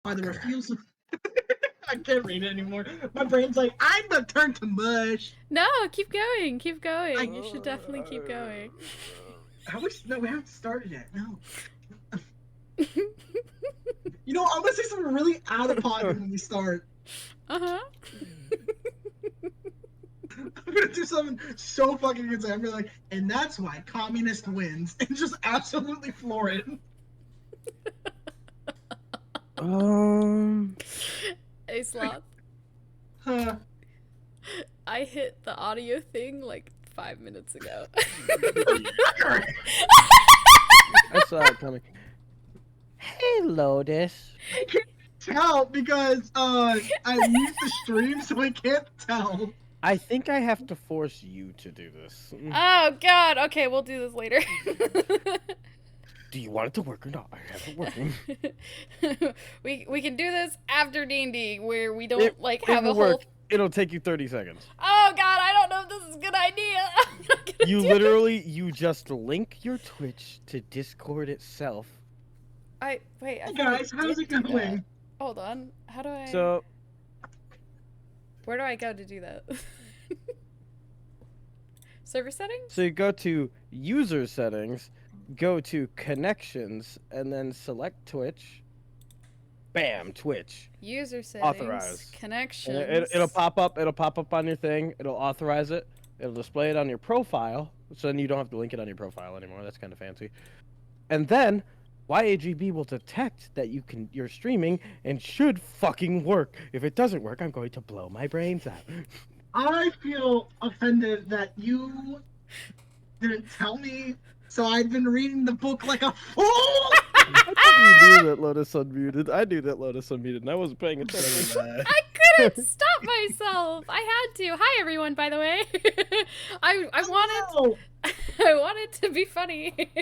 by the refusal. I can't read it anymore. My brain's like, I'm gonna turn to mush. No, keep going. Keep going. You should definitely keep going. No, we haven't started yet. No. You know, I'm gonna say something really out of pocket when we start. Uh-huh. I'm gonna do something so fucking insane. I'm gonna be like, and that's why communist wins, and just absolutely floor it. Hey, Sloth. Huh. I hit the audio thing like 5 minutes ago. I saw it coming. Hey, Lotus. I can't tell because I used the stream, so I can't tell. I think I have to force you to do this. Oh, God. Okay, we'll do this later. Do you want it to work or not? I have it working. we can do this after D&D, where we don't, have a whole... Work. It'll take you 30 seconds. Oh, God, I don't know if this is a good idea. You just link your Twitch to Discord itself. Wait, Hey guys, how's it going? Hold on. How do I... So... Where do I go to do that? Server settings? So you go to user settings, go to connections, and then select Twitch. Bam, Twitch. User settings. Authorize. Connections. It'll pop up. It'll pop up on your thing. It'll authorize it. It'll display it on your profile, so then you don't have to link it on your profile anymore. That's kind of fancy. And then YAGB will detect that you're streaming and should fucking work. If it doesn't work, I'm going to blow my brains out. I feel offended that you didn't tell me, so I've been reading the book like a fool! I knew that Lotus unmuted. I knew that Lotus unmuted, and I wasn't paying attention. I couldn't stop myself. I had to. Hi, everyone, by the way. I wanted to be funny. Okay.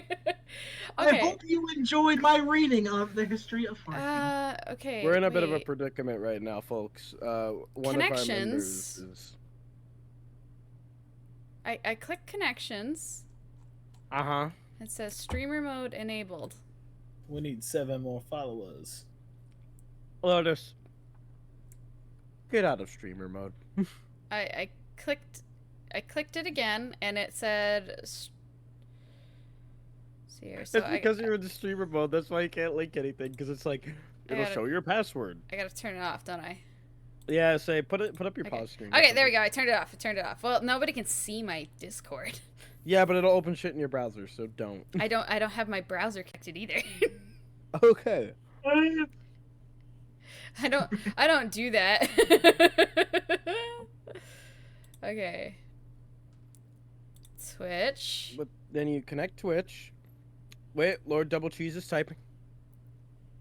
I hope you enjoyed my reading of the history of farming. Okay. We're in a bit of a predicament right now, folks. One of our members is... I click connections. Uh-huh. It says streamer mode enabled. We need 7 more followers. Lotus, get out of streamer mode. I clicked it again, and it said... See here, so it's because you're in the streamer mode. That's why you can't link anything, because it's like, it'll show your password. I gotta turn it off, don't I? Yeah, say, put up your pause screen. Okay, there we go. I turned it off. Well, nobody can see my Discord. Yeah, but it'll open shit in your browser, so don't. I don't have my browser connected either. Okay. I don't do that. Okay. Twitch. But then you connect Twitch. Wait, Lord Double Cheese is typing.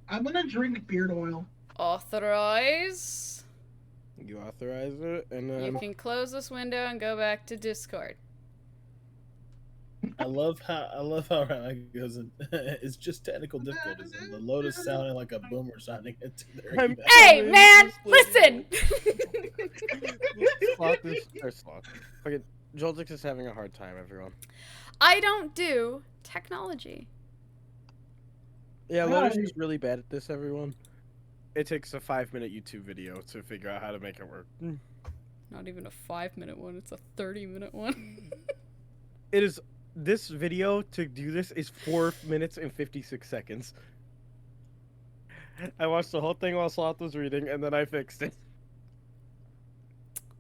I'm gonna drink beard oil. Authorize. You authorize it, and then... You can close this window and go back to Discord. I love how Ryan goes. It's just technical difficulties, and the Lotus sounding like a boomer sounding into their email. Hey man, listen. Sloth. Okay, Joltix is having a hard time, everyone. I don't do technology. Yeah, Lotus is really bad at this, everyone. It takes a 5-minute YouTube video to figure out how to make it work. Not even a 5-minute one, it's a 30-minute one. It is... This video to do this is 4 minutes and 56 seconds. I watched the whole thing while Sloth was reading, and then I fixed it.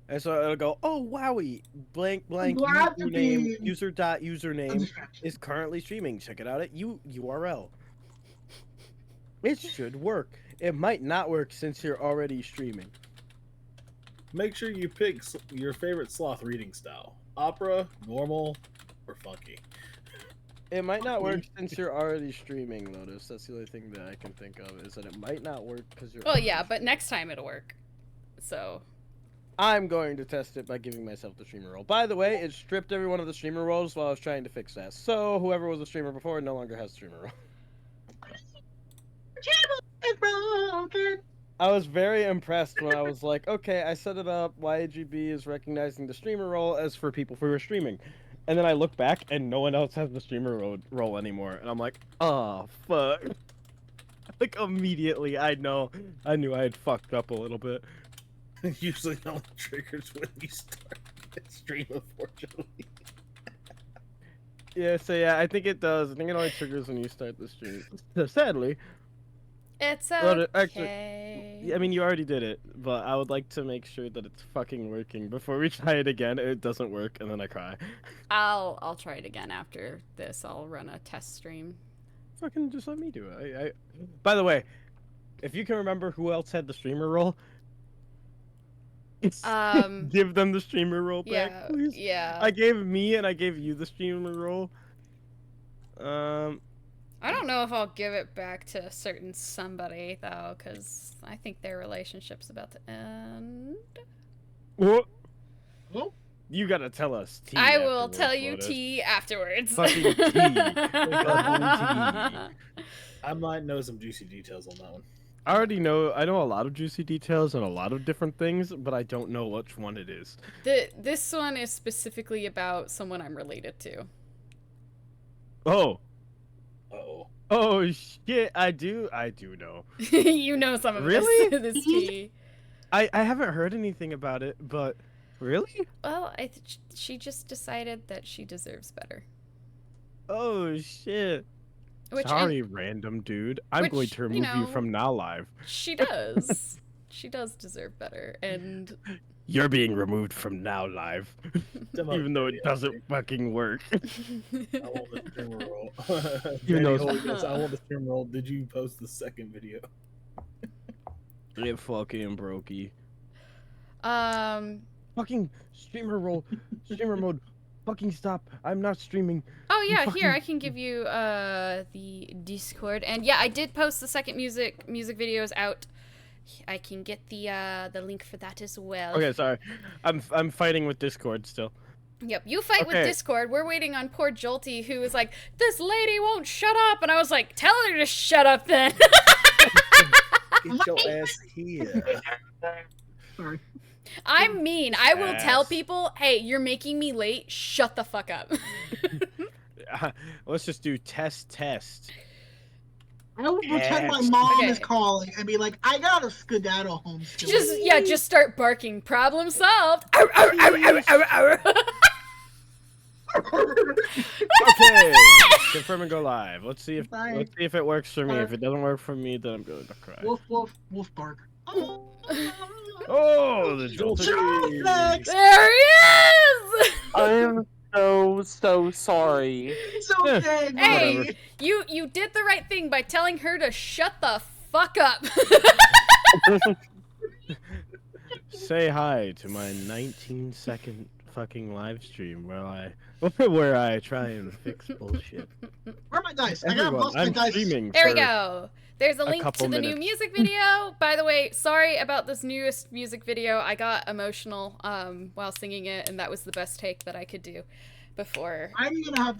And so it'll go, oh wowie, blank username, user.username is currently streaming. Check it out at URL. It should work. It might not work since you're already streaming. Make sure you pick your favorite Sloth reading style. Opera, normal, or funky. It might not work since you're already streaming, Lotus. That's the only thing that I can think of, is that it might not work because you're... Well, yeah, but next time it'll work. So... I'm going to test it by giving myself the streamer role. By the way, it stripped every one of the streamer roles while I was trying to fix that. So whoever was a streamer before no longer has a streamer role. I was very impressed when I was like, okay, I set it up. YAGB is recognizing the streamer role as for people who are streaming. And then I look back and no one else has the streamer role anymore. And I'm like, oh, fuck. Like immediately, I knew I had fucked up a little bit. Usually no one triggers when you start the stream, unfortunately. Yeah, so yeah, I think it does. I think it only triggers when you start the stream. So sadly, It's but okay. actually, I mean, you already did it, but I would like to make sure that it's fucking working before we try it again. It doesn't work, and then I cry. I'll try it again after this. I'll run a test stream. Fucking just let me do it. By the way, if you can remember who else had the streamer role, give them the streamer role back, please. Yeah. I gave me and I gave you the streamer role. I don't know if I'll give it back to a certain somebody though, because I think their relationship's about to end. What? Oh, You gotta tell us. T I will afterwards, tell you Lotus. tea afterwards. Fucking tea. Fucking I might know some juicy details on that one. I already know. I know a lot of juicy details and a lot of different things, but I don't know which one it is. This one is specifically about someone I'm related to. Oh. Uh-oh. Oh shit! I do know. You know some of Really? this tea. I haven't heard anything about it, but really? Well, she just decided that she deserves better. Oh shit! Which, Sorry, random dude. I'm going to remove you from Now Live. She does. She does deserve better, and You're being removed from Now Live, even though it doesn't fucking work. I want the streamer roll. You know- Yes, I want the streamer roll. Did you post the second video? It fucking brokey. Oh Fucking streamer roll, streamer mode. Fucking stop! I'm not streaming. yeah, fucking- here I can give you the Discord, and yeah, I did post the second music videos out. I can get the link for that as well. Okay, sorry. I'm fighting with Discord still. Yep, you fight with Okay. Discord. We're waiting on poor Jolty, who was like, "This lady won't shut up," and I was like, "Tell her to shut up, then." Get your ass here. sorry. I'm mean. I will tell Yes. people, "Hey, you're making me late. Shut the fuck up." Let's just do test. I will pretend my mom Okay. is calling and be like, I gotta skedaddle home still. Just start barking. Problem solved. Arr, arr, arr, arr, arr, arr. Okay, confirm and go live. Let's see Bye. if it works for me. If it doesn't work for me, then I'm going to cry. Woof, woof, woof bark. Oh, Oh, the jolted. Joltex! There he is. I am so sorry. It's okay, Hey, buddy. you did the right thing by telling her to shut the fuck up. Say hi to my 19-second fucking live stream where I try and fix bullshit. Where are my dice? I gotta Everyone, bust my I'm dice. streaming. There we for- go. There's a link to couple the new minutes. music video. By the way, sorry about this newest music video. I got emotional while singing it, and that was the best take that I could do before. I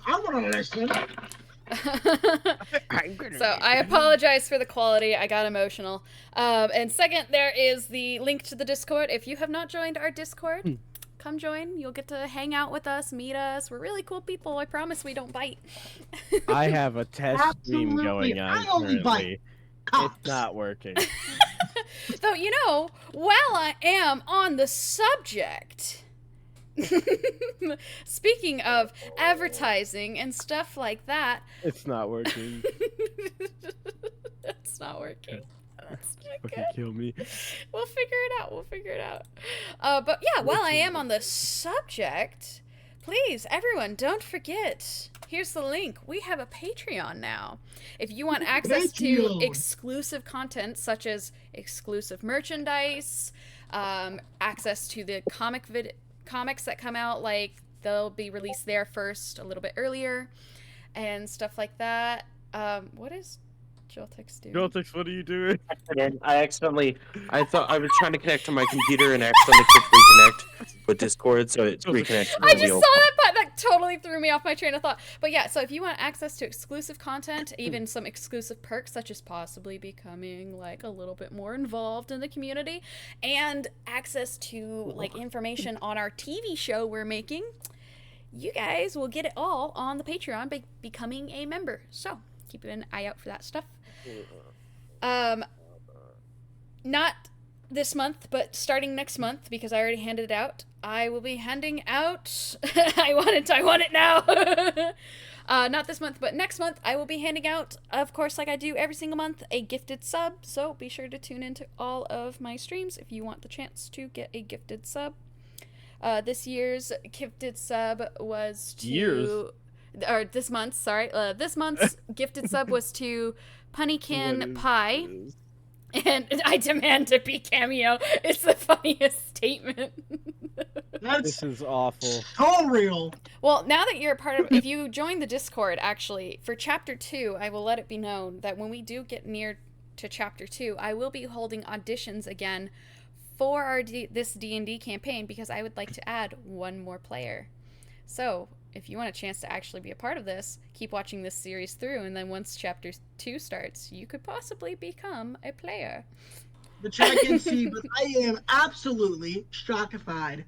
wanna listen. So I apologize for the quality. I got emotional. And second, there is the link to the Discord. If you have not joined our Discord, come join. You'll get to hang out with us, meet us. We're really cool people. I promise we don't bite. I have a test stream Absolutely. going on I only bite currently. cops. It's not working. Though, you know, while I am on the subject, speaking of advertising and stuff like that, It's not working. it's not working. That's not Fucking good. kill me. We'll figure it out. But yeah, while I am on the subject, please, everyone, don't forget. Here's the link. We have a Patreon now. If you want access to Patreon. exclusive content such as exclusive merchandise, access to the comics that come out, like they'll be released there first a little bit earlier, and stuff like that. What is Joltex doing? Joltex, what are you doing? I thought I was trying to connect to my computer and accidentally clicked reconnect with Discord, so it's reconnected. I just saw that part. That totally threw me off my train of thought. But yeah, so if you want access to exclusive content, even some exclusive perks, such as possibly becoming like a little bit more involved in the community, and access to like information on our TV show we're making, you guys will get it all on the Patreon by becoming a member. So keep an eye out for that stuff. Not this month, but starting next month, because I already handed it out, I will be handing out... I want it now! Not this month, but next month, I will be handing out, of course, like I do every single month, a gifted sub. So be sure to tune into all of my streams if you want the chance to get a gifted sub. This year's gifted sub was to... Or this month's, sorry. This month's gifted sub was to Punnykin Pie. And I demand to be cameo. It's the funniest statement. This is awful. So real. Well, now that you're a part of... If you join the Discord, actually, for Chapter 2, I will let it be known that when we do get near to Chapter 2, I will be holding auditions again for our this D&D campaign, because I would like to add one more player. So, if you want a chance to actually be a part of this, keep watching this series through, and then once Chapter 2 starts, you could possibly become a player. Which I can see, but I am absolutely shockified.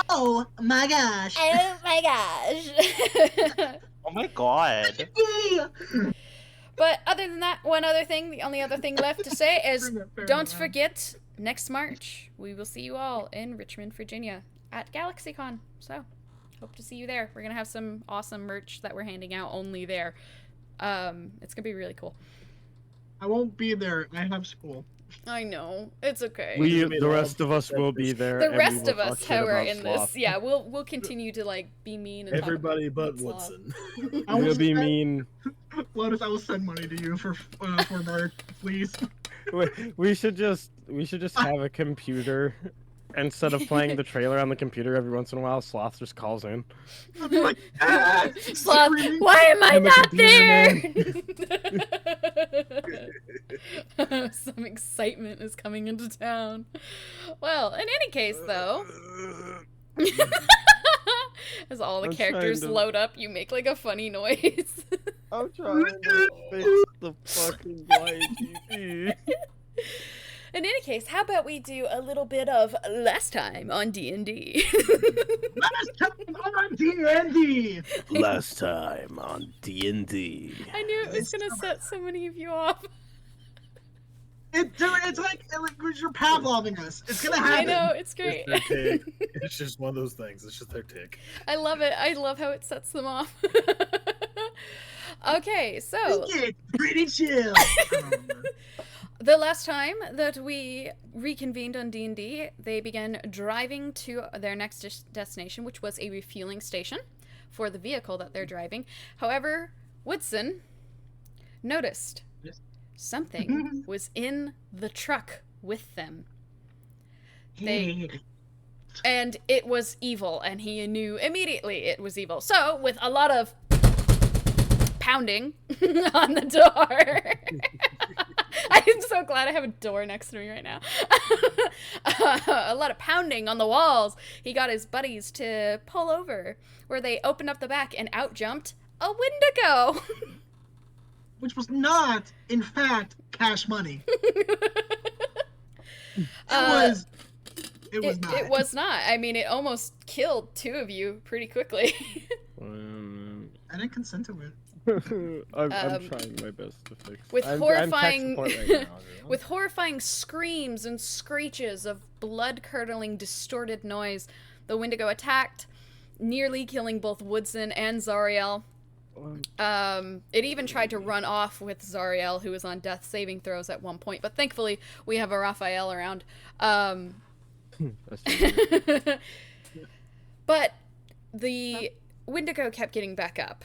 Oh my gosh. Oh my gosh. Oh my god. But other than that, one other thing, the only other thing left to say is don't forget, next March, we will see you all in Richmond, Virginia at GalaxyCon. So, hope to see you there. We're going to have some awesome merch that we're handing out only there. It's going to be really cool. I won't be there. I have school. I know. It's okay. The rest of us will be there. The and we rest will of us talk who shit are about in Sloth. this, yeah, we'll continue to, like, be mean and Everybody talk but about Sloth. Woodson. I We'll will be send- mean. Lotus, I will send money to you for merch, please. We should just have a computer. Instead of playing the trailer on the computer every once in a while, Sloth just calls in. I'll be like, ah, Sloth, screaming. why am I I'm a not computer there? Some excitement is coming into town. Well, in any case, though, as all the I'm characters trying to- load up, you make like a funny noise. I'm trying to fix the fucking YGP. In any case, how about we do a little bit of last time on D&D? Last time on D&D. Last time on D&D. I knew it was gonna set so many of you off. It's like you're Pavloving us. It's gonna happen. I know, it's great. It's their tick. It's just one of those things. It's just their tick. I love it. I love how it sets them off. Okay, so It's pretty chill. the last time that we reconvened on D&D, they began driving to their next destination, which was a refueling station for the vehicle that they're driving. However, Woodson noticed something was in the truck with them. And it was evil, and he knew immediately it was evil. So, with a lot of pounding on the door. I'm so glad I have a door next to me right now. A lot of pounding on the walls. He got his buddies to pull over, where they opened up the back and out jumped a Wendigo. Which was not, in fact, cash money. It was not. It was not. I mean, it almost killed two of you pretty quickly. I didn't consent to it. I'm trying my best to fix. With I'm horrifying, tech support right now, with horrifying screams and screeches of blood-curdling, distorted noise, the Wendigo attacked, nearly killing both Woodson and Zariel. It even tried to run off with Zariel, who was on death saving throws at one point, but thankfully we have a Raphael around. That's true. But the Wendigo kept getting back up,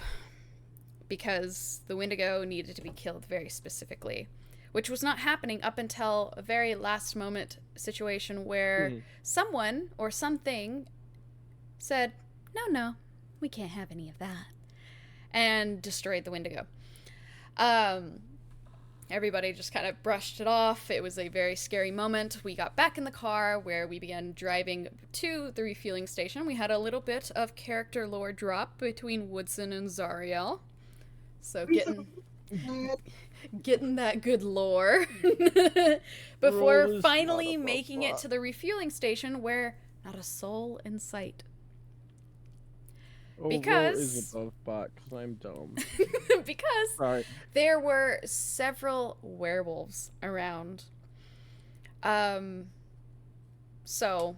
because the Wendigo needed to be killed very specifically, which was not happening up until a very last moment situation where someone or something said, no, we can't have any of that, and destroyed the Wendigo. Everybody just kind of brushed it off. It was a very scary moment. We got back in the car, where we began driving to the refueling station. We had a little bit of character lore drop between Woodson and Zariel. So getting that good lore before Rose finally not above making it lot. to the refueling station, where not a soul in sight. Oh, Because- what is above bot? Because I'm dumb. because Sorry. there were several werewolves around. So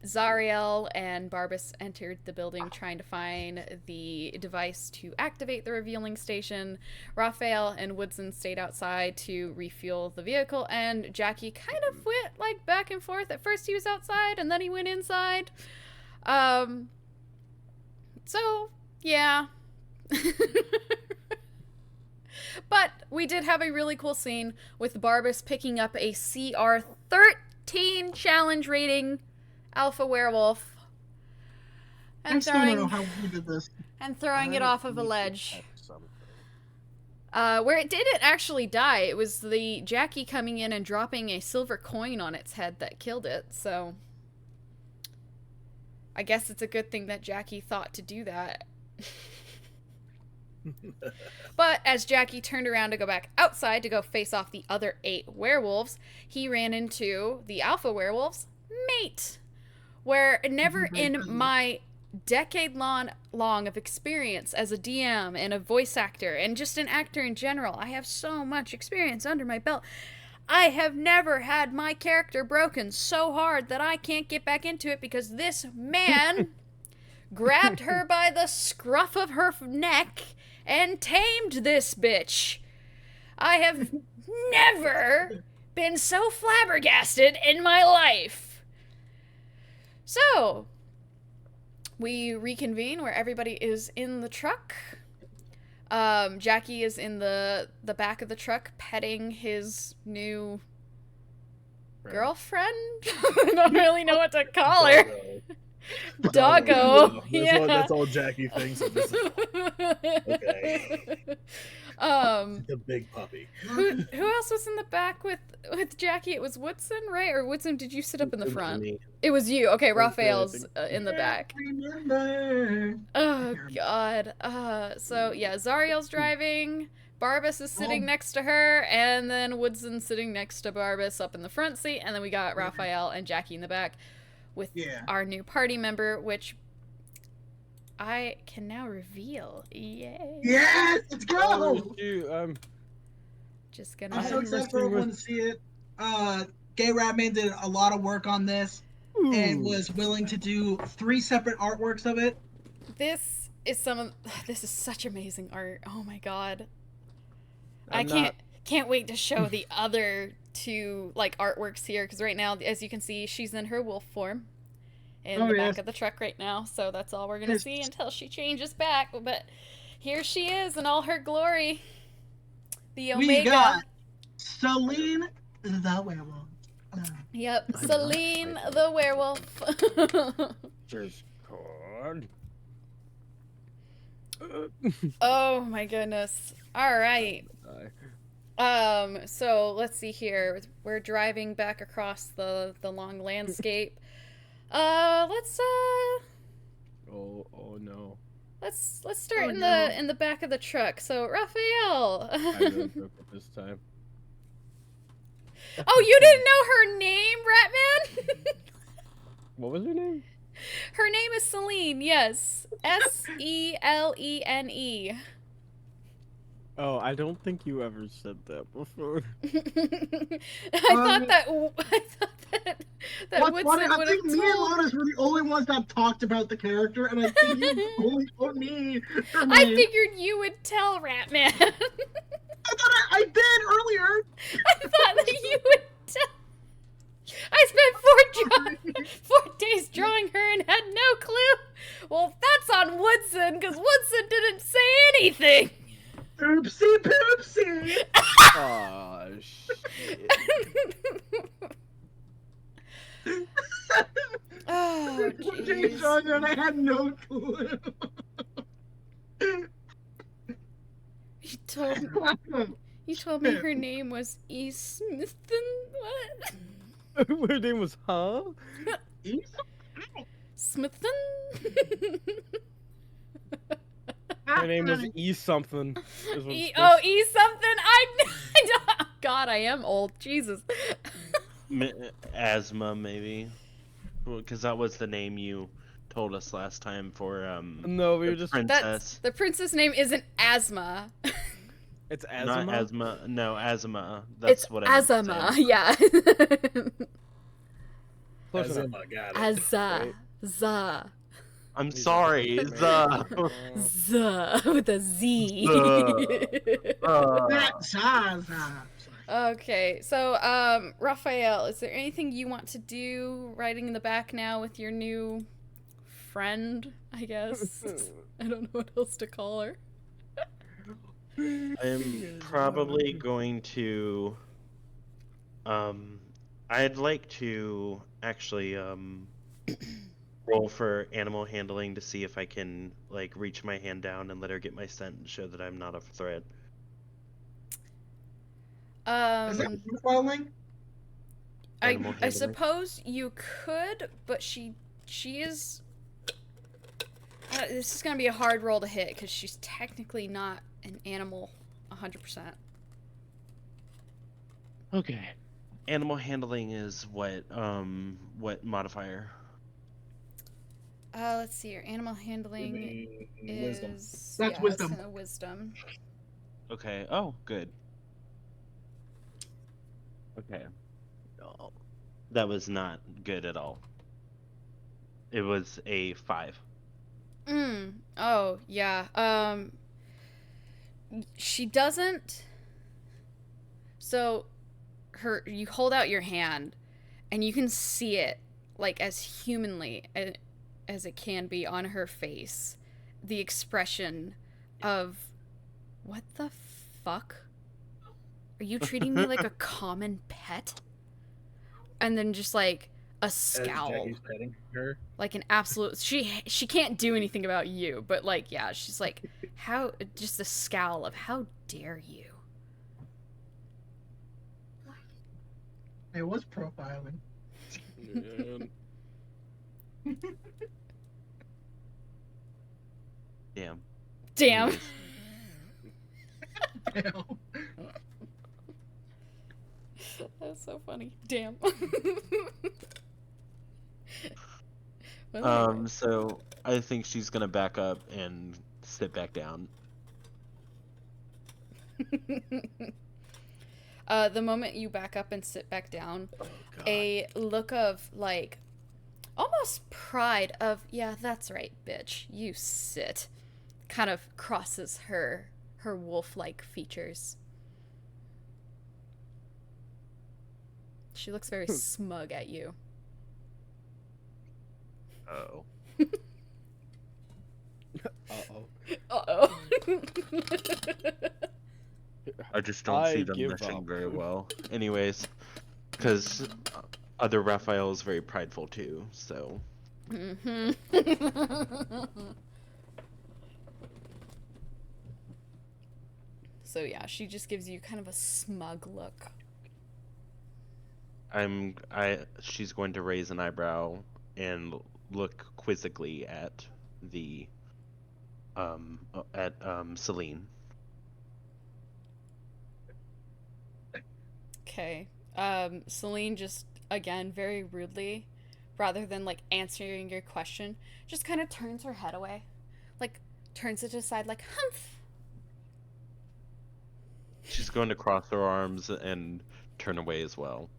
Zariel and Barbas entered the building trying to find the device to activate the revealing station. Raphael and Woodson stayed outside to refuel the vehicle, and Jackie kind of went like back and forth. At first he was outside and then he went inside. So yeah. But we did have a really cool scene with Barbas picking up a CR13 challenge rating alpha werewolf I and still don't know throwing how we did this. it off of a ledge. Where it didn't actually die, it was the Jackie coming in and dropping a silver coin on its head that killed it, so I guess it's a good thing that Jackie thought to do that. But as Jackie turned around to go back outside to go face off the other 8 werewolves, he ran into the alpha werewolf's mate. Where never in my decade-long of experience as a DM and a voice actor and just an actor in general, I have so much experience under my belt. I have never had my character broken so hard that I can't get back into it because this man grabbed her by the scruff of her neck and tamed this bitch. I have never been so flabbergasted in my life. So, we reconvene where everybody is in the truck. Jackie is in the back of the truck petting his new girlfriend? I don't really know what to call her. Doggo. Yeah. That's all Jackie thinks of. Okay. The big puppy. Who else was in the back with Jackie? It was Woodson, right? Or Woodson, did you sit up in the front? It was you. Okay, Raphael's in the back. Remember. Oh, God. So, yeah, Zariel's driving. Barbas is sitting next to her. And then Woodson's sitting next to Barbas up in the front seat. And then we got Raphael and Jackie in the back with our new party member, which I can now reveal. Yay. Yes, let's go. Oh, shoot, Just gonna... I'm so excited for everyone to see it. Gay Ratman did a lot of work on this and was willing to do 3 separate artworks of it. This is such amazing art. Oh my god. I'm I can't wait to show the other 2 like artworks here, because right now, as you can see, she's in her wolf form in the back of the truck right now, so that's all we're gonna see until she changes back. But here she is in all her glory. The Omega. We got Celine the werewolf. Yep, Celine the werewolf. Discord. Oh my goodness. All right. So let's see here. We're driving back across the long landscape. Let's Oh no. Let's start in the back of the truck. So Raphael. I really broke it this time. Oh, you didn't know her name, Ratman? What was her name? Her name is Celine. Yes, Selene. Oh, I don't think you ever said that before. I thought that What's Woodson funny, I would think have me and told. Lotus were the only ones that talked about the character, and I think you only told me. I figured you would tell Ratman. I did earlier. I thought that you would tell. I spent 4 days drawing her and had no clue. Well, that's on Woodson, because Woodson didn't say anything. Oopsie poopsie. Aw, shit. Oh, 4 days jeez. earlier, and I had no clue. You told me her name was E. Smithson. What? Her name was Smithson? Her name was E something. is what E it's oh supposed- E something. I God, I am old. Jesus. Asthma, maybe, because that was the name you told us last time for No, we were the just. princess. The princess name isn't Asma. It's Not Azuma. asthma. No, asthma. That's It's what I meant to Azama. say. Yeah. Close enough. Azuma, got it. Azza. Wait. Za. I'm These are sorry. different The names. Z with a Z. Zaza. Okay, so Raphael, is there anything you want to do riding in the back now with your new friend, I guess? I don't know what else to call her. I'm probably going to. I'd like to actually roll for animal handling to see if I can like reach my hand down and let her get my scent and show that I'm not a threat. Is that profiling? Animal I handling. suppose you could, but she is. This is gonna be a hard roll to hit because she's technically not an animal, 100%. Okay. Animal handling is what modifier? Let's see here. Animal handling Wisdom. is That's wisdom. It's wisdom. Okay. Oh, good. Okay. Oh, that was not good at all. It was a 5. Oh, yeah. She doesn't. So, you hold out your hand, and you can see it, like, as humanly as it can be on her face. The expression of, what the fuck? Are you treating me like a common pet? And then just, like, a scowl. Jackie's petting her. Like an absolute, she can't do anything about you, but like, yeah, she's like, how, just a scowl of how dare you. It was profiling. Damn. Damn. Anyways, Damn. That's so funny. Damn. Well, so I think she's gonna back up and sit back down. The moment you back up and sit back down, a look of like almost pride of, yeah, that's right, bitch, you sit, kind of crosses her wolf-like features. She looks very smug at you. Oh. Uh-oh. Uh-oh. I just don't I see them give meshing up. very well. Anyways, because other Raphael is very prideful too, so. Mhm. So yeah, she just gives you kind of a smug look. She's going to raise an eyebrow and look quizzically at the Celine. Okay. Celine just, again, very rudely, rather than like answering your question, just kind of turns her head away. Like, turns it aside like, humph. She's going to cross her arms and turn away as well.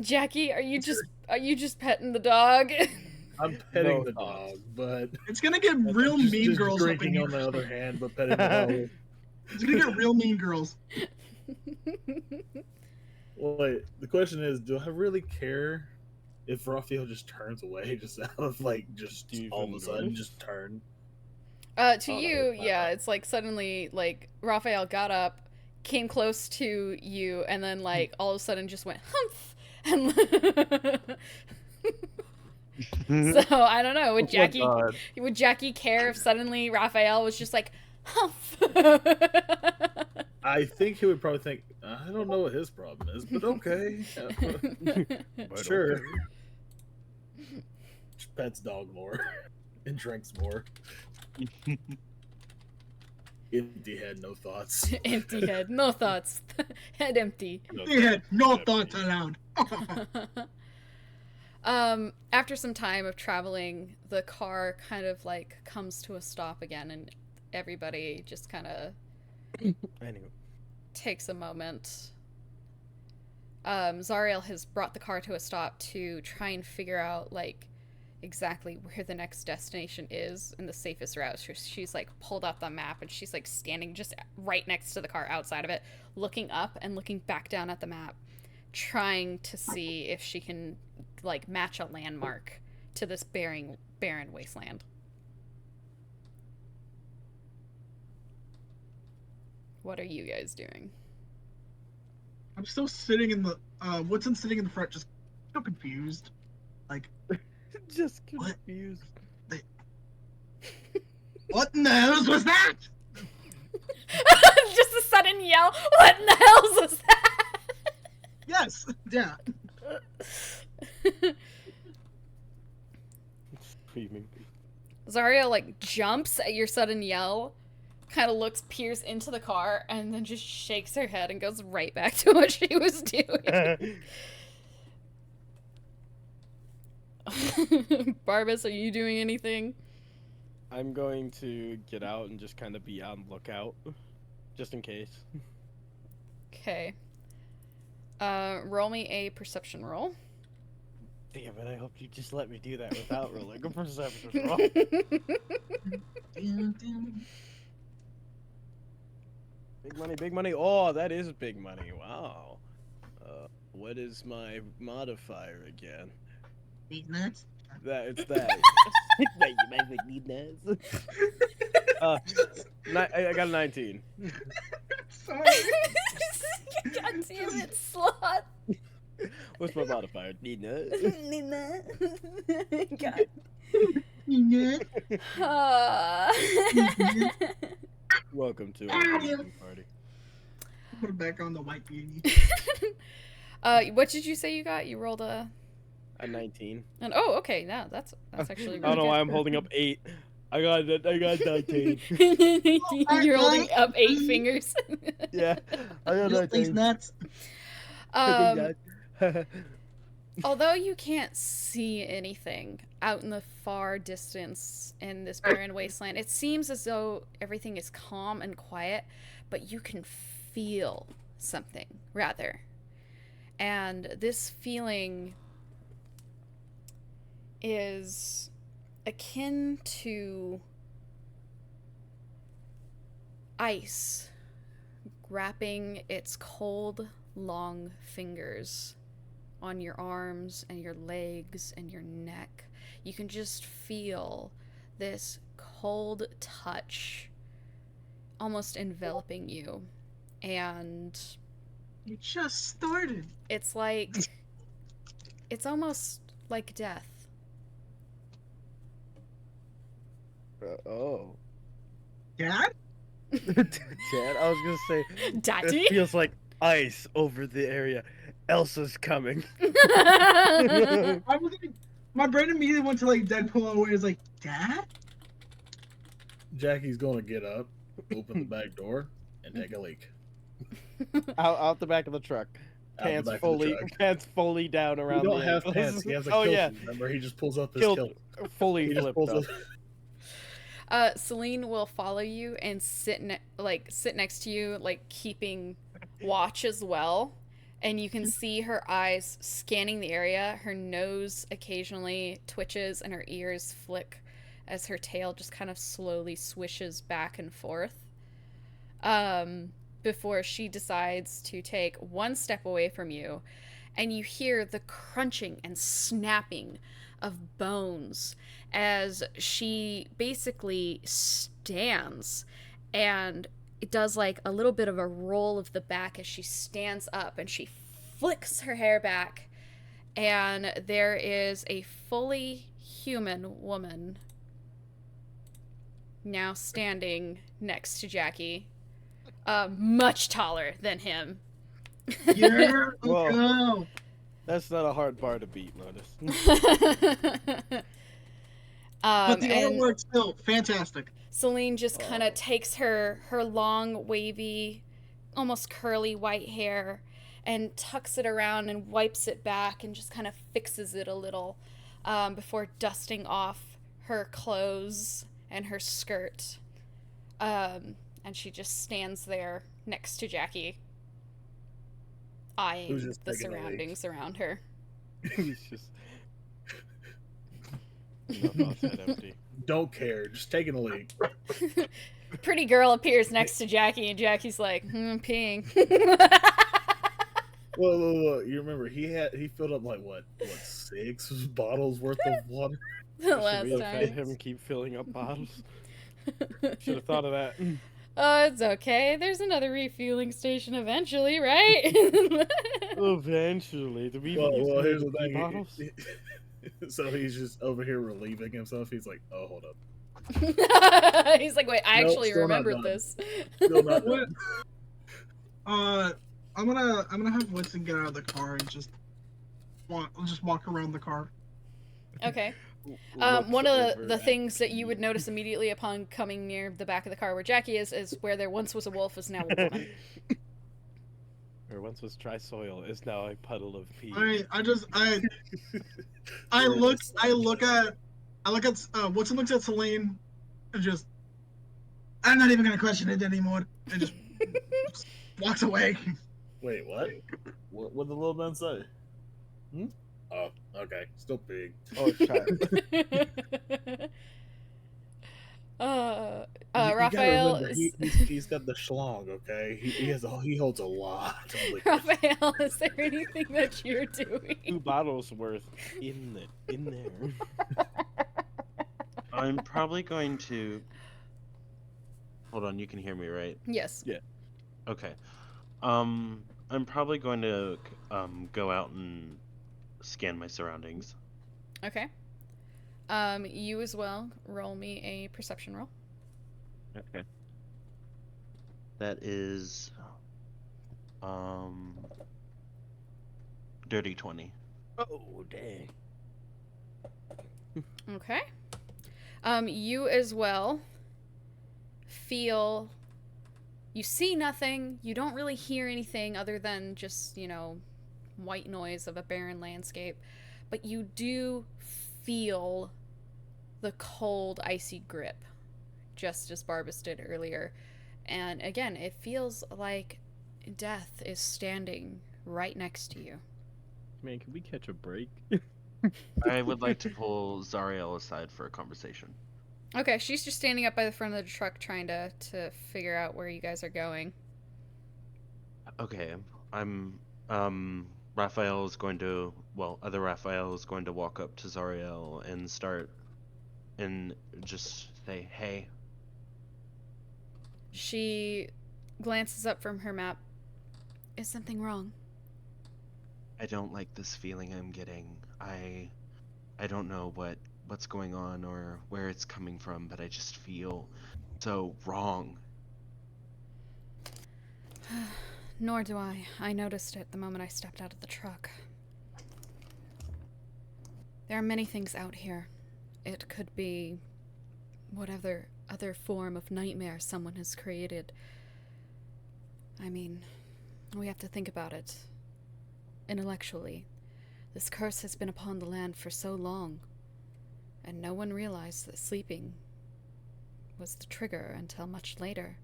Jackie, are you just petting the dog? I'm petting No the thoughts. dog, but It's gonna get I'm real just, mean just girls up in drinking here. on the other hand, but petting the dog. It's gonna get real mean girls. Wait, the question is, do I really care if Raphael just turns away, just out of like, just Do you all of even a sudden, notice? just turn? To Oh, you, yeah, it's like suddenly, like, Raphael got up, came close to you, and then, like, all of a sudden just went, humph! And so, I don't know, would Jackie care if suddenly Raphael was just like, humph? I think he would probably think, I don't know what his problem is, but okay. But Sure. okay. Pets dog more and drinks more. Empty head, no thoughts. Empty head, no thoughts. Head empty. They had no thoughts allowed. After some time of traveling, the car kind of like comes to a stop again, and everybody just kind of Anyway. takes a moment. Zariel has brought the car to a stop to try and figure out like exactly where the next destination is and the safest route. She's like pulled up the map and she's like standing just right next to the car outside of it, looking up and looking back down at the map, trying to see if she can like match a landmark to this barren wasteland. What are you guys doing? I'm still sitting in the Woodson's sitting in the front, just so confused. Like, Just What? confused. what in the hell was that? Just a sudden yell. What in the hell was that? Yes, yeah. Screaming. Zariel like jumps at your sudden yell, kind of peers into the car, and then just shakes her head and goes right back to what she was doing. Barbas, are you doing anything? I'm going to get out and just kind of be on lookout, just in case. Okay. Roll me a perception roll. Damn it! I hope you just let me do that without rolling a perception roll. Big money, big money. Oh, that is big money. Wow. What is my modifier again? Eat nuts. It's that. Wait, you might need nuts. I got a 19. Sorry. God damn it, Slot. What's my modifier? Need nuts. God. Yeah. Welcome to our party. Put it back on the white beauty. What did you say you got? You rolled a 19. And oh, okay, yeah, that's actually. Really I don't know good. why I'm holding up 8. I got 19. You're holding up 8 fingers. Yeah, I got Just these 19. nuts. Although you can't see anything out in the far distance in this barren wasteland, it seems as though everything is calm and quiet, but you can feel something, rather. And this feeling is akin to ice wrapping its cold, long fingers on your arms and your legs and your neck. You can just feel this cold touch almost enveloping you. And You just started. it's like, it's almost like death. Oh. Dad? Dad, I was gonna say, Daddy? it feels like ice over the area. Elsa's coming. I was like, my brain immediately went to like Deadpool where it's like, Dad? Jackie's gonna get up, open the back door, and take a leak. out the back of the truck. Out the Pants back of the fully, truck. pants fully down He around don't the have ankles. pants. He has a Oh kilt. yeah, Remember, he just pulls up his Kilt. kilt. fully He just flipped pulls up. up. Celine will follow you and sit next to you, like keeping watch as well. And you can see her eyes scanning the area. Her nose occasionally twitches and her ears flick as her tail just kind of slowly swishes back and forth. Before she decides to take one step away from you, and you hear the crunching and snapping of bones as she basically stands, and it does like a little bit of a roll of the back as she stands up, and she flicks her hair back, and there is a fully human woman now standing next to Jackie, much taller than him. Yeah, Whoa. go. That's not a hard bar to beat, Lotus. But the and artwork's still fantastic. Celine just kind of takes her long, wavy, almost curly white hair and tucks it around and wipes it back and just kind of fixes it a little before dusting off her clothes and her skirt. And she just stands there next to Jackie, eyeing just the taking a leak? surroundings around her. He's just. No thoughts that empty. Don't care. Just taking a leak. Pretty girl appears next to Jackie, and Jackie's like, peeing. Whoa. You remember he filled up like what 6 bottles worth of water? The Should last we have time. had him keep filling up bottles? Should have thought of that. Oh, it's okay. There's another refueling station eventually, right? Eventually, do we Well, here's the empty thing. bottles? So he's just over here relieving himself. He's like, "Oh, hold up." He's like, wait, I Nope, actually still not remembered done. this. Still not done. I'm gonna have Winston get out of the car and just walk around the car. Okay. Looks One of over the at things that you Pete. would notice immediately upon coming near the back of the car where Jackie is where there once was a wolf is now a woman. Or once was dry soil is now a puddle of pee. I look at Winston looks at Celine and just, I'm not even gonna question it anymore, and just walks away. Wait, what? What did the little man say? Oh, okay. Still big. Oh, child. You gotta Raphael remember, is... he's got the schlong, okay? He holds a lot of liquid. Raphael, is there anything that you're 2 doing? bottles worth in there. I'm probably going to. Hold on, you can hear me, right? Yes. Yeah. Okay. I'm probably going to go out and scan my surroundings. Okay. You as well. Roll me a perception roll. Okay. That is dirty 20. Oh, dang. Okay. You as well feel, you see nothing, you don't really hear anything other than just, white noise of a barren landscape, but you do feel the cold, icy grip, just as Barbas did earlier. And again, it feels like death is standing right next to you. Man, can we catch a break? I would like to pull Zariel aside for a conversation. Okay, she's just standing up by the front of the truck trying to figure out where you guys are going. Okay, Raphael is going to, other Raphael is going to walk up to Zariel and start and just say, hey. She glances up from her map. Is something wrong? I don't like this feeling I'm getting. I don't know what's going on or where it's coming from, but I just feel so wrong. Nor do I. I noticed it the moment I stepped out of the truck. There are many things out here. It could be whatever other form of nightmare someone has created. I mean, we have to think about it intellectually. This curse has been upon the land for so long, and no one realized that sleeping was the trigger until much later.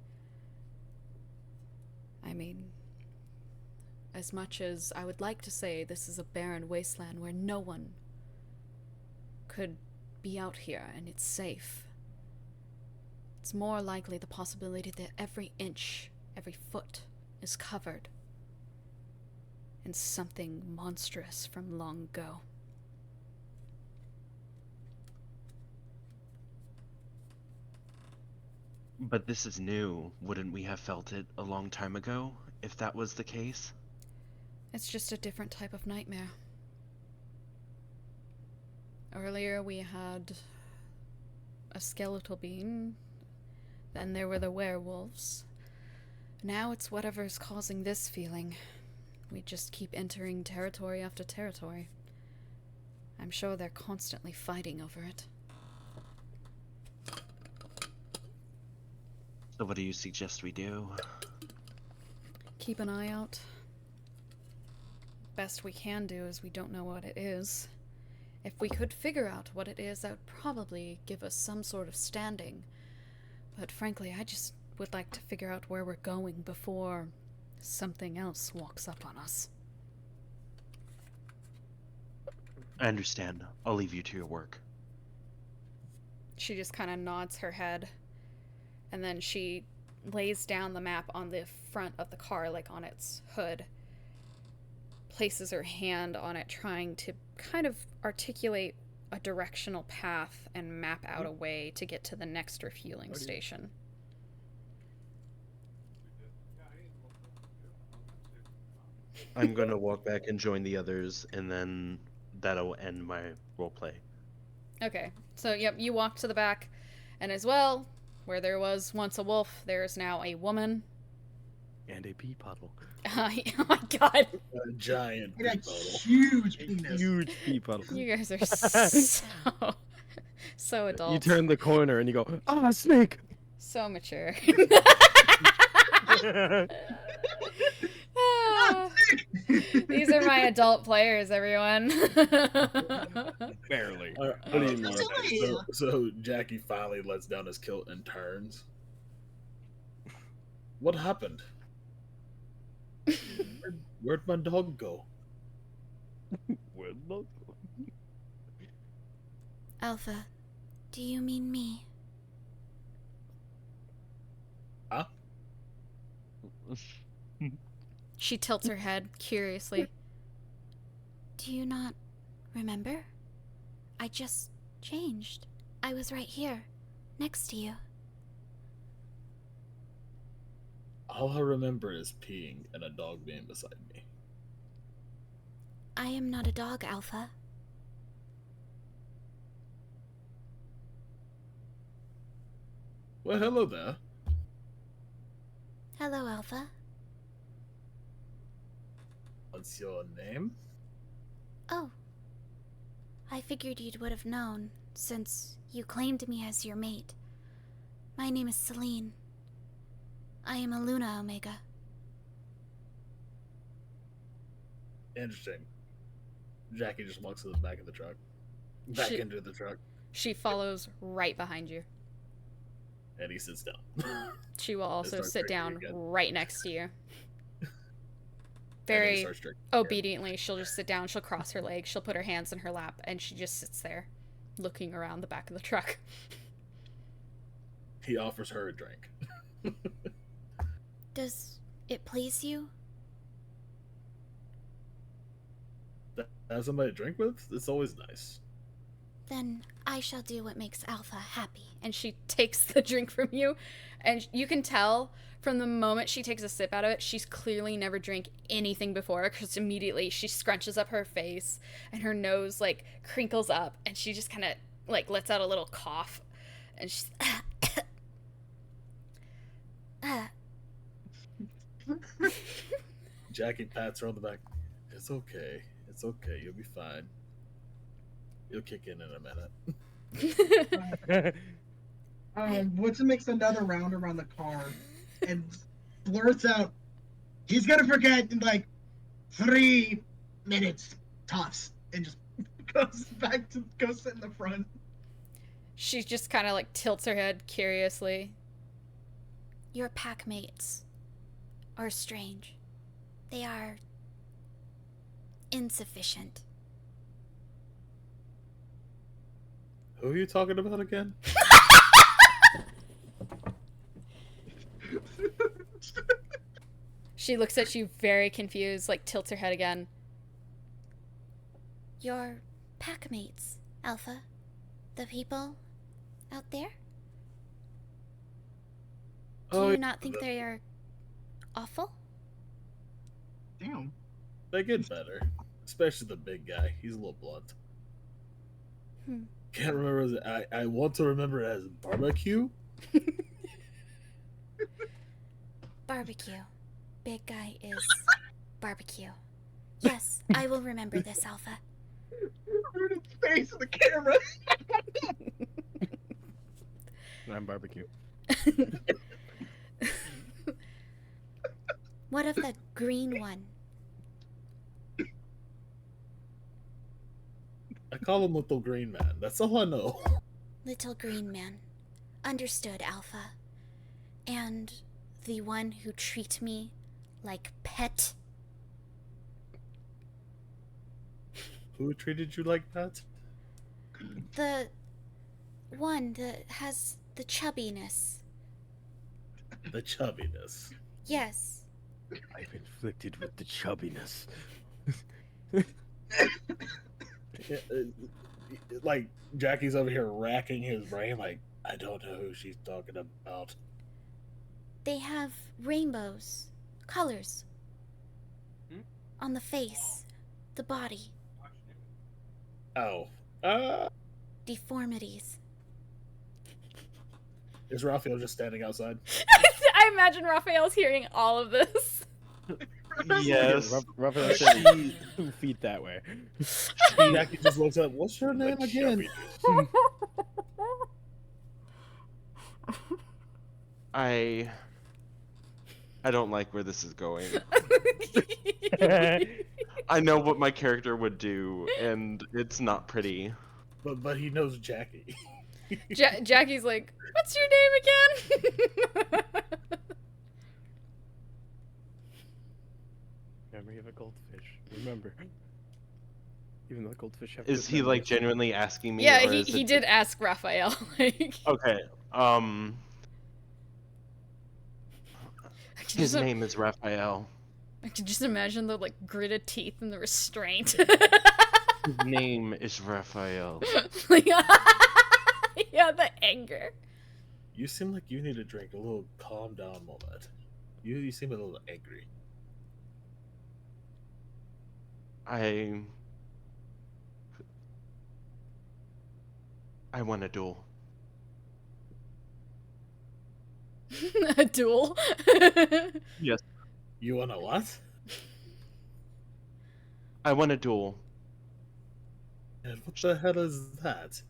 I mean, as much as I would like to say this is a barren wasteland where no one could be out here and it's safe, it's more likely the possibility that every inch, every foot is covered in something monstrous from long ago. But this is new. Wouldn't we have felt it a long time ago, if that was the case? It's just a different type of nightmare. Earlier we had a skeletal being, then there were the werewolves. Now it's whatever's causing this feeling. We just keep entering territory after territory. I'm sure they're constantly fighting over it. So what do you suggest we do? Keep an eye out. Best we can do is we don't know what it is. If we could figure out what it is, that would probably give us some sort of standing. But frankly, I just would like to figure out where we're going before something else walks up on us. I understand. I'll leave you to your work. She just kind of nods her head, and then she lays down the map on the front of the car, like on its hood, places her hand on it, trying to kind of articulate a directional path and map out a way to get to the next refueling station. I'm gonna walk back and join the others, and then that'll end my roleplay. Okay, so yep, you walk to the back, and as well, where there was once a wolf, there is now a woman. And a pee puddle. Oh my god, A giant It had pee puddle. huge penis. Huge pee puddle. you guys are so adult. You turn the corner and you go, ah, snake! So mature. Ah, These are my adult players, everyone. Barely. What do you mean? So Jackie finally lets down his kilt and turns. What happened? Where'd my dog go? Where'd the- Alpha, do you mean me? Huh? She tilts her head curiously. Do you not remember? I just changed. I was right here, next to you. All I remember is peeing and a dog being beside me. I am not a dog, Alpha. Well, hello there. Hello, Alpha. What's your name? Oh. I figured you would have known, since you claimed me as your mate. My name is Celine. I am a Luna Omega. Interesting. Jackie just walks to the back of the truck. Back She- into the truck. She follows right behind you. And he sits down. She will also starts sit drinking down again. right next to you. And he Very starts drinking again. obediently, she'll just sit down, she'll cross her legs, she'll put her hands in her lap, and she just sits there, looking around the back of the truck. He offers her a drink. Does it please you? Have somebody to drink with? It's always nice. Then I shall do what makes Alpha happy. And she takes the drink from you, and you can tell from the moment she takes a sip out of it, she's clearly never drank anything before, because immediately she scrunches up her face and her nose like crinkles up, and she just kind of like lets out a little cough, and she's Jackie pats her on the back. It's okay. It's okay. You'll be fine. You'll kick in a minute. Woodson makes another round around the car and blurts out, "He's gonna forget in like 3 minutes tops," and just goes sit in the front. she just kind of like tilts her head curiously. Your pack mates are strange. They are insufficient. Who are you talking about again? She looks at you very confused, like tilts her head again. Your pack mates, Alpha. The people out there. Do you not think they are awful? Damn. They get better. Especially the big guy. He's a little blunt. Can't remember. I want to remember it as barbecue. Barbecue. Big guy is barbecue. Yes, I will remember this, Alpha. Rude in face of the camera. I'm barbecue. What of the green one? I call him Little Green Man. That's all I know. Little green man. Understood, Alpha. And the one who treat me like pet? Who treated you like that? The one that has the chubbiness. The chubbiness. Yes. I'm inflicted with the chubbiness. Like, Jackie's over here racking his brain, like, I don't know who she's talking about. They have rainbows, colors. Hmm? On the face, the body, Oh. deformities. Is Raphael just standing outside? I imagine Raphael's hearing all of this. Yes. Raphael said 2 feet that way. Jackie just looks up, what's your name The again? chubbiness. I don't like where this is going. I know what my character would do, and it's not pretty. But he knows Jackie. Jackie's like, what's your name again? Memory of a goldfish. Remember. Even though goldfish have Is good he like memories. genuinely asking me? Yeah, or is he it did just- ask Raphael. Like, Okay. I can His just, name is Raphael. I can just imagine the like gritted teeth and the restraint. His name is Raphael. Like, yeah, the anger. You seem like you need a drink, a little calm down moment. You seem a little angry. I want a duel. A duel. Yes. You wanna what? I want a duel. And what the hell is that?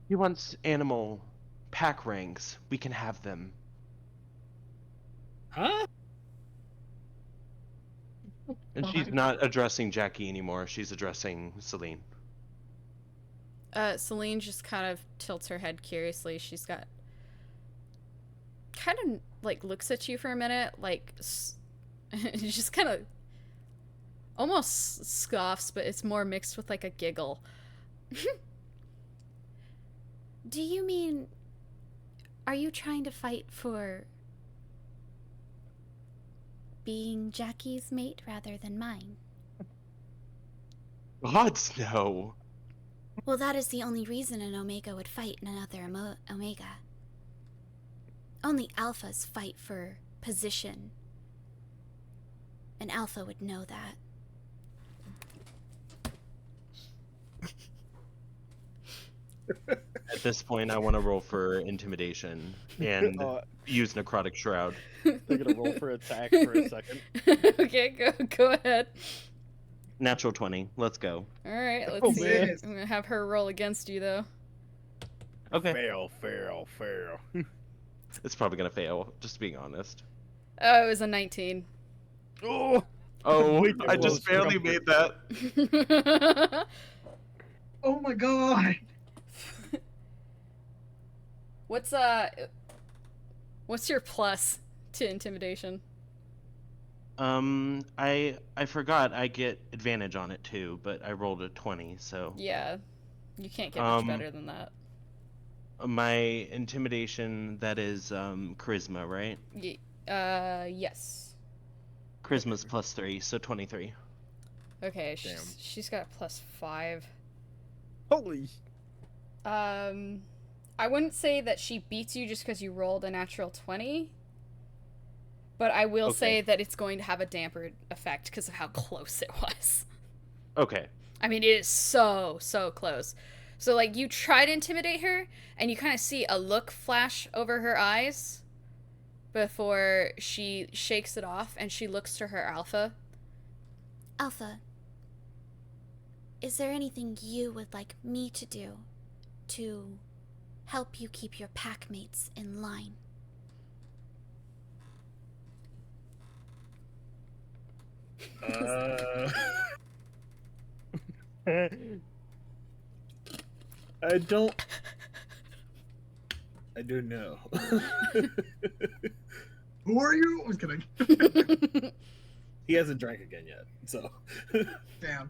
He wants animal pack ranks. We can have them. Huh? And she's not addressing Jackie anymore. She's addressing Celine. Celine just kind of tilts her head curiously. She's got kind of like looks at you for a minute, like just kind of almost scoffs, but it's more mixed with like a giggle. Do you mean... Are you trying to fight for... being Jackie's mate rather than mine? Gods, no. Well, that is the only reason an Omega would fight another Omega. Only Alphas fight for position. An Alpha would know that. At this point, I want to roll for intimidation and use necrotic shroud. They're gonna roll for attack for a second. Okay, go ahead. Natural 20. Let's go. All right, let's Oh, see. man. I'm gonna have her roll against you though. Okay. Fail. It's probably gonna fail. Just being honest. Oh, it was a 19. Oh! Oh, Wait, I it just was barely comfort. made that. Oh my god! What's your plus to intimidation? I forgot I get advantage on it too, but I rolled a 20, so Yeah, you can't get much Um, better than that. my intimidation, that is charisma, right? Yes. Charisma's +3, so 23. Okay, Damn. she's got +5. Holy! I wouldn't say that she beats you just because you rolled a natural 20, but I will Okay. say that it's going to have a dampered effect because of how close it was. Okay. I mean, it is so close. So, like, you try to intimidate her, and you kind of see a look flash over her eyes before she shakes it off, and she looks to her alpha. Alpha, is there anything you would like me to do to help you keep your pack mates in line? Uh, I don't know. Who are you? I was kidding. He hasn't drank again yet, so. Damn.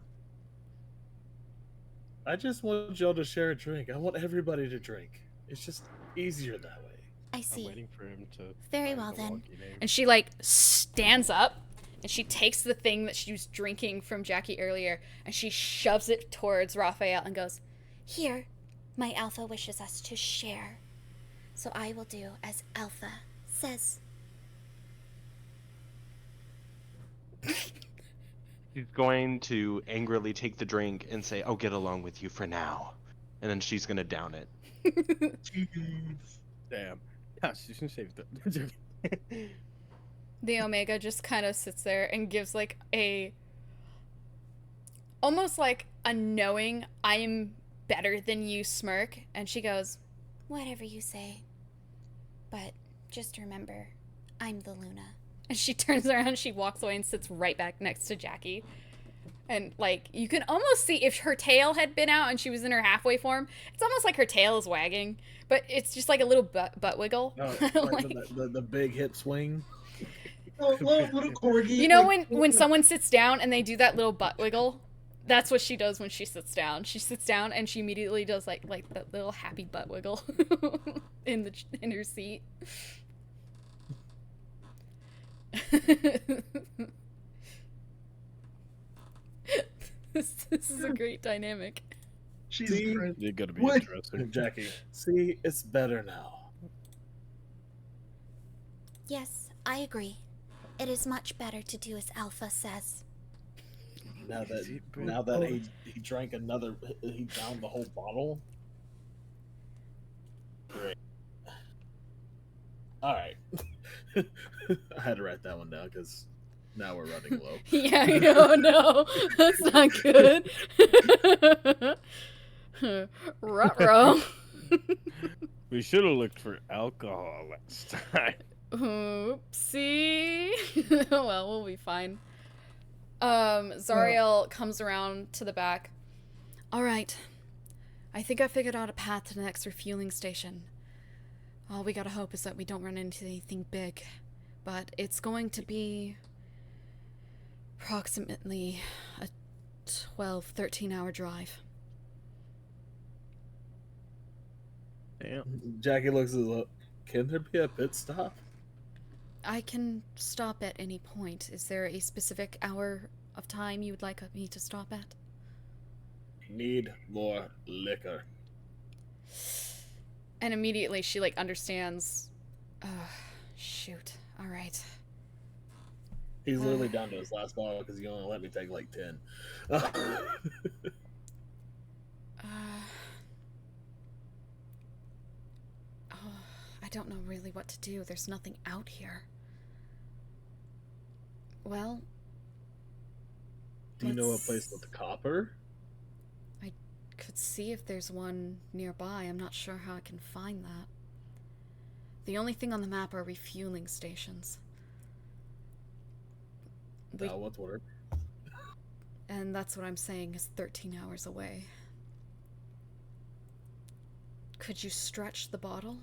I just want y'all to share a drink. I want everybody to drink. It's just easier that way. I I'm see. waiting for him to. Very find well, the then. wonky name. And she like stands up and she takes the thing that she was drinking from Jackie earlier and she shoves it towards Raphael and goes, Here, my Alpha wishes us to share. So I will do as Alpha says. She's going to angrily take the drink and say, "I'll get along with you for now," and then she's gonna down it. Jeez. Damn. Yeah, she's gonna save it. the Omega just kind of sits there and gives like almost like a knowing I'm better than you smirk. And she goes, Whatever you say. But just remember, I'm the Luna. and she turns around and she walks away and sits right back next to Jackie. And like you can almost see if her tail had been out and she was in her halfway form, it's almost like her tail is wagging, but it's just like a little butt wiggle. Oh, Like, the big hip swing. Little corgi. you know like, when someone sits down and they do that little butt wiggle? That's what she does when she sits down. She sits down and she immediately does like that little happy butt wiggle in her seat. This is a great dynamic. she's See? crazy. You're gonna be What? interesting. Jackie, see, it's better now. Yes, I agree. It is much better to do as Alpha says. Now that he drank another, he downed the whole bottle. Great. All right. I had to write that one down because now we're running low. Yeah, no, that's not good. Ruh-roh. We should have looked for alcohol last time. Oopsie. Well, we'll be fine. Zariel comes around to the back. All right. I think I figured out a path to the next refueling station. All we gotta hope is that we don't run into anything big. But it's going to be approximately a 13-hour drive. Damn. Jackie looks at the. Can there be a pit stop? I can stop at any point. Is there a specific hour of time you would like me to stop at? Need more liquor. And immediately she like understands. Shoot. All right. He's literally down to his last bottle because he only let me take like 10. I don't know really what to do. There's nothing out here. Well, Do you know a let's- place with the copper? I could see if there's one nearby. I'm not sure how I can find that. The only thing on the map are refueling stations. That would work. And that's what I'm saying is 13 hours away. Could you stretch the bottle?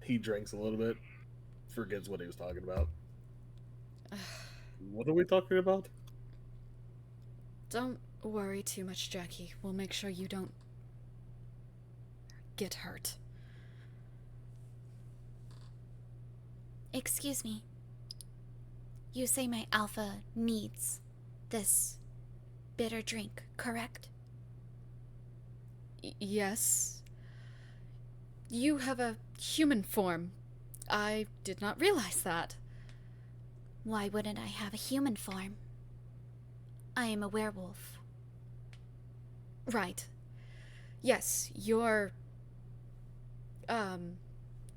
He drinks a little bit, forgets what he was talking about. What are we talking about? Don't worry too much, Jackie. We'll make sure you don't get hurt. Excuse me. You say my Alpha needs this bitter drink, correct? Yes. You have a human form. I did not realize that. Why wouldn't I have a human form? I am a werewolf. Right. Yes, your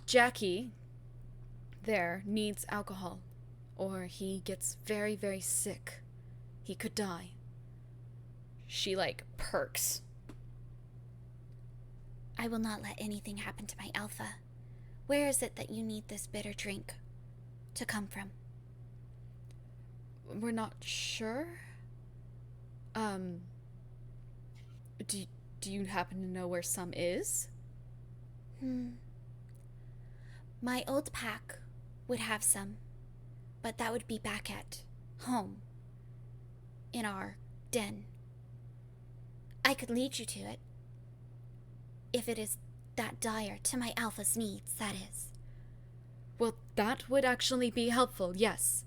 Jackie there needs alcohol, or he gets very, very sick. He could die. She like perks. I will not let anything happen to my Alpha. Where is it that you need this bitter drink? to come from? We're not sure. Do you happen to know where some is? My old pack would have some, but that would be back at home, in our den. I could lead you to it, if it is that dire to my alpha's needs, that is. Well, that would actually be helpful, yes.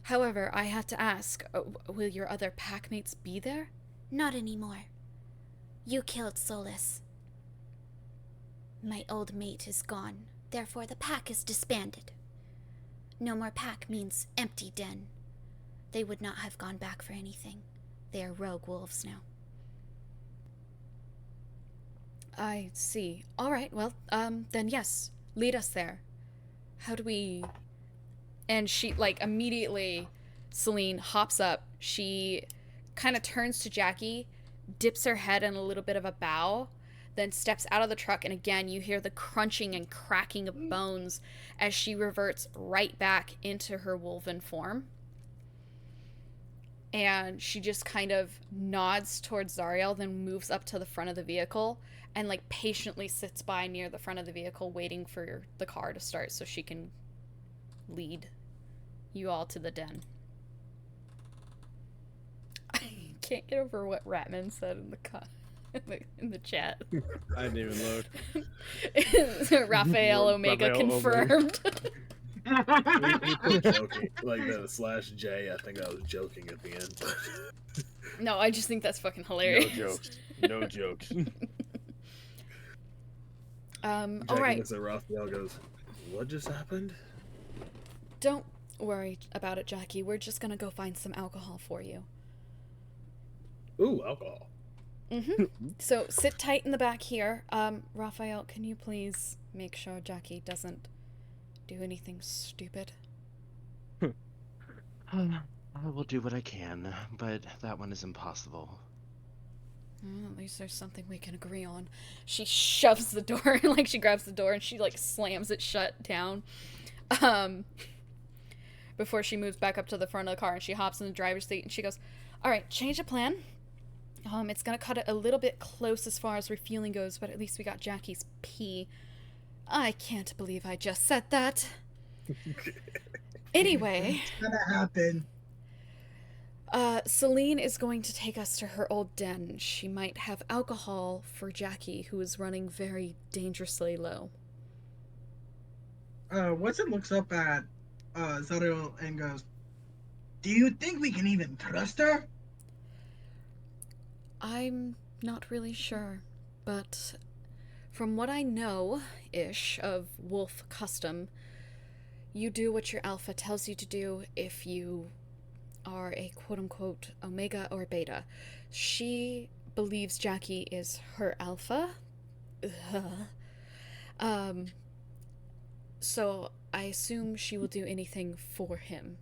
However, I have to ask, will your other packmates be there? Not anymore. You killed Solus. My old mate is gone, therefore the pack is disbanded. No more pack means empty den. They would not have gone back for anything. They are rogue wolves now. I see. All right, well, then yes, lead us there. How do we... And she, like, immediately, Celine hops up. She kind of turns to Jackie, dips her head in a little bit of a bow, then steps out of the truck, and again, you hear the crunching and cracking of bones as she reverts right back into her wolven form. And she just kind of nods towards Zariel, then moves up to the front of the vehicle and, like, patiently sits by near the front of the vehicle waiting for the car to start so she can lead you all to the den. I can't get over what Ratman said in the chat. I didn't even load. Raphael Omega Raphael confirmed. We put joking, like the /J. I think I was joking at the end. No, I just think that's fucking No hilarious. jokes. No jokes. All Jackie right. looks at Raphael, goes, "What just happened?" Don't worry about it, Jackie. We're just gonna go find some alcohol for you. Ooh, alcohol. So sit tight in the back here. Raphael, can you please make sure Jackie doesn't do anything stupid? I will do what I can, but that one is impossible. Well, at least there's something we can agree on. She shoves the door, like she grabs the door and she like slams it shut down. Before she moves back up to the front of the car and she hops in the driver's seat and she goes, "All right, change of plan. It's gonna cut it a little bit close as far as refueling goes, but at least we got Jackie's pee." I can't believe I just said that. Anyway, It's gonna happen. Celine is going to take us to her old den. She might have alcohol for Jackie, who is running very dangerously low. Watson looks up at Zariel and goes, "Do you think we can even trust her?" I'm not really sure, but from what I know-ish of wolf custom, you do what your alpha tells you to do if you are a quote-unquote omega or beta. She believes Jackie is her alpha. So I assume she will do anything for him.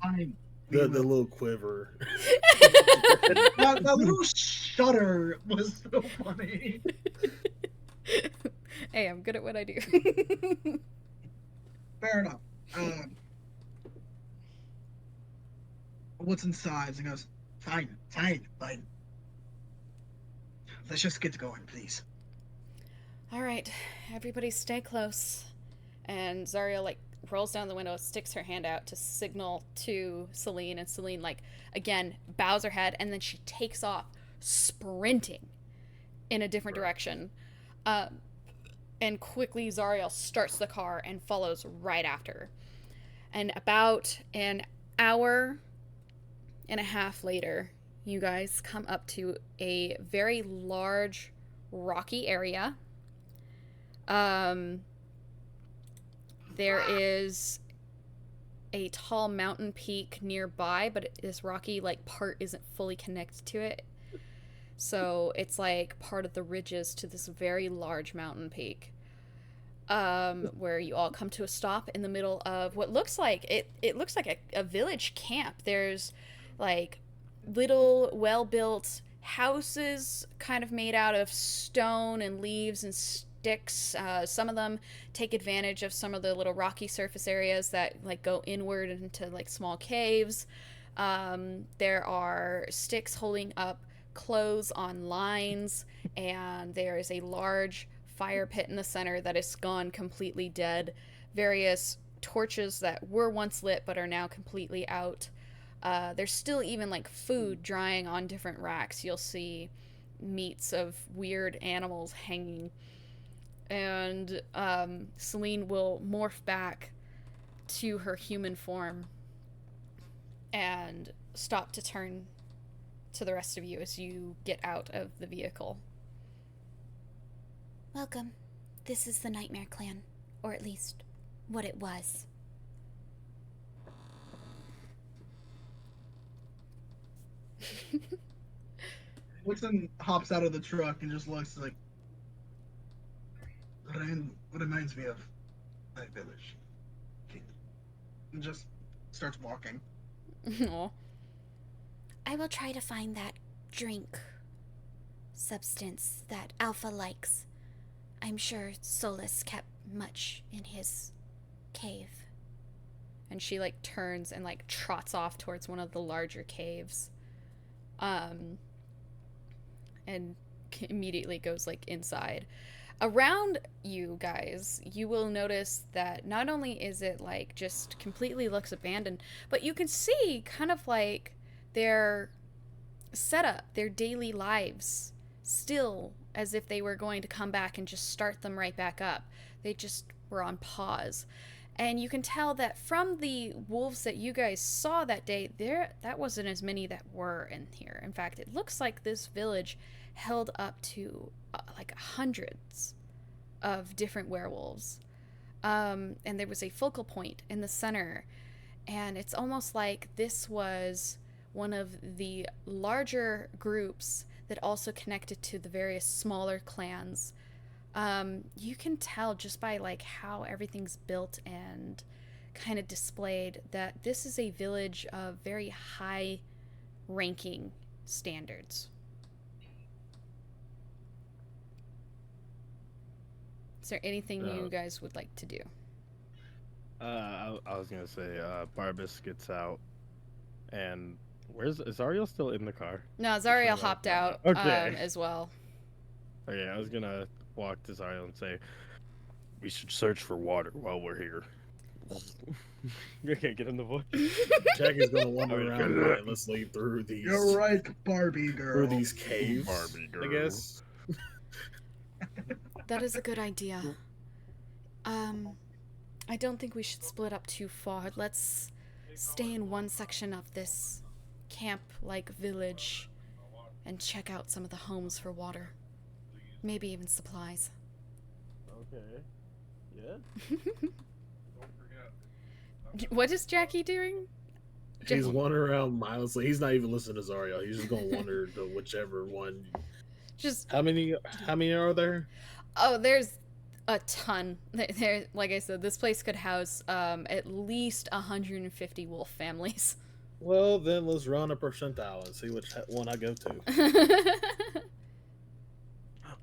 Fine. The little quiver. That little shudder was so funny. Hey, I'm good at what I do. Fair enough. What's inside? And goes, fine. Let's just get going, please. All right, everybody stay close. And Zariel, like, rolls down the window, sticks her hand out to signal to Celine, and Celine, like, again, bows her head, and then she takes off, sprinting in a different direction. And quickly, Zariel starts the car and follows right after. And about an hour and a half later, you guys come up to a very large, rocky area. There is a tall mountain peak nearby, but this rocky, like, part isn't fully connected to it. So it's like part of the ridges to this very large mountain peak. Where you all come to a stop in the middle of what looks like it looks like a village camp. There's like little well-built houses kind of made out of stone and leaves and sticks. Some of them take advantage of some of the little rocky surface areas that like go inward into like small caves. There are sticks holding up clothes on lines, and there is a large fire pit in the center that is gone completely dead. Various torches that were once lit but are now completely out. There's still even like food drying on different racks. You'll see meats of weird animals hanging. And Celine will morph back to her human form and stop to turn to the rest of you as you get out of the vehicle. Welcome. This is the Nightmare Clan, or at least what it was. Woodson hops out of the truck and just looks like, reminds me of my village. And just starts walking. Aw. I will try to find that drink substance that Alpha likes. I'm sure Solus kept much in his cave. And she like turns and like trots off towards one of the larger caves. And immediately goes like inside. Around you guys, you will notice that not only is it like just completely looks abandoned, but you can see kind of like their setup, their daily lives, still as if they were going to come back and just start them right back up. They just were on pause. And you can tell that from the wolves that you guys saw that day, that wasn't as many that were in here. In fact, it looks like this village held up to like hundreds of different werewolves. And there was a focal point in the center. And it's almost like this was one of the larger groups that also connected to the various smaller clans. You can tell just by like how everything's built and kind of displayed that this is a village of very high ranking standards. Is there anything you guys would like to do? I was gonna say, Barbas gets out, and is Zariel still in the car? No, Zariel hopped out Okay. as well. Okay, I was gonna walk to Zariel and say, we should search for water while we're here. Okay, get in the voice. Jack is gonna wander Alright, around good. mindlessly through these. You're right, Barbie girl. Through these caves, Barbie girl. I guess. That is a good idea. I don't think we should split up too far. Let's stay in one section of this camp-like village and check out some of the homes for water. Maybe even supplies. Okay. Yeah. What is Jackie doing? He's wandering around mindlessly. He's not even listening to Zariel. He's just gonna wander to whichever one. Just How many are there? oh, there's a ton. There, like I said, this place could house at least 150 wolf families. Well, then let's run a percentile and see which one I go to.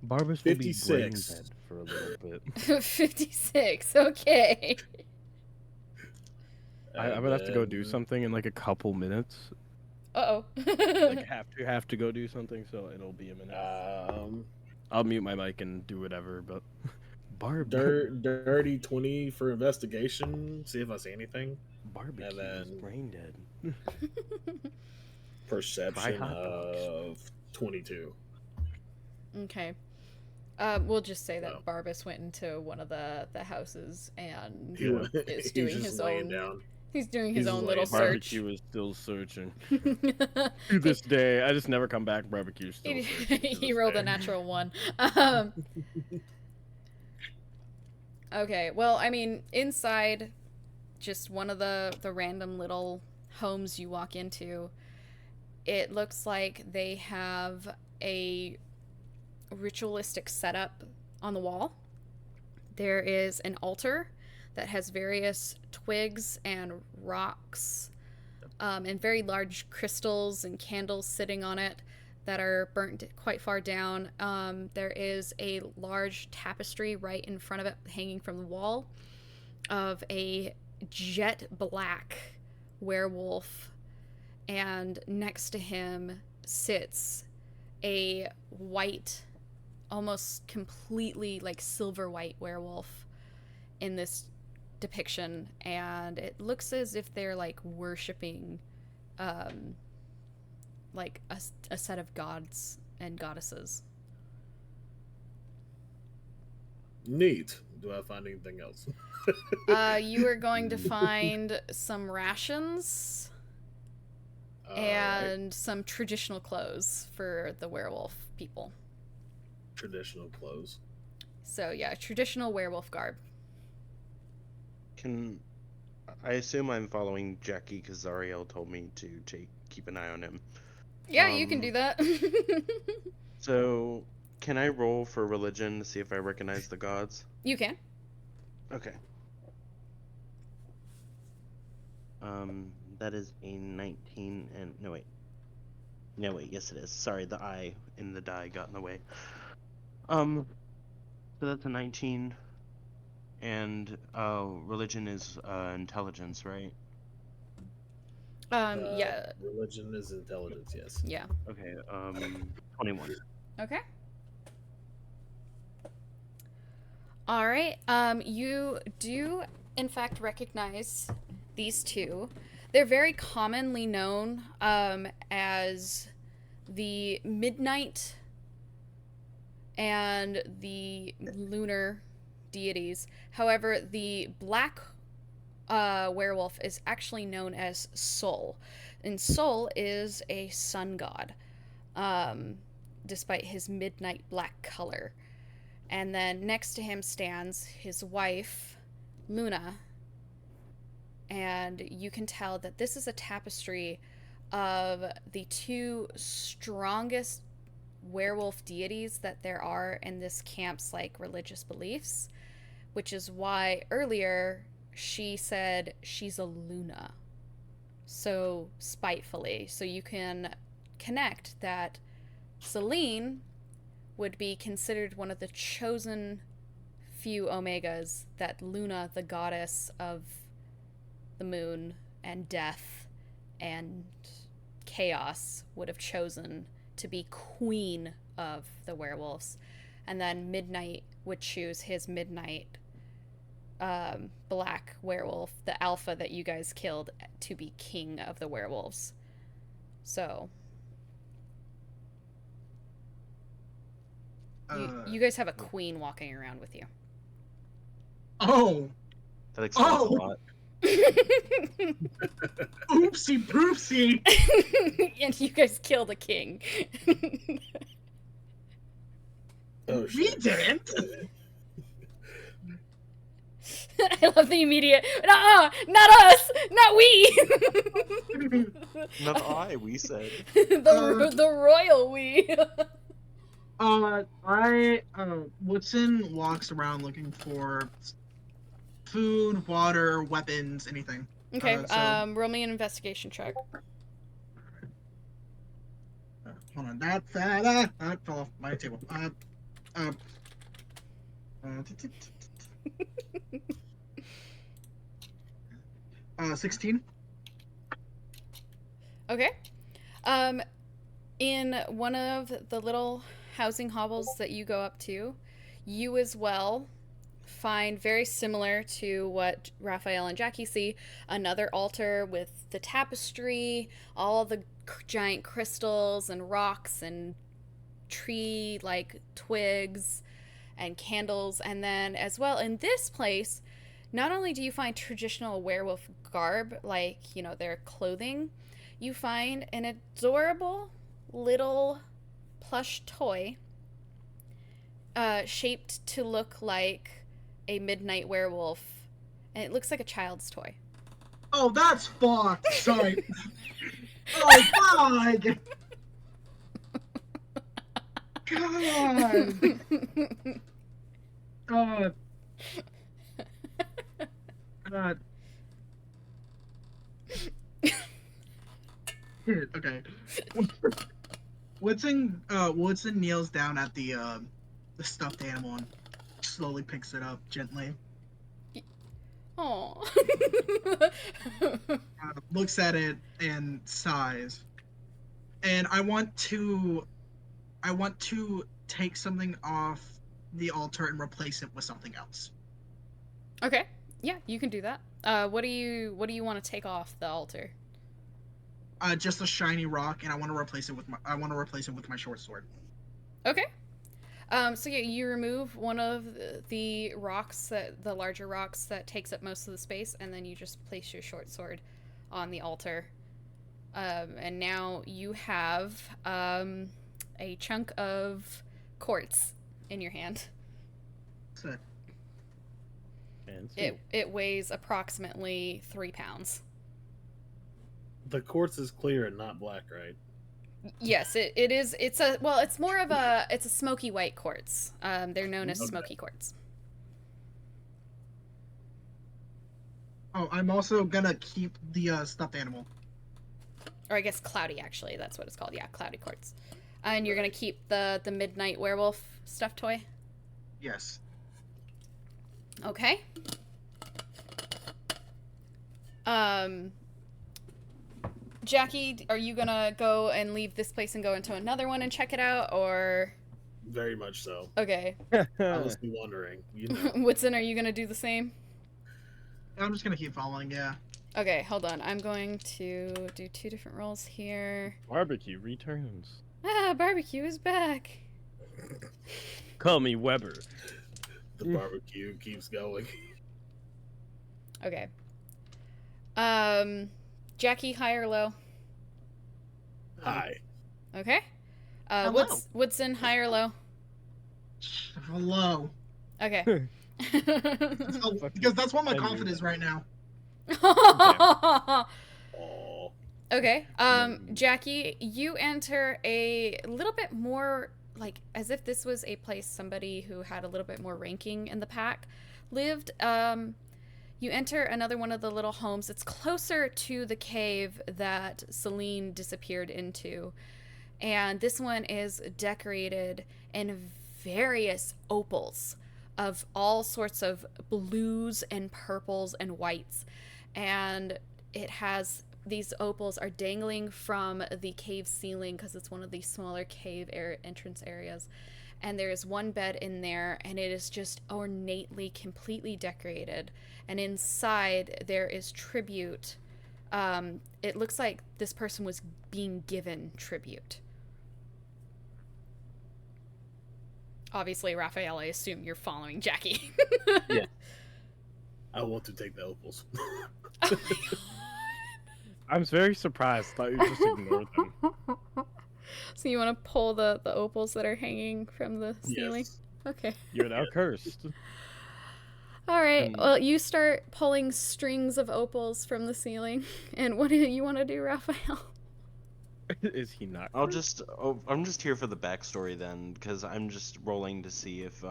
Barbas will be 56. brain dead for a little bit. 56. Okay. I'm gonna have to go do something in like a couple minutes. Uh-oh. Like have to go do something, so it'll be a minute. I'll mute my mic and do whatever, but dirty 20 for investigation. See if I see anything. Barbecue And then- is brain dead. Perception hot dogs. of 22. Okay. We'll just say that No. Barbas went into one of the houses and Yeah. is He's doing just his laying own. down. He's doing his He's own laying little down. search. Barbecue is still searching. To this day, I just never come back. Barbecue's still searching. to He this rolled day. a natural 1. Okay, well, I mean, inside just one of the random little homes you walk into, it looks like they have a ritualistic setup on the wall. There is an altar that has various twigs and rocks and very large crystals and candles sitting on it. that are burnt quite far down. There is a large tapestry right in front of it, hanging from the wall, of a jet black werewolf, and next to him sits a white, almost completely like silver white werewolf in this depiction, and it looks as if they're like worshiping like a set of gods and goddesses. Neat. Do I find anything else? You are going to find some rations and some traditional clothes for the werewolf people. Traditional clothes. So yeah, traditional werewolf garb. I assume I'm following Jackie because Zariel told me to keep an eye on him. Yeah, you can do that. So, can I roll for religion to see if I recognize the gods? You can. Okay. That is a 19 and no wait. No wait, yes it is. Sorry, the I in the die got in the way. So that's a 19 and religion is intelligence, right? Yeah. Religion is intelligence, yes. Yeah. Okay, 21. Okay. All right. You do, in fact, recognize these two. They're very commonly known as the Midnight and the Lunar deities. However, the black werewolf is actually known as Sol, and Sol is a sun god, despite his midnight black color. And then next to him stands his wife, Luna, and you can tell that this is a tapestry of the two strongest werewolf deities that there are in this camp's like religious beliefs, which is why earlier she said she's a Luna so spitefully. So you can connect that Celine would be considered one of the chosen few Omegas that Luna, the goddess of the moon and death and chaos, would have chosen to be queen of the werewolves. And then Midnight would choose his Midnight black werewolf, the alpha that you guys killed, to be king of the werewolves. So you guys have a queen walking around with you. Oh, That explains a lot. oopsie poopsie. And you guys kill the king. Oh, We shit. didn't. I love the immediate. Not us, not we. Not I, we said. the royal we. Woodson walks around looking for food, water, weapons, anything. Okay. So- Roll me an investigation check. Hold on, that fell off my table. 16. Okay. In one of the little housing hovels that you go up to, you as well find, very similar to what Raphael and Jackie see, another altar with the tapestry, all the giant crystals and rocks and tree-like twigs and candles. And then as well in this place, not only do you find traditional werewolf garb, like, you know, their clothing, you find an adorable little plush toy shaped to look like a midnight werewolf, and it looks like a child's toy. Oh, that's fucked. Sorry. Oh, God. God. God. God. Shit, okay. Woodson kneels down at the stuffed animal and slowly picks it up gently. Oh. Looks at it and sighs. And I want to take something off the altar and replace it with something else. Okay. Yeah, you can do that. What do you want to take off the altar? Just a shiny rock, and I want to replace it with my short sword. Okay. So yeah, you remove one of the rocks, the larger rocks that takes up most of the space, and then you just place your short sword on the altar. And now you have a chunk of quartz in your hand. Sick. It weighs approximately 3 pounds. The quartz is clear and not black, right? Yes, it is. It's more of it's a smoky white quartz. They're known as smoky quartz. Oh, I'm also gonna keep the stuffed animal. Or I guess cloudy, actually. That's what it's called. Yeah, cloudy quartz. And you're gonna keep the midnight werewolf stuffed toy? Yes. Okay. Jackie, are you gonna go and leave this place and go into another one and check it out, or? Very much so. Okay. I was wondering, you know. Woodson, are you gonna do the same? I'm just gonna keep following, yeah. Okay, hold on. I'm going to do 2 different rolls here. Barbecue returns. Ah, barbecue is back. Call me Weber. The barbecue keeps going. Okay. Jackie, high or low? Hi. Okay. Hello. Woodson, high or low? Hello. Okay. Because that's what my confidence is right now. Aw. Okay. Jackie, you enter a little bit more like as if this was a place somebody who had a little bit more ranking in the pack lived. You enter another one of the little homes. It's closer to the cave that Celine disappeared into. And this one is decorated in various opals of all sorts of blues and purples and whites. And it has, these opals are dangling from the cave ceiling because it's one of the smaller cave entrance areas. And there is one bed in there, and it is just ornately, completely decorated. And inside there is tribute. It looks like this person was being given tribute. Obviously, Raphael, I assume you're following Jackie. Yeah. I want to take the opals. Oh my God. I'm very surprised. Thought you just ignored them. So you want to pull the opals that are hanging from the ceiling? Yes. Okay. You're now cursed. All right. Well, you start pulling strings of opals from the ceiling. And what do you want to do, Raphael? Is he not? I'm just here for the backstory then, because I'm just rolling to see if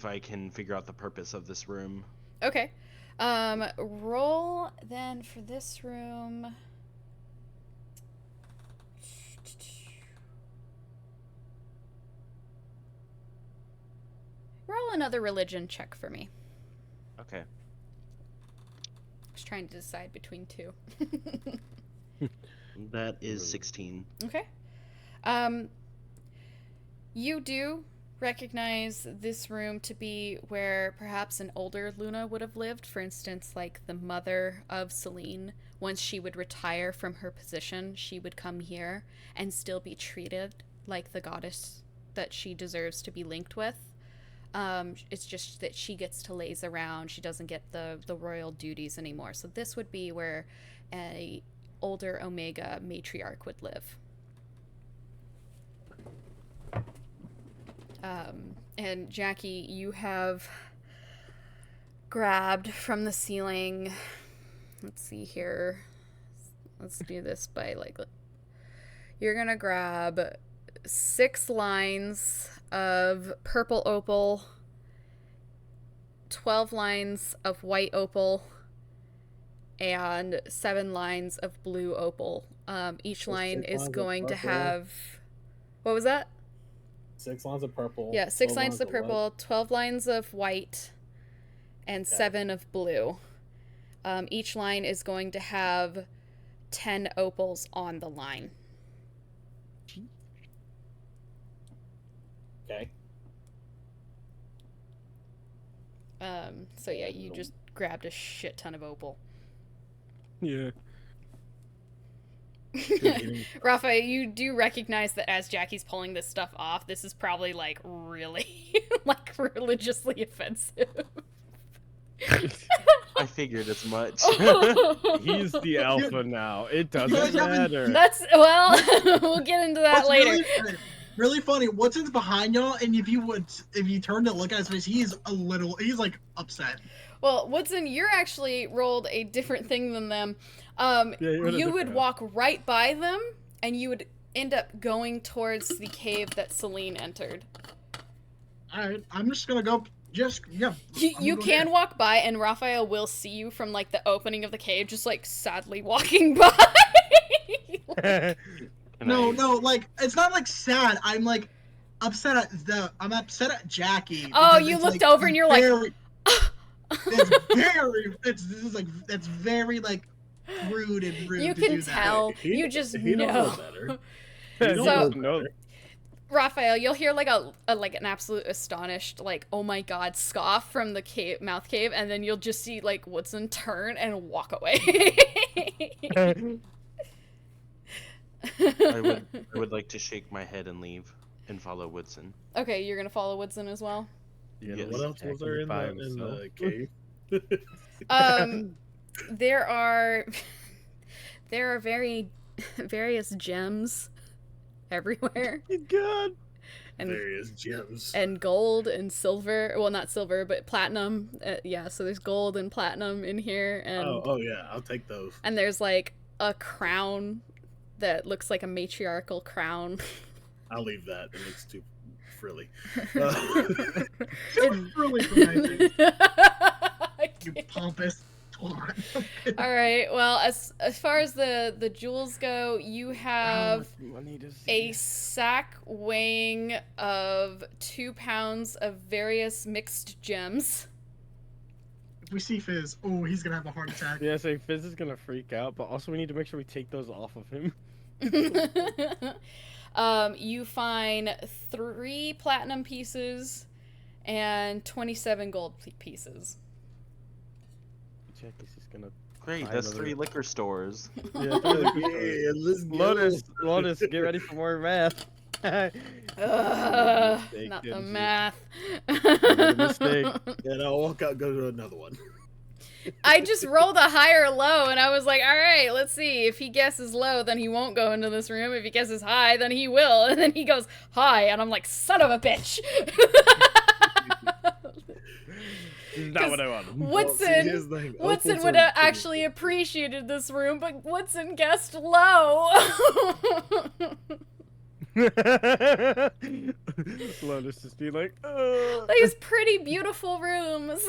I can figure out the purpose of this room. Okay. Roll then for this room. Roll another religion check for me. Okay. I was trying to decide between 2. That is 16. Okay. You do recognize this room to be where perhaps an older Luna would have lived. For instance, like the mother of Celine. Once she would retire from her position, she would come here and still be treated like the goddess that she deserves to be linked with. It's just that she gets to laze around. She doesn't get the royal duties anymore. So this would be where a older Omega matriarch would live. And Jackie, you have grabbed from the ceiling. Let's see here. Let's do this by like. You're gonna grab 6 lines of purple opal, 12 lines of white opal, and 7 lines of blue opal. Each So line 6 is lines of going to purple. have. What was that? 6 lines of purple. Yeah, 6 12 lines of what? purple, 12 lines of white, and Okay. 7 of blue. Each line is going to have 10 opals on the line. Okay. So yeah, you just grabbed a shit ton of opal. Yeah. Rafa, you do recognize that as Jackie's pulling this stuff off, this is probably like really like religiously offensive. I figured as much. He's the alpha now. It guys doesn't haven't- matter. That's well, we'll get into that What's later. really funny, Woodson's behind y'all, and if you turn to look at his face, he's like upset. Well, Woodson, you're actually rolled a different thing than them. You would walk right by them, and you would end up going towards the cave that Celine entered. Alright, I'm just gonna go. You can walk by, and Raphael will see you from like the opening of the cave, just like sadly walking by. No, like it's not like sad. I'm like upset at I'm upset at Jackie. Oh, because you it's, looked like, over and you're like, that's very like rude and rude. you to can do that. tell. You just He don't know. know better. So- Don't no. better. Raphael, you'll hear like a like an absolute astonished like oh my god scoff from the mouth cave, and then you'll just see like Woodson turn and walk away. I would like to shake my head and leave and follow Woodson. Okay, you're gonna follow Woodson as well. Yeah, Yes. What else was there in the cave? There are various gems everywhere, God. and Various gems. and gold and silver. Well, not silver, but platinum. Yeah, so there's gold and platinum in here, and Oh yeah, I'll take those. and there's like a crown that looks like a matriarchal crown. I'll leave that. It looks too frilly. It's really nice. You pompous. All right. Well, as far as the jewels go, you have a sack weighing of 2 pounds of various mixed gems. If we see Fizz, oh, he's gonna have a heart attack. Yeah, so Fizz is gonna freak out, but also we need to make sure we take those off of him. You find 3 platinum pieces and 27 gold pieces. Jackie's just gonna. Great, Buy that's another- 3 liquor stores. Yeah, Let's Lotus, get ready for more math. Not Mistake, the Kenzie. math. Mistake. And I'll walk out, go to another one. I just rolled a high or low, and I was like, all right, let's see. If he guesses low, then he won't go into this room. If he guesses high, then he will. And then he goes high, and I'm like, son of a bitch. Not what I wanted. Woodson would have actually appreciated this room, but Woodson guessed low. Lotus just be like, These pretty beautiful rooms.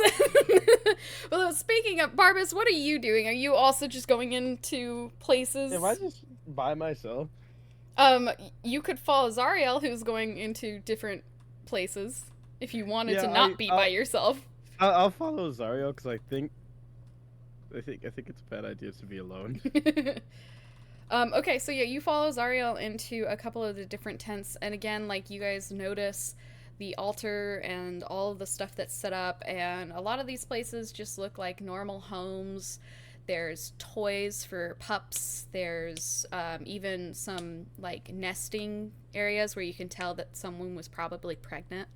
Well, speaking of Barbas, what are you doing? Are you also just going into places? Am I just by myself? You could follow Zariel, who's going into different places, if you wanted Yeah, to not be by yourself. I'll follow Zariel because I think it's a bad idea to be alone. Okay, so yeah, you follow Zariel into a couple of the different tents, and again, like, you guys notice the altar and all of the stuff that's set up, and a lot of these places just look like normal homes. There's toys for pups. There's even some, like, nesting areas where you can tell that someone was probably pregnant.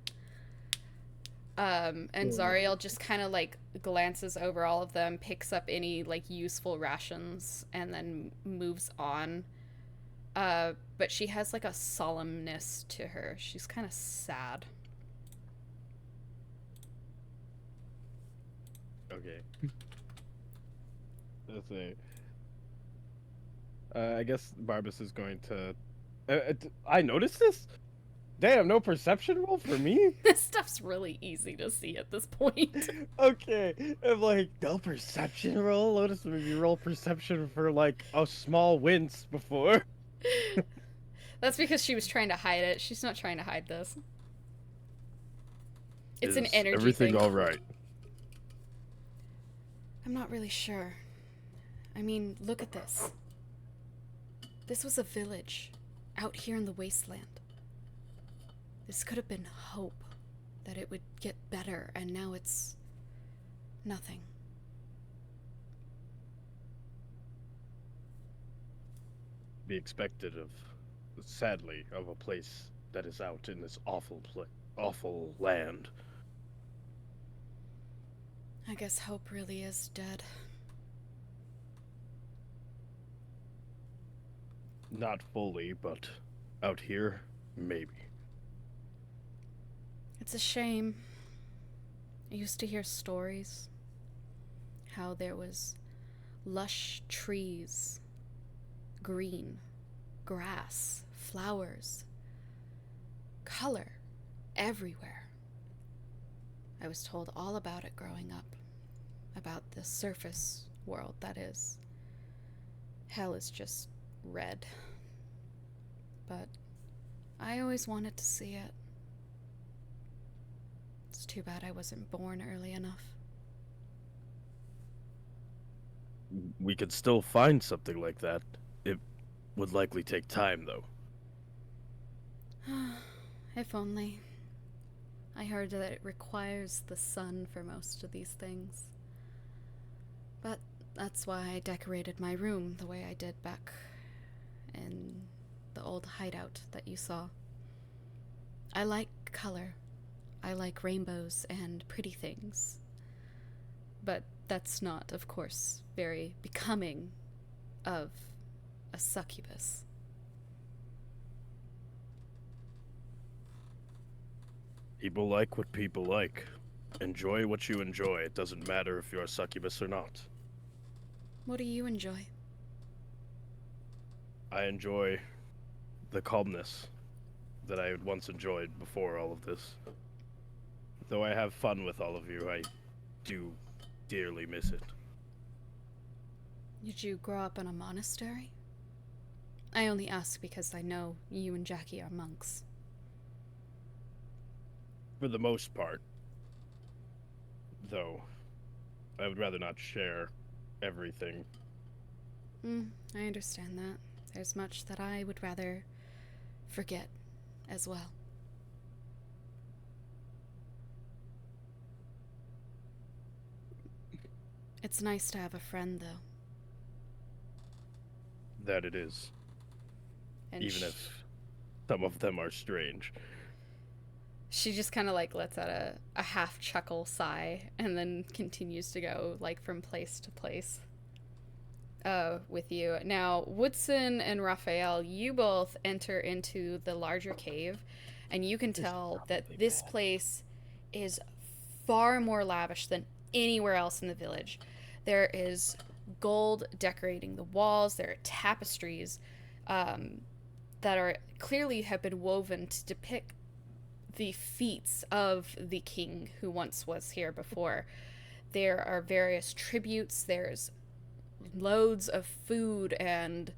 And Zariel just kind of, like, glances over all of them, picks up any, like, useful rations, and then moves on. But she has, like, a solemnness to her. She's kind of sad. Okay. Let's see. I guess Barbas is going to. I noticed this. Damn, no perception roll for me? This stuff's really easy to see at this point. Okay, I'm like, no perception roll? Lotus made me roll perception for like a small wince before. That's because she was trying to hide it. She's not trying to hide this. It's an Is energy everything thing. all right? I'm not really sure. I mean, look at this. This was a village out here in the wasteland. This could have been hope that it would get better, and now it's nothing. Be expected of, sadly, of a place that is out in this awful land. I guess hope really is dead. Not fully, but out here, maybe. It's a shame. I used to hear stories how there was lush trees, green, grass, flowers, color everywhere. I was told all about it growing up, about the surface world, that is. Hell is just red. But I always wanted to see it. It's too bad I wasn't born early enough. We could still find something like that. It would likely take time, though. If only. I heard that it requires the sun for most of these things. But that's why I decorated my room the way I did back in the old hideout that you saw. I like color. I like rainbows and pretty things. But that's not, of course, very becoming of a succubus. People like what people like. Enjoy what you enjoy. It doesn't matter if you're a succubus or not. What do you enjoy? I enjoy the calmness that I had once enjoyed before all of this. Though I have fun with all of you, I do dearly miss it. Did you grow up in a monastery? I only ask because I know you and Jackie are monks. For the most part. Though, I would rather not share everything. I understand that. There's much that I would rather forget as well. It's nice to have a friend, though. That it is. And Even if some of them are strange. she just kind of like lets out a half chuckle sigh and then continues to go like from place to place with you. Now, Woodson and Raphael, you both enter into the larger cave, and you can tell that this place is far more lavish than anywhere else in the village. There is gold decorating the walls. There are tapestries that are clearly have been woven to depict the feats of the king who once was here before. There are various tributes. There's loads of food and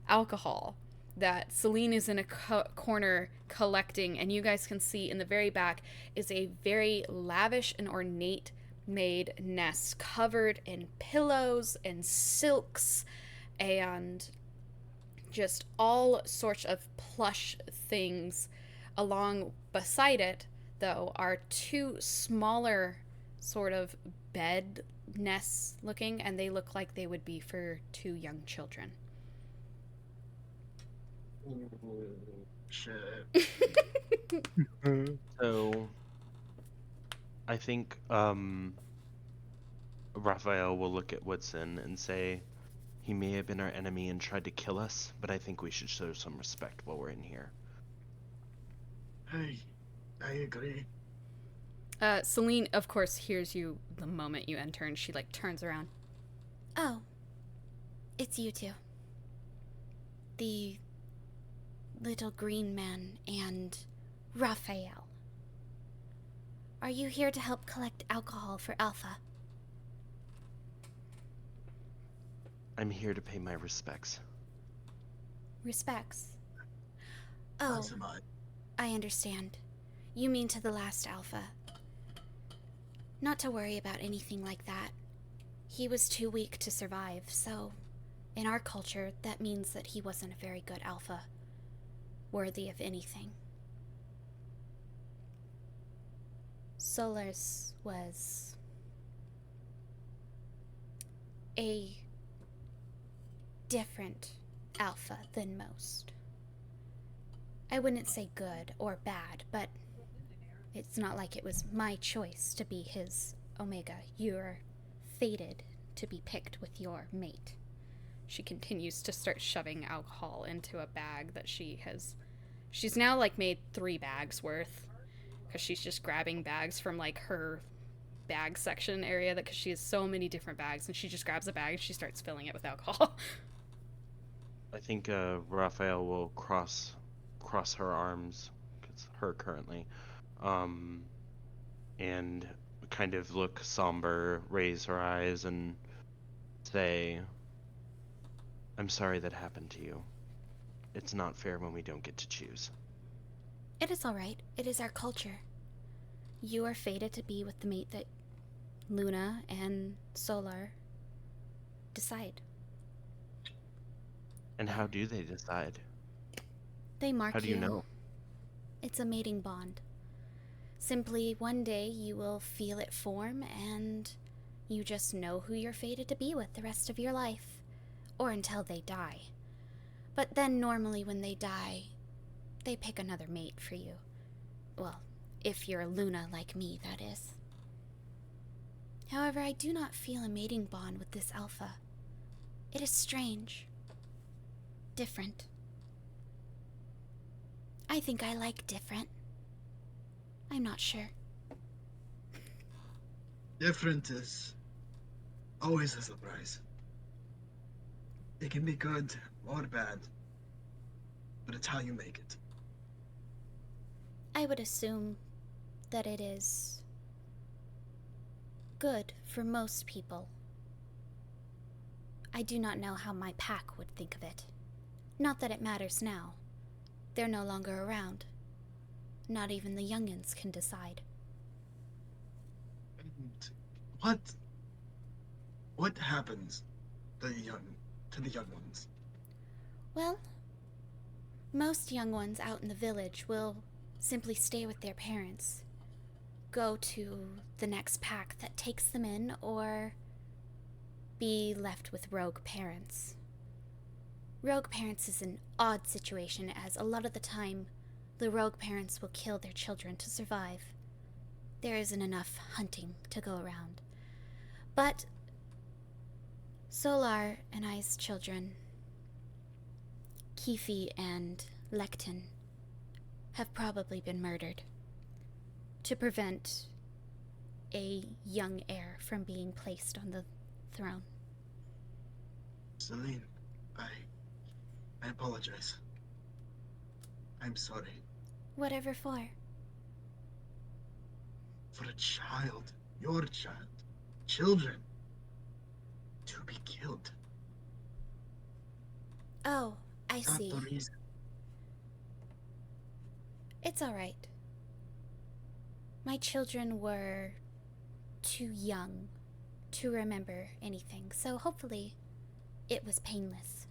alcohol that Celine is in a corner collecting, and you guys can see in the very back is a very lavish and ornate made nest covered in pillows and silks and just all sorts of plush things. Along beside it, though, are two smaller sort of bed nests looking, and they look like they would be for two young children. Shit. So, I think Raphael will look at Woodson and say, he may have been our enemy and tried to kill us, but I think we should show some respect while we're in here. I agree. Celine, of course, hears you the moment you enter, and she like turns around. Oh, it's you two. The little green man and Raphael. Are you here to help collect alcohol for Alpha? I'm here to pay my respects. Respects. Oh, As am I. I understand. You mean to the last Alpha. Not to worry about anything like that. He was too weak to survive, so in our culture, that means that he wasn't a very good Alpha. Worthy of anything. Solar's was a different Alpha than most. I wouldn't say good or bad, but it's not like it was my choice to be his Omega. You're fated to be picked with your mate. She continues to start shoving alcohol into a bag that she's now like made 3 bags worth, because she's just grabbing bags from like her bag section area, that because she has so many different bags, and she just grabs a bag and she starts filling it with alcohol. I think Raphael will cross her arms, it's her currently, and kind of look somber, raise her eyes, and say, "I'm sorry that happened to you. It's not fair when we don't get to choose." It is alright. It is our culture. You are fated to be with the mate that Luna and Solar decide. And how do they decide? They mark How do you know? It's a mating bond. Simply, one day you will feel it form, and you just know who you're fated to be with the rest of your life. Or until they die. But then normally when they die, they pick another mate for you. Well, if you're a Luna like me, that is. However, I do not feel a mating bond with this Alpha. It is strange. Different. I think I like different. I'm not sure. Different is always a surprise. It can be good or bad, but it's how you make it. I would assume that it is good for most people. I do not know how my pack would think of it. Not that it matters now. They're no longer around. Not even the youngins can decide. And what happens to the young ones? Well, most young ones out in the village will simply stay with their parents, go to the next pack that takes them in, or be left with rogue parents. Rogue parents is an odd situation, as a lot of the time, the rogue parents will kill their children to survive. There isn't enough hunting to go around. But Solar and I's children, Keefe and Lecton, have probably been murdered to prevent a young heir from being placed on the throne. Celine, I apologize. I'm sorry. Whatever for. For a child, your child, children, to be killed. Oh, I Not see. the reason. It's all right. My children were too young to remember anything, so hopefully it was painless.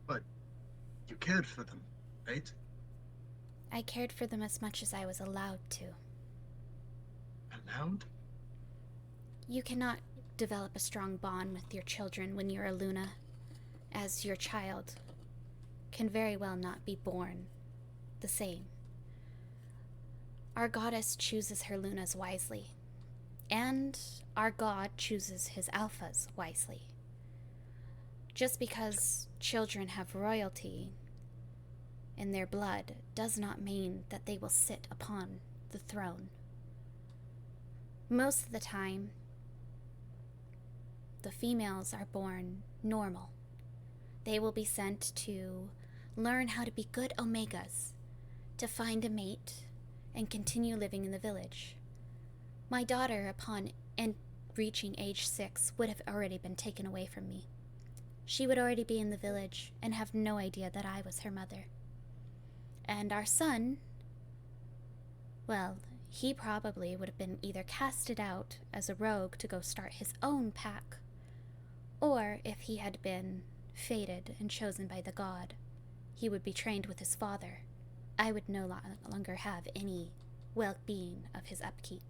But you cared for them, right? I cared for them as much as I was allowed to. Allowed? You cannot develop a strong bond with your children when you're a Luna, as your child can very well not be born the same. Our goddess chooses her Lunas wisely, and our god chooses his Alphas wisely. Just because children have royalty in their blood does not mean that they will sit upon the throne. Most of the time, the females are born normal. They will be sent to learn how to be good Omegas, to find a mate and continue living in the village. My daughter, upon reaching age 6, would have already been taken away from me. She would already be in the village and have no idea that I was her mother. And our son, well, he probably would have been either casted out as a rogue to go start his own pack, or if he had been fated and chosen by the god, he would be trained with his father. I would no longer have any well-being of his upkeep.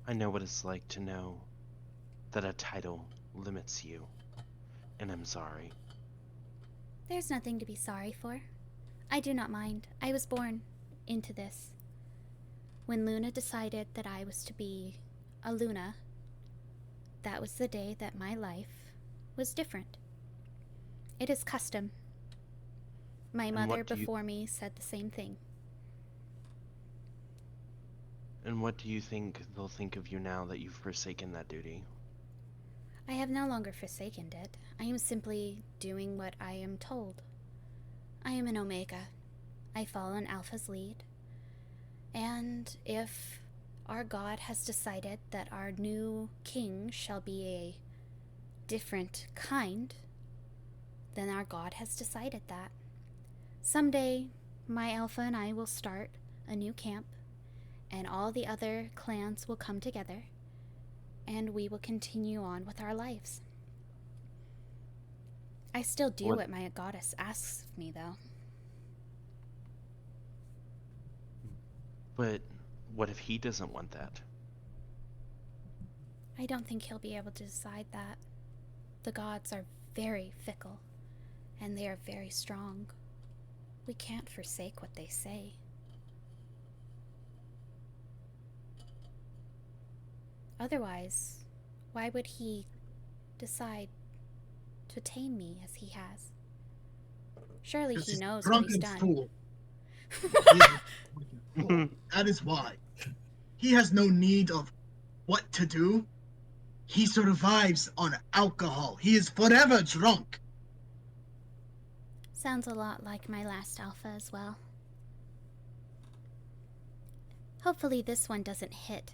I know what it's like to know that a title limits you, and I'm sorry. There's nothing to be sorry for. I do not mind. I was born into this. When Luna decided that I was to be a Luna, that was the day that my life was different. It is custom. My mother before me said the same thing. And what do you think they'll think of you now that you've forsaken that duty? I have no longer forsaken it. I am simply doing what I am told. I am an Omega. I follow an Alpha's lead. And if our god has decided that our new king shall be a different kind, then our god has decided that. Someday, my Alpha and I will start a new camp, and all the other clans will come together, and we will continue on with our lives. I still do what my goddess asks of me, though. But what if he doesn't want that? I don't think he'll be able to decide that. The gods are very fickle, and they are very strong. We can't forsake what they say. Otherwise, why would he decide to tame me as he has? Surely he knows what he's done. Fool. He is a drunken fool. That is why. He has no need of what to do. He survives on alcohol. He is forever drunk. Sounds a lot like my last Alpha as well. Hopefully this one doesn't hit.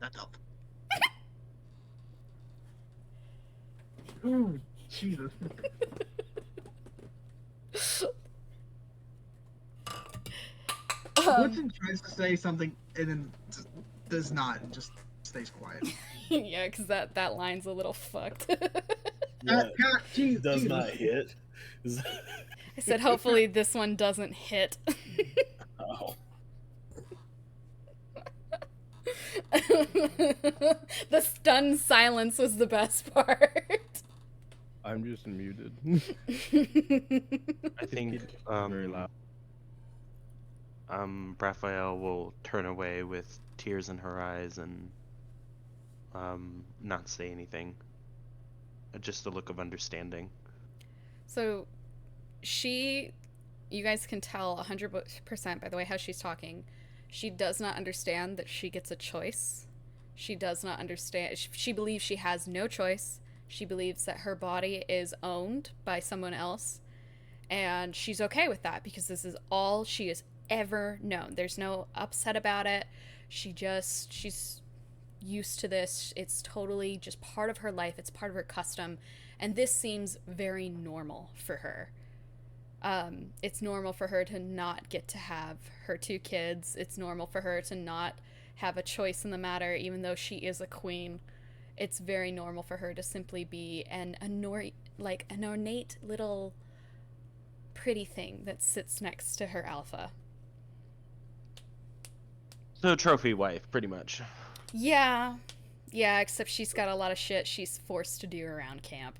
That's up. Oh, Jesus. Woodson tries to say something and then does not and just stays quiet. Yeah, because that line's a little fucked. Yeah, Jesus. does not hit. I said, hopefully this one doesn't hit. Oh. The stunned silence was the best part. I'm just muted. I think Very loud. Raphael will turn away with tears in her eyes and not say anything. Just a look of understanding. So you guys can tell 100% by the way how she's talking, she does not understand that she gets a choice. She does not understand. She believes she has no choice. She believes that her body is owned by someone else. And she's okay with that because this is all she has ever known. There's no upset about it. She's used to this. It's totally just part of her life. It's part of her custom. And this seems very normal for her. It's normal for her to not get to have her 2 kids. It's normal for her to not have a choice in the matter, even though she is a queen. It's very normal for her to simply be an ornate little pretty thing that sits next to her Alpha. So trophy wife, pretty much. Yeah, except she's got a lot of shit she's forced to do around camp.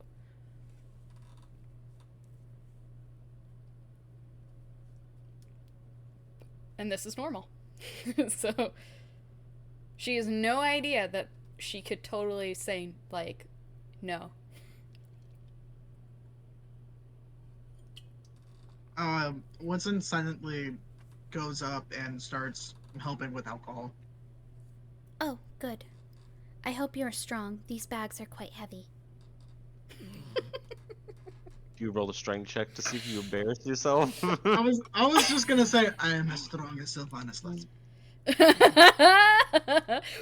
And this is normal. So she has no idea that she could totally say, like, no. Woodson silently goes up and starts helping with alcohol. Oh, good. I hope you're strong. These bags are quite heavy. you roll a strength check to see if you embarrass yourself? I was just gonna say I am as strong as Sylvanas. Let's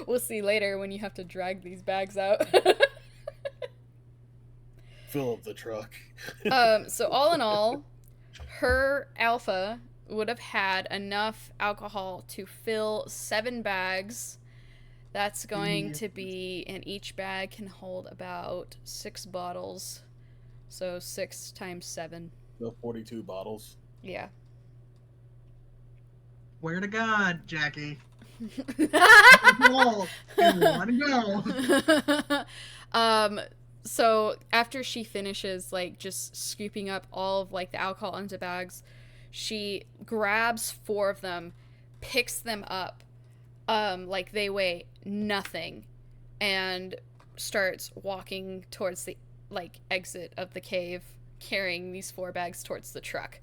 We'll see later when you have to drag these bags out. Fill up the truck. So all in all, her alpha would have had enough alcohol to fill 7 bags. That's going to be, and each bag can hold about 6 bottles. So 6 times 7. The 42 bottles. Yeah. swear to God, Jackie. Let it go. So after she finishes like just scooping up all of like the alcohol into bags, she grabs 4 of them, picks them up, like they weigh nothing, and starts walking towards the like exit of the cave, carrying these 4 bags towards the truck.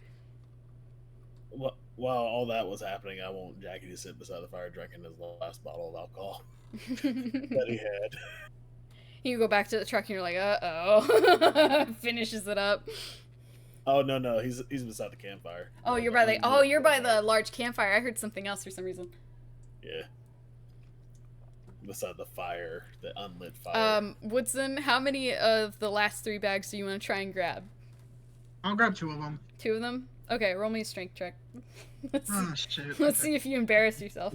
While all that was happening, I want Jackie to sit beside the fire drinking his last bottle of alcohol that he had. You go back to the truck and you're like, uh-oh. Finishes it up. Oh no, he's beside the campfire. Oh, you're by the large campfire. I heard something else for some reason. Yeah. Beside the fire, the unlit fire. Woodson, how many of the last 3 bags do you want to try and grab? I'll grab 2 of them. 2 of them? Okay, roll me a strength check. Oh shit. Let's see if you embarrass yourself.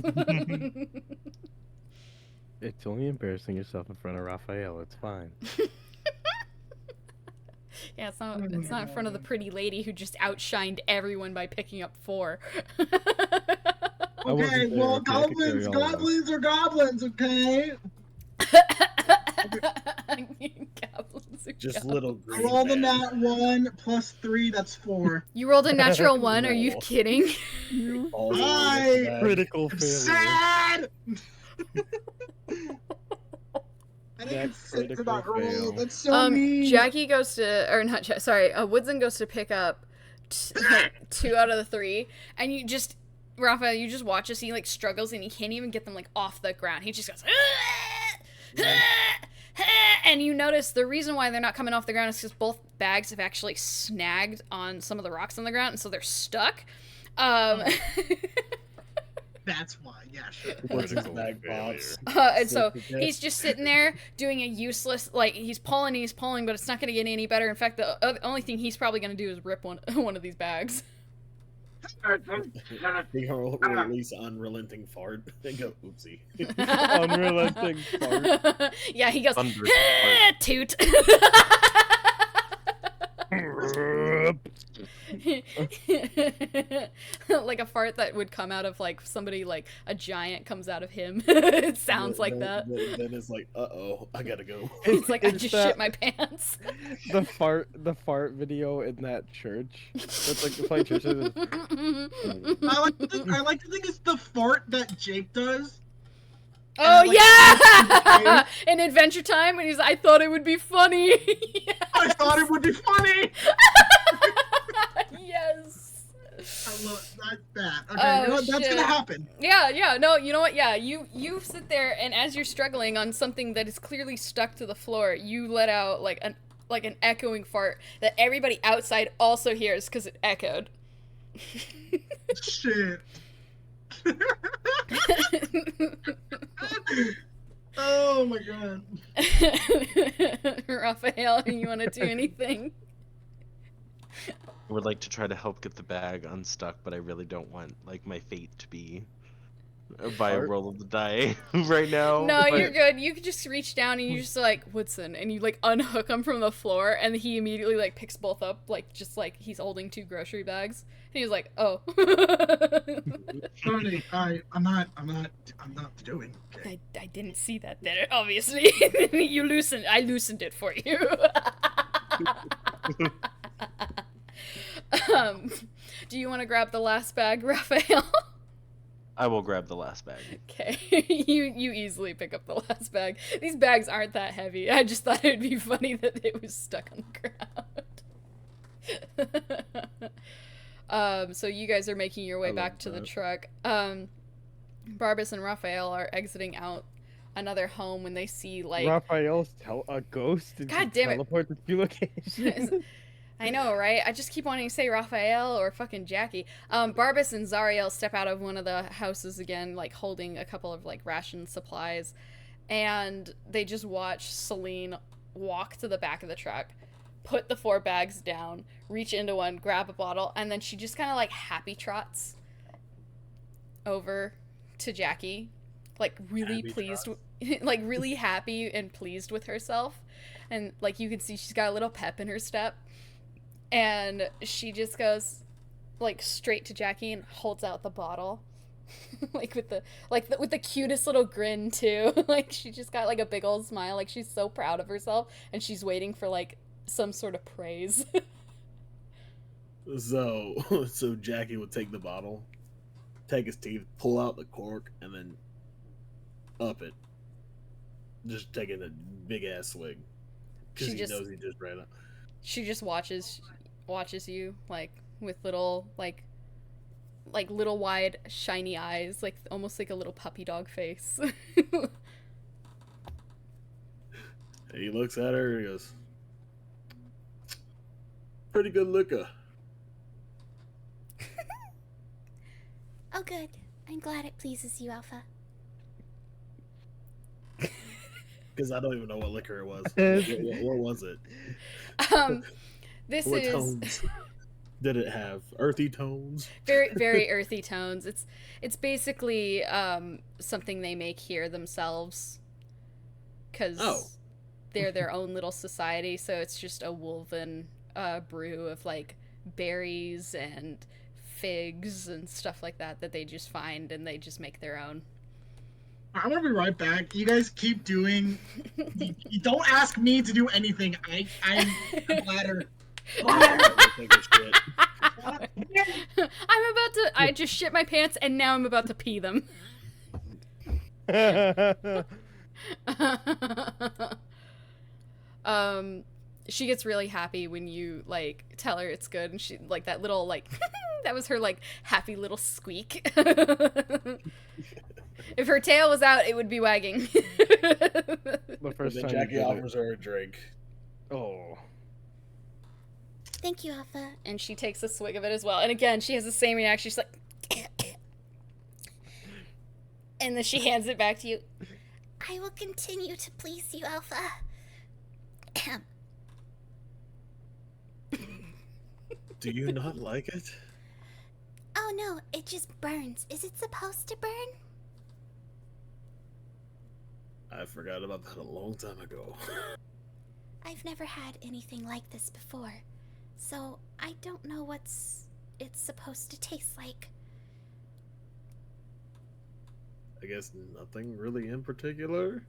It's only embarrassing yourself in front of Raphael. It's fine. Yeah, it's not in front of the pretty lady who just outshined everyone by picking up 4. Okay, well, goblins are goblins, okay? Goblins are Just goblins. little I green rolled a man. nat 1 plus 3, that's 4. You rolled a natural 1, are you kidding? Balls in I- the bag. Critical I'm failure. sad! I didn't That's sit to that critical roll. fail. That's so mean. Jackie goes to, or not, sorry, Woodson goes to pick up 2 out of the 3, and you just, Raphael, you just watch as he like struggles and he can't even get them like off the ground. He just goes, and you notice the reason why they're not coming off the ground is because both bags have actually snagged on some of the rocks on the ground, and so they're stuck. That's why, yeah, sure. What's his bag pops? And so he's just sitting there doing a useless, like, he's pulling, but it's not going to get any better. In fact, the only thing he's probably going to do is rip one of these bags. He will release unrelenting fart and go, oopsie. Unrelenting fart. Yeah, he goes, Thunderous toot. Like a fart that would come out of like somebody, like a giant comes out of him. It sounds like that. Then it's like, uh-oh, I gotta go. It's like, I It's just that- shit my pants. The fart video in that church. It's like the funny church. Is, I like to think it's the fart that Jake does. Oh, like, yeah! In Adventure Time, when I thought it would be funny. Yeah. I thought it would be funny. Yes. I love that. Okay, Oh, you know what? That's shit. gonna happen. Yeah, no, you know what? Yeah, you sit there, and as you're struggling on something that is clearly stuck to the floor, you let out like an echoing fart that everybody outside also hears because it echoed. Shit. Oh my god. Raphael, you want to do anything? I would like to try to help get the bag unstuck, but I really don't want like my fate to be by a Fart? roll of the die right now. No, but- you're good. You could just reach down and you just like, Woodson, and you like unhook him from the floor, and he immediately like picks both up, like just like he's holding 2 grocery bags. And he's like, oh. Sorry, I'm not doing okay. I didn't see that there, obviously. I loosened it for you. Do you want to grab the last bag, Raphael? I will grab the last bag. Okay, you easily pick up the last bag. These bags aren't that heavy. I just thought it would be funny that it was stuck on the ground. So you guys are making your way I back love to the that. truck. Barbas and Raphael are exiting out another home when they see like Raphael's a ghost and God damn it. teleport to 2 locations. I know, right? I just keep wanting to say Raphael or fucking Jackie. Barbas and Zariel step out of one of the houses again, like holding a couple of like ration supplies, and they just watch Celine walk to the back of the truck, put the 4 bags down, reach into one, grab a bottle, and then she just kind of like happy trots over to Jackie, like really Happy pleased, trots. like really happy and pleased with herself, and like you can see she's got a little pep in her step, and she just goes like straight to Jackie and holds out the bottle, like with the cutest little grin too. Like she just got like a big old smile, like she's so proud of herself, and she's waiting for like some sort of praise. So Jackie would take the bottle, take his teeth, pull out the cork, and then up it. Just taking a big ass swig. Because She he just- knows he just ran up. She just watches you like with little like little wide shiny eyes, like almost like a little puppy dog face. He looks at her and he goes, pretty good liquor. Oh, good. I'm glad it pleases you, Alpha. Because I don't even know what liquor it was. What was it? This What is tones did it have? Earthy tones? very very earthy tones. It's basically something they make here themselves, because Oh. they're their own little society. So it's just a woven brew of like berries and figs and stuff like that they just find, and they just make their own. I'm gonna be right back. You guys keep doing. You don't ask me to do anything. I'm the bladder. Take a shit. I just shit my pants and now I'm about to pee them. She gets really happy when you like tell her it's good, and she like that little like that was her like happy little squeak. If her tail was out, it would be wagging. The first Then time Jackie you did offers her a drink. it. Oh. Thank you, Alpha. And she takes a swig of it as well. And again, she has the same reaction. She's like, and then she hands it back to you. I will continue to please you, Alpha. Do you not like it? Oh no, it just burns. Is it supposed to burn? I forgot about that a long time ago. I've never had anything like this before, so I don't know what's it's supposed to taste like. I guess nothing really in particular.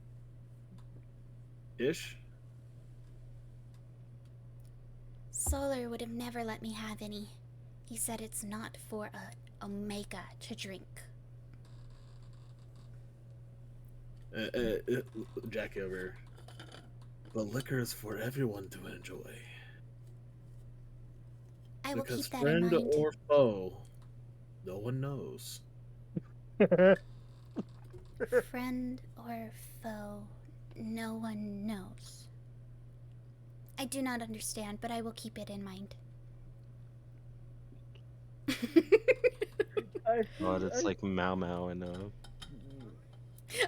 Ish. Solar would have never let me have any. He said it's not for a Omega to drink. Jackie over here. The liquor is for everyone to enjoy. I will Because keep that in friend mind. or foe, no one knows. Friend or foe, no one knows. I do not understand, but I will keep it in mind. God, it's like Mau Mau and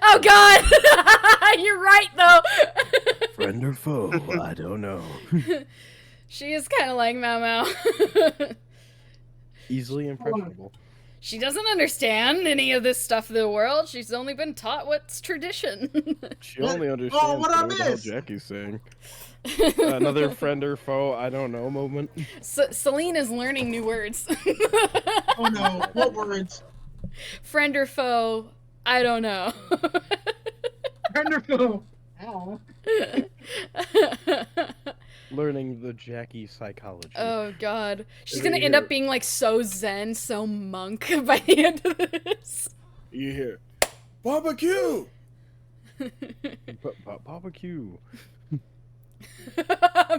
Oh God! You're right though. Friend or foe? I don't know. She is kind of like Mau Mau. Easily impressionable. She doesn't understand any of this stuff of the world. She's only been taught what's tradition. She only understands what I what the hell missed? Jackie's saying. Another friend or foe, I don't know moment. Celine is learning new words. Oh no, what words? Friend or foe, I don't know. Wonderful. Ow. Learning the Jackie psychology. Oh God, she's Is gonna it end up here? being like so zen, so monk by the end of this. You hear, barbecue! Barbecue.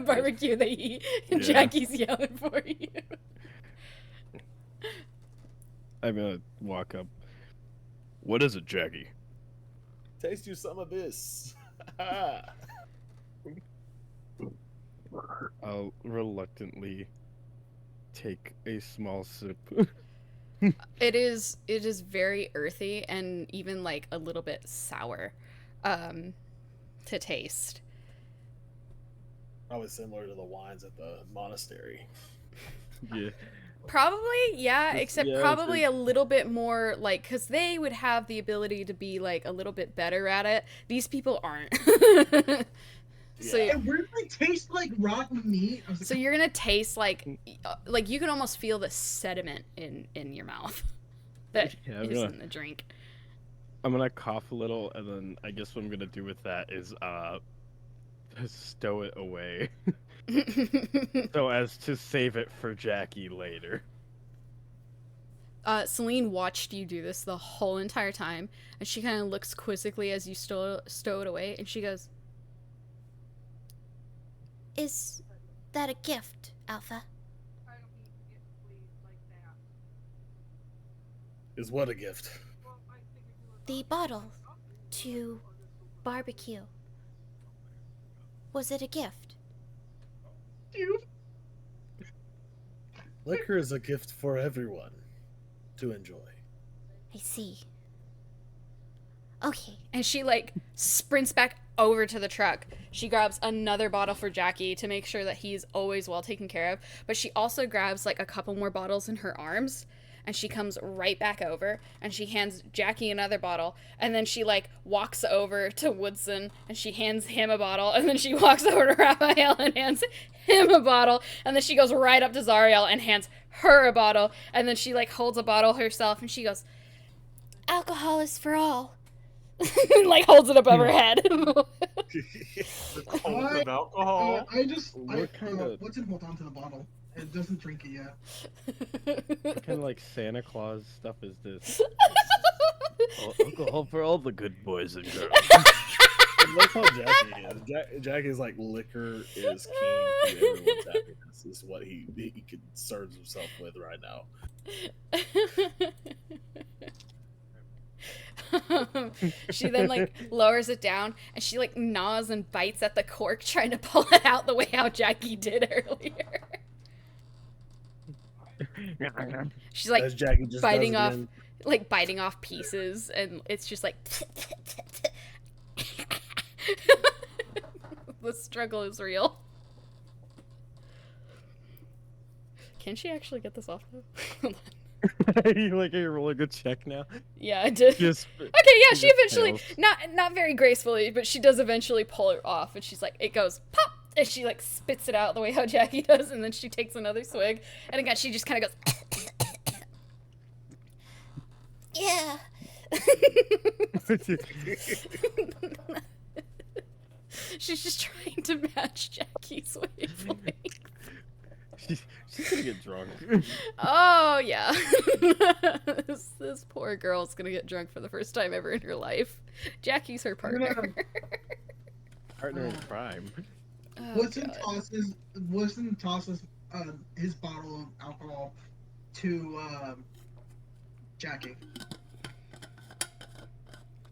Barbecue they eat, and Yeah. Jackie's yelling for you. I'm gonna walk up. What is it, Jackie? Taste you some of this. I'll reluctantly take a small sip. It is very earthy and even like a little bit sour to taste. Probably similar to the wines at the monastery. Yeah. Probably, yeah, It's- except yeah, probably it's- a little bit more like, because they would have the ability to be like a little bit better at it. These people aren't. So, Yeah. It weirdly tastes like rotten meat. I was like, so you're gonna taste like you can almost feel the sediment in your mouth that Yeah, is in the drink. I'm gonna cough a little, and then I guess what I'm gonna do with that is stow it away, so as to save it for Jackie later. Celine watched you do this the whole entire time, and she kind of looks quizzically as you stow it away, and she goes, Is that a gift, Alpha? Is what a gift. The bottle to barbecue. Was it a gift? "Dude, Liquor is a gift for everyone to enjoy. I see. Okay. and she like sprints back over to the truck. She grabs another bottle for Jackie to make sure that he's always well taken care of, but she also grabs like a couple more bottles in her arms, and she comes right back over and she hands Jackie another bottle, and then she like walks over to Woodson and she hands him a bottle, and then she walks over to Raphael and hands him a bottle, and then she goes right up to Zariel and hands her a bottle, and then she like holds a bottle herself and she goes, Alcohol is for all. like holds it above her head. The cult of alcohol. What kind of- What's in hold on to the bottle? It doesn't drink it yet. What kind of like Santa Claus stuff is this? Alcohol for all the good boys and girls. That's how Jackie is. Jackie's like liquor is key to everyone's happiness. Is what he concerns himself with right now. She then like lowers it down and she like gnaws and bites at the cork trying to pull it out the way how Jackie did earlier. She's like As Jackie just biting does it off in- like biting off pieces, and it's just like the struggle is real. Can she actually get this off though? Hold on. You like you're rolling a check now. Yeah, I did. Just Okay, yeah, she just eventually fails. not very gracefully, but she does eventually pull it off, and she's like, it goes pop, and she like spits it out the way how Jackie does, and then she takes another swig, and again she just kind of goes. Yeah. She's just trying to match Jackie's wavelength. she's gonna get drunk. Oh yeah, this poor girl's gonna get drunk for the first time ever in her life. Jackie's her partner. Partner in crime. Oh, Woodson God. tosses his bottle of alcohol to Jackie.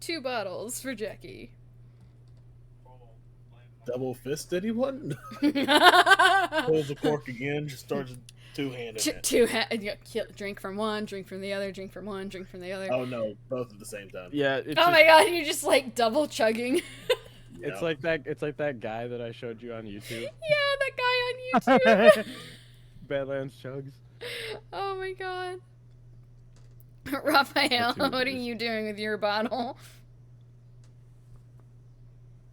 2 bottles for Jackie. double fist anyone? Pulls the cork again, just starts two-handing it. Drink from one, drink from the other, drink from one, drink from the other. Oh no, both at the same time. Yeah, it's Oh just, my God, you're just like double chugging. it's like that. It's like that guy that I showed you on YouTube. Yeah, that guy on YouTube. Badlands chugs. Oh my God. Raphael, That's who it what are is. you doing with your bottle?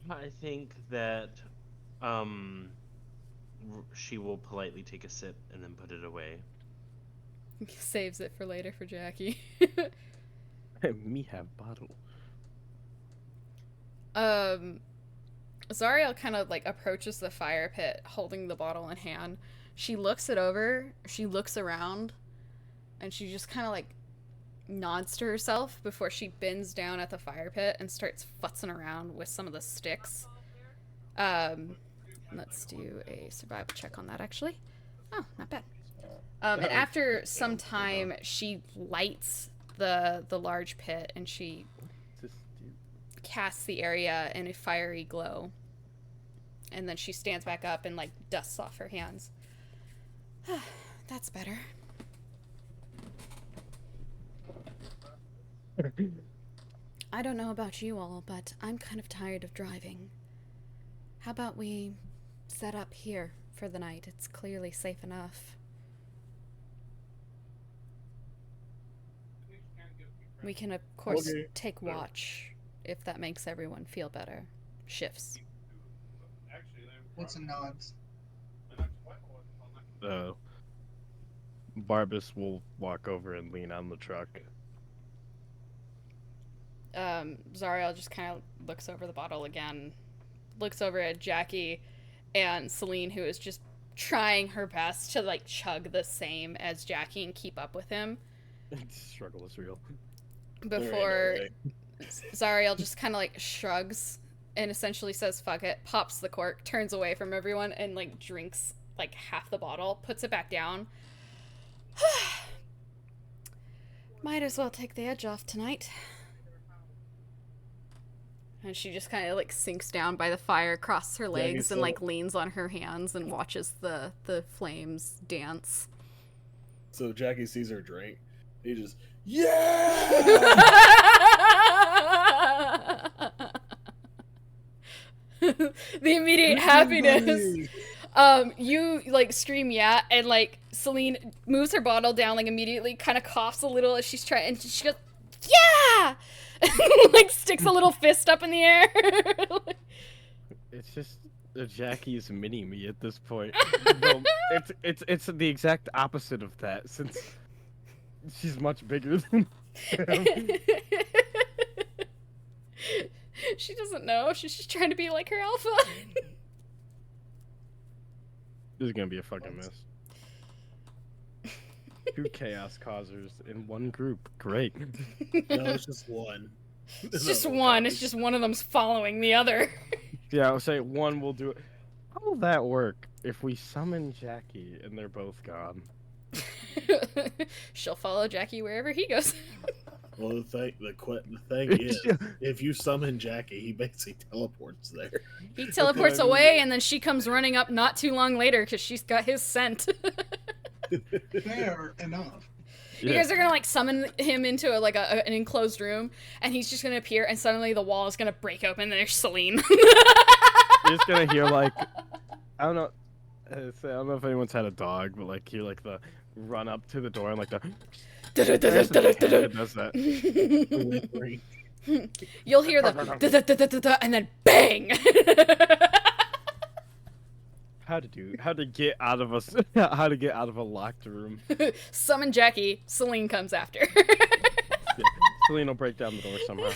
I think that she will politely take a sip and then put it away. Saves it for later for Jackie. Me have bottle. Zariel kind of like approaches the fire pit holding the bottle in hand. She looks it over, she looks around, and she just kind of like nods to herself before she bends down at the fire pit and starts futzing around with some of the sticks. Let's do a survival check on that actually. Oh, not bad. And after some time, she lights the large pit and she Just casts the area in a fiery glow. And then she stands back up and, like, dusts off her hands. That's better. I don't know about you all, but I'm kind of tired of driving. How about we set up here for the night? It's clearly safe enough. We can, of course, Okay. take watch, if that makes everyone feel better. Shifts. What's some nods? Barbas will walk over and lean on the truck. Zariel just kind of looks over the bottle again, looks over at Jackie and Celine, who is just trying her best to, like, chug the same as Jackie and keep up with him. Struggle is real. Before Zariel just kind of, like, shrugs and essentially says, fuck it, pops the cork, turns away from everyone, and, like, drinks, like, half the bottle, puts it back down. Might as well take the edge off tonight. And she just kind of, like, sinks down by the fire, crosses her legs, and, like, leans on her hands and watches the flames dance. So Jackie sees her drink. He just, yeah! The immediate happiness. You, like, scream yeah, and, like, Celine moves her bottle down, like, immediately, kind of coughs a little as she's trying, and she goes, yeah! Like, sticks a little fist up in the air. It's just Jackie's mini me at this point. No, it's the exact opposite of that, since she's much bigger than him. She doesn't know. She's just trying to be like her alpha. This is gonna be a fucking mess. 2 chaos causers in one group. Great. No, it's just one. It's just one. It's just one of them's following the other. Yeah, I would say one will do it. How will that work if we summon Jackie and they're both gone? She'll follow Jackie wherever he goes. Well, the thing is, if you summon Jackie, he basically teleports there. He teleports away, and then she comes running up not too long later because she's got his scent. Fair enough. You guys are gonna, like, summon him into an enclosed room, and he's just gonna appear, and suddenly the wall is gonna break open, and there's Celine. You're just gonna hear, like, I don't know if anyone's had a dog, but, like, hear, like, the run up to the door and, like, the does that. You'll hear the and then bang. How to get out of a locked room. Summon Jackie. Celine comes after. Yeah, Celine will break down the door somehow.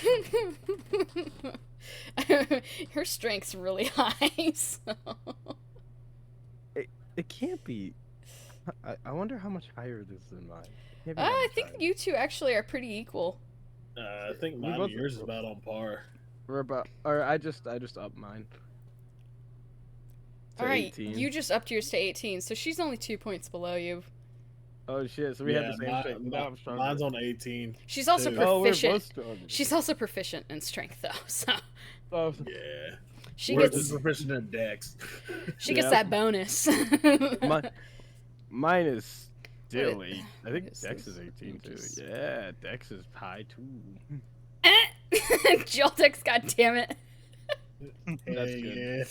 Her strength's really high, so. It can't be. I wonder how much higher it is than mine. I think you two actually are pretty equal. I think mine and yours is about on par. We're about. Or I just upped mine. All right, 18. you just upped yours to 18, so she's only 2 points below you. Oh shit! So we have the same strength. Now I'm stronger. Mine's on 18. She's also Dude. proficient. Oh, we're both stronger. She's also proficient in strength, though. So Oh, Yeah. she We're gets proficient in Dex. she gets Yeah. that bonus. mine is still What 8. I think is Dex this? is 18 too. Just- Yeah, Dex is high too. Joltex, goddammit. That's Hey, good.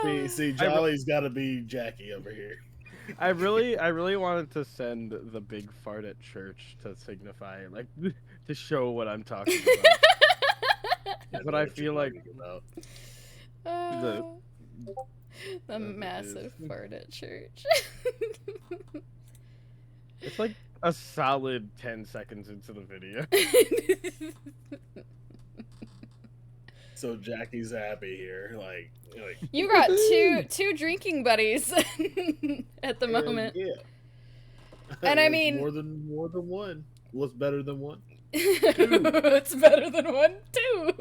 yeah. See, Jolly's got to be Jackie over here. I really wanted to send the big fart at church to signify, like, to show what I'm talking about. But I feel like The it massive is. fart at church. it's like a solid 10 seconds into the video. So Jackie's happy here, like You got two drinking buddies at the moment. Yeah. And I It's mean- more than one. What's better than one? It's better than one too.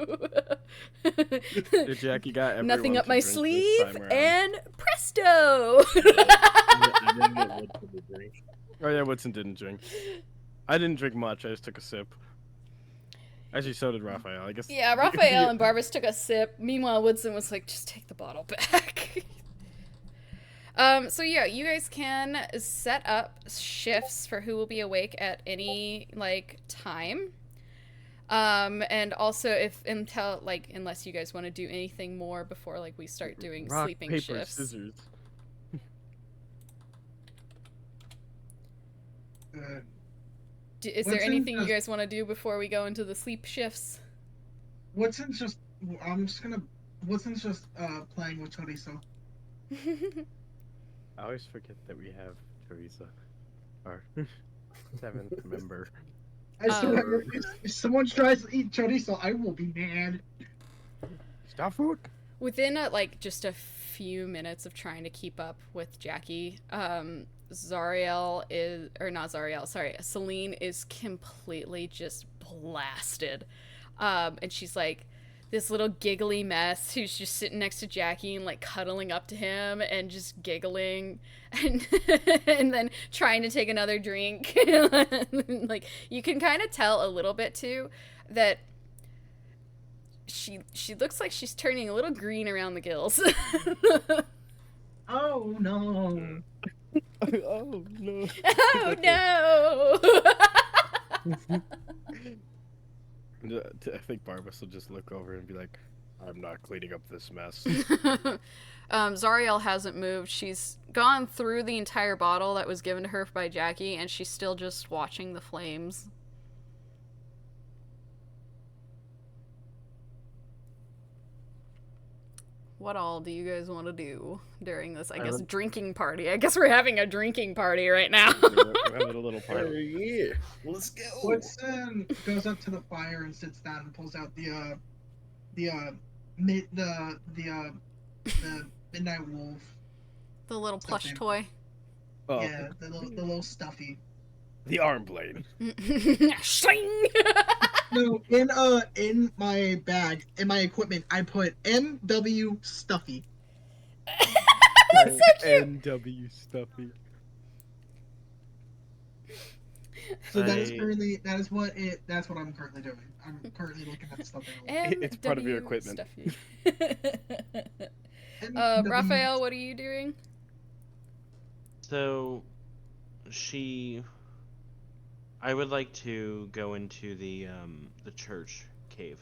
Jackie got everyone Nothing up to my drink this sleeve, time around. and presto. I didn't get one for the drink. Oh yeah, Woodson didn't drink. I didn't drink much. I just took a sip. Actually, so did Raphael. I guess. Yeah, Raphael and Barbas took a sip. Meanwhile, Woodson was like, just take the bottle back. So yeah, you guys can set up shifts for who will be awake at any, like, time. And also unless you guys want to do anything more before, like, we start doing Rock, sleeping paper, shifts. scissors. Is there anything you guys want to do before we go into the sleep shifts? Watson's just. I'm just gonna. Watson's just playing with chorizo. I always forget that we have Teresa, our 7th member. I swear, if someone tries to eat chorizo, I will be mad. Stop food. Within just a few minutes of trying to keep up with Jackie, Zariel is, or not Zariel, sorry, Celine is completely just blasted. And she's like this little giggly mess who's just sitting next to Jackie and like cuddling up to him and just giggling and and then trying to take another drink. Like, you can kind of tell a little bit too that she looks like she's turning a little green around the gills. Oh no. Oh no. Oh no. I think Barbas will just look over and be like, I'm not cleaning up this mess. Zariel hasn't moved. She's gone through the entire bottle that was given to her by Jackie, and she's still just watching the flames. What all do you guys want to do during this, I guess, drinking party? I guess we're having a drinking party right now. We're having a little Oh party. yeah, let's go. Woodson goes up to the fire and sits down and pulls out the midnight wolf. The little plush Stuffed toy. Oh, Yeah, the little stuffy. the arm blade. Shing! No, in my bag, in my equipment, I put MW Stuffy. That's so cute. NW Stuffy. So that's what I'm currently doing. I'm currently looking at stuff. It's part of your MW equipment. Stuffy. Raphael, what are you doing? So, I would like to go into the church cave.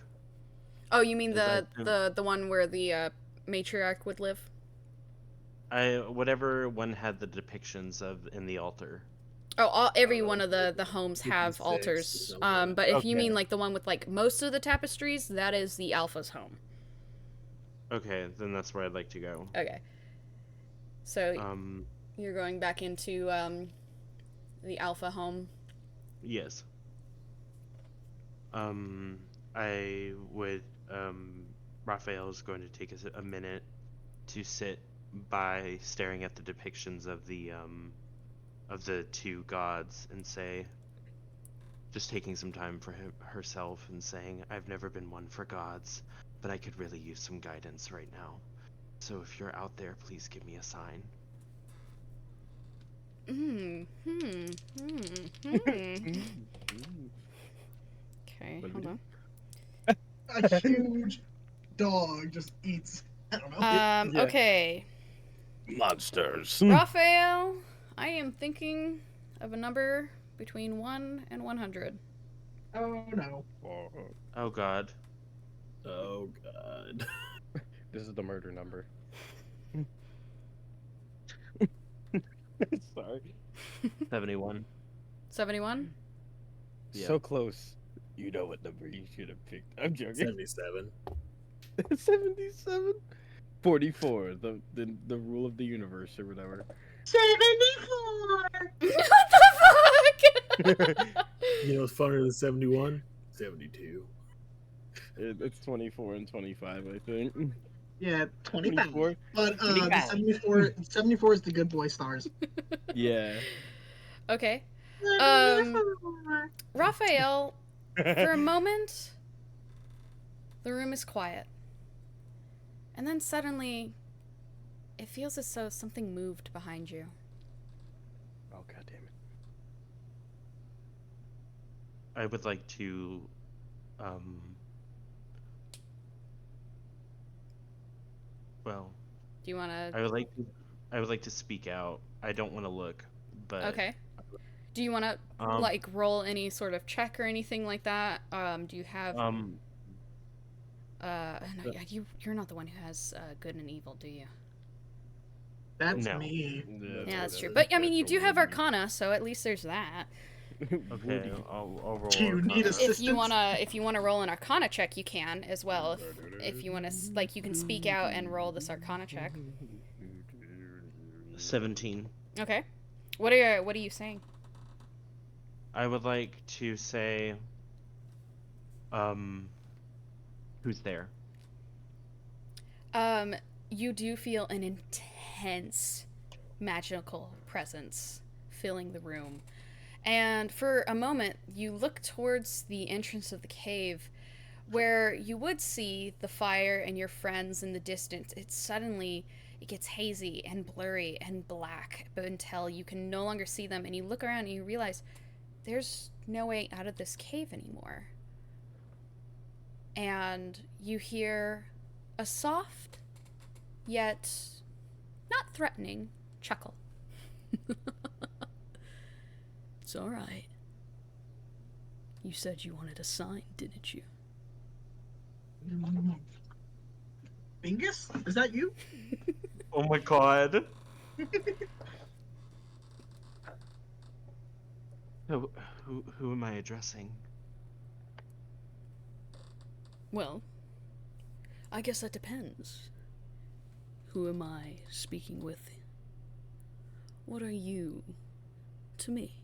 Oh, you mean Is that the one where the matriarch would live? Whatever one had the depictions of in the altar. Oh, every one of the homes have 56 altars. or something. But if you Okay. mean like the one with like most of the tapestries, that is the Alpha's home. Okay, then that's where I'd like to go. Okay. So you're going back into the Alpha home. Yes. I would. Raphael is going to take a minute to sit by staring at the depictions of the two gods and say, just taking some time for herself and saying, I've never been one for gods, but I could really use some guidance right now. So if you're out there, please give me a sign. Okay, What do we hold do? on. A huge dog just eats. I don't know. Yeah. Okay. Monsters. Raphael, I am thinking of a number between 1 and 100. Oh no. Oh God. Oh god. This is the murder number. Sorry. 71. 71? Yeah. So close. You know what number you should have picked. I'm joking. 77. 77? 44. The rule of the universe or whatever. 74. What the fuck? You know what's funnier than 71? 72. It's 24 and 25, I think. Yeah, 25. 24? But the 25. 74 is the good boy stars. Yeah. Okay. Raphael, for a moment, the room is quiet. And then suddenly, it feels as though something moved behind you. Oh, god damn it. I would like to Well, Do you want to? I would like to speak out. I don't want to look, but Okay. Do you want to Um, like roll any sort of check or anything like that? Do you have? No, yeah, you're not the one who has good and evil, do you? That's No. me. Yeah, that's true. But I mean, you do have Arcana, so at least there's that. Okay, I'll roll. Do you need Arcana. assistance? If you wanna roll an Arcana check, you can as well. If you wanna like, you can speak out and roll this Arcana check. 17. Okay. What are you saying? I would like to say, who's there? You do feel an intense magical presence filling the room. And for a moment, you look towards the entrance of the cave where you would see the fire and your friends in the distance. It gets hazy and blurry and black, but until you can no longer see them, and you look around and you realize there's no way out of this cave anymore. And you hear a soft, yet not threatening, chuckle. It's all right. You said you wanted a sign, didn't you? Bingus? Is that you? Oh my god. Who am I addressing? Well, I guess that depends. Who am I speaking with? What are you to me?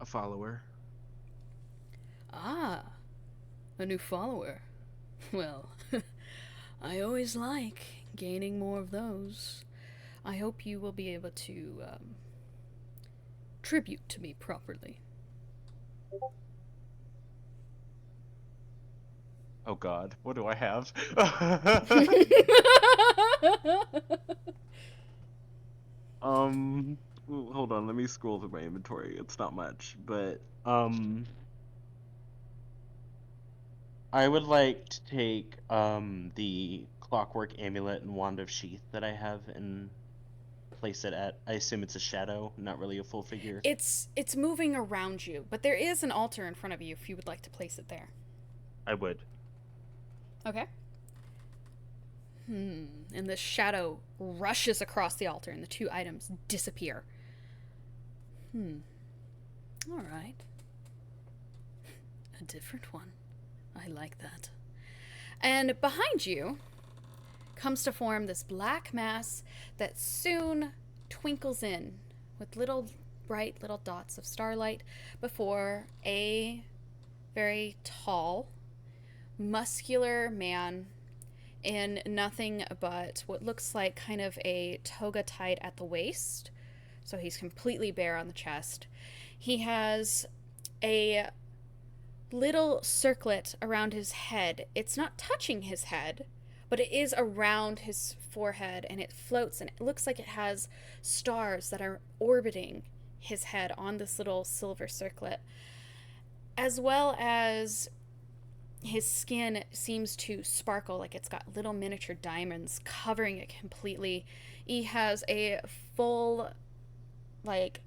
A follower. Ah, a new follower. Well, I always like gaining more of those. I hope you will be able to tribute to me properly. Oh god, what do I have? Hold on, let me scroll through my inventory. It's not much, but I would like to take the clockwork amulet and wand of sheath that I have and place it at, I assume it's a shadow, not really a full figure. It's moving around you, but there is an altar in front of you if you would like to place it there. I would. Okay. And the shadow rushes across the altar and the two items disappear. All right. A different one. I like that. And behind you comes to form this black mass that soon twinkles in with little bright little dots of starlight before a very tall, muscular man in nothing but what looks like kind of a toga tied at the waist. So he's completely bare on the chest. He has a little circlet around his head. It's not touching his head, but it is around his forehead, and it floats, and it looks like it has stars that are orbiting his head on this little silver circlet, as well as his skin seems to sparkle like it's got little miniature diamonds covering it completely. He has a full, like,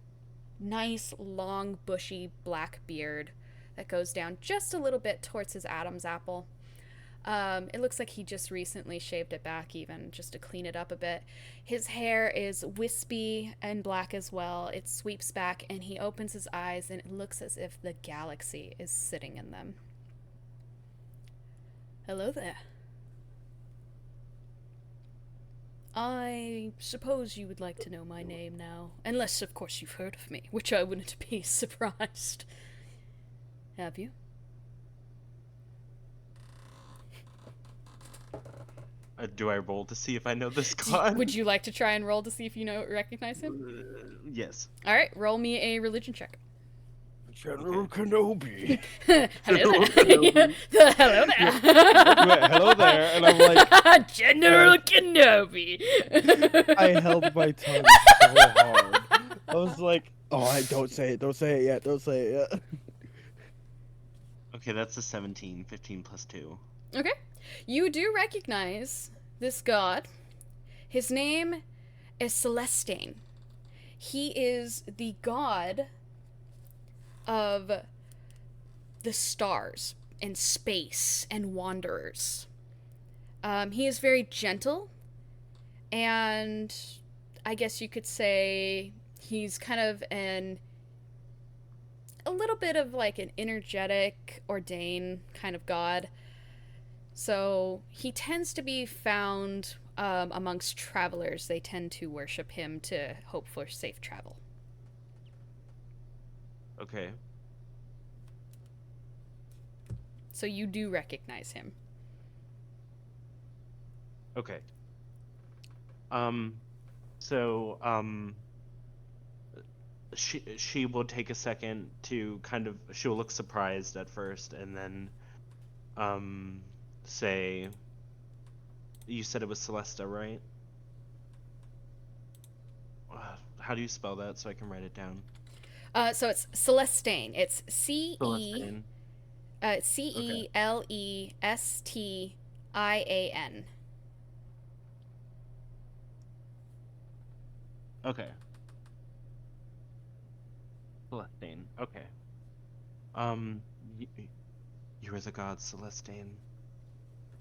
nice, long, bushy black beard that goes down just a little bit towards his Adam's apple. It looks like he just recently shaved it back even, just to clean it up a bit. His hair is wispy and black as well. It sweeps back, and he opens his eyes, and it looks as if the galaxy is sitting in them. Hello there. I suppose you would like to know my name now, unless, of course, you've heard of me, which I wouldn't be surprised. Have you? Do I roll to see if I know this god? Would you like to try and roll to see if you recognize him? Yes. All right, roll me a religion check. General Kenobi. Hello there. Hello there. Hello there, and I'm like, General Kenobi. I held my tongue so hard. I was like, Oh, I don't say it. Don't say it yet. Don't say it yet. Okay, that's a 17. 15 plus 2. Okay. You do recognize this god. His name is Celestine. He is the god of the stars and space and wanderers. He is very gentle, and I guess you could say he's kind of a little bit of like an energetic, ordained kind of god. So he tends to be found amongst travelers. They tend to worship him to hope for safe travel. Okay. So you do recognize him. Okay. So, she will take a second to she'll look surprised at first and then, say, you said it was Celesta, right? How do you spell that so I can write it down? So it's Celestine. It's Celestine. Celestian. Okay. Celestine. Okay. You are the god Celestine,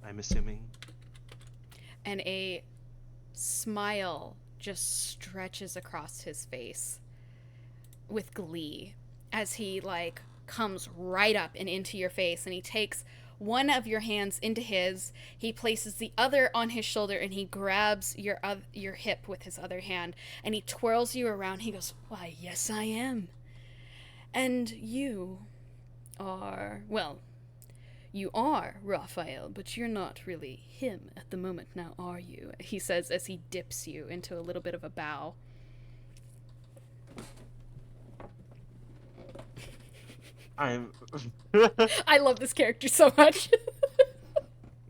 I'm assuming. And a smile just stretches across his face with glee as he like comes right up and into your face, and he takes one of your hands into his, he places the other on his shoulder, and he grabs your hip with his other hand, and he twirls you around. He goes, "Why, yes, I am. And you are, well, you are Raphael, but you're not really him at the moment now, are you?" He says as he dips you into a little bit of a bow. I'm I love this character so much.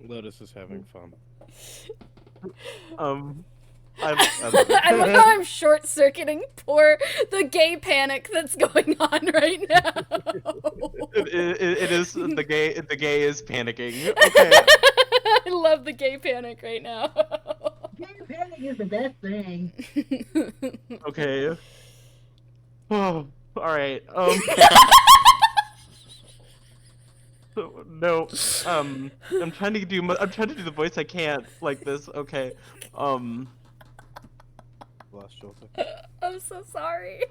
Lotus is having fun. I love it. I love how I'm short-circuiting the gay panic that's going on right now. It is the gay is panicking. Okay. I love the gay panic right now. Gay panic is the best thing. Okay. Oh, all right. So, no. I'm trying to do the voice I can't like this. Okay. Lost Jolta. I'm so sorry.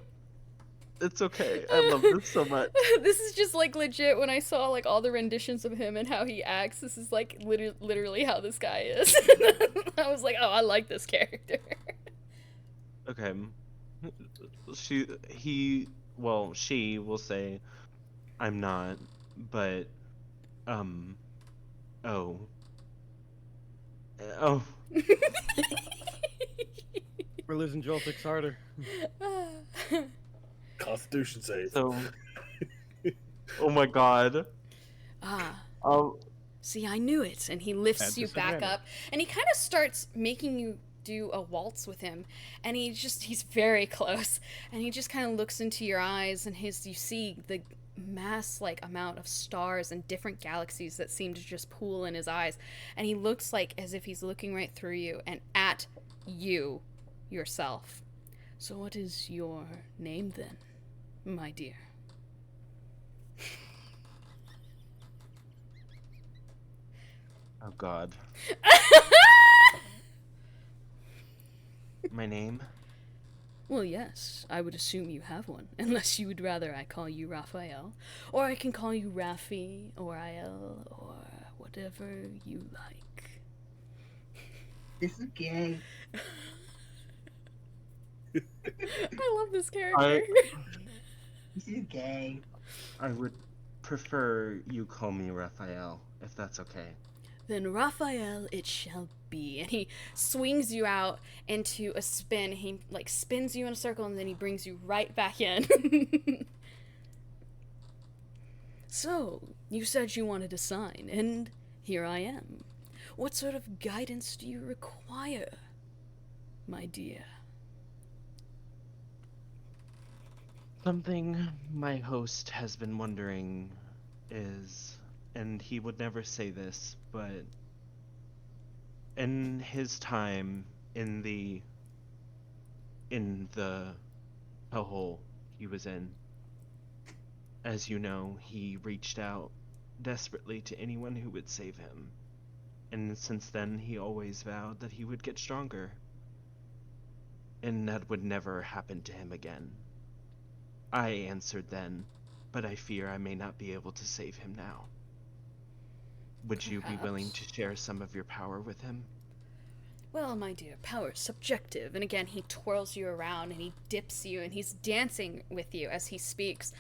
It's okay. I love this so much. This is just like legit when I saw like all the renditions of him and how he acts. This is like literally how this guy is. I was like, oh, I like this character. Okay. She will say, I'm not, but, oh. We're losing Joltix harder. Constitution save. So, oh my god. See, I knew it. And he lifts At you back disadvantage. up, and he kind of starts making you do a waltz with him, and he's very close, and he just kind of looks into your eyes, and you see the mass like amount of stars and different galaxies that seem to just pool in his eyes, and he looks like as if he's looking right through you and at you yourself. So what is your name then, my dear? Oh god. My name? Well, yes, I would assume you have one, unless you would rather I call you Raphael, or I can call you Raffi, or Iel, or whatever you like. This is gay. I love this character. This is gay. I would prefer you call me Raphael, if that's okay. Then Raphael it shall be. And he swings you out into a spin. He like spins you in a circle, and then he brings you right back in. So, you said you wanted a sign, and here I am. What sort of guidance do you require, my dear? Something my host has been wondering is, and he would never say this, but in his time in the hellhole he was in, as you know, he reached out desperately to anyone who would save him. And since then, he always vowed that he would get stronger. And that would never happen to him again. I answered then, but I fear I may not be able to save him now. Would you be willing to share some of your power with him? Well, my dear, power is subjective. And again, he twirls you around and he dips you and he's dancing with you as he speaks.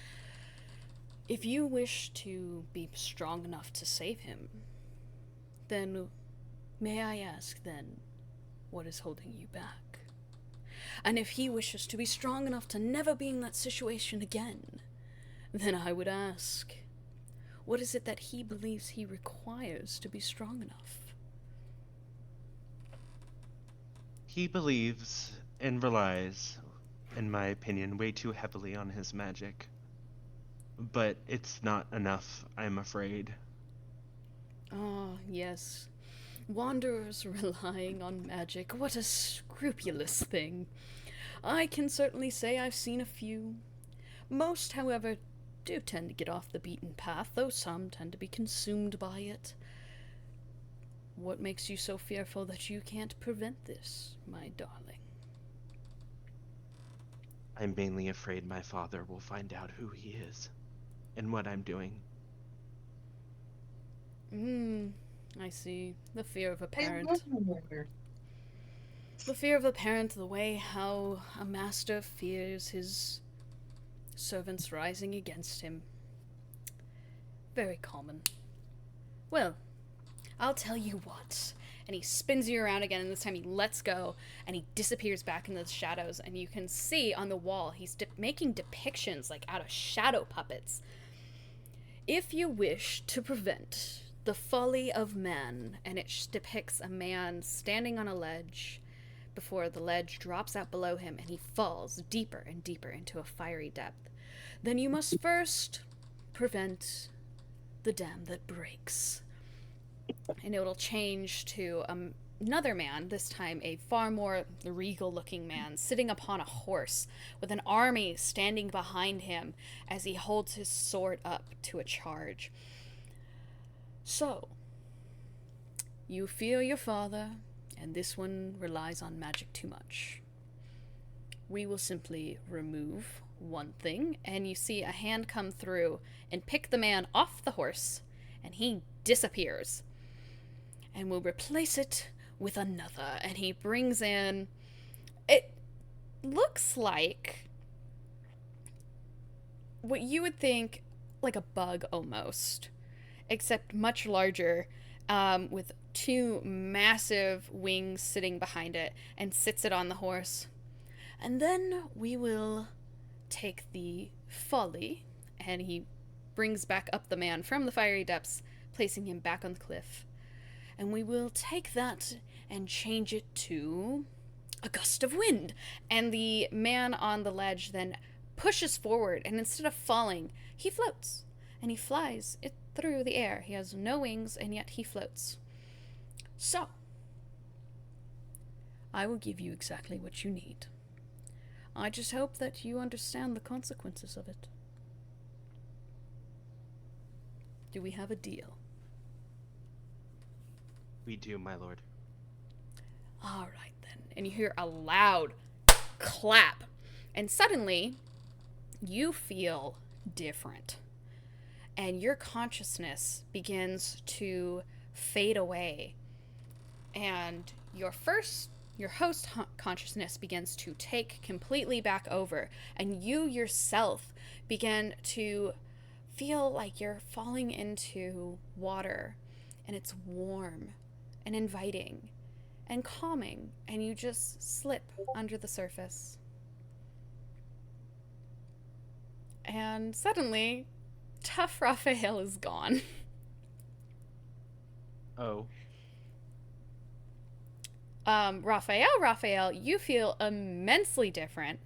If you wish to be strong enough to save him, then may I ask then, what is holding you back? And if he wishes to be strong enough to never be in that situation again, then I would ask, what is it that he believes he requires to be strong enough? He believes and relies, in my opinion, way too heavily on his magic. But it's not enough, I'm afraid. Ah, yes. Wanderers relying on magic. What a scrupulous thing. I can certainly say I've seen a few. Most, however, do tend to get off the beaten path, though some tend to be consumed by it. What makes you so fearful that you can't prevent this, my darling? I'm mainly afraid my father will find out who he is and what I'm doing. I see. The fear of a I parent. love the weather. The fear of a parent, the way how a master fears his servants rising against him. Very common. Well, I'll tell you what. And he spins you around again, and this time he lets go, and he disappears back into the shadows, and you can see on the wall, he's making depictions, like, out of shadow puppets. If you wish to prevent the folly of man, and it depicts a man standing on a ledge before the ledge drops out below him, and he falls deeper and deeper into a fiery depth, then you must first prevent the dam that breaks. And it'll change to another man, this time a far more regal-looking man, sitting upon a horse with an army standing behind him as he holds his sword up to a charge. So, you fear your father, and this one relies on magic too much. We will simply remove one thing, and you see a hand come through and pick the man off the horse, and he disappears. And we'll replace it with another. And he brings in... It looks like what you would think like a bug almost, except much larger, with two massive wings sitting behind it, and sits it on the horse. And then we will take the folly, and he brings back up the man from the fiery depths, placing him back on the cliff. And we will take that and change it to a gust of wind. And the man on the ledge then pushes forward, and instead of falling, he floats. And he flies it through the air. He has no wings, and yet he floats. So, I will give you exactly what you need. I just hope that you understand the consequences of it. Do we have a deal? We do, my lord. All right, then. And you hear a loud clap. And suddenly, you feel different. And your consciousness begins to fade away. And your host consciousness begins to take completely back over. And you yourself begin to feel like you're falling into water. And it's warm and inviting and calming, and you just slip under the surface. And suddenly, tough Raphael is gone. Oh. Raphael, you feel immensely different.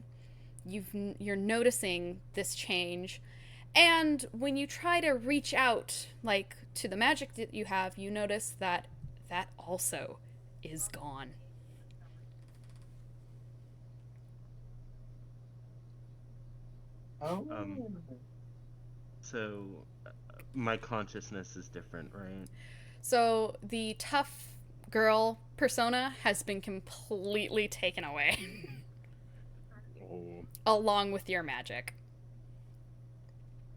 you're noticing this change, and when you try to reach out, like, to the magic that you have, you notice that that also is gone. Oh. So, my consciousness is different, right? So the tough girl persona has been completely taken away, Oh. along with your magic.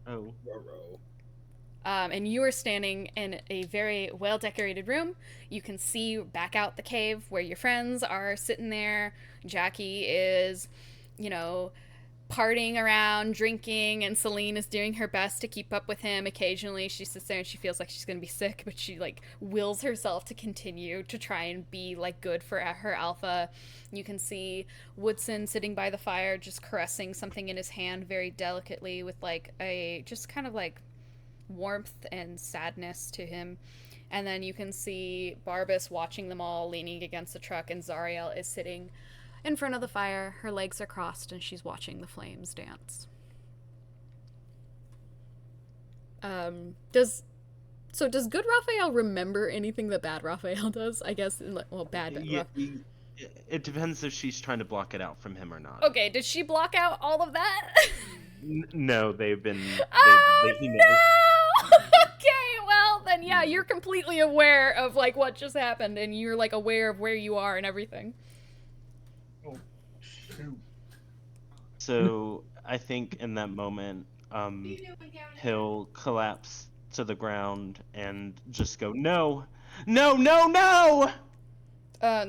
Oh. Ruh-roh. And you are standing in a very well decorated room. You can see back out the cave where your friends are sitting there. Jackie is, you know, partying around, drinking, and Celine is doing her best to keep up with him. Occasionally, she sits there and she feels like she's gonna be sick, but she, like, wills herself to continue to try and be, like, good for her alpha. You can see Woodson sitting by the fire, just caressing something in his hand very delicately with, like, a just kind of, like, warmth and sadness to him. And then you can see Barbas watching them all, leaning against the truck, and Zariel is sitting in front of the fire. Her legs are crossed, and she's watching the flames dance. Does good Raphael remember anything that bad Raphael does? I guess, well, bad Yeah, it depends if she's trying to block it out from him or not. Okay, did she block out all of that? No, they've been. Oh, he knows. no! Okay, well, then yeah, you're completely aware of, like, what just happened, and you're, like, aware of where you are and everything. Oh, shoot. So I think in that moment, he'll collapse to the ground and just go, no, no, no, no!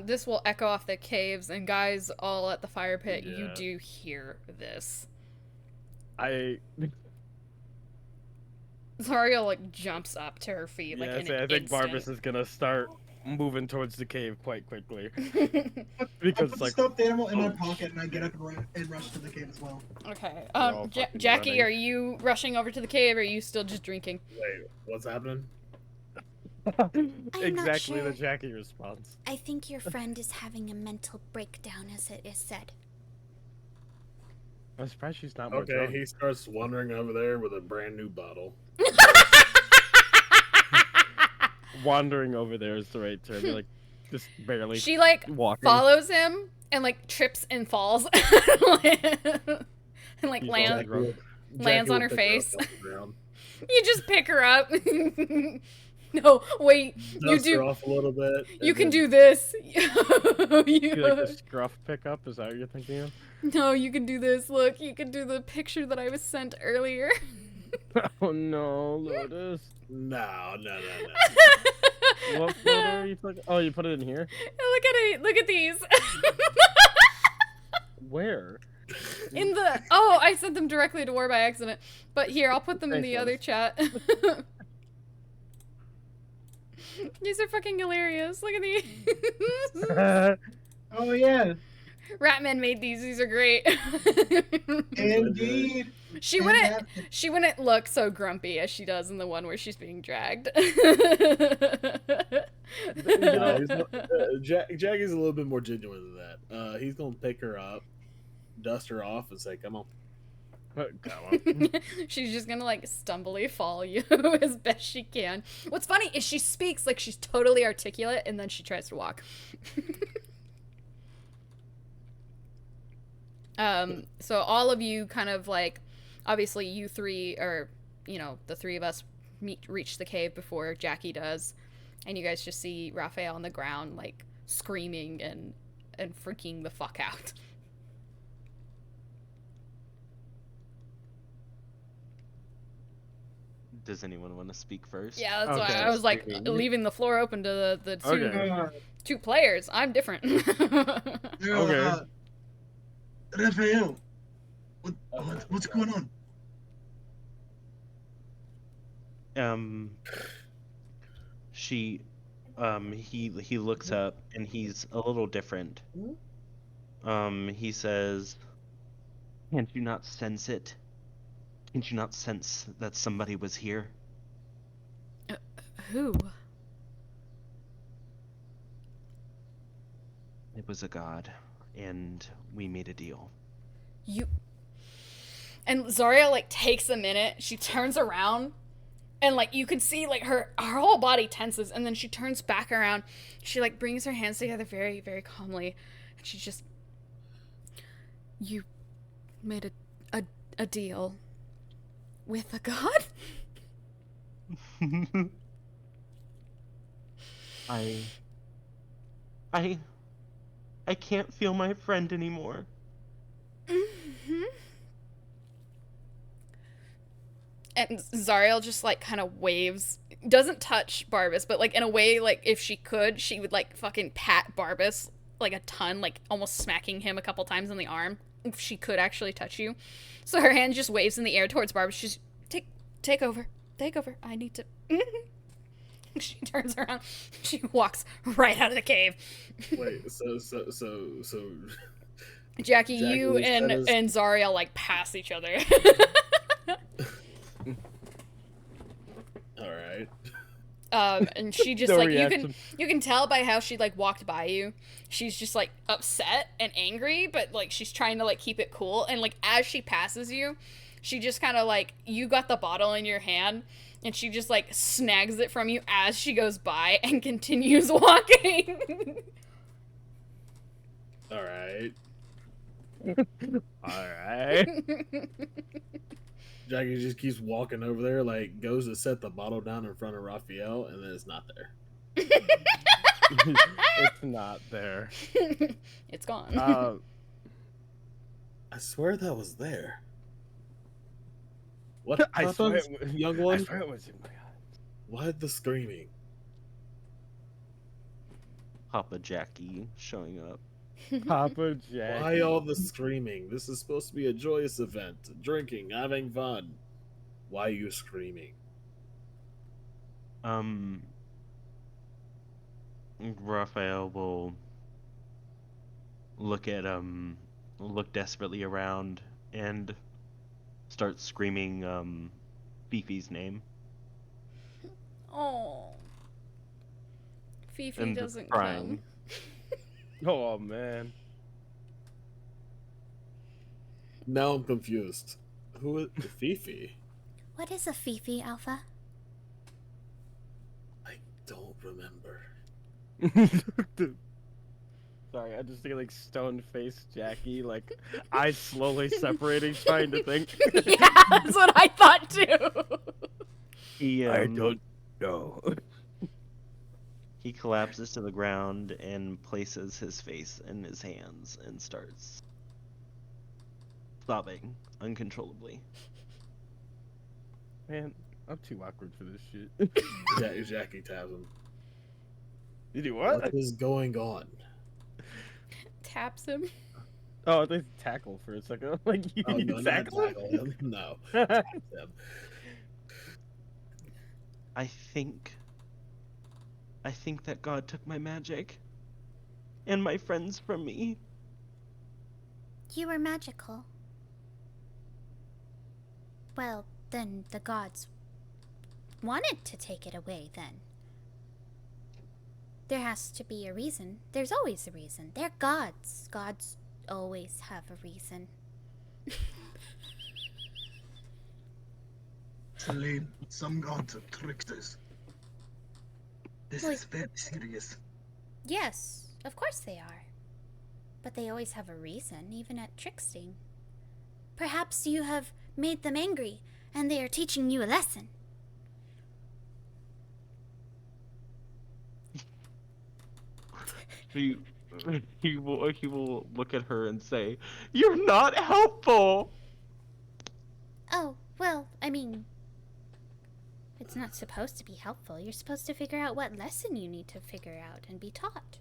This will echo off the caves, and guys all at the fire pit, you Yeah. do hear this. Zariel, like, jumps up to her feet, like, in an I think instant. Barbas is gonna start moving towards the cave quite quickly. I Because, put the like, stuffed animal in my oh, pocket, and I get up and rush to the cave as well. Okay, all fucking Jackie, running. are you rushing over to the cave, or are you still just drinking? Wait, what's happening? exactly sure. the Jackie response. I think your friend is having a mental breakdown, as it is said. I'm surprised she's not more Okay, drunk. he starts wandering over there with a brand new bottle. Wandering over there is the right term. You're, like, just barely She, like, walking. follows him and, like, trips and falls. and, like, He's lands, all drunk. lands Jackie on will her pick her up face. off the ground, You just pick her up. No, wait, you dust her do. off a little bit. You and can then- do this. You like the scruff pickup? Is that what you're thinking of? No, you can do this. Look, you can do the picture that I was sent earlier. Oh no, Lotus. No. What photo are you talking? Oh, you put it in here? Look at it. Look at these. Where? In the I sent them directly to War by accident. But here, I'll put them in Thanks, the other Lotus. chat. These are fucking hilarious. Look at these. Oh yeah, Ratman made these. These are great. indeed. She wouldn't. Fantastic. She wouldn't look so grumpy as she does in the one where she's being dragged. No, Jackie's a little bit more genuine than that. He's gonna pick her up, dust her off, and say, "Come on." She's just gonna, like, stumbly follow you as best she can. What's funny is she speaks like she's totally articulate, and then she tries to walk. So all of you kind of, like, obviously you three, or, you know, the three of us reach the cave before Jackie does, and you guys just see Raphael on the ground, like, screaming and freaking the fuck out. Does anyone want to speak first? Yeah, that's Okay. why I was, like, leaving the floor open to the Okay. two players. I'm different. Okay. Raphael, what's going on? He looks up and he's a little different. He says, "Can't you not sense it? Can't you not sense that somebody was here?" Who? It was a god, and we made a deal. And Zariel, like, takes a minute. She turns around. And, like, you can see, like, her whole body tenses. And then she turns back around. She, like, brings her hands together very, very calmly. And she just... You made a deal with a god? I can't feel my friend anymore. Mm-hmm. And Zariel just, like, kind of waves. Doesn't touch Barbas, but, like, in a way, like, if she could, she would, like, fucking pat Barbas, like, a ton, like, almost smacking him a couple times on the arm. If she could actually touch you. So her hand just waves in the air towards Barbas. She's, take over. Take over. I need to... She turns around. She walks right out of the cave. Wait, so Jackie, you was and Zariel, like, pass each other. all right. And she just, No like, reaction. you can tell by how she, like, walked by you. She's just, like, upset and angry, but, like, she's trying to, like, keep it cool. And, like, as she passes you, she just kind of, like, you got the bottle in your hand, and she just, like, snags it from you as she goes by and continues walking. All right. Alright. Jackie just keeps walking over there, like goes to set the bottle down in front of Raphael, and then it's not there. It's not there. It's gone. I swear that was there. What? I swear happens, it was, young I one? swear it was in my eyes. Why the screaming? Papa Jackie showing up. Papa Jack. Why all the screaming? This is supposed to be a joyous event, drinking, having fun. Why are you screaming? Raphael will look desperately around and start screaming Fifi's name. Oh. Fifi And doesn't crying. Oh man. Now I'm confused. Who is Fifi? What is a Fifi, Alpha? I don't remember. Sorry, I just see like stone faced Jackie, like eyes slowly separating, trying to think. Yeah, that's what I thought too. He know. he collapses to the ground and places his face in his hands and starts sobbing uncontrollably. Man, I'm too awkward for this shit. Jackie tabs him. You do what? What is going on? Taps him. Oh, I think tackle for a second. Like you Oh, no, not tackle him? tackle him. No. Tap him. I think that God took my magic and my friends from me. You were magical. Well, then the gods wanted to take it away, then. There has to be a reason. There's always a reason. They're gods. Gods always have a reason. Celine, some gods are tricksters. This Wait. is very serious. Yes, of course they are. But they always have a reason, even at tricksting. Perhaps you have made them angry, and they are teaching you a lesson. He will look at her and say, "You're not helpful." Oh, well, I mean, it's not supposed to be helpful. You're supposed to figure out what lesson you need to figure out and be taught.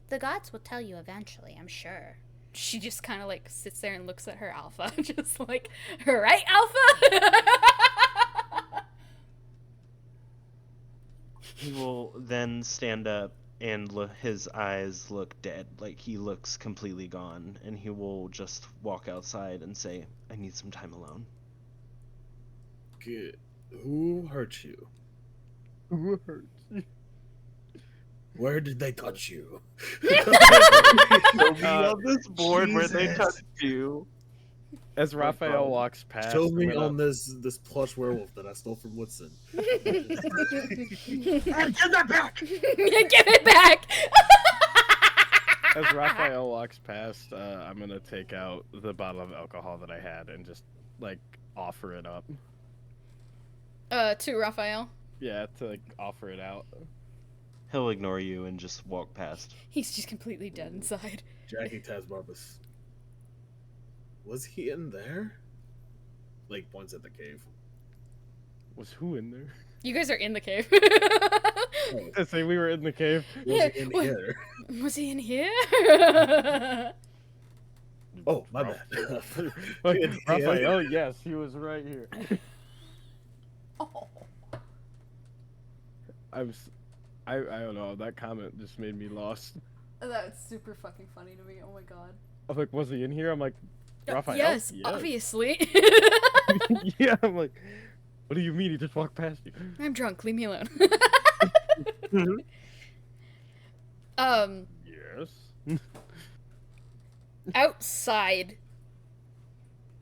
The gods will tell you eventually, I'm sure. She just kind of like sits there and looks at her Alpha, just like, right, Alpha? He will then stand up and his eyes look dead, like he looks completely gone, and he will just walk outside and say, "I need some time alone." Good. Who hurt you? Who hurts? Where did they touch you? Show me on this board where they Jesus. touched you. As Raphael walks past, Show I'm me gonna- on this plush werewolf that I stole from Woodson. Hey, give that back! Give it back! As Raphael walks past, I'm gonna take out the bottle of alcohol that I had and just like offer it up. To Raphael. Yeah, to like offer it out. He'll ignore you and just walk past. He's just completely dead inside. Jackie Tazbarbus. Was he in there? Lake points at the cave. Was who in there? You guys are in the cave. I say we were in the cave. Was he in What? here? Was he in here? Oh, my bad. Like, Yeah. Raphael, yes, he was right here. Oh. I don't know. That comment just made me lost. That's super fucking funny to me. Oh my god. I'm like, was he in here? I'm like, Raphael. Yes, obviously. Yeah, I'm like, what do you mean? He just walked past you. I'm drunk. Leave me alone. Yes. Outside,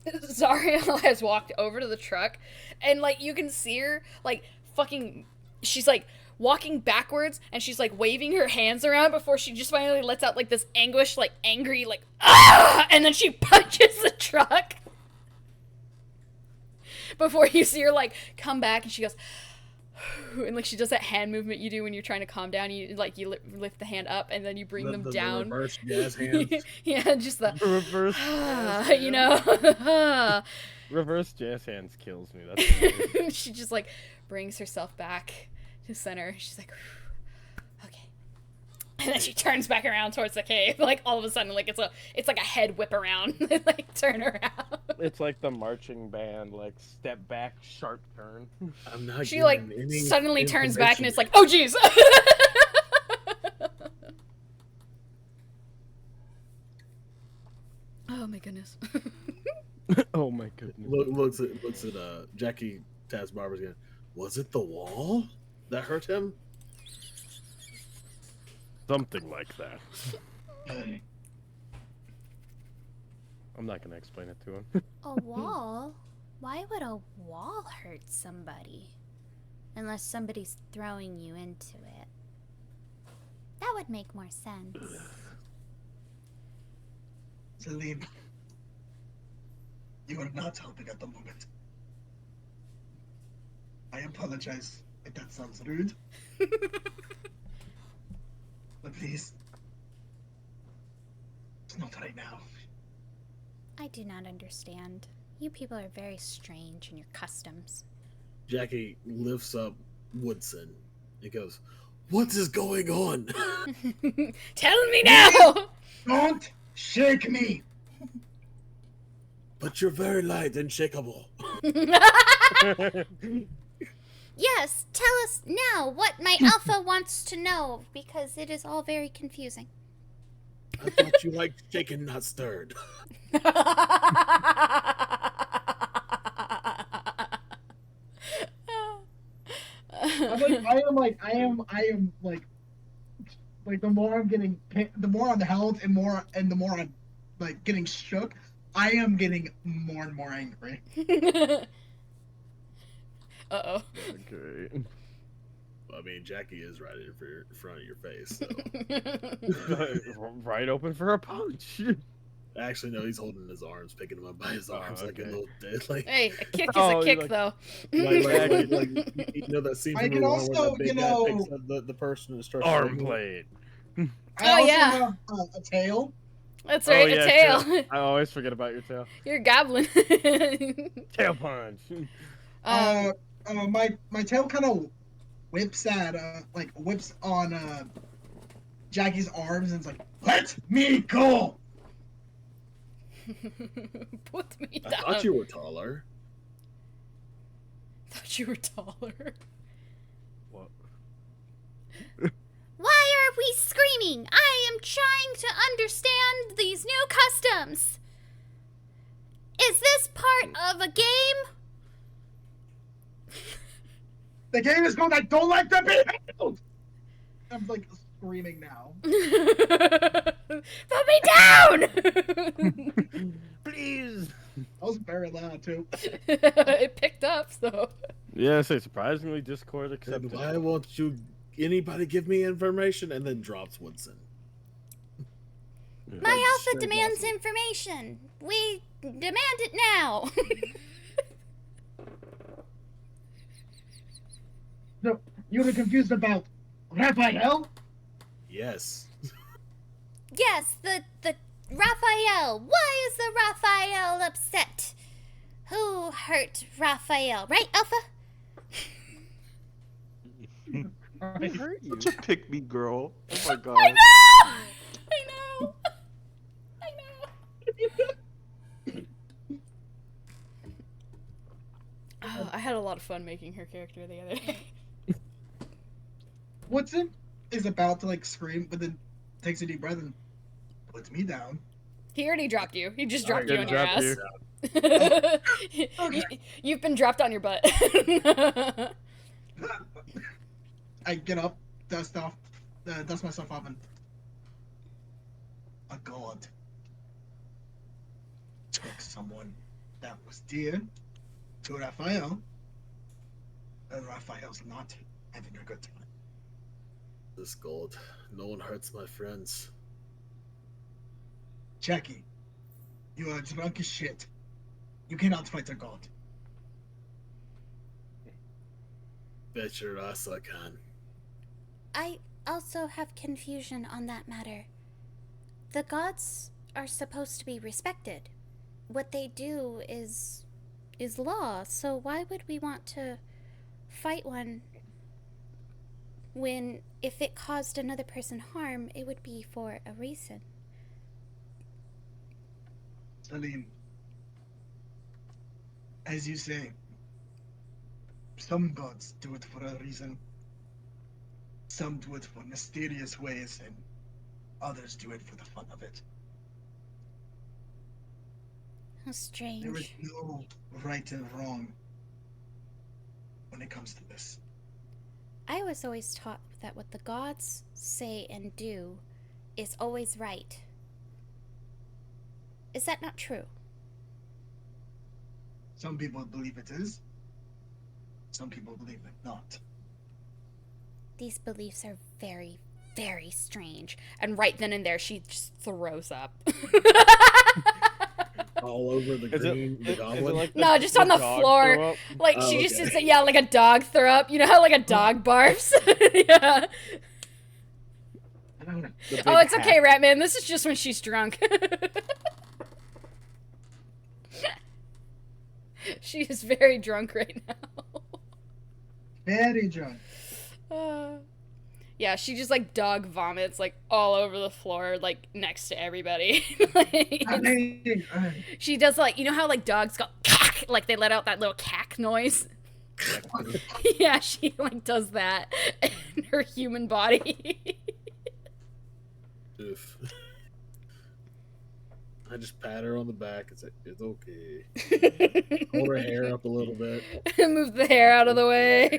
Zariel has walked over to the truck, and like you can see her like fucking. She's like walking backwards, and she's like waving her hands around before she just finally lets out like this anguish, like angry, like ah, and then she punches the truck. Before you see her like come back, and she goes. And like she does that hand movement you do when you're trying to calm down. You like you lift the hand up and then you bring them down. The reverse jazz hands. Yeah, just the Reverse. you know. Reverse jazz hands kills me. That's She just like brings herself back to center. She's like, okay, and then she turns back around towards the cave. Like all of a sudden, like it's like a head whip around, and, like turn around. It's like the marching band, like step back, sharp turn. I'm not She like giving any suddenly turns back, and it's like, information. oh jeez. Oh my goodness. Oh my goodness. Looks at Jackie Tazbarbers again. Was it the wall that hurt him? Something like that. I'm not gonna explain it to him. A wall? Why would a wall hurt somebody? Unless somebody's throwing you into it. That would make more sense. Celine, you are not helping at the moment. I apologize if that sounds rude. But please, it's not right now. I do not understand. You people are very strange in your customs. Jackie lifts up Woodson. He goes, "What is going on?" Tell me now. Don't shake me! But you're very light and shakeable. Yes, tell us now what my alpha wants to know, because it is all very confusing. I thought you liked shaken, not stirred. I am like the more I'm getting, the more I'm held, and the more I'm like getting shook, I am getting more and more angry. Uh-oh. Okay. I mean, Jackie is right in front of your face. So. Right open for a punch. Actually, no, he's holding his arms, picking him up by his arms like a okay. little dead. Like, Hey, a kick is Oh, a kick, like- though. like, you know that scene I from can Mulan also, where that big you guy know- picks up the person and starts Arm shaking him? blade. I Oh, also yeah. have a tail. That's Oh, right, yeah, a tail. I always forget about your tail. You're a goblin. Tail punch. My tail kind of whips on Jackie's arms and it's like, let me go. Put me I down. thought you were taller. Thought you were taller. What? Why are we screaming? I am trying to understand these new customs. Is this part of a game? The game is called I don't like to be held. I'm like screaming now. Put me down! Please. I was very loud too. It picked up, so. Yeah, say surprisingly Discord Then accepted. why won't you anybody give me information? And then drops Woodson. My Like, alpha straight demands blossom. information. We demand it now. No, you were confused about Raphael? Yes. Yes, the Raphael. Why is the Raphael upset? Who hurt Raphael? Right, Alpha? Who hurt you? Such a pick me girl. Oh my god. I know! I know! I know! Oh, I had a lot of fun making her character the other day. Woodson is about to like scream, but then takes a deep breath and puts me down. He already dropped you. He just dropped I you on your dropped ass. you. You've been dropped on your butt. I get up, dust myself off, and a god took someone that was dear to Raphael, and Raphael's not having a good time. This gold. No one hurts my friends. Jackie, you are drunk as shit. You cannot fight a god. Bet your ass I can. I also have confusion on that matter. The gods are supposed to be respected. What they do is law, so why would we want to fight one when if it caused another person harm, it would be for a reason? Celine, as you say, some gods do it for a reason. Some do it for mysterious ways, and others do it for the fun of it. How strange. There is no right and wrong when it comes to this. I was always taught that what the gods say and do is always right. Is that not true? Some people believe it is. Some people believe it not. These beliefs are very, very strange. And right then and there, she just throws up. All over the green Is it goblin. like No, just on the dog floor. throw up? Like, Oh, she just okay. sits, yeah, like a dog throw up. You know how, like, a dog barfs? Yeah. I don't know. The big Oh, it's okay, hat. Ratman. This is just when she's drunk. She is very drunk right now. Very drunk. Yeah, she just like dog vomits like all over the floor, like next to everybody. Like, she does like, you know how like dogs go cack, like they let out that little cack noise. Yeah, she like does that in her human body. Oof. I just pat her on the back and say, "It's okay." Hold her hair up a little bit. Move the hair out of the way.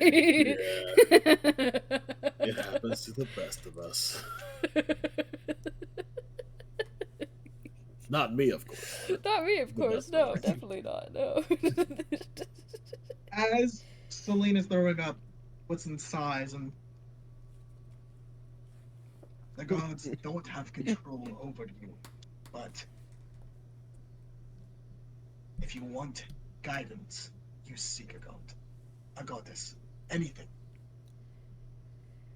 It happens to the best of us. Not me, of course. Not me, of The course. best No, of us. definitely not. No. As Celine is throwing up what's in size, and the gods don't have control over you, but if you want guidance, you seek a god, a goddess, anything.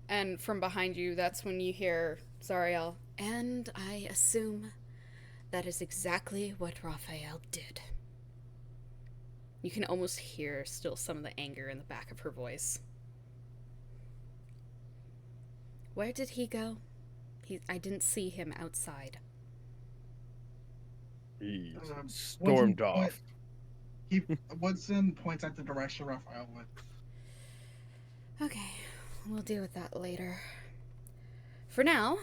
And from behind you, that's when you hear Zariel. And I assume that is exactly what Raphael did. You can almost hear still some of the anger in the back of her voice. Where did he go? I didn't see him outside. He Um, stormed Woodson off. Woodson points at the direction Raphael went. Okay, we'll deal with that later. For now,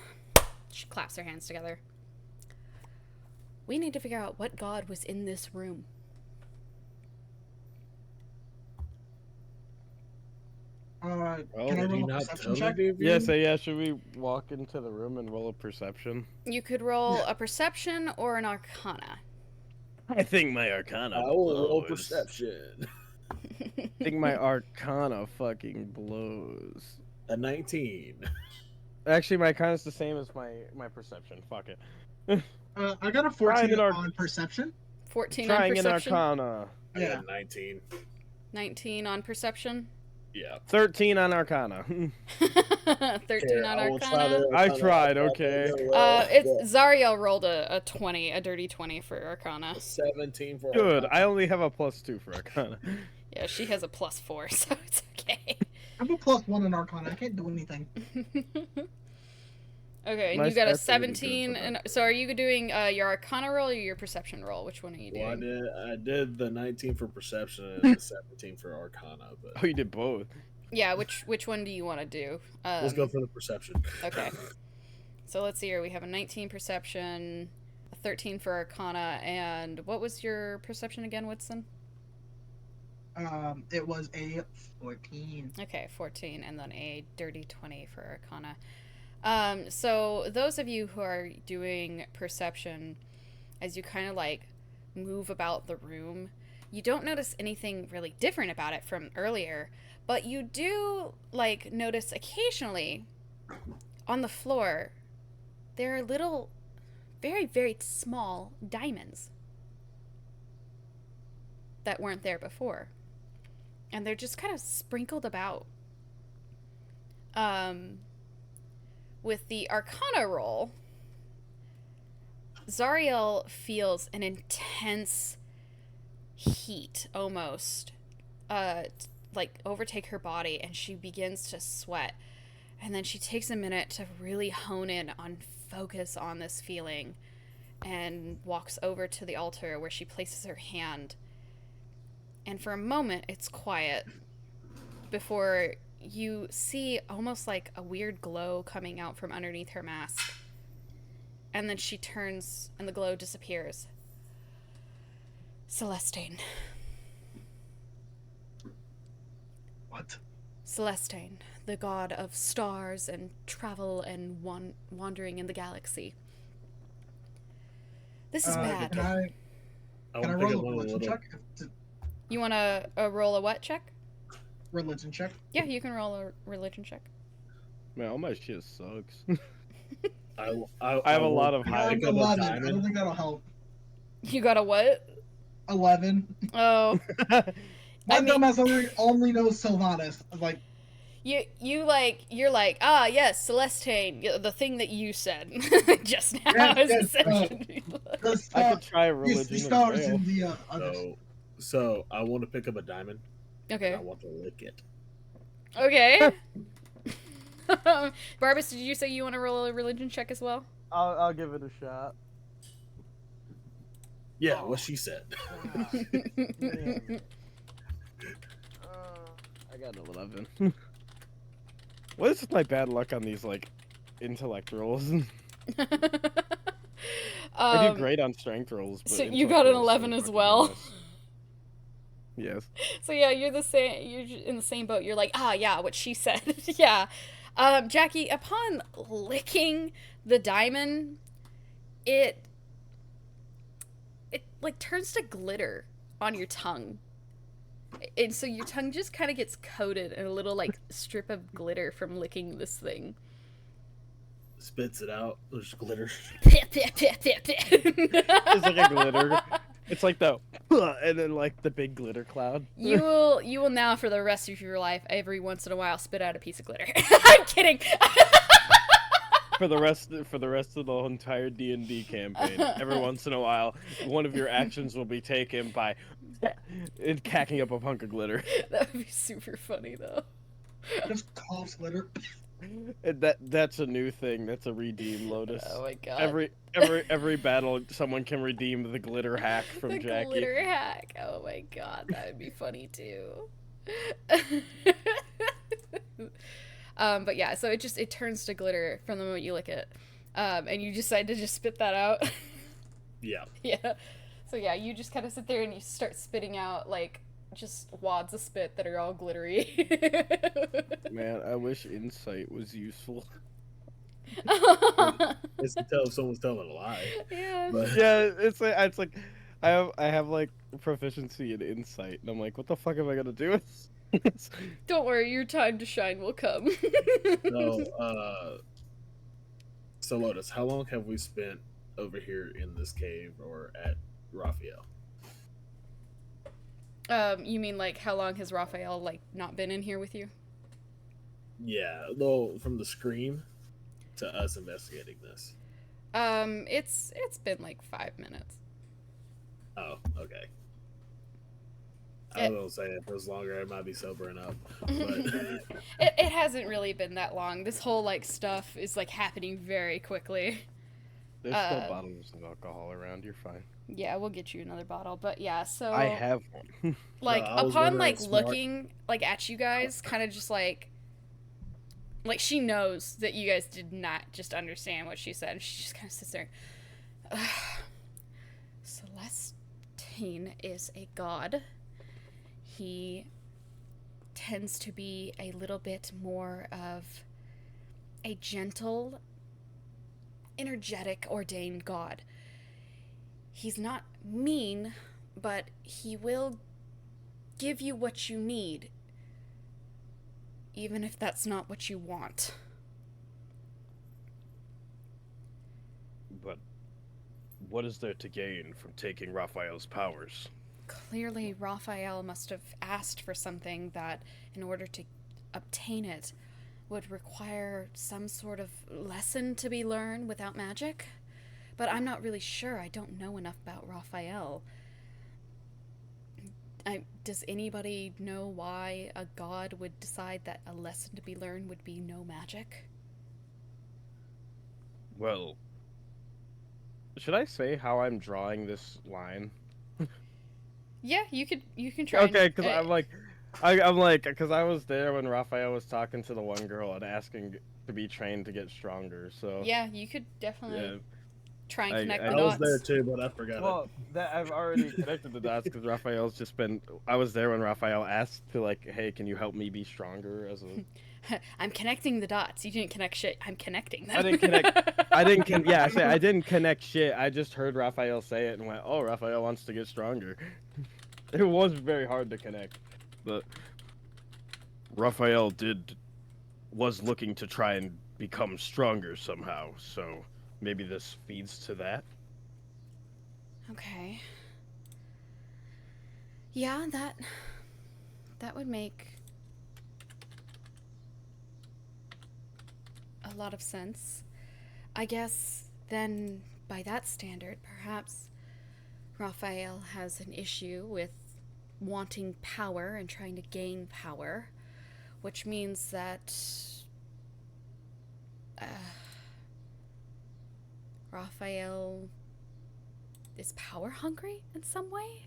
she claps her hands together. We need to figure out what god was in this room. Can I Did he roll a not perception tell check? any of you? Yeah, so yeah, should we walk into the room and roll a perception? You could roll Yeah. a perception or an arcana. I think my Arcana I will roll blows. perception. I think my Arcana fucking blows. A 19. Actually, my Arcana's the same as my Perception. Fuck it. I got a Trying 14 an on perception. 14 on Trying an perception. Arcana. I Yeah. got a 19. 19 on perception. Yeah. 13 on Arcana. 13 on I will try Arcana. to- I tried, okay. It's Zariel rolled a 20, a dirty 20 for Arcana. 17 for Good. Arcana. I only have a +2 for Arcana. Yeah, she has a +4, so it's okay. I have a +1 in Arcana. I can't do anything. Okay, and My you got a stats are really good, 17. but And so, are you doing your Arcana roll or your Perception roll? Which one are you Well, doing? I did the 19 for perception and the 17 for Arcana, but Oh, you did both. Yeah, which one do you want to do? let's go for the perception. Okay. So let's see here. We have a 19 Perception, a 13 for Arcana, and what was your Perception again, Whitson? It was a 14. Okay, 14, and then a dirty 20 for Arcana. So those of you who are doing perception, as you kind of like move about the room, you don't notice anything really different about it from earlier, but you do like notice occasionally on the floor there are little, very, very small diamonds that weren't there before. And they're just kind of sprinkled about. With the Arcana roll, Zariel feels an intense heat almost like overtake her body, and she begins to sweat. And then she takes a minute to really hone in on focus on this feeling and walks over to the altar where she places her hand. And for a moment, it's quiet before you see almost like a weird glow coming out from underneath her mask. And then she turns and the glow disappears. Celestine. What? Celestine, the god of stars and travel and wandering in the galaxy. This is bad. Can I wanna pick roll up a one of the religion little- check? You want to roll a what check? Religion check. Yeah, you can roll a religion check. Man, all my shit sucks. I have a will lot of I high. have pick up a 11. I diamond. don't think that'll help. You got a what? 11. Oh, My I mean- dumbass only knows Sylvanas. I was like, you're like, ah, yes, Celestine, the thing that you said just now Yes, is yes, essentially. the I star, could try the religion and stars fail. in the others. So I want to pick up a diamond. And Okay. I want to lick it. Okay. Barbas, did you say you want to roll a religion check as well? I'll give it a shot. Yeah, what she said. Man. I got an 11. What is my bad luck on these like intellect rolls? I do great on strength rolls. But so you intellect got an rolls 11 are as fucking well? ass. Yes. So yeah, you're the same. You're in the same boat. You're like, ah, yeah, what she said. Yeah. Jackie, upon licking the diamond, it like turns to glitter on your tongue, and so your tongue just kind of gets coated in a little like strip of glitter from licking this thing. Spits it out. There's glitter. It's like a glitter. It's like the and then like the big glitter cloud. You will now for the rest of your life every once in a while spit out a piece of glitter. I'm kidding. For the rest of the whole entire D&D campaign, every once in a while, one of your actions will be taken by cacking up a hunk of glitter. That would be super funny though. Just coughs glitter. That's a new thing. That's a redeem, Lotus. Oh my god. Every battle, someone can redeem the glitter hack from the Jackie. glitter hack. Oh my god, that would be funny too. But yeah, so it turns to glitter from the moment you lick it, and you decide to just spit that out. Yeah. Yeah. So yeah, you just kind of sit there and you start spitting out like just wads of spit that are all glittery. Man, I wish insight was useful. It's to tell if someone's telling a lie. Yeah. But Yeah, it's like I have like proficiency in insight, and I'm like, what the fuck am I gonna do with this? Don't worry, your time to shine will come. So, so Lotus, how long have we spent over here in this cave or at Raphael? You mean like how long has Raphael like not been in here with you? Yeah, though from the scream to us investigating this. It's been like 5 minutes. Oh, okay. I was gonna say if it was longer, I might be sobering up. But It hasn't really been that long. This whole like stuff is like happening very quickly. There's still bottles of alcohol around. You're fine. Yeah, we'll get you another bottle. But yeah, so I have one. like No, I was upon wondering like smart- looking like at you guys, kind of just like she knows that you guys did not just understand what she said. She just kind of sits there. Celestine is a god. He tends to be a little bit more of a gentle, energetic, ordained god. He's not mean, but he will give you what you need, even if that's not what you want. But what is there to gain from taking Raphael's powers? Clearly, Raphael must have asked for something that, in order to obtain it, would require some sort of lesson to be learned without magic. But I'm not really sure. I don't know enough about Raphael. Does anybody know why a god would decide that a lesson to be learned would be no magic? Well, should I say how I'm drawing this line? Yeah, you can try. Okay, because I'm like, because I was there when Raphael was talking to the one girl and asking to be trained to get stronger. So Yeah, you could definitely yeah. try and connect I the I was dots. there too, but I forgot Well, it. that I've already connected the dots because Raphael's just been. I was there when Raphael asked to like, hey, can you help me be stronger as a. I'm connecting the dots. You didn't connect shit. I'm connecting them. I didn't connect. I didn't connect shit. I just heard Raphael say it and went, "Oh, Raphael wants to get stronger." It was very hard to connect, but Raphael was looking to try and become stronger somehow. So maybe this feeds to that. Okay. Yeah, that would make a lot of sense. I guess then by that standard, perhaps Raphael has an issue with wanting power and trying to gain power, which means that Raphael is power hungry in some way?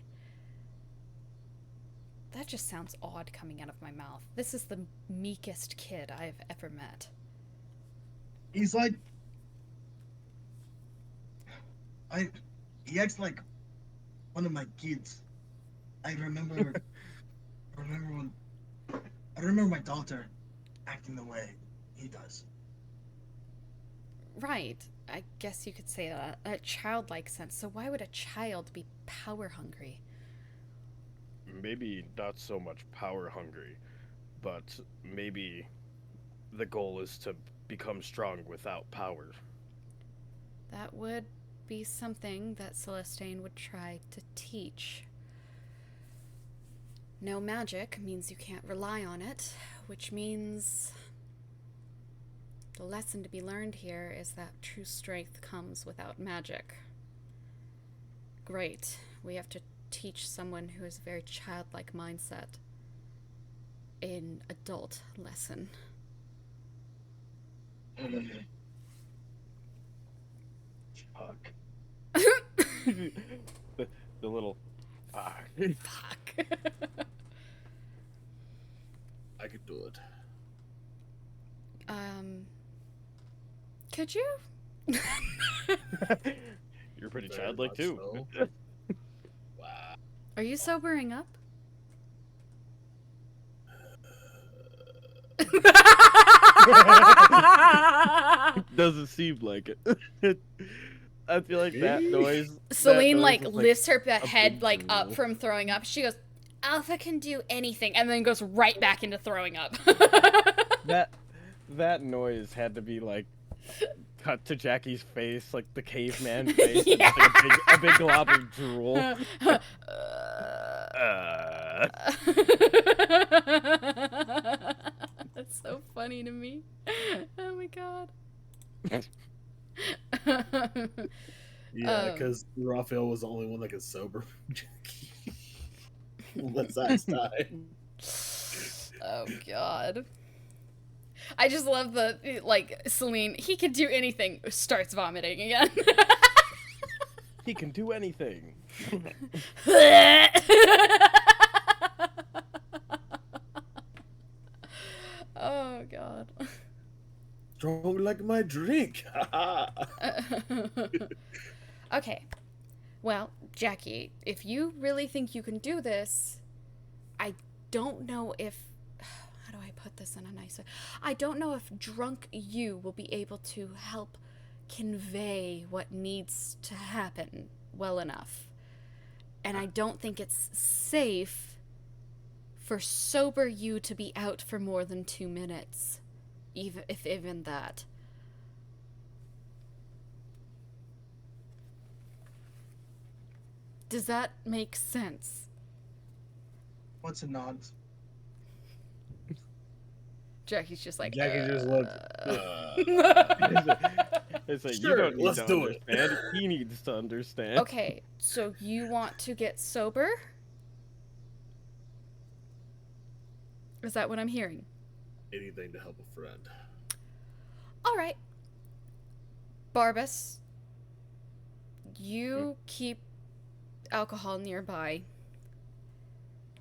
That just sounds odd coming out of my mouth. This is the meekest kid I've ever met. He's like, he acts like one of my kids. I remember my daughter acting the way he does. Right. I guess you could say that. A childlike sense. So why would a child be power hungry? Maybe not so much power hungry, but maybe the goal is to become strong without power. That would be something that Celestine would try to teach. No magic means you can't rely on it, which means the lesson to be learned here is that true strength comes without magic. Great. We have to teach someone who has a very childlike mindset an adult lesson. Fuck. the little. Fuck. I could do it. Could you? You're pretty Very childlike much too. so. Wow. Are you sobering up? Doesn't seem like it. I feel like that noise. Celine like is, lifts her a head big like up drool. from throwing up. She goes, Alpha can do anything, and then goes right back into throwing up. That noise had to be like cut to Jackie's face, like the caveman face, and Yeah. just, like, a big glob of drool. That's so funny to me. Oh my god. Yeah, because Raphael was the only one that could sober Jackie. Besides Ty. Oh god. I just love the like Celine. He could do anything. Starts vomiting again. He can do anything. Oh god. Strong like my drink. Okay. Well, Jackie, if you really think you can do this, I don't know if how do I put this in a nice way? I don't know if drunk you will be able to help convey what needs to happen well enough. And I don't think it's safe for sober you to be out for more than 2 minutes, even that. Does that make sense? What's a nods? Jackie's just like, Jackie just looked. It's like, Sure, you don't need let's to do it. understand. He needs to understand. Okay, so you want to get sober? Is that what I'm hearing? Anything to help a friend. All right. Barbas, you keep alcohol nearby.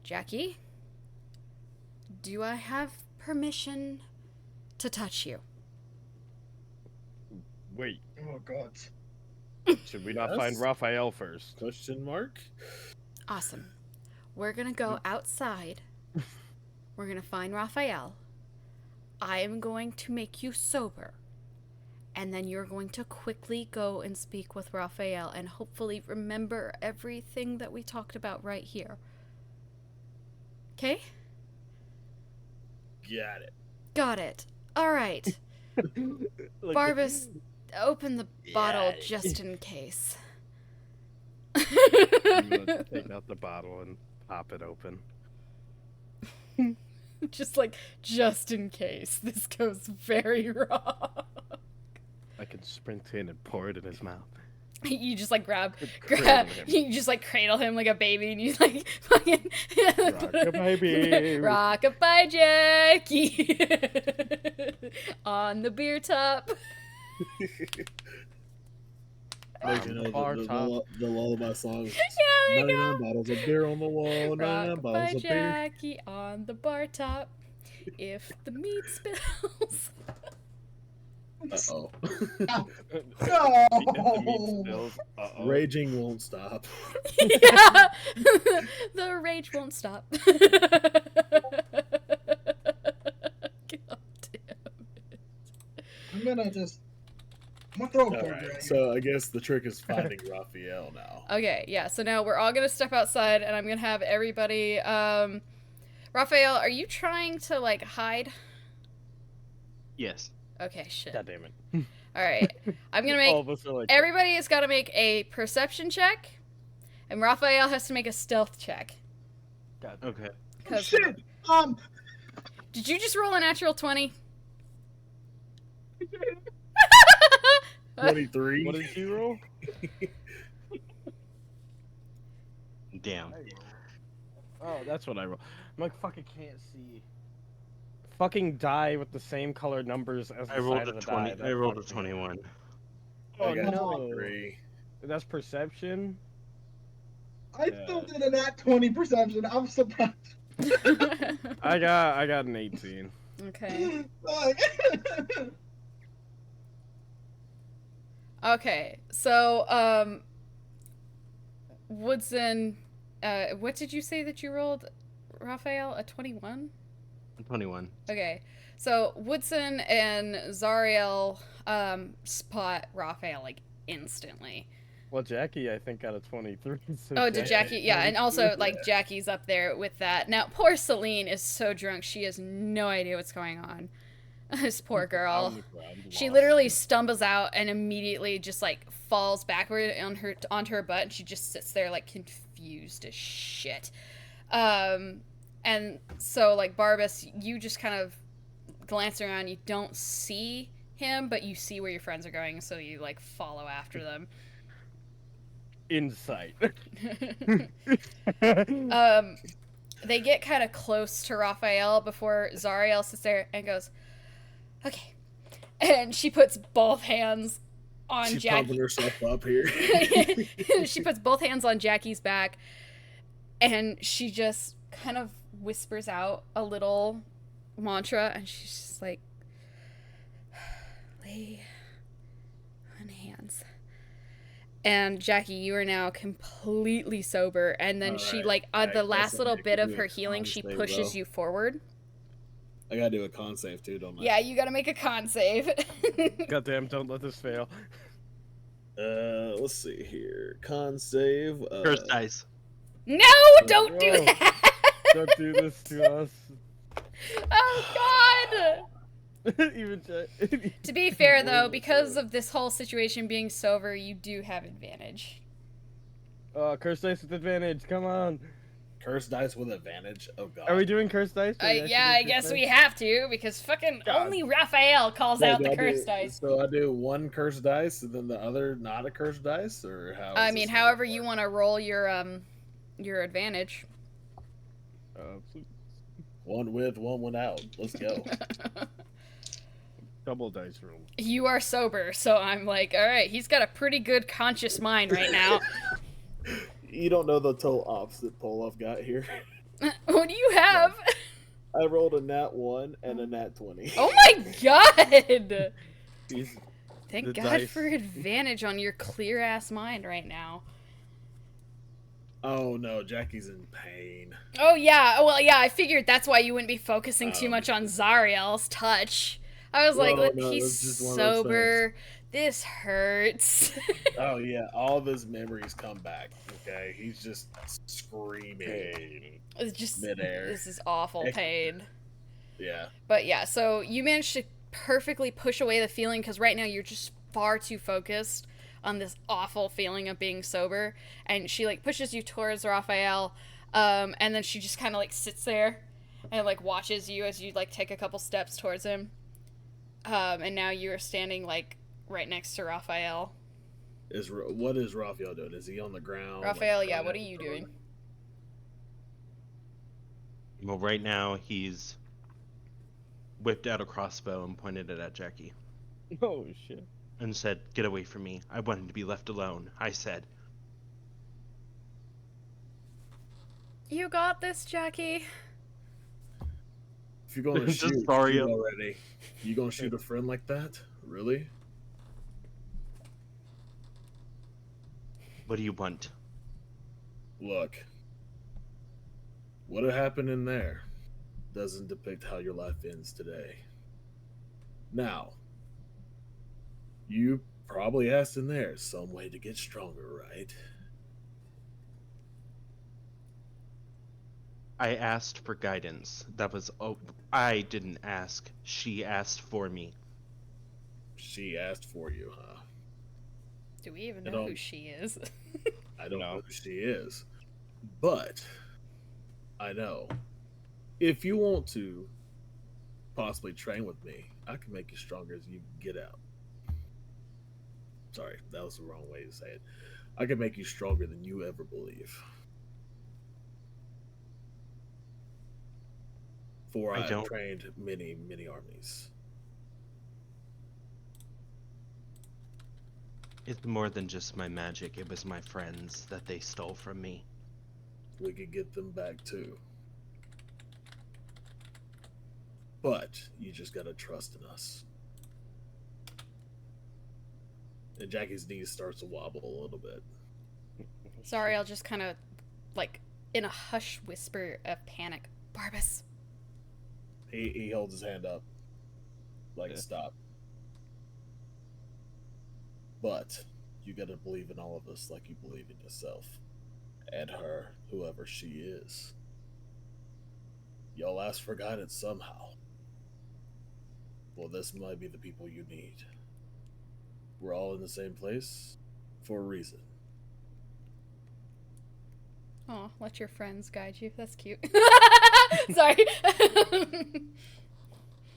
Jackie, do I have permission to touch you? Wait, Oh god. should we not Yes? find Raphael first? Question mark? Awesome. We're gonna go outside. We're gonna find Raphael. I am going to make you sober. And then you're going to quickly go and speak with Raphael and hopefully remember everything that we talked about right here. Okay? Got it. Got it. All right. Like, Barbas, open the bottle just in case. I'm gonna take out the bottle and pop it open. just in case this goes very wrong. I can sprint in and pour it in his mouth. You just like grab, Cradle him. you just like cradle him like a baby, and you like fucking Rock-a-baby. rock-a-bye Jackie on the beer top. Like, you know, bar top. the lullaby song. Yeah, there you 99 bottles of beer on the wall, 99 Rock-a-bye bottles of beer. Jackie on the bar top. If the meat spills. Uh-oh. The meat spills. Uh-oh. Raging won't stop. Yeah, the rage won't stop. God damn it. I'm gonna throw a All cold right, right so I guess the trick is finding Raphael now. Okay, yeah, so now we're all gonna step outside and I'm gonna have everybody, Raphael, are you trying to, like, hide? Yes. Okay, shit. God damn it. Alright, I'm gonna All make, of us are like, everybody has gotta make a perception check, and Raphael has to make a stealth check. God. Okay. Oh, 'Cause- shit! Did you just roll a natural 20? 23. What did you roll? Damn. Oh, that's what I roll. I'm like, fuck, I can't see. Fucking die with the same colored numbers as the I rolled side a of the 20. die. I rolled a 21. Oh, I got no. 23. That's perception? I still did a nat 20 perception. I'm surprised. I got an 18. Okay. Fuck. Okay, so, Woodson, what did you say that you rolled, Raphael? A 21? 21. Okay, so Woodson and Zariel, spot Raphael, like, instantly. Well, Jackie, I think, got a 23. So Oh, did Jackie? Yeah, and also, like, Yeah. Jackie's up there with that. Now, poor Celine is so drunk, she has no idea what's going on. This poor girl. On the ground, She lost. literally stumbles out and immediately just, like, falls backward onto her butt, and she just sits there, like, confused as shit. And so, like, Barbas, you just kind of glance around, you don't see him, but you see where your friends are going, so you, like, follow after them. Insight. They get kind of close to Raphael before Zariel sits there and goes, okay. And she puts both hands on She's Jackie. pumping herself up here. She puts both hands on Jackie's back, and she just kind of whispers out a little mantra, and she's just like, lay on hands. And Jackie, you are now completely sober, and then she, like, the last little bit of her healing, she pushes you forward. I gotta do a con save too, don't I? Yeah, you gotta make a con save. Goddamn, don't let this fail. Let's see here. Con save. Curse dice. No, don't do Whoa. that! Don't do this to us. Oh, God! Even To be fair, though, because of this whole situation being sober, you do have advantage. Curse dice with advantage. Come on. Curse dice with advantage. Oh god. Are we doing curse dice? Yeah, I guess we have to, because fucking God. only Raphael calls out the curse dice. So I do one curse dice and then the other not a curse dice, or how? I mean, however you want to roll your advantage. One with, one without. Let's go. Double dice roll. You are sober, so I'm like, all right, he's got a pretty good conscious mind right now. You don't know the total opposite Polov got here. What do you have? I rolled a nat 1 and a nat 20. Oh my god! Jeez. Thank The God dice. for advantage on your clear ass mind right now. Oh no, Jackie's in pain. Oh yeah, well yeah, I figured that's why you wouldn't be focusing too much on Zariel's touch. I was like, Well, look, no, he's that's just one of those sober. This hurts. Oh yeah, all of his memories come back. Okay, he's just screaming. It's just Midair. this is awful pain. Yeah. But yeah, so you managed to perfectly push away the feeling because right now you're just far too focused on this awful feeling of being sober, and she like pushes you towards Raphael, and then she just kind of like sits there and like watches you as you like take a couple steps towards him, and now you are standing like right next to Raphael. What is Raphael doing? Is he on the ground? Raphael, like, yeah, crying what are out you for doing? help? Well, right now he's whipped out a crossbow and pointed it at Jackie Oh shit. and said, "Get away from me. I wanted to be left alone." I said, You got this, Jackie. If you're gonna Just shoot, sorry. shoot already. You gonna shoot a friend like that? Really? "What do you want?" Look, what had happened in there doesn't depict how your life ends today. Now, you probably asked in there some way to get stronger, right? I asked for guidance. That was I didn't ask. She asked for me. She asked for you, huh? Do we even I know who don't- she is? I don't know who she is. But I know if you want to possibly train with me, I can make you stronger as you get out. Sorry, that was the wrong way to say it. I can make you stronger than you ever believe. For I I have don't- trained many, many armies. It's more than just my magic. It was my friends that they stole from me. We could get them back too. But you just gotta trust in us. And Jackie's knees starts to wobble a little bit. Zariel just kind of, like, in a hush whisper of panic, Barbas. He holds his hand up. Like, Yeah. stop. But you gotta believe in all of us like you believe in yourself. And her, whoever she is. Y'all asked for guidance somehow. Well, this might be the people you need. We're all in the same place for a reason. Oh, let your friends guide you. That's cute. Sorry.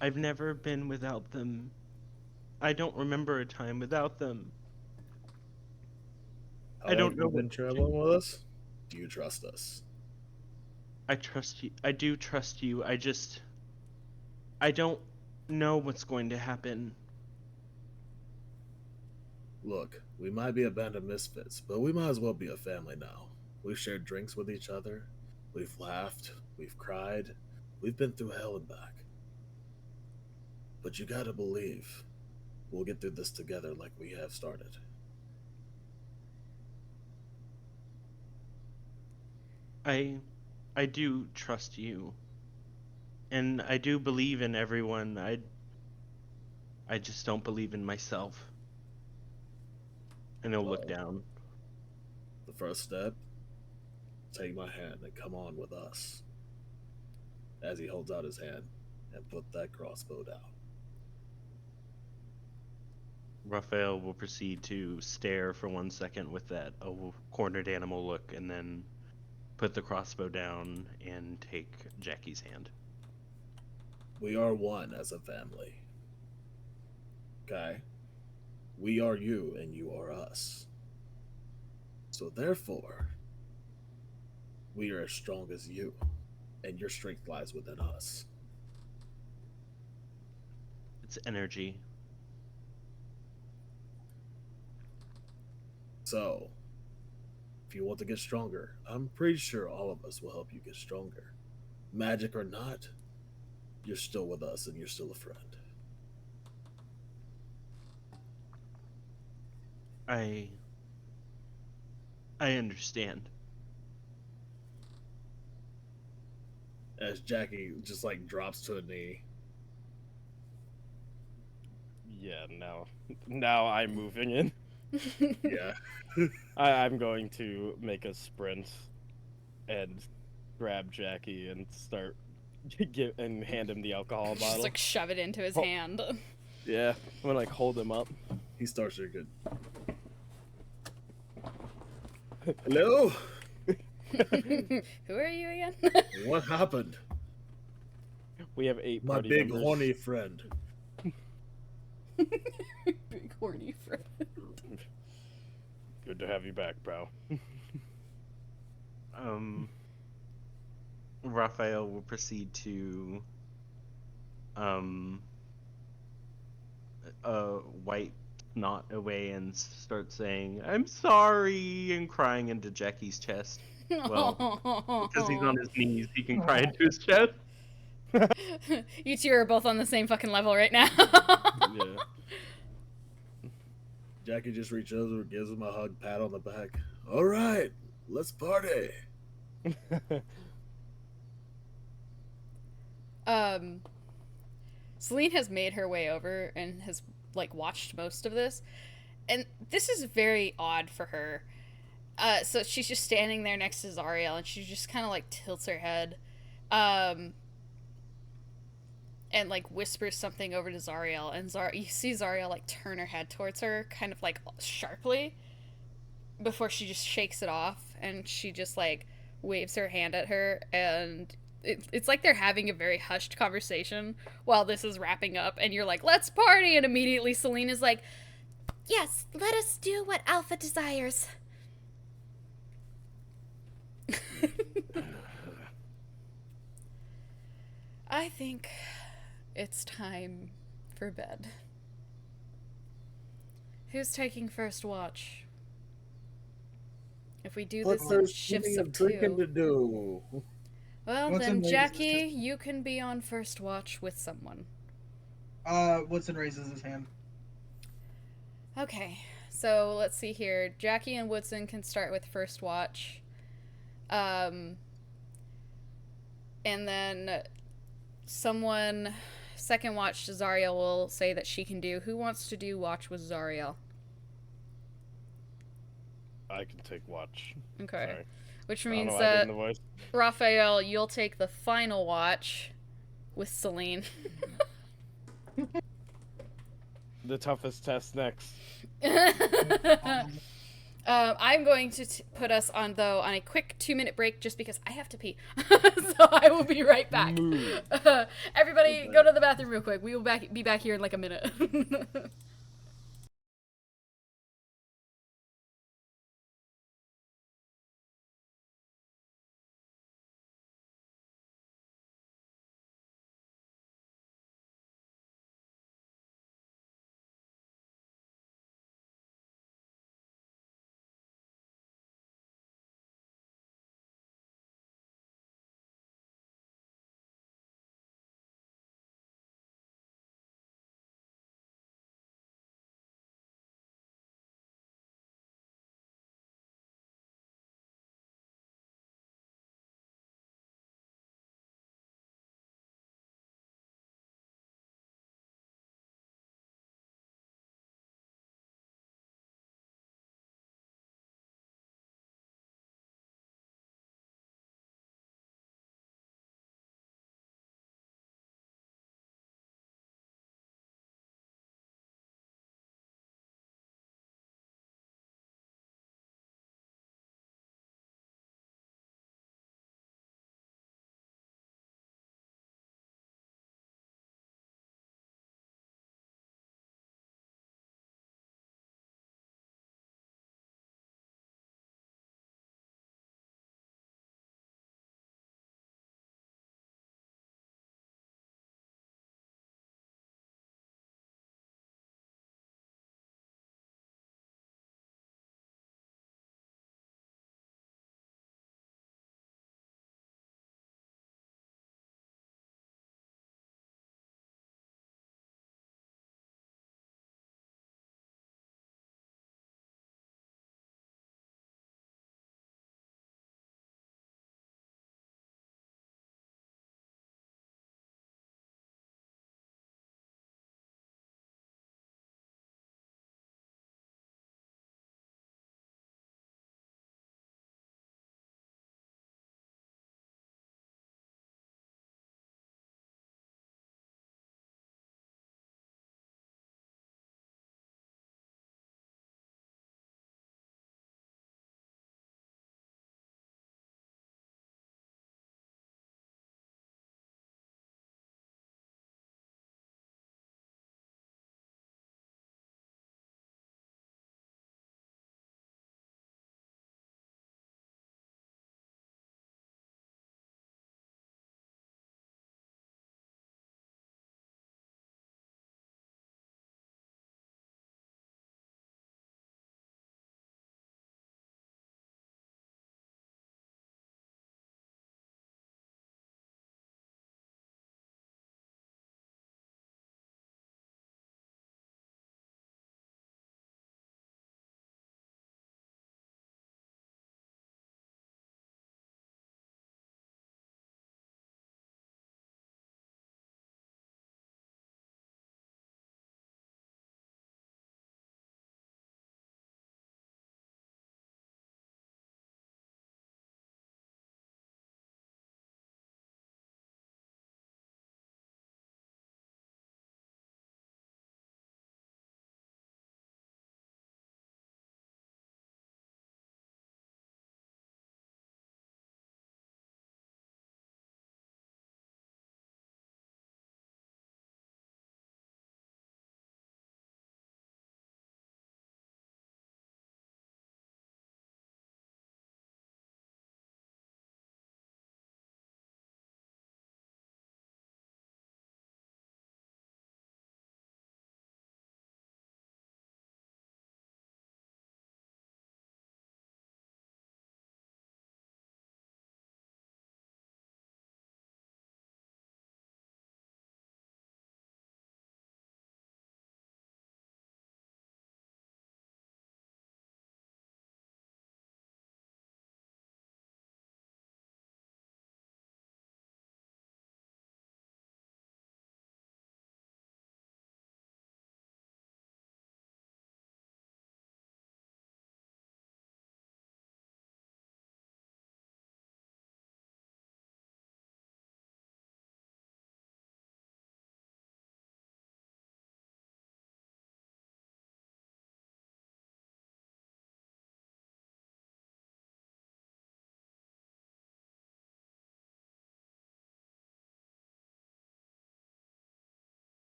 I've never been without them. I don't remember a time without them. How I don't long know you been what- traveling with us? Do you trust us? I trust you. I do trust you. I don't know what's going to happen. Look, we might be abandoned misfits, but we might as well be a family now. We've shared drinks with each other. We've laughed. We've cried. We've been through hell and back. But you gotta believe we'll get through this together like we have started. I do trust you. And I do believe in everyone. I just don't believe in myself. And he'll look Well, down. The first step, take my hand and come on with us. As he holds out his hand and put that crossbow down. Raphael will proceed to stare for 1 second with that cornered animal look and then put the crossbow down and take Jackie's hand. We are one as a family. Okay? We are you and you are us. So therefore, we are as strong as you, and your strength lies within us. It's energy. So, if you want to get stronger, I'm pretty sure all of us will help you get stronger. Magic or not, you're still with us and you're still a friend. I understand. As Jackie just like drops to a knee. Yeah, now I'm moving in. Yeah. I'm going to make a sprint and grab Jackie and start and hand him the alcohol Just bottle. like shove it into his Oh. hand. Yeah, I'm gonna like hold him up. He starts drinking. Hello? Who are you again? What happened? We have 8 My party big members. horny friend. Big horny friend. Good to have you back, bro. Raphael will proceed to wipe snot away and start saying, "I'm sorry," and crying into Jackie's chest. Well, because he's on his knees, he can cry into his chest. You two are both on the same fucking level right now. Yeah. Jackie just reaches over, gives him a hug, pat on the back. All right, let's party. Celine has made her way over and has like watched most of this, and this is very odd for her. So she's just standing there next to Zariel, and she just kind of like tilts her head, and like whispers something over to Zariel, and you see Zariel like turn her head towards her, kind of like sharply, before she just shakes it off, and she just like waves her hand at her, and it's like they're having a very hushed conversation while this is wrapping up, and you're like, let's party, and immediately Celine is like, Yes, let us do what Alpha desires. I think it's time for bed. Who's taking first watch? If we do this in shifts of drinking to 2. do. Well, What's then, in Jackie, you can be on first watch with someone. Woodson raises his hand. Okay, so let's see here. Jackie and Woodson can start with first watch. And then someone, second watch, Zariel will say that she can do. Who wants to do watch with Zariel? I can take watch. Okay. Sorry. Which I don't means know why I did that in the voice. Raphael, you'll take the final watch with Celine. The toughest test next. I'm going to put us on a quick 2-minute break just because I have to pee. So I will be right back. Everybody, go to the bathroom real quick. We will be back here in like a minute.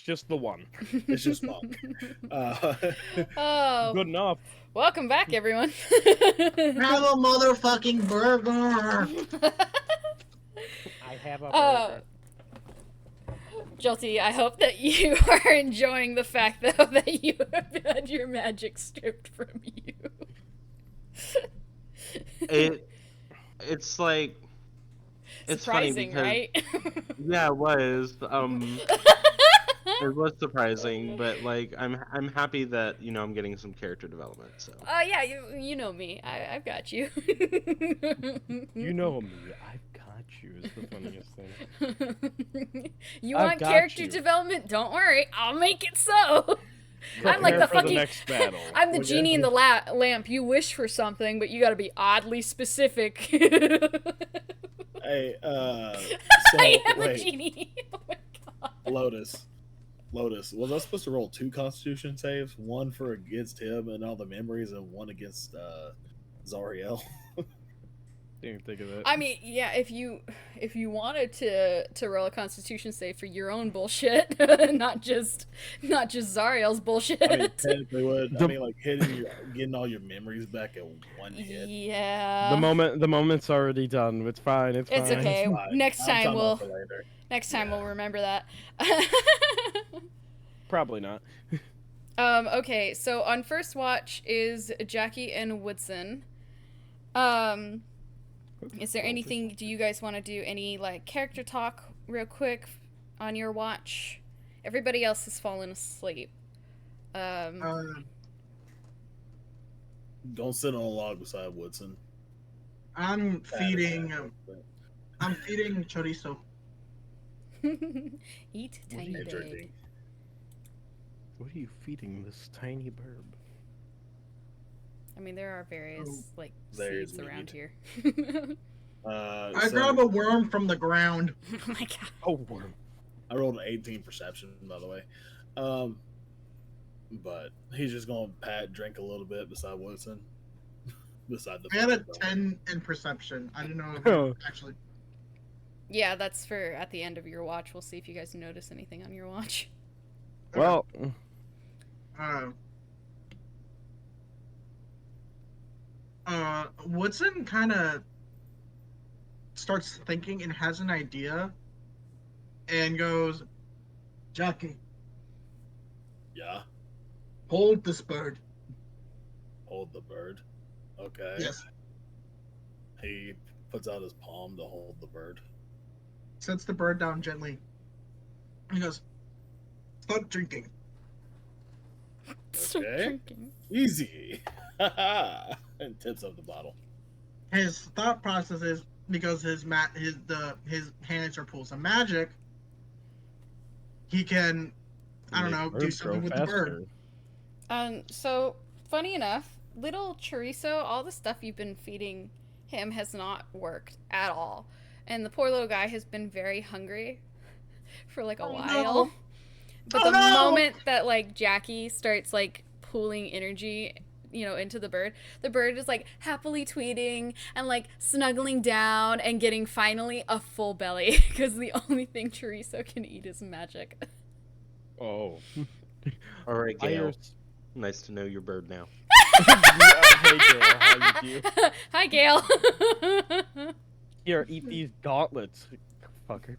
just the one. It's just Monk. Oh, Good enough. welcome back, everyone. Have a motherfucking burger. I have a Uh, Jolty, I hope that you are enjoying the fact, though, that you have had your magic stripped from you. It's like it's Surprising, funny because right? yeah, it was. It was surprising, but like I'm happy that I'm getting some character development. So Yeah, you know me. I've got you. You know me. I've got you. Is the funniest thing. You I've want got character you. development? Don't worry, I'll make it so. I'm like Prepare the for fucking. the next battle. I'm the Well, genie yeah. in the lamp. You wish for something, but you got to be oddly specific. Hey, so I am a wait, genie. Oh my god. Lotus, was I supposed to roll 2 Constitution saves? One for against him and all the memories, and one against Zariel. Didn't think of that. I mean, yeah, if you wanted to roll a Constitution save for your own bullshit, not just Zariel's bullshit. I mean, technically would. I The- mean, like getting all your memories back at one hit. Yeah. the moment's already done. It's fine. It's fine. It's okay. It's fine. Next I'm time talking we'll about for later. we'll remember that. Probably not. Okay, so on first watch is Jackie and Woodson. Is there anything, do you guys want to do any like character talk real quick on your watch? Everybody else has fallen asleep. Uh, Don't sit on a log beside Woodson. I'm feeding chorizo. Eat What are tiny you bag. drinking? What are you feeding this tiny bird? I mean, there are various like There's seeds around meat. here. I grab a worm from the ground. Oh my god. Oh, worm. I rolled an 18 perception, by the way. But he's just gonna drink a little bit beside Woodson. Beside the. I had a fucking 10 in perception. I didn't know if Oh. it actually. Yeah, that's for at the end of your watch. We'll see if you guys notice anything on your watch. Well, Woodson kind of starts thinking and has an idea, and goes, "Jackie, Yeah. hold this bird." Hold the bird. Okay. Yes. He puts out his palm to hold the bird. Sets the bird down gently. He goes, "Stop drinking." Stop Okay. drinking. Easy. And tips up the bottle. His thought process is because his hands are pools of magic. He can, I don't make know, do birds grow something with the bird. faster. So funny enough, little chorizo, all the stuff you've been feeding him has not worked at all, and the poor little guy has been very hungry for like a Oh, while. no. But Oh, the no. moment that like Jackie starts like pooling energy, into the bird is like happily tweeting and like snuggling down and getting finally a full belly because the only thing chorizo can eat is magic. Oh. all right, I Gail. hear- Nice to know your bird now. Hey, Gail, how you do? Hi, Gail. Here, eat these gauntlets, fucker.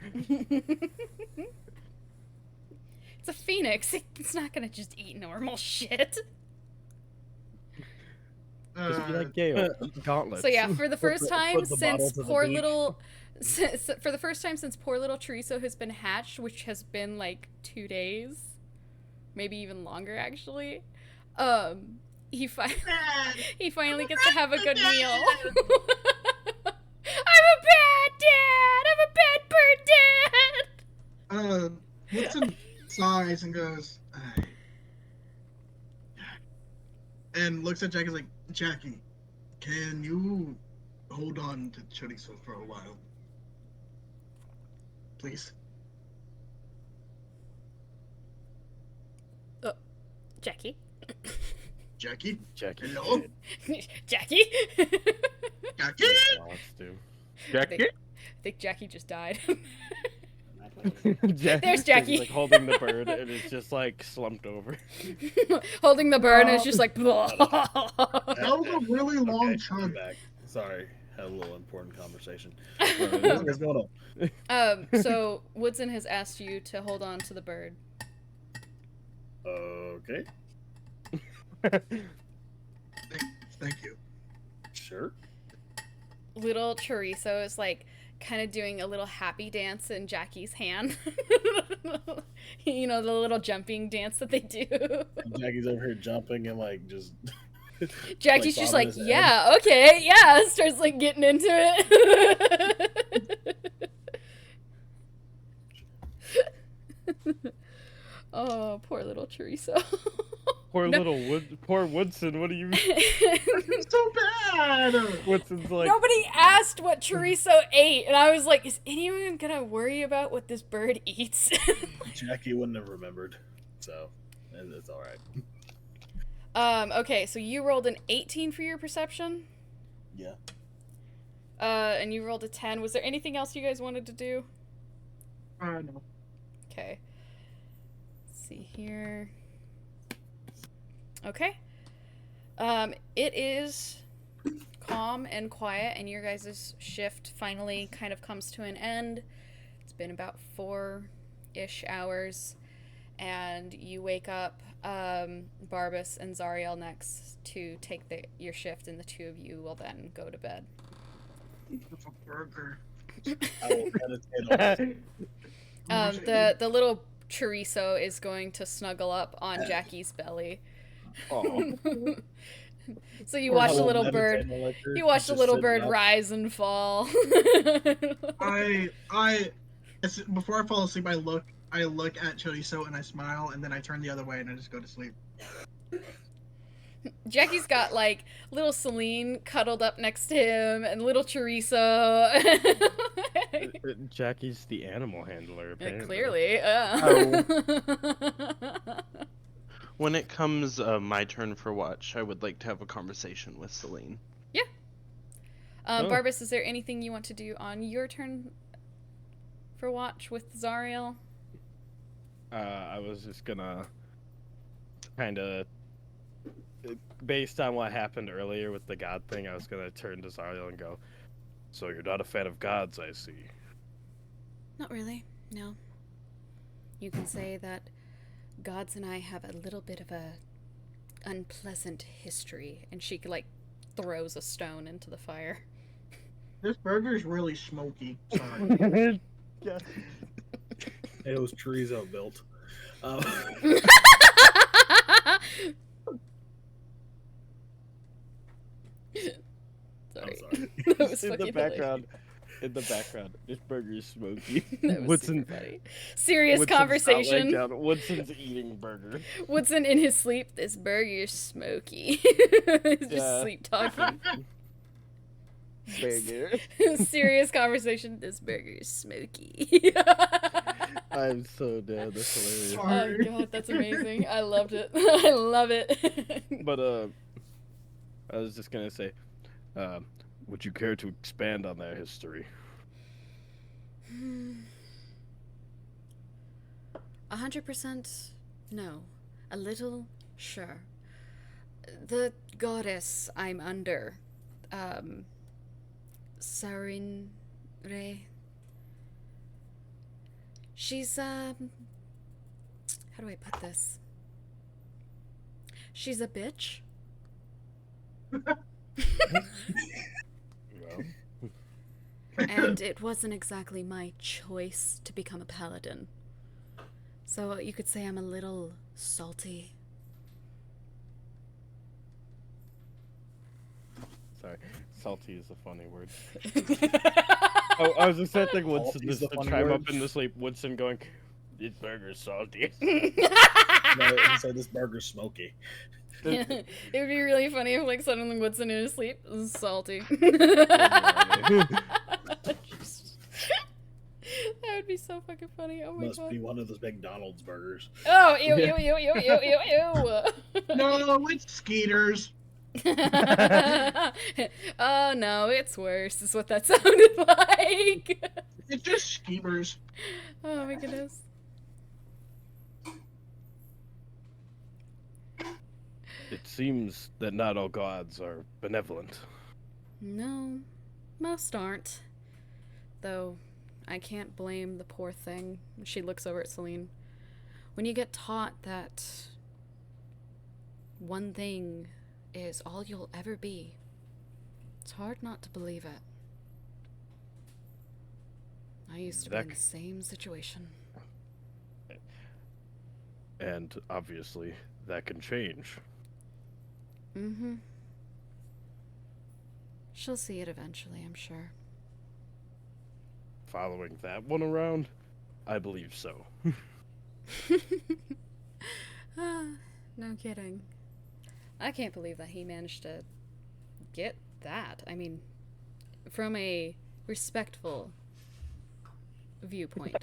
It's a phoenix. It's not gonna just eat normal shit. Just be like Gail. Eat gauntlets. So yeah, for the first time put the bottle since to the poor beak. little, for the first time since poor little chorizo has been hatched, which has been like 2 days, maybe even longer actually. He finally gets to have a good meal. I'm a bad dad. I'm a bad bird dad. Woodson sighs and goes, "Ay." And looks at Jackie like, "Jackie, can you hold on to chorizo for a while, please?" Jackie. Jackie, Jackie. Hello? Jackie. Jackie. Wants to. I think Jackie just died. There's Jackie. Like holding the bird, and it's just like slumped over. Holding the bird, and it's just like. That was a really long Okay, I'm chunk. back. Sorry, had a little important conversation. What's going on? So Woodson has asked you to hold on to the bird. Okay, Thank you. sure. Little chorizo is like kind of doing a little happy dance in Jackie's hand. You know, the little jumping dance that they do. Jackie's over here jumping and like just. Jackie's just bobbing like, his head. yeah, okay, yeah, starts like getting into it. Oh, poor little chorizo. Poor No. little poor Woodson. What do you mean? It's so bad. Woodson's like, Nobody asked what chorizo ate, and I was like, is anyone gonna worry about what this bird eats? Jackie wouldn't have remembered, so it's all right. Okay, so you rolled an 18 for your perception, Yeah. and you rolled a 10. Was there anything else you guys wanted to do? No. Okay. Let's see here. Okay. It is calm and quiet, and your guys' shift finally kind of comes to an end. It's been about 4-ish hours, and you wake up Barbas and Zariel next to take your shift, and the two of you will then go to bed. It's a burger. I will meditate on it. The little chorizo is going to snuggle up on Jackie's belly. oh, So you watch the I will little meditate bird. on liquor, You watch the just little sitting bird up. rise and fall. Before I fall asleep, I look at Chorizo and I smile, and then I turn the other way and I just go to sleep. Jackie's got like little Celine cuddled up next to him, and little chorizo. Jackie's the animal handler. Apparently. Clearly. When it comes my turn for watch, I would like to have a conversation with Celine. Oh. Barbas, is there anything you want to do on your turn for watch with Zariel? I was just gonna kind of, based on what happened earlier with the god thing, I was gonna turn to Zariel and go, "So you're not a fan of gods, I see." Not really, no. You can say that gods and I have a little bit of a unpleasant history, and she like throws a stone into the fire. This burger's really smoky. Sorry. Yeah. It was chorizo built. Sorry. I'm sorry. That was in fucking the background, this burger is smoky. That was Woodson, super funny. Serious Woodson's not laying conversation. down. Woodson's eating burger. Woodson in his sleep. This burger's smoky. He's just Yeah. sleep talking. Burger. Serious conversation. This burger is smoky. I'm so dead. That's hilarious. Oh Sorry. god, that's amazing. I loved it. I love it. But I was just gonna say, would you care to expand on their history? 100% no. A little sure. The goddess I'm under, Sarinre. She's how do I put this? She's a bitch. Well, And it wasn't exactly my choice to become a paladin. So you could say I'm a little salty. sorry, salty is a funny word. Oh, I was just thinking Woodson Salty's just the to funny chime word. up in the sleep. Woodson going, "This burger's salty." No, he said this burger's smoky. It would be really funny if like suddenly Woodson in his sleep is salty. That would be so fucking funny. Oh my Must be god. one of those McDonald's burgers. Oh, ew, ew, ew, ew, ew, ew, ew. No, it's Skeeters. Oh no, it's worse, is what that sounded like. It's just schemers. Oh my goodness. It seems that not all gods are benevolent. No, most aren't. Though, I can't blame the poor thing. She looks over at Celine. When you get taught that one thing is all you'll ever be, it's hard not to believe it. I used to be in the same situation. And obviously, that can change. Mm-hmm. She'll see it eventually, I'm sure. Following that one around, I believe so. Ah, no kidding. I can't believe that he managed to get that. I mean, from a respectful viewpoint.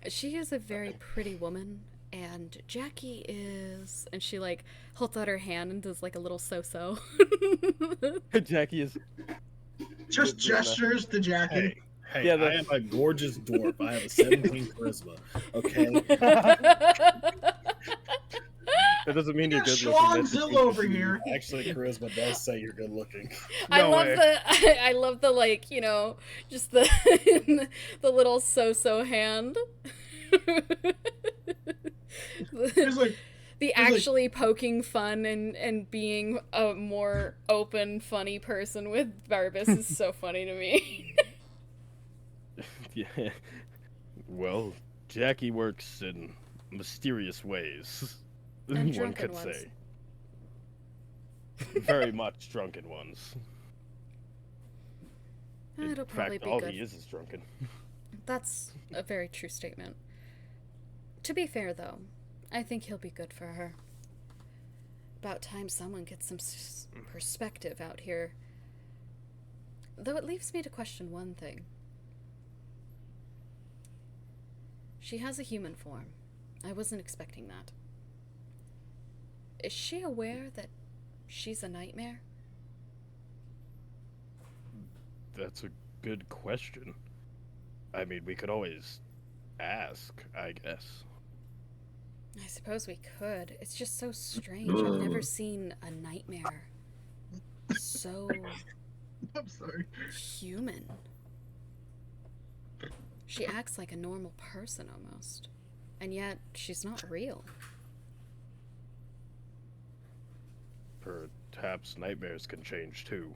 She is a very pretty woman, and Jackie is... And she, like, holds out her hand and does, like, a little so-so. Jackie is... Just gestures to Jackie. Hey, Yeah, I am a gorgeous dwarf. I have a 17 charisma. Okay. That doesn't mean you're good looking. Schlongzilla over here. Actually, charisma does say you're good looking. I No love way. I love the, like, you know, just the the little so-so hand. It's like, The like- actually poking fun and being a more open, funny person with Barbas is so funny to me. Yeah. Well, Jackie works in mysterious ways. And one drunken could ones. say. Very much drunken ones. In It'll probably fact, be all good. he is drunken. That's a very true statement. To be fair, though, I think he'll be good for her. About time someone gets some perspective out here. Though it leaves me to question one thing. She has a human form. I wasn't expecting that. Is she aware that she's a nightmare? That's a good question. I mean, we could always ask, I guess. I suppose we could. It's just so strange. I've never seen a nightmare so I'm sorry. human. She acts like a normal person almost. And yet, she's not real. Perhaps nightmares can change too.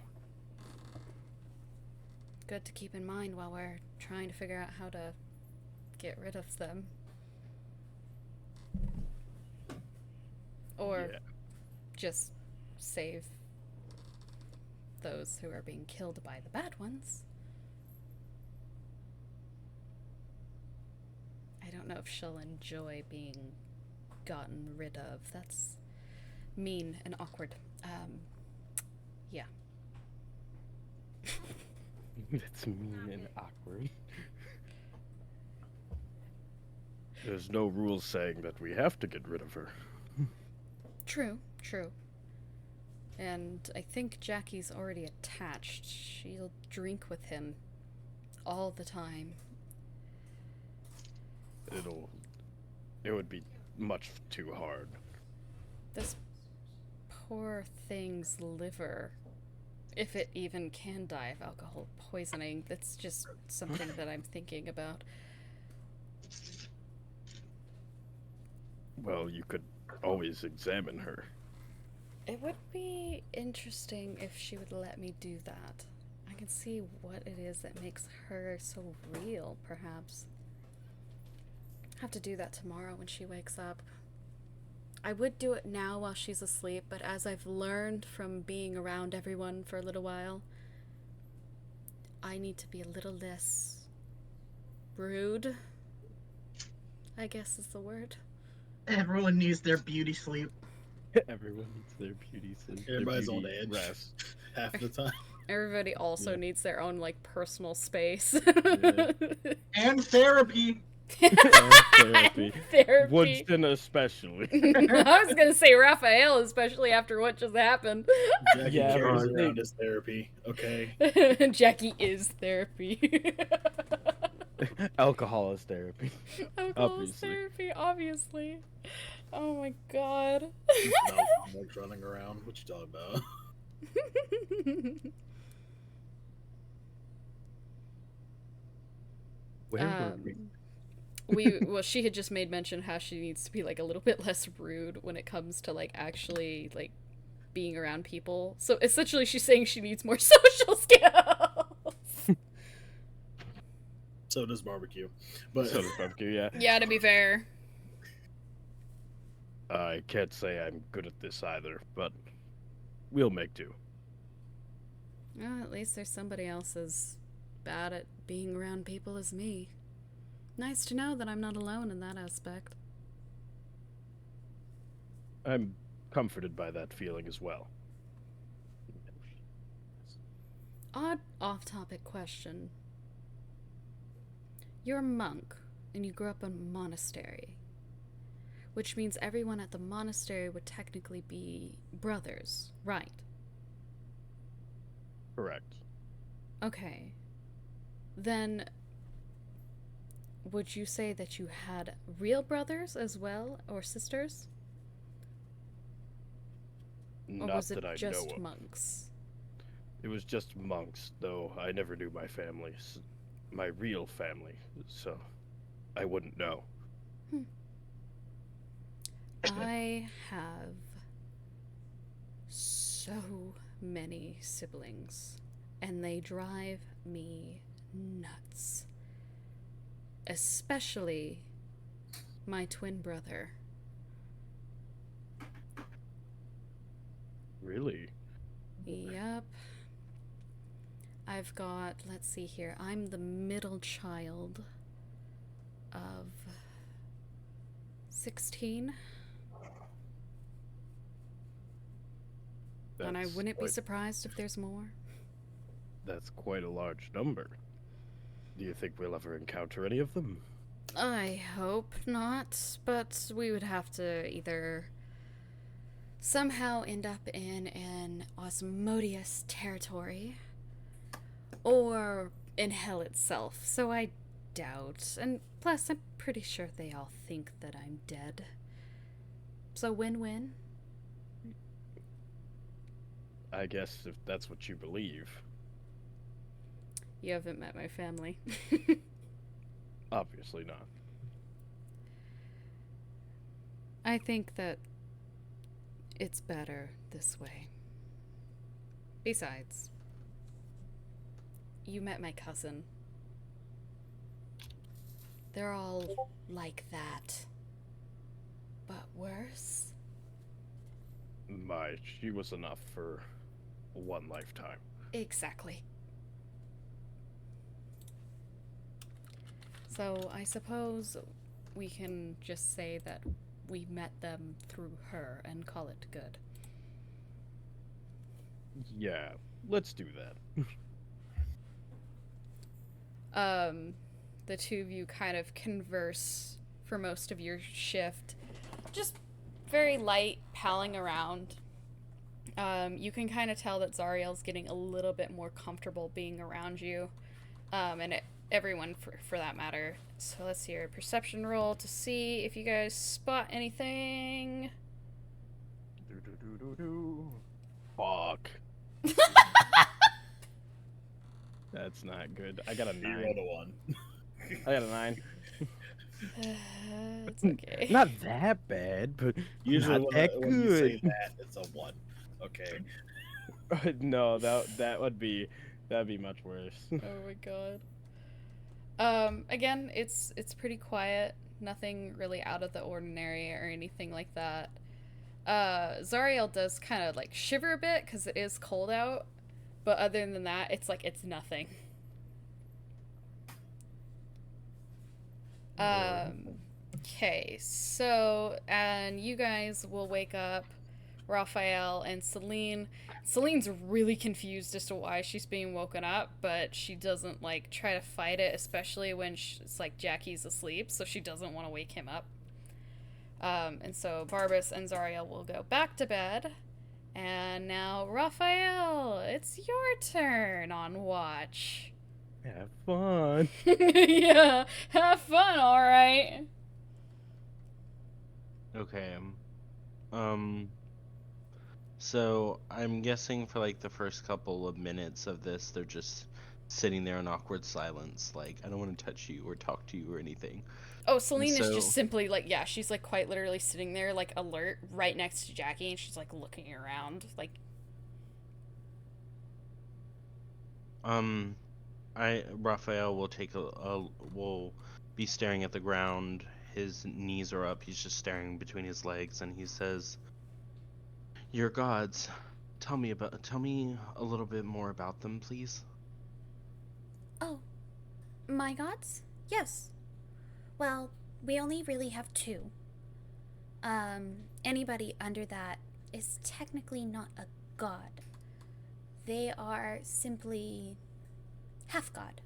Good to keep in mind while we're trying to figure out how to get rid of them. Or Yeah. just save those who are being killed by the bad ones. I don't know if she'll enjoy being gotten rid of. That's mean and awkward. Yeah. That's mean and awkward. There's no rules saying that we have to get rid of her. True, true. And I think Jackie's already attached. She'll drink with him all the time. It would be much too hard. This poor thing's liver, if it even can die of alcohol poisoning, that's just something that I'm thinking about. Well, you could always examine her. It would be interesting if she would let me do that. I can see what it is that makes her so real, perhaps. Have to do that tomorrow when she wakes up. I would do it now while she's asleep, but as I've learned from being around everyone for a little while, I need to be a little less rude, I guess is the word. Everyone needs their beauty sleep. Everyone needs their beauty sleep. Everybody's their on beauty edge rest. half the time. Everybody also Yeah. needs their own, like, personal space. And therapy. And therapy. Therapy. Woodston especially. I was gonna say Raphael, especially after what just happened. Jackie Yeah, carries but around his therapy. Okay. Jackie is therapy. Alcohol is therapy. Alcohol is Obviously. therapy, obviously. Oh my god. Alcoholics running around. What you talking about? Where were we? Well, she had just made mention how she needs to be like a little bit less rude when it comes to like actually like being around people. So essentially she's saying she needs more social skills. So does barbecue. But So does barbecue, yeah. Yeah, to be fair. I can't say I'm good at this either, but we'll make do. Well, at least there's somebody else as bad at being around people as me. Nice to know that I'm not alone in that aspect. I'm comforted by that feeling as well. Odd off-topic question. You're a monk, and you grew up in a monastery, which means everyone at the monastery would technically be brothers, right? Correct. Okay. Then, would you say that you had real brothers as well, or sisters? Or Not was it that I just know of. monks? It was just monks, though I never knew my family, my real family, so I wouldn't know. I have so many siblings, and they drive me nuts. Especially my twin brother. Really? Yep. I've got, let's see here, I'm the middle child of 16. And I That's wouldn't be quite- surprised if there's more. That's quite a large number. Do you think we'll ever encounter any of them? I hope not, but we would have to either somehow end up in an Osmodius territory or in hell itself, so I doubt. And plus, I'm pretty sure they all think that I'm dead. So win-win. I guess if that's what you believe. You haven't met my family. Obviously not. I think that it's better this way. Besides, you met my cousin. They're all like that. But worse? She was enough for one lifetime. Exactly. So I suppose we can just say that we met them through her and call it good. Yeah, let's do that. The two of you kind of converse for most of your shift. Just very light, palling around. You can kind of tell that Zariel's getting a little bit more comfortable being around you. Everyone for that matter. So let's see your perception roll to see if you guys spot anything. Fuck. That's not good. I got a he 9. rolled a 1. I got a 9. It's okay. Not that bad, but Usually not when, that when you say good. that, it's a 1. Okay. No, that'd be much worse. Oh my god. Again, it's pretty quiet. Nothing really out of the ordinary or anything like that. Zariel does kind of like shiver a bit because it is cold out, but other than that, it's nothing. Okay, so, and you guys will wake up Raphael and Celine. Celine's really confused as to why she's being woken up, but she doesn't like try to fight it, especially when it's like Jackie's asleep, so she doesn't want to wake him up. And so Barbas and Zariel will go back to bed. And now, Raphael, it's your turn on watch. Have fun. Yeah, have fun, alright. Okay. So I'm guessing for like the first couple of minutes of this, they're just sitting there in awkward silence, like, I don't want to touch you or talk to you or anything. Oh, Celine is so- just simply like, yeah, she's like quite literally sitting there, like alert, right next to Jackie, and she's like looking around, like. Raphael will will be staring at the ground. His knees are up. He's just staring between his legs, and he says, "Your gods, tell me a little bit more about them, please." Oh, my gods? Yes. Well, we only really have two. Anybody under that is technically not a god. They are simply half god.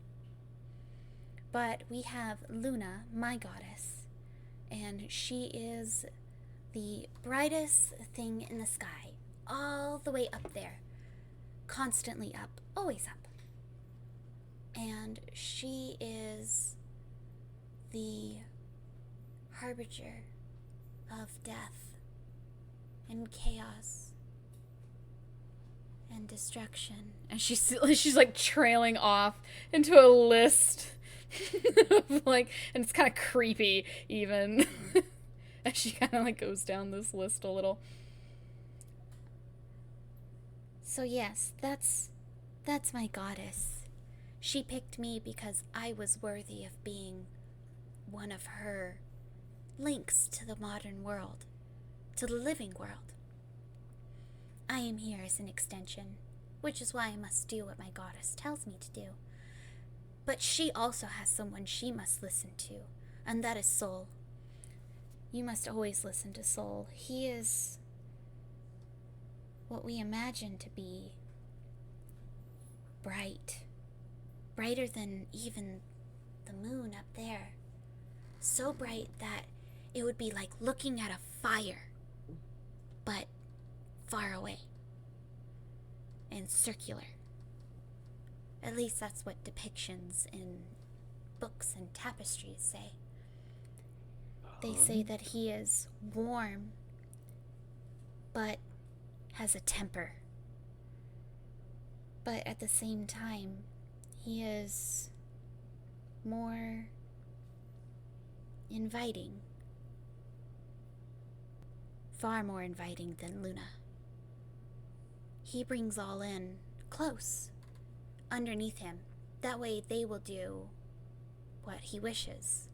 But we have Luna, my goddess, and she is the brightest thing in the sky, all the way up there, constantly up, always up. And she is the harbinger of death and chaos and destruction. And she's like trailing off into a list of like, and it's kind of creepy even as she kind of like goes down this list a little. So yes, that's my goddess. She picked me because I was worthy of being one of her links to the modern world, to the living world. I am here as an extension, which is why I must do what my goddess tells me to do. But she also has someone she must listen to, and that is Sol. You must always listen to Sol. He is what we imagine to be bright. Brighter than even the moon up there. So bright that it would be like looking at a fire, but far away and circular. At least that's what depictions in books and tapestries say. They say that he is warm, but has a temper. But at the same time, he is more inviting. Far more inviting than Luna. He brings all in close, underneath him. That way they will do what he wishes,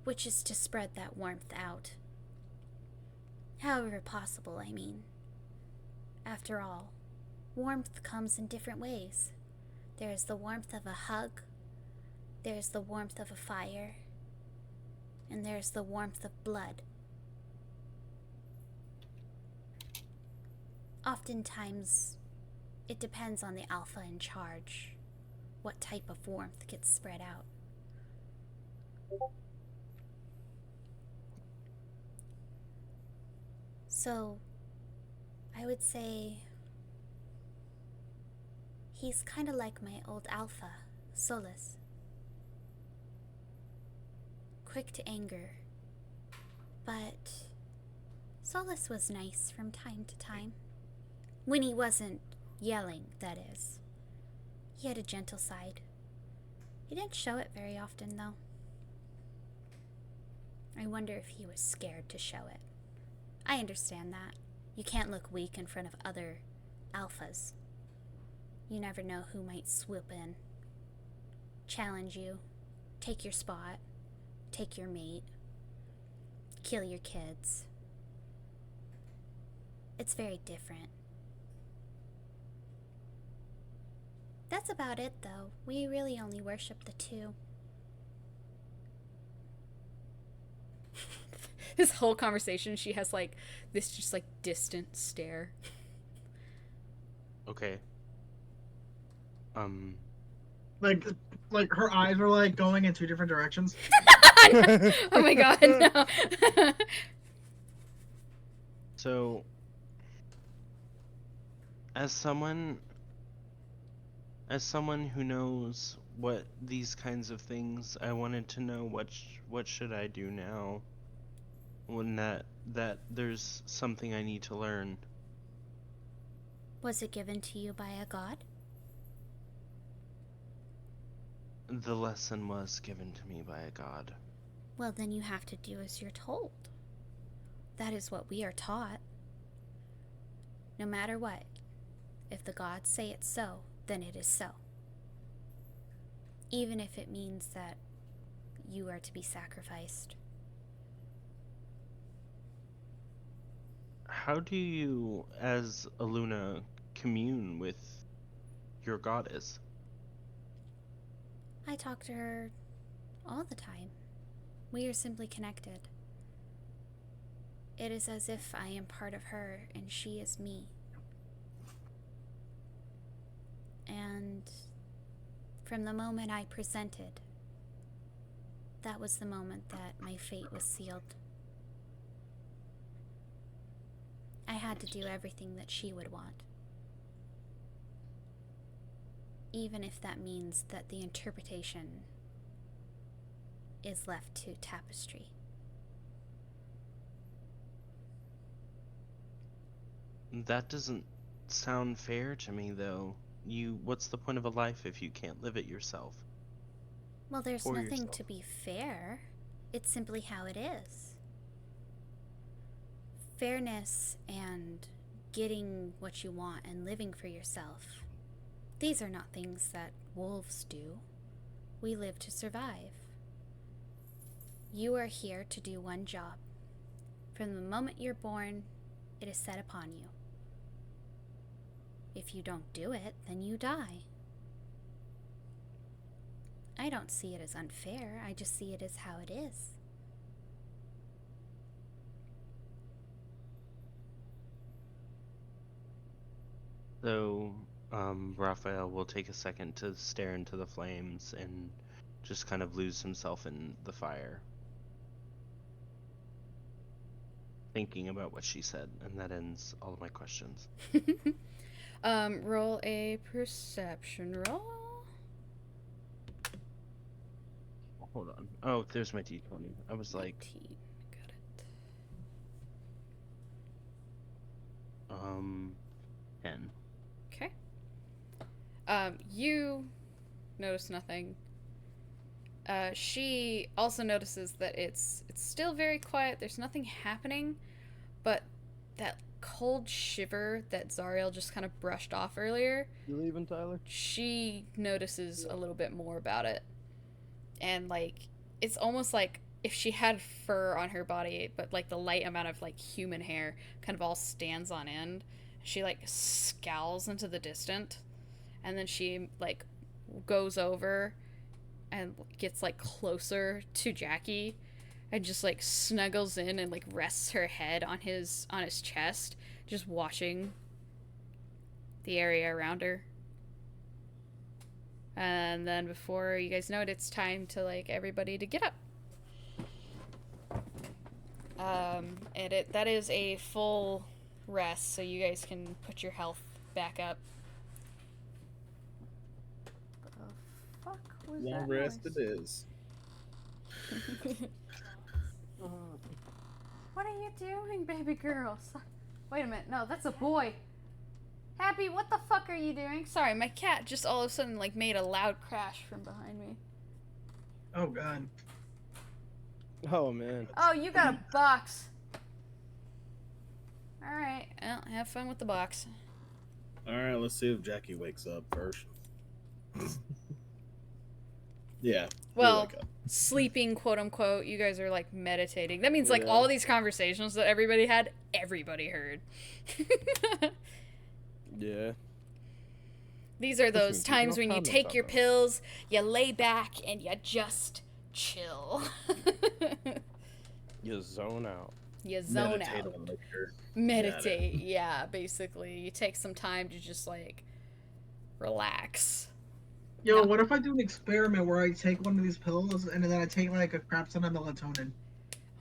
which is to spread that warmth out. However possible, I mean. After all, warmth comes in different ways. There is the warmth of a hug, there's the warmth of a fire, and there's the warmth of blood. Oftentimes, it depends on the alpha in charge, what type of warmth gets spread out. So, I would say he's kind of like my old alpha, Solus. Quick to anger, but Solus was nice from time to time. When he wasn't yelling, that is. He had a gentle side. He didn't show it very often, though. I wonder if he was scared to show it. I understand that. You can't look weak in front of other alphas. You never know who might swoop in, challenge you, take your spot, take your mate, kill your kids. It's very different. That's about it, though. We really only worship the two. this whole conversation, she has like this just like distant stare. Okay. Like her eyes were like going in two different directions. Oh my god, no. So, as someone who knows what these kinds of things, I wanted to know what should I do now when that there's something I need to learn. Was it given to you by a god? The lesson was given to me by a god. Well, then you have to do as you're told. That is what we are taught. No matter what, if the gods say it's so, then it is so. Even if it means that you are to be sacrificed. How do you, as Aluna, commune with your goddess? I talk to her all the time. We are simply connected. It is as if I am part of her and she is me. And from the moment I presented, that was the moment that my fate was sealed. I had to do everything that she would want. Even if that means that the interpretation is left to tapestry. That doesn't sound fair to me, though. What's the point of a life if you can't live it yourself? Well, there's For nothing yourself. to be fair. It's simply how it is. Fairness and getting what you want and living for yourself. These are not things that wolves do. We live to survive. You are here to do one job. From the moment you're born, it is set upon you. If you don't do it, then you die. I don't see it as unfair. I just see it as how it is. So, Raphael will take a second to stare into the flames and just kind of lose himself in the fire. Thinking about what she said, and that ends all of my questions. Roll a perception roll. Hold on. Oh, there's my D20. I was like, 19. Got it. 10. Okay. You notice nothing. She also notices that it's still very quiet. There's nothing happening, but that cold shiver that Zariel just kind of brushed off earlier, You leaving, Tyler? she notices a little bit more about it. And like it's almost like if she had fur on her body, but like the light amount of like human hair kind of all stands on end. She like scowls into the distant, and then she like goes over and gets like closer to Jackie and just like snuggles in and like rests her head on his chest, just watching the area around her. And then before you guys know it, it's time to like everybody to get up. And that is a full rest, so you guys can put your health back up. The fuck was Long that rest noise? it is. What are you doing, baby girl? Wait a minute. No, that's a boy. Happy, what the fuck are you doing? Sorry, my cat just all of a sudden like made a loud crash from behind me. Oh god. Oh man. Oh, you got a box. Alright, well, have fun with the box. All right, let's see if Jackie wakes up first. Yeah. he'll Well, wake up. sleeping, quote unquote, you guys are like meditating. That means like Yeah. all these conversations that everybody had, everybody heard. Yeah. These are those means you can times all when you comment take on your that. pills, you lay back, and you just chill. You zone out. You zone Meditate out. on liquor. Meditate, yeah, basically. You take some time to just, like, relax. Yo, No. what if I do an experiment where I take one of these pills and then I take like a crap ton of melatonin?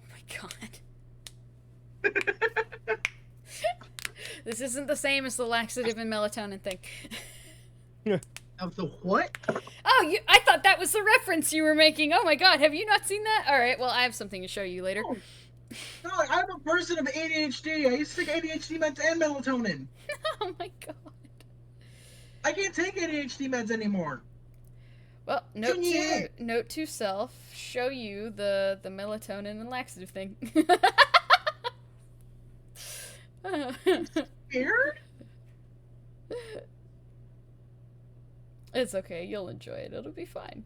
Oh my god. This isn't the same as the laxative and melatonin thing. Of the what? Oh, I thought that was the reference you were making. Oh my god, have you not seen that? Alright, well, I have something to show you later. Oh. No, I'm a person of ADHD. I used to take ADHD meds and melatonin. Oh my god. I can't take ADHD meds anymore. Well, note to self, show you the melatonin and laxative thing. Scared? It's okay, you'll enjoy it. It'll be fine.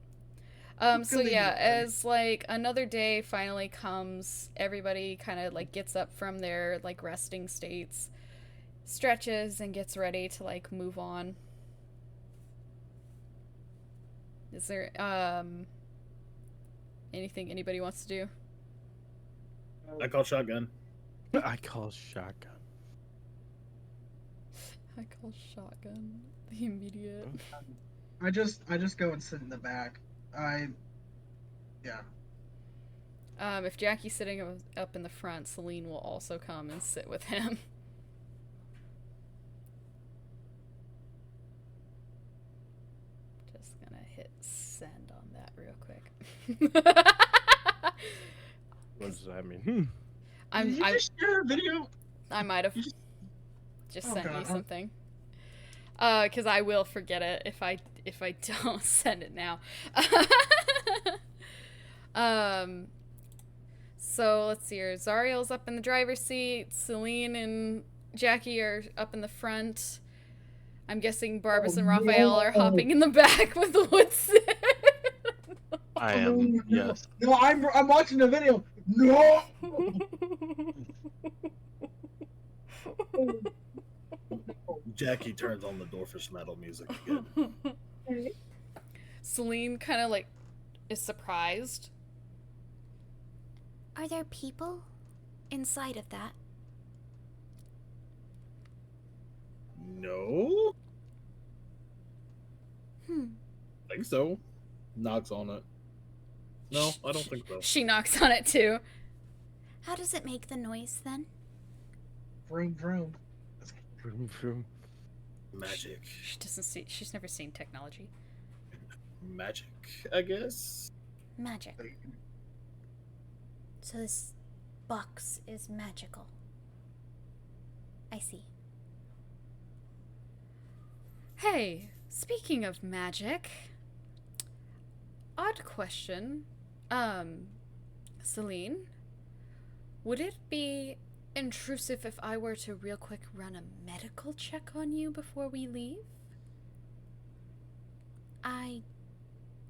So Really yeah, good. as like another day finally comes, everybody kind of like gets up from their like resting states, stretches, and gets ready to like move on. Is there anything anybody wants to do? I call shotgun. I call shotgun. I call shotgun the immediate. I just go and sit in the back. Yeah. If Jackie's sitting up in the front, Celine will also come and sit with him. Just gonna hit send on that real quick. What does that mean? Did you just share a video? I might have You just Oh, sent God. me something. Because I will forget it if I don't send it now. So let's see here. Zariel's up in the driver's seat. Celine and Jackie are up in the front. I'm guessing Barbas and Raphael are hopping in the back with the Woodson. I am, yes. No, I'm watching the video. No. Jackie turns on the Dorfish metal music again. Celine kind of like is surprised. Are there people inside of that? No? Hmm. I think so. Knocks on it. No, I don't think so. She knocks on it too. How does it make the noise then? Vroom vroom. Vroom, vroom. Magic. She doesn't see. She's never seen technology. Magic, I guess? Magic. So this box is magical. I see. Hey, speaking of magic, odd question. Celine, would it be intrusive if I were to real quick run a medical check on you before we leave?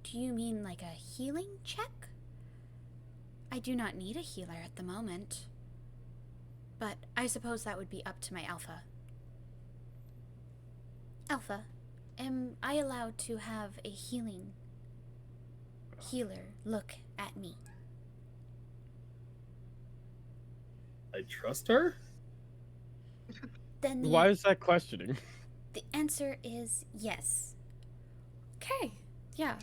Do you mean like a healing check? I do not need a healer at the moment. But I suppose that would be up to my Alpha. Alpha, am I allowed to have a healer look at me? I trust her? Then Why is that questioning? the answer is yes. Okay, yeah.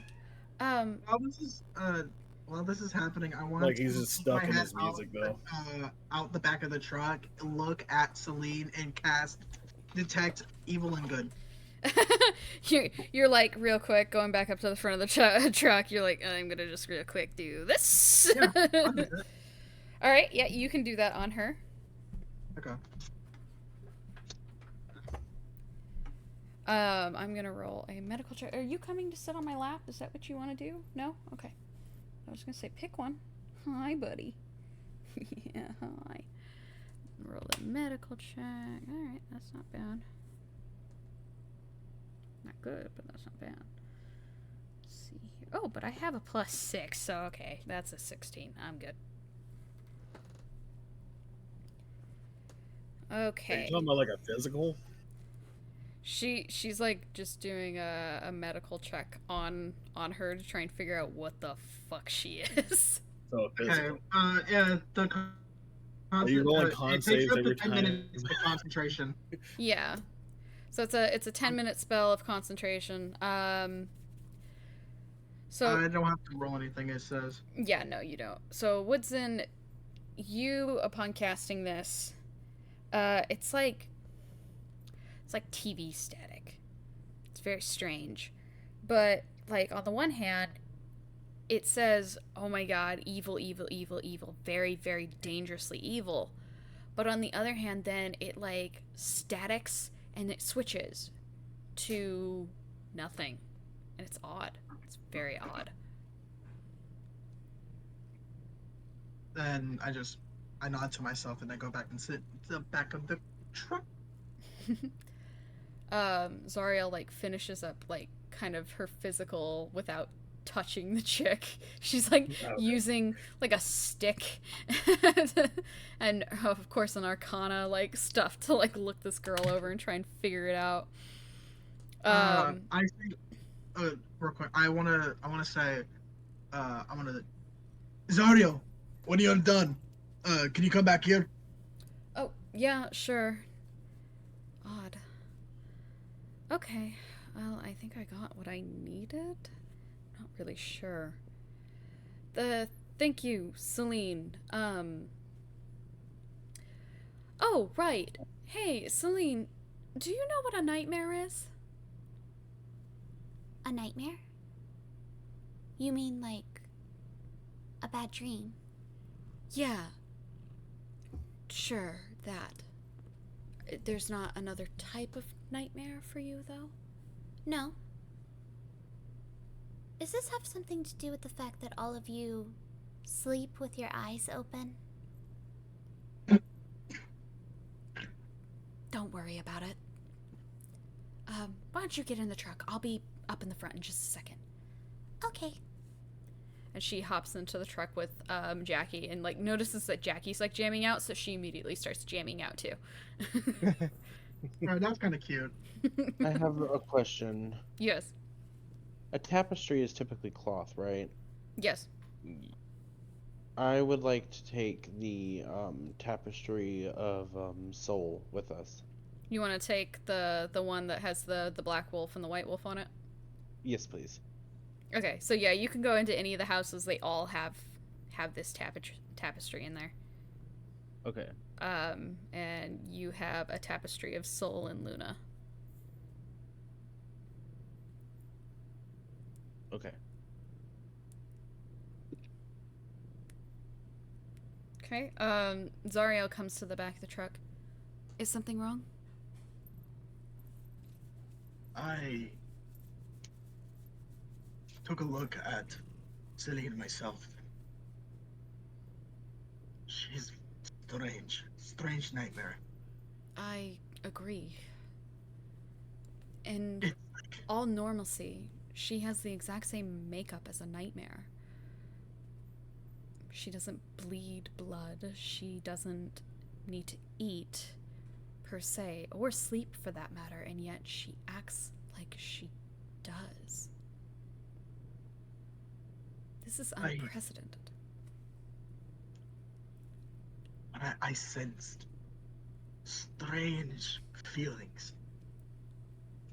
While this is happening, I want Like he's just stuck in his out, music, though. Out the back of the truck, look at Celine and cast detect evil and good. You're like real quick going back up to the front of the truck. You're like, I'm gonna just real quick do this. Yeah, I'll do that. All right, yeah, you can do that on her. Okay. I'm gonna roll a medical check. Are you coming to sit on my lap? Is that what you want to do? No? Okay. I was gonna say pick one. Hi, buddy. Yeah, hi. Roll a medical check. Alright, that's not bad. Not good, but that's not bad. Let's see here. Oh, but I have a +6, so okay. That's a 16. I'm good. Are Okay. you talking about like a physical? She's like just doing a medical check on her to try and figure out what the fuck she is. So Okay. physical. Yeah. Are you rolling it con takes saves you up to every 10 time? minutes of concentration. Yeah. So it's a 10-minute spell of concentration. So I don't have to roll anything. It says. yeah, no, you don't. So Woodson, you upon casting this, it's like TV static. It's very strange, but like on the one hand, it says, "Oh my God, evil, evil, evil, evil, very, very dangerously evil." But on the other hand, then it like statics and it switches to nothing, and it's odd. It's very odd. Then I nod to myself and I go back and sit at the back of the truck. Zariel like finishes up like kind of her physical without touching the chick. She's like using like a stick and of course an arcana like stuff to like look this girl over and try and figure it out. I think real quick. I wanna say Zariel, what are you done? Can you come back here? Oh, yeah, sure. Odd. Okay. Well, I think I got what I needed. Not really sure. Thank you, Celine. Oh, right. Hey, Celine, do you know what a nightmare is? A nightmare? You mean like a bad dream? Yeah. Sure, that. There's not another type of nightmare for you, though? No. Does this have something to do with the fact that all of you sleep with your eyes open? Don't worry about it. Why don't you get in the truck? I'll be up in the front in just a second. Okay. And she hops into the truck with Jackie and like notices that Jackie's like jamming out, so she immediately starts jamming out too. Oh, that's kind of cute. I have a question. Yes. A tapestry is typically cloth, right? Yes. I would like to take the tapestry of soul with us. You want to take the one that has the black wolf and the white wolf on it? Yes, please. Okay, so yeah, you can go into any of the houses. They all have this tapestry in there. Okay. And you have a tapestry of Soul and Luna. Okay. Okay. Zariel comes to the back of the truck. Is something wrong? I took a look at Celine myself. She's strange nightmare. I agree. And It's like all normalcy, she has the exact same makeup as a nightmare. She doesn't bleed blood. She doesn't need to eat, per se, or sleep for that matter, and yet she acts like she does. This is unprecedented. I sensed strange feelings.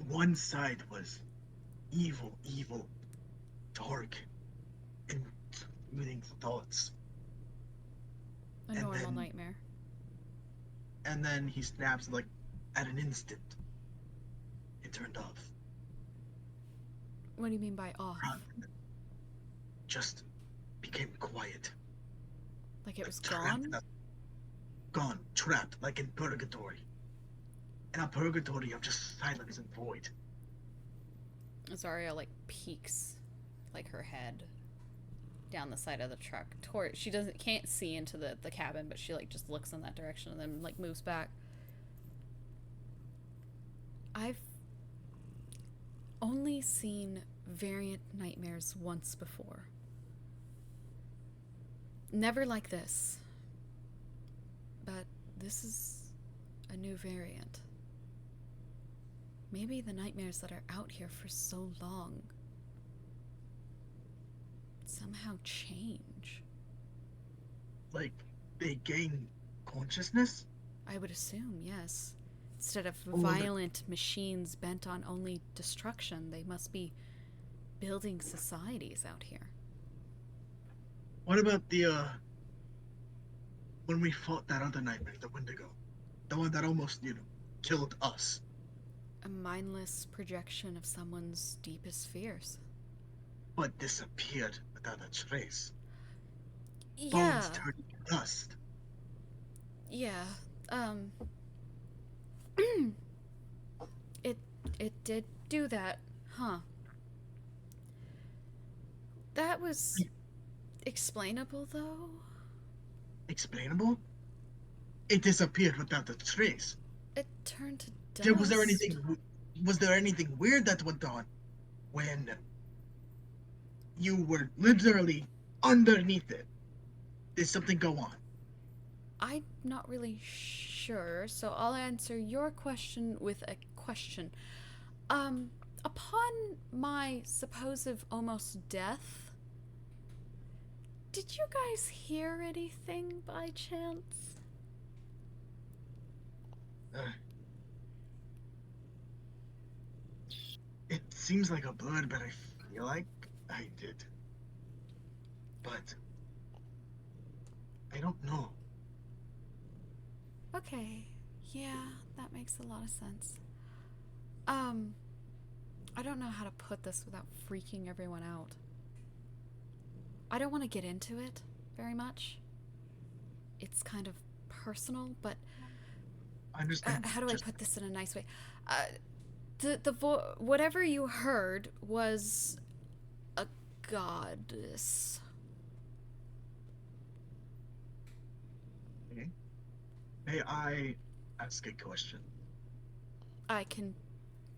One side was evil, dark, intruding thoughts. A And normal then- nightmare. And then he snaps, like, at an instant. It turned off. What do you mean by off? Just became quiet. Like it was Trapped gone? Gone, trapped, like in purgatory. In a purgatory of just silence and void. Zarya like peeks like her head down the side of the truck toward she can't see into the cabin, but she like just looks in that direction and then like moves back. I've only seen variant nightmares once before. Never like this. But this is a new variant. Maybe the nightmares that are out here for so long somehow change. like they gain consciousness? I would assume, yes. Instead of Oh, violent machines bent on only destruction, they must be building societies out here. What about the when we fought that other nightmare, the Wendigo, the one that almost killed us? A mindless projection of someone's deepest fears. But disappeared without a trace. Yeah, Bones turned to dust. yeah. It did do that, huh? That was explainable, though. Explainable? It disappeared without a trace. It turned to dust. Was there anything weird that went on when you were literally underneath it? Did something go on? I'm not really sure, so I'll answer your question with a question. Upon my supposed almost death, did you guys hear anything by chance? It seems like a blur, but I feel like I did. But I don't know. Okay, yeah, that makes a lot of sense. I don't know how to put this without freaking everyone out. I don't want to get into it very much. It's kind of personal, but I understand. how do I put this in a nice way? Whatever you heard was a goddess. Okay. May I ask a question? I can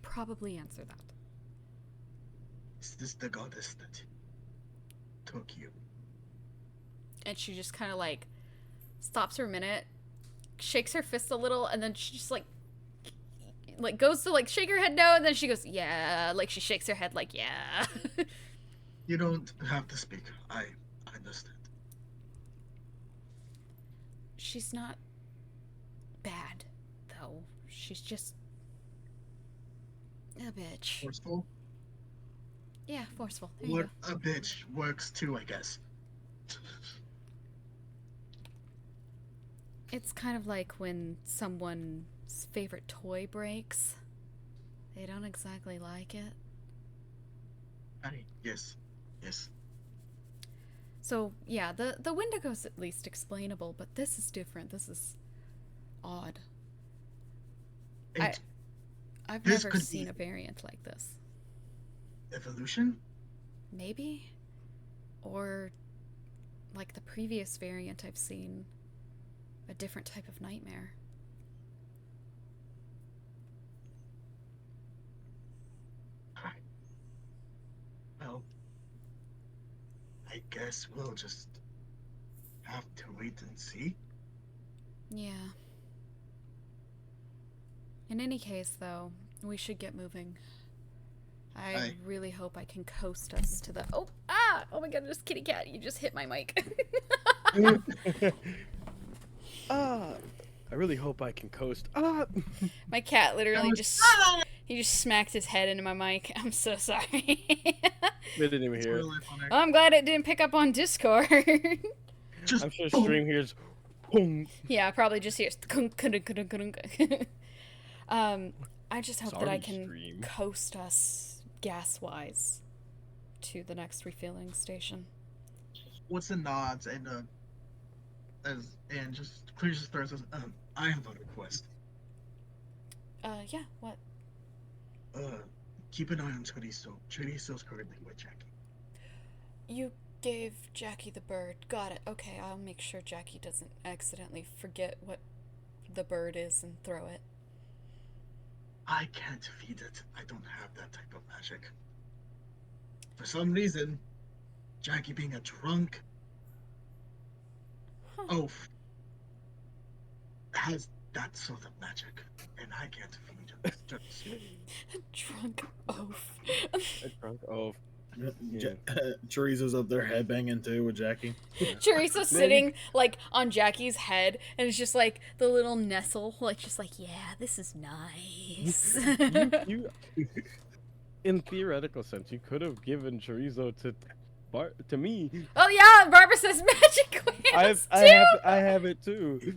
probably answer that. Is this the goddess that took you? And she just kind of like stops for a minute, shakes her fist a little, and then she just like goes to like shake her head no, and then she goes, yeah, like she shakes her head like, yeah. You don't have to speak. I understand. She's not bad, though. She's just a bitch. Forceful? Yeah, forceful. There you What go. a bitch works too, I guess. It's kind of like when someone's favorite toy breaks. They don't exactly like it. Yes. So, yeah, the Wendigo's at least explainable, but this is different. This is odd. I've This never could seen be- a variant like this. Evolution? Maybe? Or like the previous variant I've seen, a different type of nightmare. Well, I guess we'll just have to wait and see. Yeah. In any case, though, we should get moving. I Aye. really hope I can coast us to the... Oh my god, just kitty cat. You just hit my mic. I really hope I can coast. My cat literally was- just... He just smacked his head into my mic. I'm so sorry. They didn't even It's hear it. really funny. Well, I'm glad it didn't pick up on Discord. Just I'm sure boom. stream here's. Boom. Yeah, probably just hears. I just hope that I Sorry, can stream. coast us gas-wise to the next refueling station. What's the nods and just clears his throat and says, I have a request. Yeah, what? Keep an eye on Chorizo. Chorizo's currently with Jackie. You gave Jackie the bird. Got it. Okay, I'll make sure Jackie doesn't accidentally forget what the bird is and throw it. I can't feed it. I don't have that type of magic. For some reason, Jackie being a drunk Huh. oaf has that sort of magic, and I can't feed it. Just- Drunk oaf. A drunk oaf. Yeah. Chorizo's up there headbanging too with Jackie. Chorizo sitting like on Jackie's head, and it's just like the little nestle, like just like, yeah, this is nice. You, in theoretical sense, you could have given chorizo to me. Oh yeah, Barbara says magic wheels I have it too.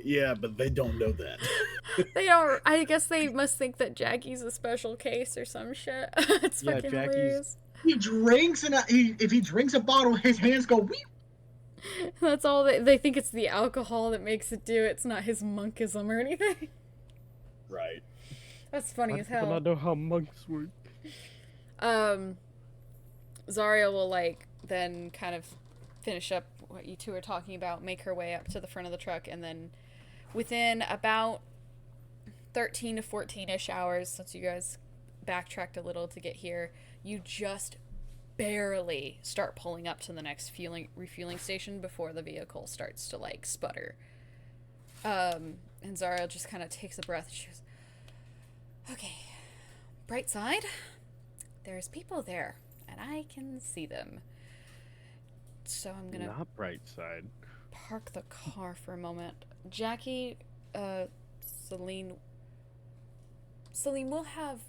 Yeah, but they don't know that. They don't. I guess they must think that Jackie's a special case or some shit. It's Yeah, fucking Jackie's- hilarious. He drinks and if he drinks a bottle, his hands go weep. That's all they think it's the alcohol that makes it do. It's not his monkism or anything. Right. That's funny Why as do people hell. not know how monks work. Zariel will like then kind of finish up what you two are talking about, make her way up to the front of the truck, and then within about 13 to 14-ish hours, since you guys backtracked a little to get here, you just barely start pulling up to the next refueling station before the vehicle starts to like sputter. And Zariel just kind of takes a breath and she goes, okay, bright side, there's people there and I can see them, so I'm gonna Not bright side. park the car for a moment. Jackie, Celine, we'll have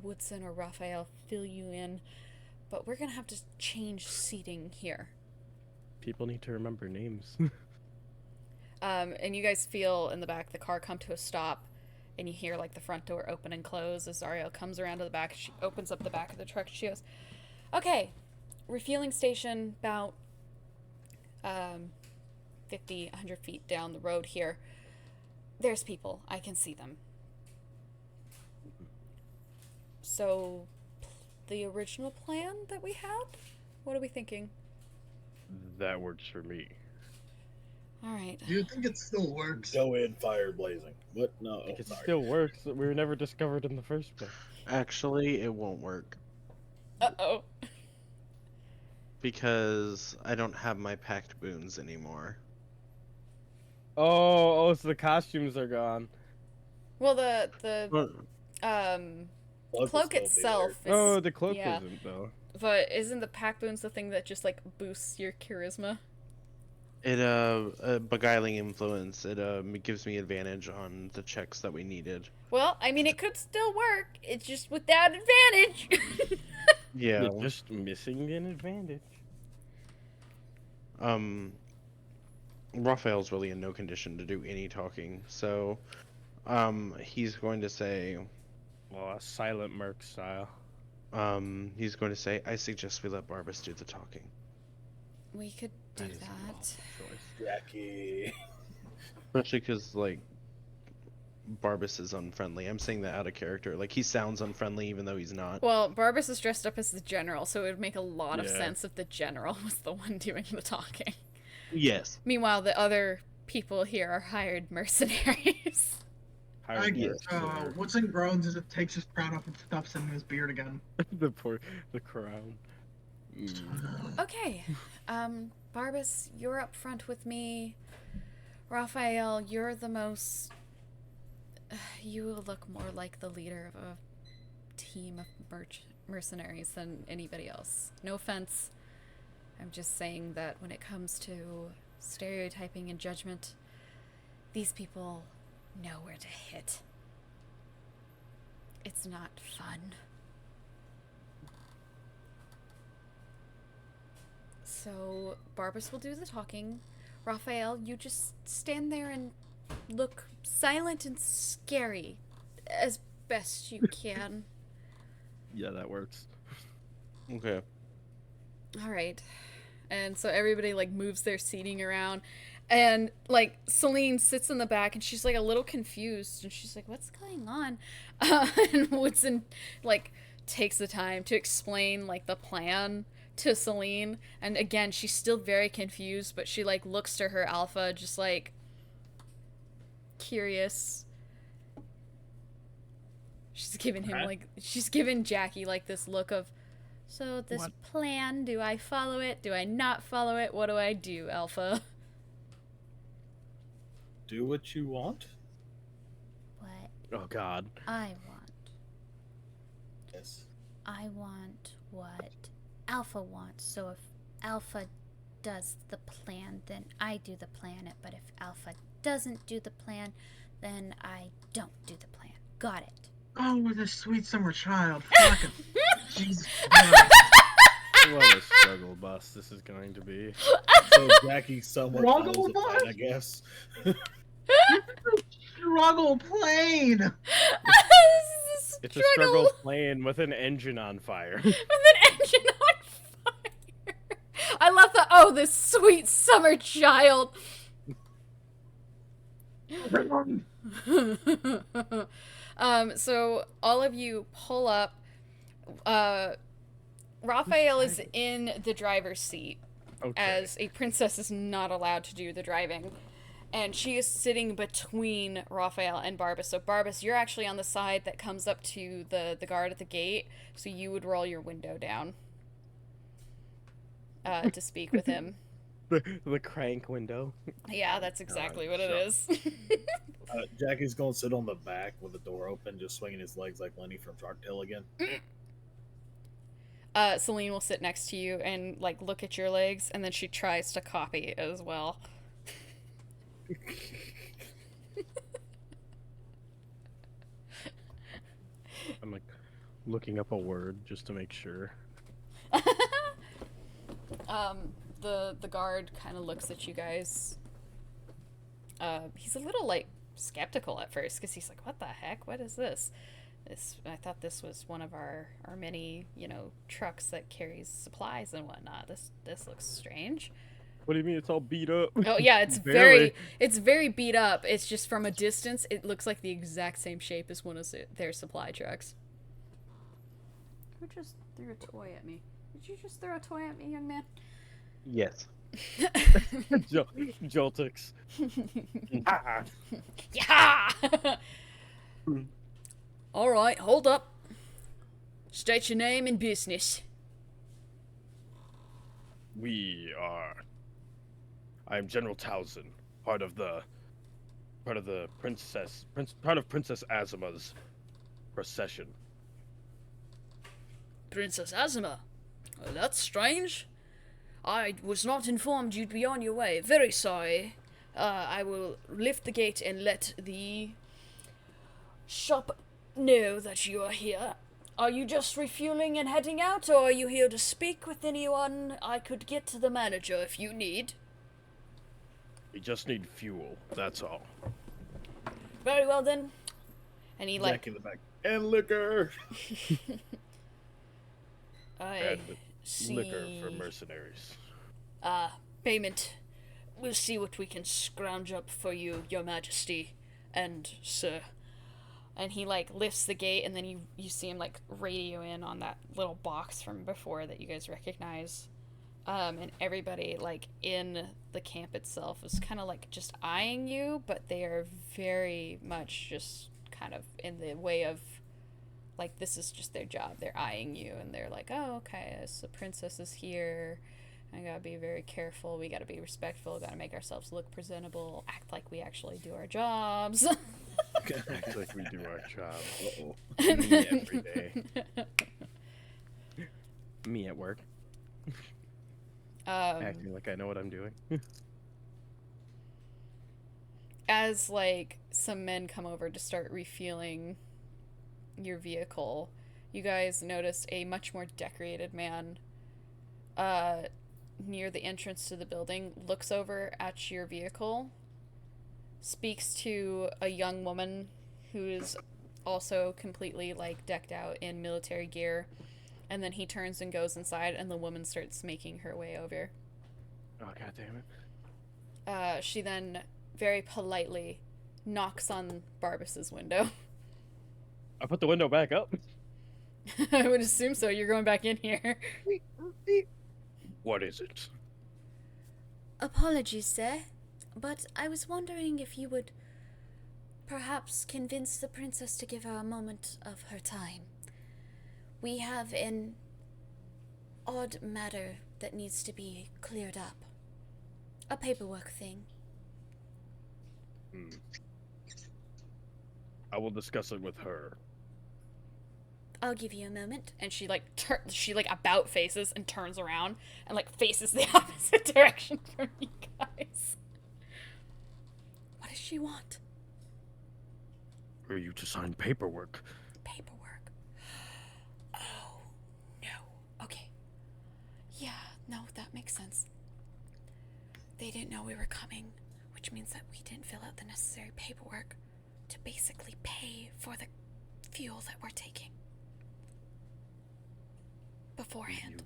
Woodson or Raphael fill you in, but we're gonna have to change seating here. People need to remember names. And you guys feel in the back of the car come to a stop, and you hear like the front door open and close as Zariel comes around to the back. She opens up the back of the truck. She goes, okay, refueling station about 50, 100 feet down the road here. There's people. I can see them. So, the original plan that we had? What are we thinking? That works for me. All right. Do you think it still works? Go in, fire blazing. What? No. It sorry. still works. We were never discovered in the first place. Actually, it won't work Uh-oh. because I don't have my packed boons anymore. Oh, so the costumes are gone. Well, the Well, Cloak will cloak still be itself is, Oh, the cloak yeah. isn't though. But isn't the pack boons the thing that just like boosts your charisma? It beguiling influence. It gives me advantage on the checks that we needed. Well, I mean, it could still work. It's just without advantage. Yeah. You're just missing an advantage. Raphael's really in no condition to do any talking, so he's going to say, Well, a silent merc style. he's going to say, I suggest we let Barbas do the talking. We could do That is an that. awful choice. Jackie. Especially because, like, Barbas is unfriendly. I'm saying that out of character. Like, he sounds unfriendly even though he's not. Well, Barbas is dressed up as the general, so it would make a lot of Yeah. sense if the general was the one doing the talking. Yes. Meanwhile, the other people here are hired mercenaries. I Hired guess. mercenary. Woodson groans as it takes his crown off and stuffs it in his beard again. the crown. Okay, Barbas, you're up front with me. Raphael, you're the most... you look more like the leader of a team of mercenaries than anybody else. No offense. I'm just saying that when it comes to stereotyping and judgment, these people know where to hit. It's not fun. So, Barbas will do the talking. Raphael, you just stand there and look silent and scary as best you can. Yeah, that works. Okay. Alright. And so everybody, like, moves their seating around. And, like, Celine sits in the back and she's, like, a little confused. And she's like, what's going on? And Woodson, like, takes the time to explain, like, the plan to Celine. And again, she's still very confused, but she, like, looks to her alpha just, like, curious. She's giving him, like, she's giving Jackie, like, this look of, so this What? plan, do I follow it? Do I not follow it? What do I do, Alpha? Do what you want. What Oh God. I want. Yes. I want what Alpha wants. So if Alpha does the plan, then I do the plan. But if Alpha doesn't do the plan, then I don't do the plan. Got it. Oh, with a sweet summer child. Fucking Jesus Christ. What a struggle bus this is going to be. So Jackie somewhat Struggle follows the plan, bus? I guess. Struggle plane. This is It's a struggle plane with an engine on fire. with an engine on fire. I love the this sweet summer child. So all of you pull up. Raphael is in the driver's seat, Okay. as a princess is not allowed to do the driving. And she is sitting between Raphael and Barbas. So Barbas, you're actually on the side that comes up to the guard at the gate, so you would roll your window down to speak with him. The crank window. Yeah, that's exactly what it sure. is. Jackie's going to sit on the back with the door open, just swinging his legs like Lenny from Shark Tale again. Celine will sit next to you and like look at your legs, and then she tries to copy as well. I'm like looking up a word just to make sure. The guard kind of looks at you guys. He's a little like skeptical at first because he's like, "What the heck? What is this? I thought this was one of our many, trucks that carries supplies and whatnot. This looks strange." What do you mean it's all beat up? Oh yeah, it's Barely. very beat up. It's just from a distance, it looks like the exact same shape as one of their supply trucks. Who just threw a toy at me? Did you just throw a toy at me, young man? Yes. Joltix. Ah. Yeah. All right, hold up. State your name and business. I'm General Towson, part of Princess Azima's procession. Princess Azima. Oh, that's strange. I was not informed you'd be on your way. Very sorry. I will lift the gate and let the shop know that you are here. Are you just refueling and heading out, or are you here to speak with anyone? I could get to the manager if you need. We just need fuel, that's all. Very well then. And he Jackie in the back. And liquor! I And see. liquor for mercenaries. Payment. We'll see what we can scrounge up for you, your majesty, and sir. And he lifts the gate, and then you see him radio in on that little box from before that you guys recognize. And everybody in the camp itself is kind of just eyeing you, but they are very much just kind of in the way of this is just their job. They're eyeing you, and they're like, oh, okay, so the princess is here. I gotta be very careful. We gotta be respectful. Gotta make ourselves look presentable. Act like we actually do our jobs. Act like we do our job. Uh-oh. And Me then- every day. Me at work. Acting like I know what I'm doing. As some men come over to start refueling your vehicle, you guys notice a much more decorated man near the entrance to the building, looks over at your vehicle, speaks to a young woman who is also completely decked out in military gear, and then he turns and goes inside, and the woman starts making her way over. Oh, god damn it. She then very politely knocks on Barbas's window. I put the window back up. I would assume so. You're going back in here. What is it? Apologies, sir, but I was wondering if you would perhaps convince the princess to give her a moment of her time. We have an odd matter that needs to be cleared up. A paperwork thing. I will discuss it with her. I'll give you a moment. And she like she like about faces and turns around and like faces the opposite direction from you guys. What does she want? For you to sign paperwork. Paperwork. Oh no. Okay. Yeah, no, that makes sense. They didn't know we were coming, which means that we didn't fill out the necessary paperwork to basically pay for the fuel that we're taking beforehand.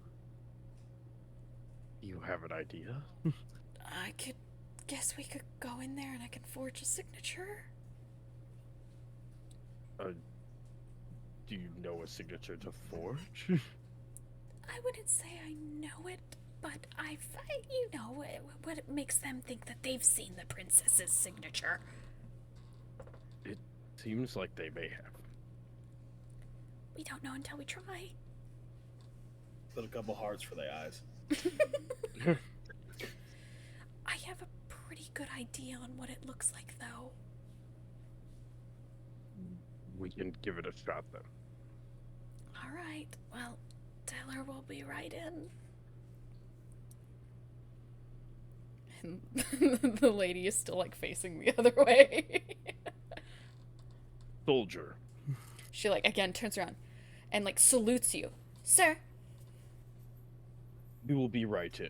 You have an idea? I could guess we could go in there and I can forge a signature. Do you know a signature to forge? I wouldn't say I know it, but you know, what makes them think that they've seen the princess's signature. It seems like they may have. We don't know until we try. Put a couple hearts for their eyes. I have a pretty good idea on what it looks like, though. We can give it a shot then. All right. Well, tell her we'll be right in. And the lady is still like facing the other way. Soldier. She like again turns around and like salutes you. Sir. We will be right in.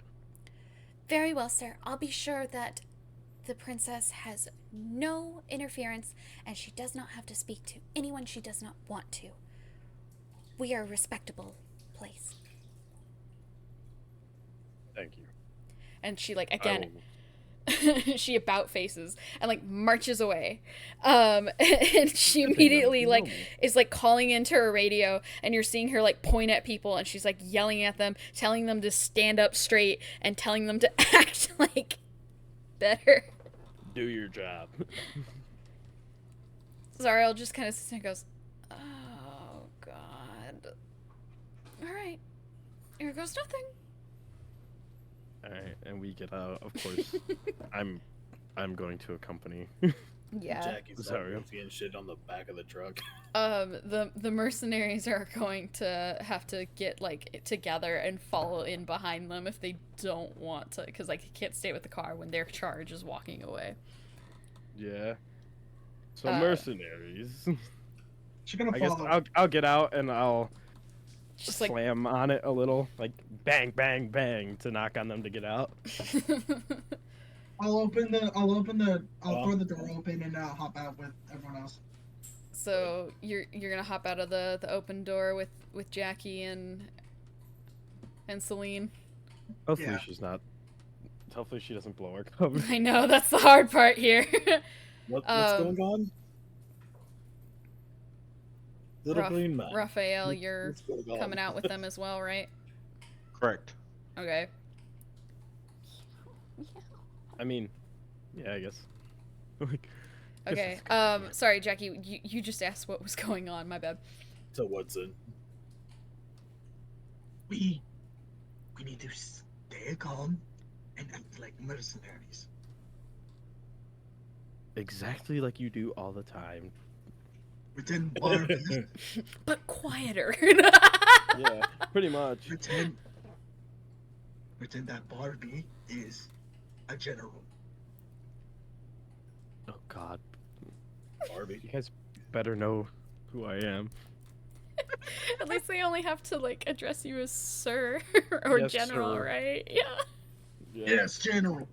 Very well, sir. I'll be sure that the princess has no interference and she does not have to speak to anyone she does not want to. We are a respectable place. Thank you. And she like again she about faces and like marches away. And she immediately like is like calling into her radio, and you're seeing her like point at people, and she's like yelling at them, telling them to stand up straight and telling them to act like better. Do your job. Zariel just kind of sits there and goes, oh god. Alright. Here goes nothing. Alright, and we get out. Of course, I'm going to accompany. Yeah. Jackie's Sorry. goofy and shit on the back of the truck. The mercenaries are going to have to get like together and follow in behind them if they don't want to, because like they can't stay with the car when their charge is walking away. Yeah. So mercenaries. She's gonna I guess follow. I'll get out and I'll Just like slam on it a little, like bang, bang, bang, to knock on them to get out. I'll throw the door open and hop out with everyone else. So you're gonna hop out of the open door with Jackie and Celine. Hopefully Yeah. she's not. Hopefully she doesn't blow our cover. I know that's the hard part here. What's Um, going on? Little green man. Raphael, you're What's going on? coming out with them as well, right? Correct. Okay. I mean, yeah, I guess. Like, Okay. Sorry, Jackie. You just asked what was going on. My bad. So what's in? We need to stay calm and act like mercenaries. exactly like you do all the time. Pretend Barbie. But quieter. Yeah, pretty much. pretend that Barbie is a general. Oh God, Barbie. you guys better know who I am. At least they only have to like address you as sir or Yes, general, sir. right? Yeah. Yes, general.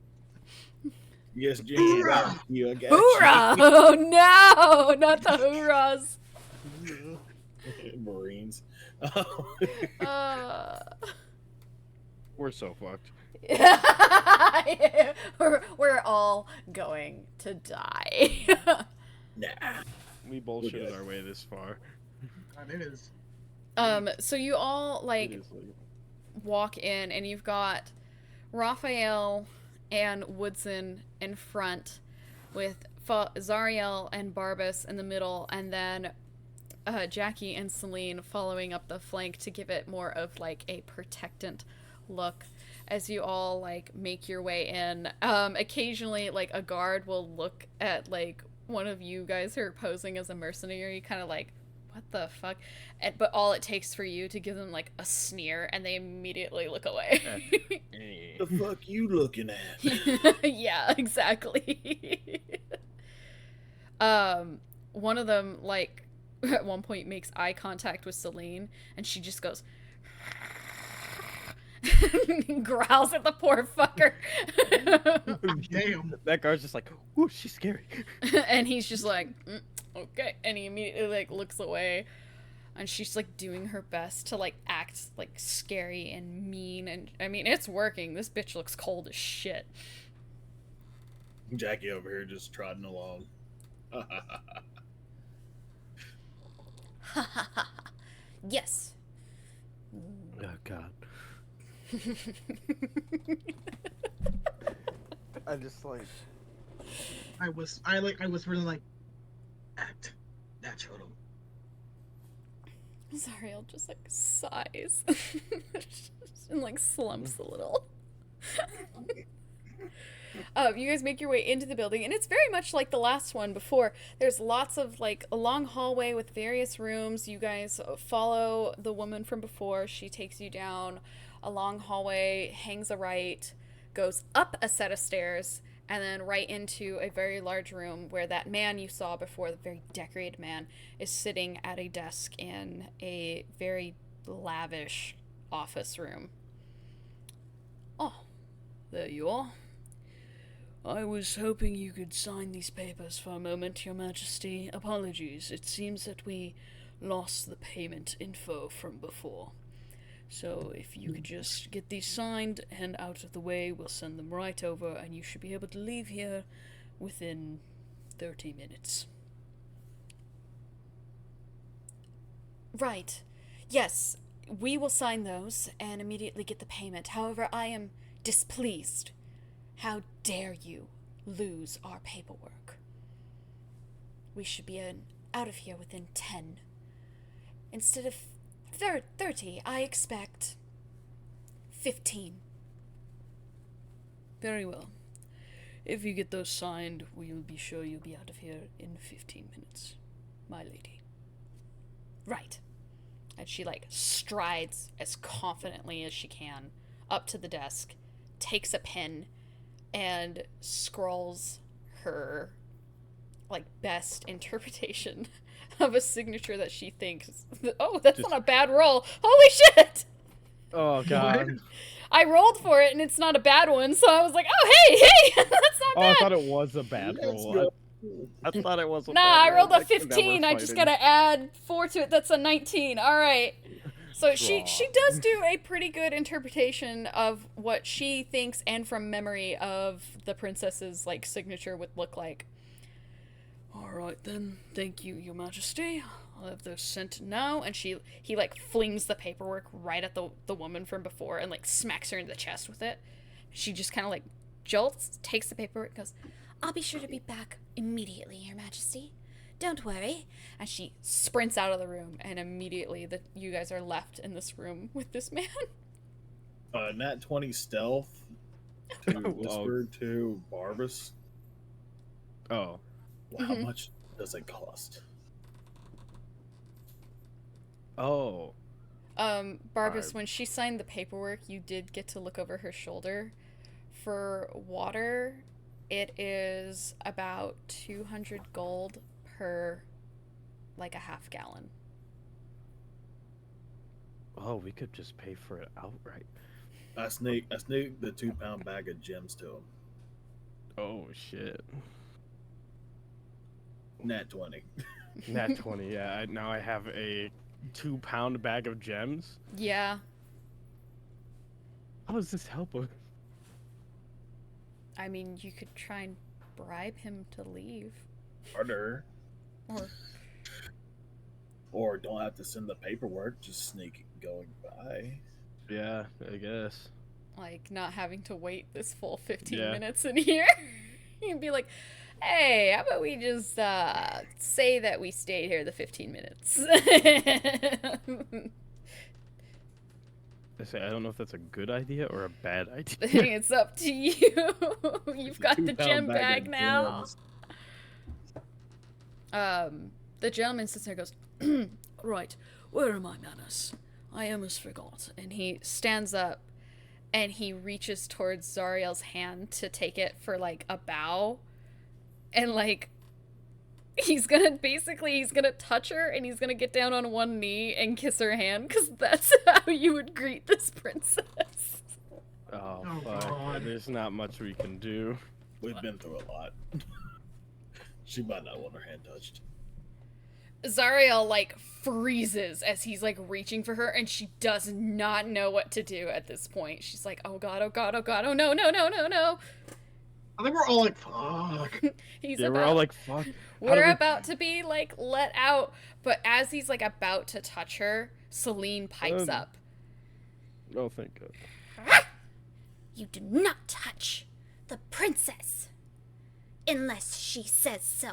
Yes, Hoorah! you I got Hoorah! Oh no, not the hoorahs. you. Marines. We're so fucked. We're all going to die. Nah. We bullshitted our way this far. And it is. So you all like It is like- walk in, and you've got Raphael and Woodson in front, with Zariel and Barbas in the middle, and then Jackie and Celine following up the flank to give it more of like a protectant look as you all like make your way in. Occasionally like a guard will look at like one of you guys who are posing as a mercenary, kind of like what the fuck? But all it takes for you to give them like a sneer, and they immediately look away. The fuck you looking at? Yeah, exactly. One of them, like, at one point makes eye contact with Celine, and she just goes, growls at the poor fucker. Damn. That guard's just like, ooh, she's scary. And he's just like, okay. And he immediately, like, looks away. And she's, like, doing her best to, like, act, like, scary and mean. And, I mean, it's working. This bitch looks cold as shit. Jackie over here just trotting along. Yes. Oh, God. I just, like... I whispered like, act natural. Zariel just, like, sighs. And, like, slumps a little. You guys make your way into the building, and it's very much like the last one before. There's lots of, like, a long hallway with various rooms. You guys follow the woman from before. She takes you down a long hallway, hangs a right, goes up a set of stairs, and then right into a very large room where that man you saw before, the very decorated man, is sitting at a desk in a very lavish office room. Oh, there you are. I was hoping you could sign these papers for a moment, Your Majesty. Apologies, it seems that we lost the payment info from before. So if you could just get these signed and out of the way, we'll send them right over, and you should be able to leave here within 30 minutes. Right. Yes, we will sign those and immediately get the payment. However, I am displeased. How dare you lose our paperwork? We should be out of here within 10. Instead of 30, I expect 15. Very well. If you get those signed, we'll be sure you'll be out of here in 15 minutes, my lady. Right. And she, like, strides as confidently as she can up to the desk, takes a pen, and scrawls her, like, best interpretation of a signature that she thinks, oh, that's not a bad roll. Holy shit! Oh, God. I rolled for it, and it's not a bad one, so I was like, oh, hey, that's not bad. I thought it was a bad roll. I thought it was a Nah, bad I roll. rolled a Like, now we're 15. I just fighting. gotta add 4 to it. That's a 19. All right. So she does do a pretty good interpretation of what she thinks and from memory of the princess's, like, signature would look like. All right then. Thank you, Your Majesty. I'll have those sent now. And he like flings the paperwork right at the woman from before and, like, smacks her in the chest with it. She just kind of, like, jolts, takes the paperwork, and goes, I'll be sure to be back immediately, Your Majesty. Don't worry. and she sprints out of the room, and immediately you guys are left in this room with this man. Nat 20 stealth to whisper to Barbas. Oh. Well, how much does it cost? Oh. Barbas, when she signed the paperwork, you did get to look over her shoulder. For water, it is about 200 gold per, like, a half gallon. Oh, we could just pay for it outright. I sneak the 2-pound bag of gems to him. Oh, shit. Nat 20. Nat 20, yeah. Now I have a 2-pound bag of gems. Yeah. How does this help us? I mean, you could try and bribe him to leave. Harder. Or Or don't have to send the paperwork, just sneak going by. Yeah, I guess. like, not having to wait this full 15 Yeah. minutes in here. You'd be like, hey, how about we just say that we stayed here the 15 minutes? I say, I don't know if that's a good idea or a bad I idea. think it's up to you. You've got the 2-pound gem bag bag of now. gems. The gentleman sits there and goes, Right, where are my manners? I almost forgot. And he stands up and he reaches towards Zariel's hand to take it for like a bow. And like he's gonna touch her and he's gonna get down on one knee and kiss her hand because that's how you would greet this princess. Oh, Oh, fuck. God. There's not much we can do. We've been through a lot. She might not want her hand touched. Zariel like freezes as he's like reaching for her, and she does not know what to do at this point. She's like, oh god, oh god, oh god, oh no, no, no, no, no. I think we're all like, fuck. We're all like, fuck. We're about to be like let out, but as he's like about to touch her, Celine pipes up. Oh, thank God. You do not touch the princess unless she says so.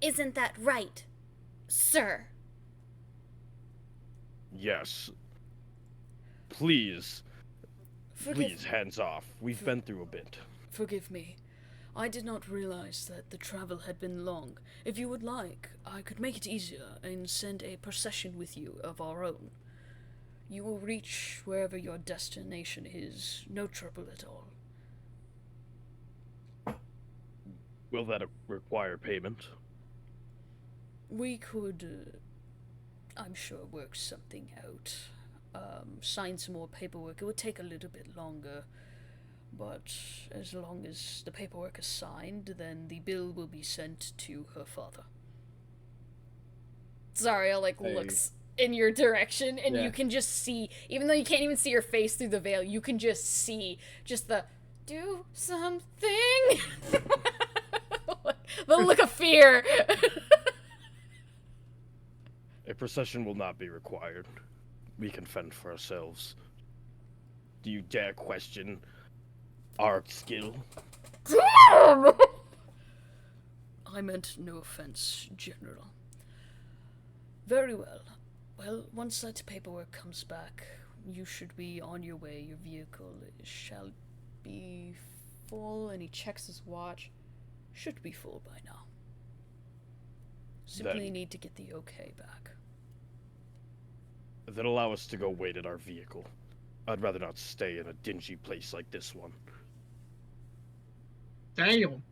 Isn't that right, sir? Yes. Please. Please, hands off. We've been through a bit. Forgive me. I did not realize that the travel had been long. If you would like, I could make it easier and send a procession with you of our own. You will reach wherever your destination is, no trouble at all. Will that require payment? We could, I'm sure, work something out. Sign some more paperwork. It would take a little bit longer, but as long as the paperwork is signed, then the bill will be sent to her father. Zariel, looks in your direction, and you can just see, even though you can't even see her face through the veil, you can just see the, do something. The look of fear. A procession will not be required. We can fend for ourselves. Do you dare question our skill? I meant no offense, General. Very well. Well, once that paperwork comes back, you should be on your way. Your vehicle shall be full, and he checks his watch. Should be full by now. Simply need to get the okay back. Then allow us to go wait at our vehicle. I'd rather not stay in a dingy place like this one. Damn.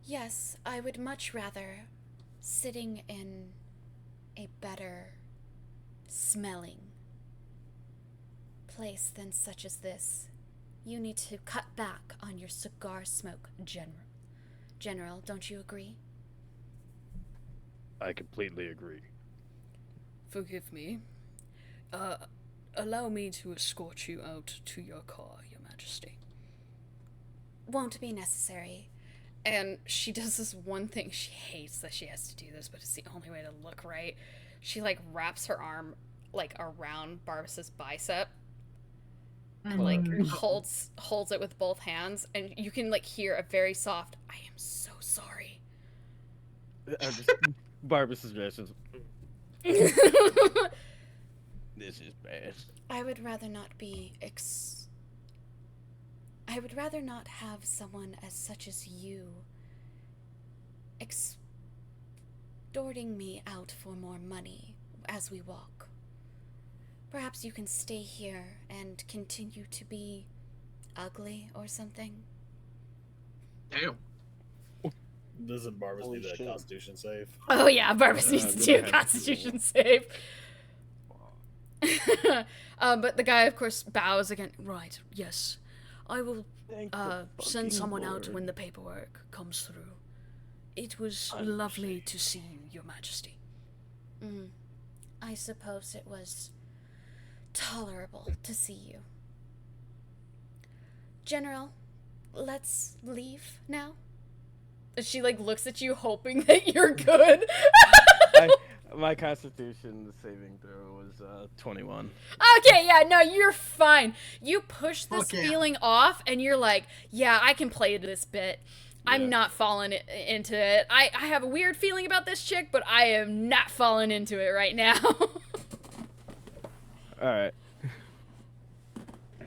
Yes, I would much rather sitting in a better smelling place than such as this. You need to cut back on your cigar smoke, General. General, don't you agree? I completely agree. Forgive me. Allow me to escort you out to your car, Your Majesty. Won't be necessary. And she does this one thing. She hates that she has to do this, but it's the only way to look right. She, wraps her arm, around Barbas's bicep. And, holds it with both hands. And you can, hear a very soft, I am so sorry. Barbas's reactions. This is bad. I would rather not be I would rather not have someone as such as you extorting me out for more money as we walk. Perhaps you can stay here and continue to be ugly or something. Damn. Doesn't Barbas Holy need a shit. Constitution save? Oh yeah, Barbas needs to do a Constitution save. But the guy, of course, bows again. Right, yes. I will send someone out when the paperwork comes through. It was lovely to see you, Your Majesty. I suppose it was tolerable to see you. General, let's leave now. And she looks at you hoping that you're good. My Constitution saving throw was 21. Okay, yeah, no, you're fine. You push this Fuck yeah. feeling off, and you're like, yeah, I can play this bit. I'm not falling into it. I have a weird feeling about this chick, but I am not falling into it right now. Alright.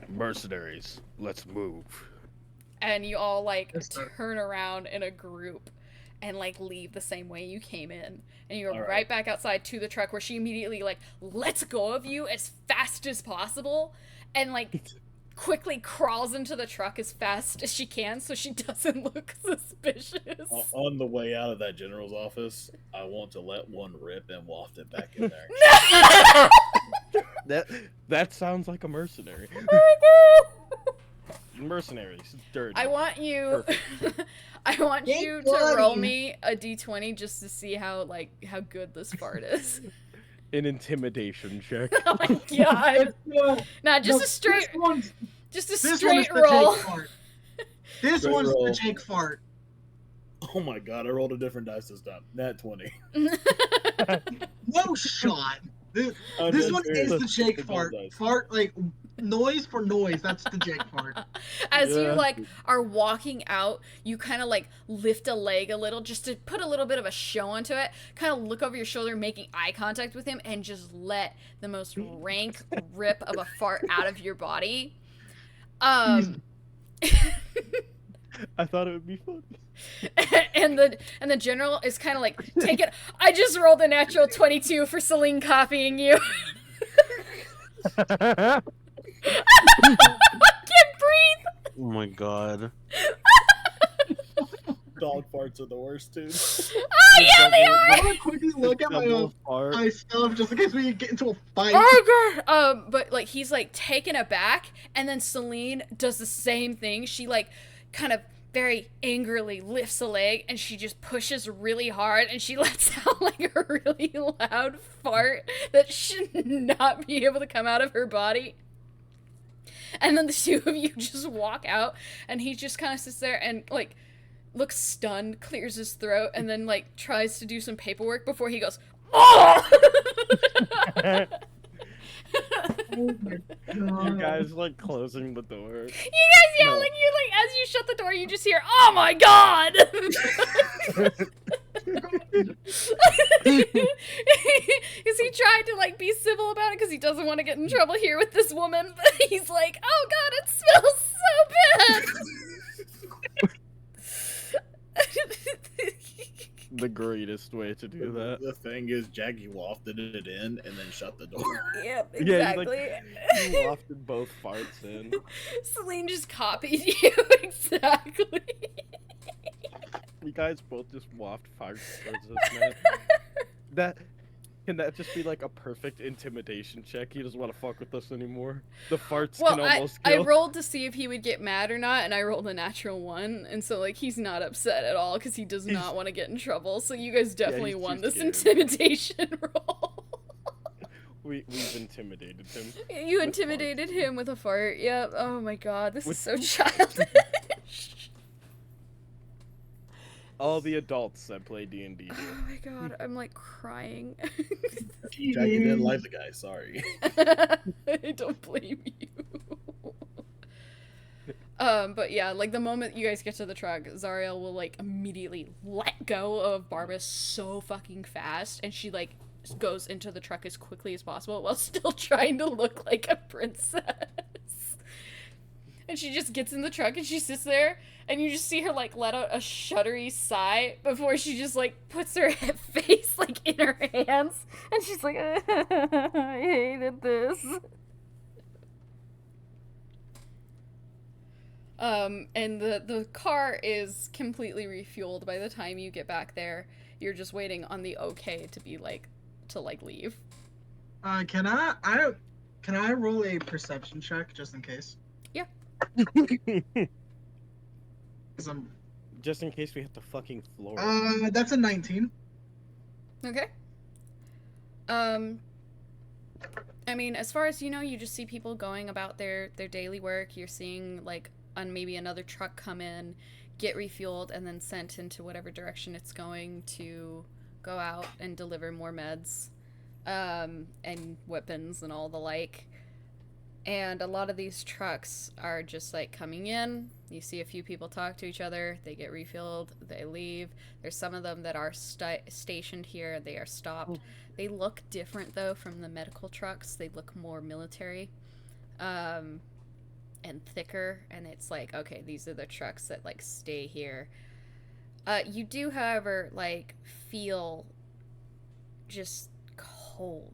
Mercenaries, let's move. And you all Yes, sir. turn around in a group, and like leave the same way you came in. And you're All right. right back outside to the truck where she immediately like lets go of you as fast as possible and like quickly crawls into the truck as fast as she can so she doesn't look suspicious. On the way out of that general's office, I want to let one rip and waft it back in there. That sounds like a mercenary. Mercenaries, dirty. I want you I want Get you to roll bloody. me a d20 just to see how good this fart is. An intimidation check. Oh my god. Nah, just a straight This one's, just a this one is straight the roll. Jake fart. This Straight one's roll. the Jake fart. Oh my god, I rolled a different dice this time. Nat 20. No shot. This I'm this dead one serious. is the Jake It's fart. all dice. Fart, like, noise for noise. That's the Jake fart. As you Yeah. like are walking out, you kind of like lift a leg a little just to put a little bit of a show onto it. Kind of look over your shoulder, making eye contact with him, and just let the most rank rip of a fart out of your body. I thought it would be fun. and the general is kind of like, take it. I just rolled a natural 22 for Celine copying you. I can't breathe. Oh my god. Dog farts are the worst, too. Oh yeah, they are. I want to quickly look at Double fart. my stuff just in case we get into a fight. Oh god. But like he's like taken aback, and then Celine does the same thing. She like kind of very angrily lifts a leg, and she just pushes really hard, and she lets out like a really loud fart that should not be able to come out of her body. And then the two of you just walk out, and he just kind of sits there and like looks stunned, clears his throat, and then like tries to do some paperwork before he goes, "Oh!" Oh my You god. guys like closing the door. You guys yelling, you like as you shut the door, you just hear, "Oh my god!" Because he tried to like be civil about it because he doesn't want to get in trouble here with this woman, but he's like, "Oh god, it smells so bad." The greatest way to do that. The thing is, Jackie wafted it in and then shut the door. Yep, Yeah, he's exactly. You wafted both farts in. Celine just copied you exactly. You guys both just waft farts towards this man. Can that just be like a perfect intimidation check? He doesn't want to fuck with us anymore. The farts Well, can I almost kill. rolled to see if he would get mad or not, and I rolled a natural 1, and so like he's not upset at all because he does not want to get in trouble. So you guys definitely he's won too this scared. intimidation roll. We've intimidated him. You With intimidated him with a fart. Yep. Oh my god, this With- is so childish. All the adults that play D&D. Oh my god, I'm like crying. Jackie didn't like the guy, sorry. I don't blame you. But yeah, like the moment you guys get to the truck, Zariel will like immediately let go of Barbas so fucking fast, and she like goes into the truck as quickly as possible while still trying to look like a princess. And she just gets in the truck and she sits there, and you just see her like let out a shuddery sigh before she just like puts her face like in her hands, and she's like, I hated this. And the car is completely refueled by the time you get back there. You're just waiting on the okay to be like to like leave. Can I roll a perception check just in case? Yeah. Because I'm. Just in case we have to fucking floor. That's a 19. Okay. I mean, as far as you know, you just see people going about their daily work. You're seeing like maybe another truck come in, get refueled, and then sent into whatever direction it's going to go out and deliver more meds, and weapons and all the like. And a lot of these trucks are just like coming in. You see a few people talk to each other. They get refilled. They leave. There's some of them that are stationed here. They are stopped. They look different though from the medical trucks. They look more military, and thicker. And it's like, okay, these are the trucks that like stay here. You do, however, like, feel just cold.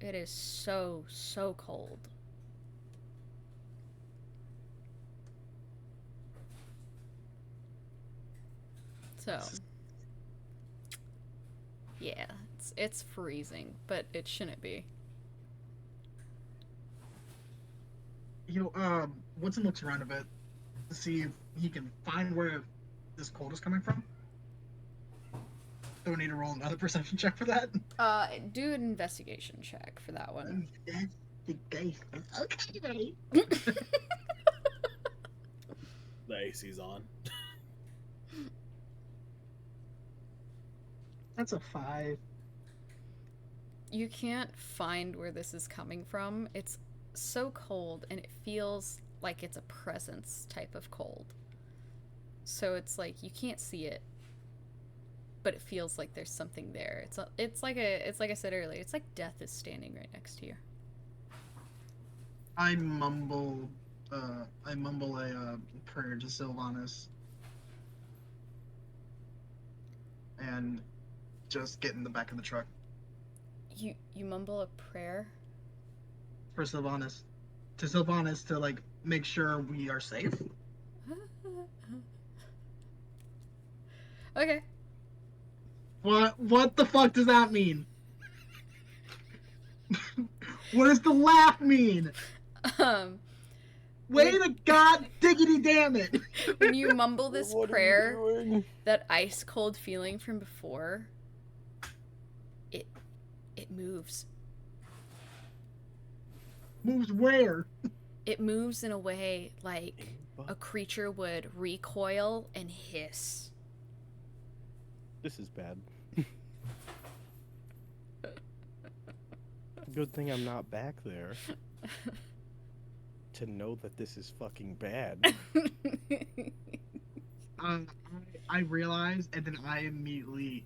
It is so, so cold. So, yeah, it's freezing, but it shouldn't be. Woodson looks around a bit to see if he can find where this cold is coming from. Do we need to roll another perception check for that? Do an investigation check for that one. Investigation. Okay, ready. The AC's on. That's a 5. You can't find where this is coming from. It's so cold, and it feels like it's a presence type of cold. So it's like you can't see it, but it feels like there's something there. It's like I said earlier. It's like death is standing right next to you. I mumble a prayer to Sylvanas, and just get in the back of the truck You mumble a prayer. for Sylvanas, to like make sure we are safe. Okay. What the fuck does that mean? What does the laugh mean? Wait a god diggity damn it! When you mumble this What are you prayer, doing? that ice cold feeling from before, it moves. Moves where? It moves in a way like a creature would recoil and hiss. This is bad. Good thing I'm not back there to know that this is fucking bad. I realize, and then I immediately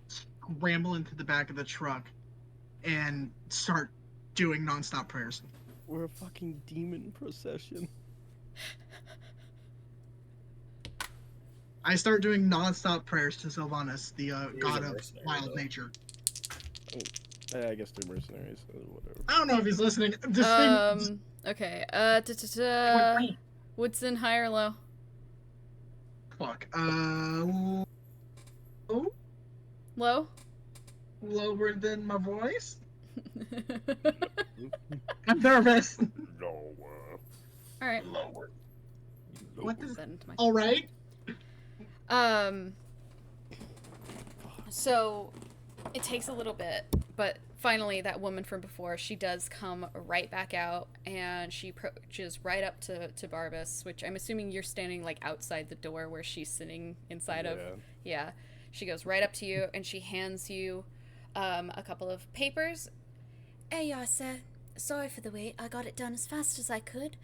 scramble into the back of the truck and start doing nonstop prayers. We're a fucking demon procession. I start doing nonstop prayers to Sylvanas, the god of mercenary, wild though. nature. I guess they're mercenaries, so whatever. I don't know if he's listening. Just Okay. Wait. Woodson, high or low? Fuck. Oh, Low? lower than my voice. I'm nervous. Lower. Alright. Lower. What does? Then to my- All right. So it takes a little bit, but finally that woman from before, she does come right back out, and she approaches right up to Barbas, which I'm assuming you're standing like outside the door where she's sitting inside of. Yeah. She goes right up to you, and she hands you a couple of papers. Hey, yeah, sir. Sorry for the wait. I got it done as fast as I could.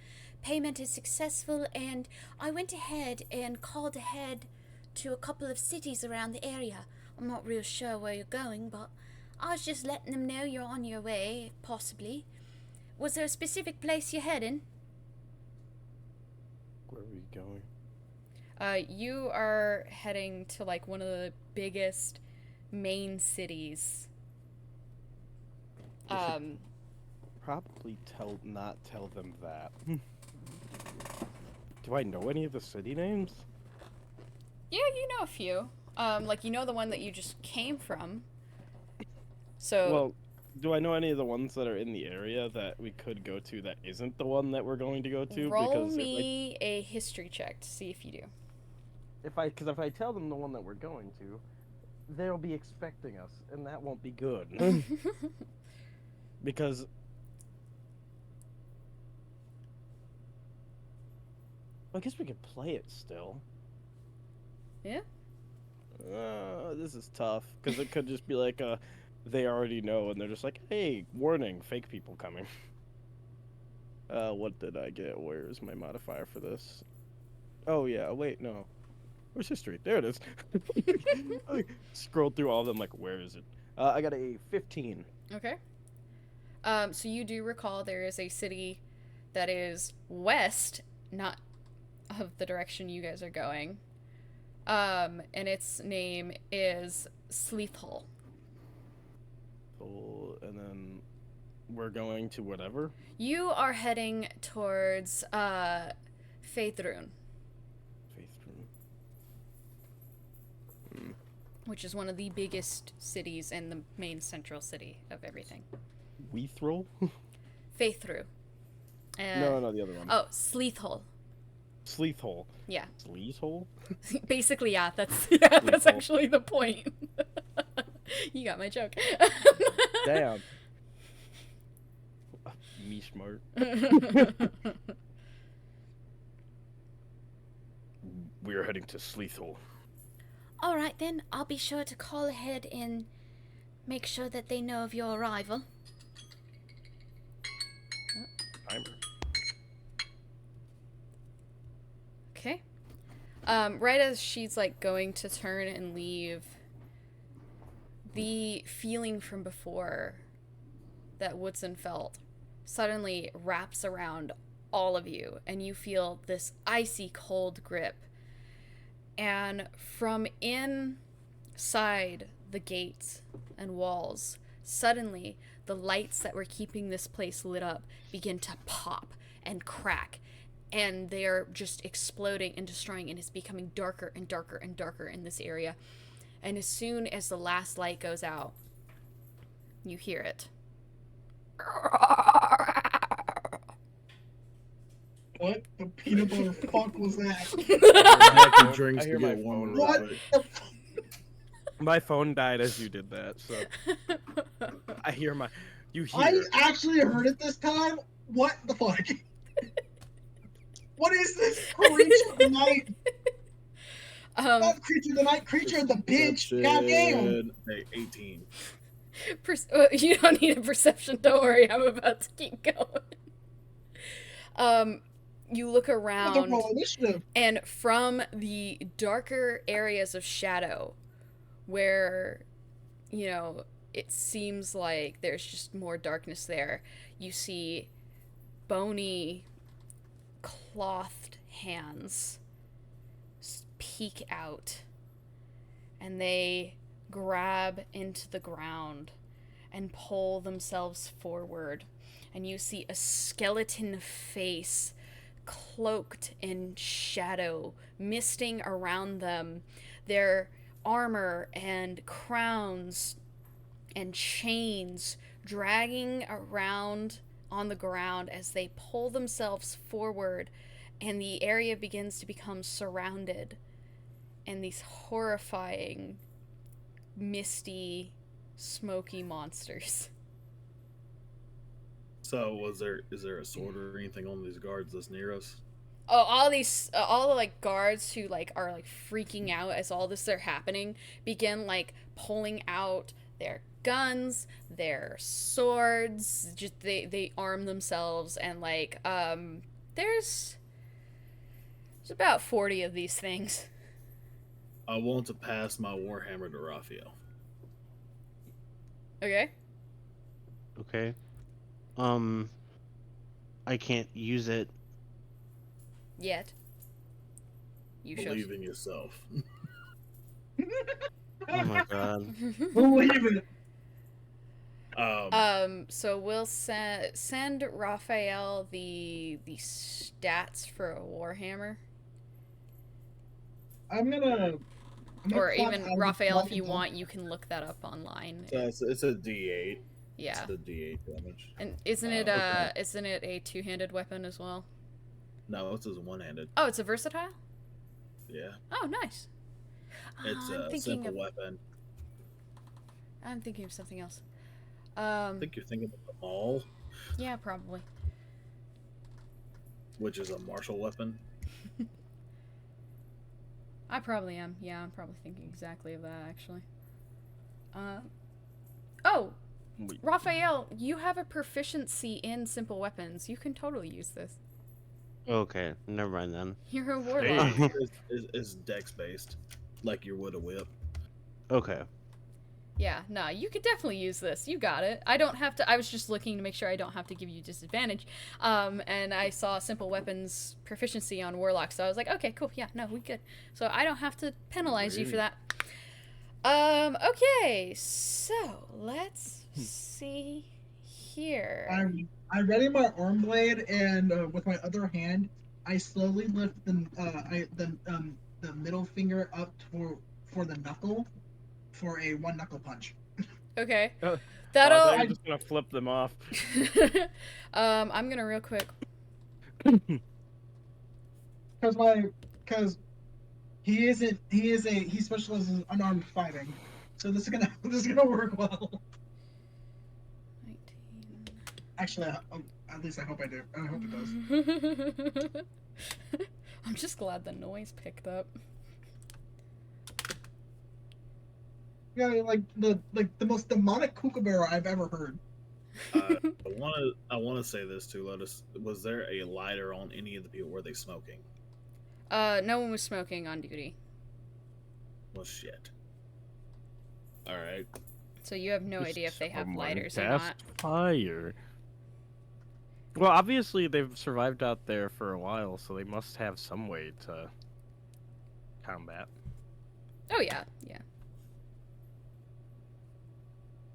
Payment is successful, and I went ahead and called ahead to a couple of cities around the area. I'm not real sure where you're going, but I was just letting them know you're on your way, possibly. Was there a specific place you're heading? Where are we going? You are heading to like one of the biggest main cities. Probably not tell them that. Do I know any of the city names? Yeah, you know a few. Like you know the one that you just came from. So Well, do I know any of the ones that are in the area that we could go to that isn't the one that we're going to go to? roll because me a history check to see if you do. if I tell them the one that we're going to, they'll be expecting us, and that won't be good. Because I guess we could play it still. Yeah. This is tough because it could just be like they already know and they're just like, hey, warning, fake people coming. What did I get? Where's my modifier for this? Oh yeah, wait, no. Where's history? There it is. I scrolled through all of them like, where is it? I got a 15. Okay. So you do recall there is a city that is west, not of the direction you guys are going. And its name is Sleethhole. Cool. And then we're going to whatever. You are heading towards Faithrune, which is one of the biggest cities and the main central city of everything. Weathrol? Faithru. No, the other one. Oh, Sleethhole. Sleethhole. Yeah. Sleethole? Basically, yeah, that's Sleethhole. actually the point. You got my joke. Damn. Me smart. We're heading to Sleethhole. All right then, I'll be sure to call ahead and make sure that they know of your arrival. Timer. Okay. Right as she's like going to turn and leave, the feeling from before that Woodson felt suddenly wraps around all of you, and you feel this icy cold grip. And from inside the gates and walls, suddenly the lights that were keeping this place lit up begin to pop and crack, and they are just exploding and destroying, and it's becoming darker and darker and darker in this area. And as soon as the last light goes out, you hear it. What the peanut butter fuck was that? Making drinks I hear to my get warmer. phone. What? real quick. The f- My phone died as you did that, so I hear my. You hear. I actually heard it this time. What the fuck? What is this creature of the night? Not creature of the night, creature of the bitch. Goddamn. Hey, 18. You don't need a perception, don't worry, I'm about to keep going. You look around, Roll initiative. and from the darker areas of shadow, where, you know, it seems like there's just more darkness there, you see bony, clothed hands peek out, and they grab into the ground and pull themselves forward, and you see a skeleton face cloaked in shadow misting around them, their armor and crowns and chains dragging around on the ground as they pull themselves forward, and the area begins to become surrounded, and these horrifying, misty, smoky monsters. So, is there a sword or anything on these guards that's near us? Oh, all the like guards who like are like freaking out as all this are happening begin like pulling out their guns, their swords. Just they arm themselves, and like there's about 40 of these things. I want to pass my warhammer to Raphael. Okay. Okay. I can't use it. Yet. You Believe in yourself. Oh my god. Believe it. So we'll send Raphael the stats for a warhammer, I'm gonna or plot even out Raphael, if what you the- want, you can look that up online. It's a D8. Yeah. It's a D8 damage. And isn't it okay. isn't it a two-handed weapon as well? No, it's just one-handed. Oh, it's a versatile? Yeah. Oh, nice. It's I'm a thinking simple of weapon. I'm thinking of something else. I think you're thinking of the maul, Yeah, probably. which is a martial weapon. I probably am. Yeah, I'm probably thinking exactly of that, actually. Oh, Wait. Raphael, you have a proficiency in simple weapons. You can totally use this. Okay, never mind then. You're a warlock. It's dex based, like your wood a whip. Okay. Yeah, no, you could definitely use this. You got it. I don't have to. I was just looking to make sure I don't have to give you disadvantage. And I saw simple weapons proficiency on warlock, so I was like, okay, cool. Yeah, no, we good. So I don't have to penalize you for that. Okay, so let's see here. I ready my arm blade, and with my other hand, I slowly lift the middle finger up for the knuckle, for a one knuckle punch. Okay, I that'll. thought you were just gonna flip them off. I'm gonna real quick. Because he specializes in unarmed fighting, so this is gonna work well. 19. Actually, at least I hope I do. I hope it does. I'm just glad the noise picked up. Yeah, like the most demonic kookaburra I've ever heard. I want to say this too, Lotus. Was there a lighter on any of the people? Were they smoking? No one was smoking on duty. Well, shit. All right. So you have no idea if they have Someone lighters or cast not. Fire. Well, obviously they've survived out there for a while, so they must have some way to combat. Oh yeah, yeah.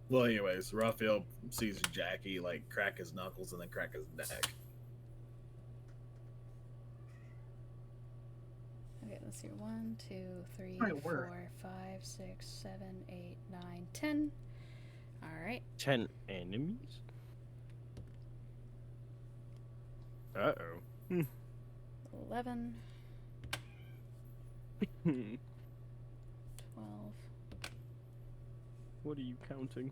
Well, anyways, Raphael sees Jackie like crack his knuckles and then crack his neck. Okay, let's see. 1, 2, 3, Might 4, work. 5, 6, 7, 8, 9, 10. All right. 10 enemies? Uh-oh. 11, 12. What are you counting?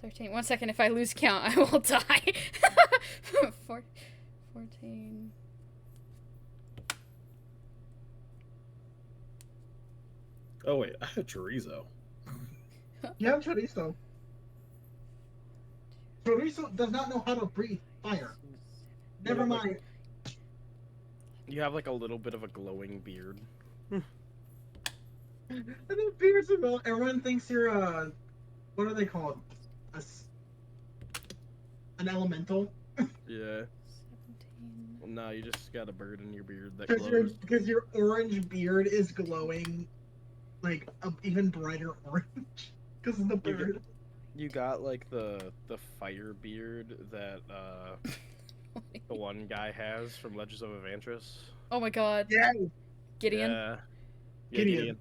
13. 1 second. If I lose count, I will die. 14. Oh wait, I have chorizo. Yeah, chorizo. Chorizo does not know how to breathe fire. Never mind. You have like a little bit of a glowing beard. And then beards about everyone thinks you're what are they called? An elemental. Yeah. 17. Well, no, you just got a bird in your beard that glows. Because your orange beard is glowing, like even brighter orange. Because of the You bird. You got like the fire beard that the one guy has from Legends of Evantris. Oh my god. Yeah. Gideon. Yeah, Gideon.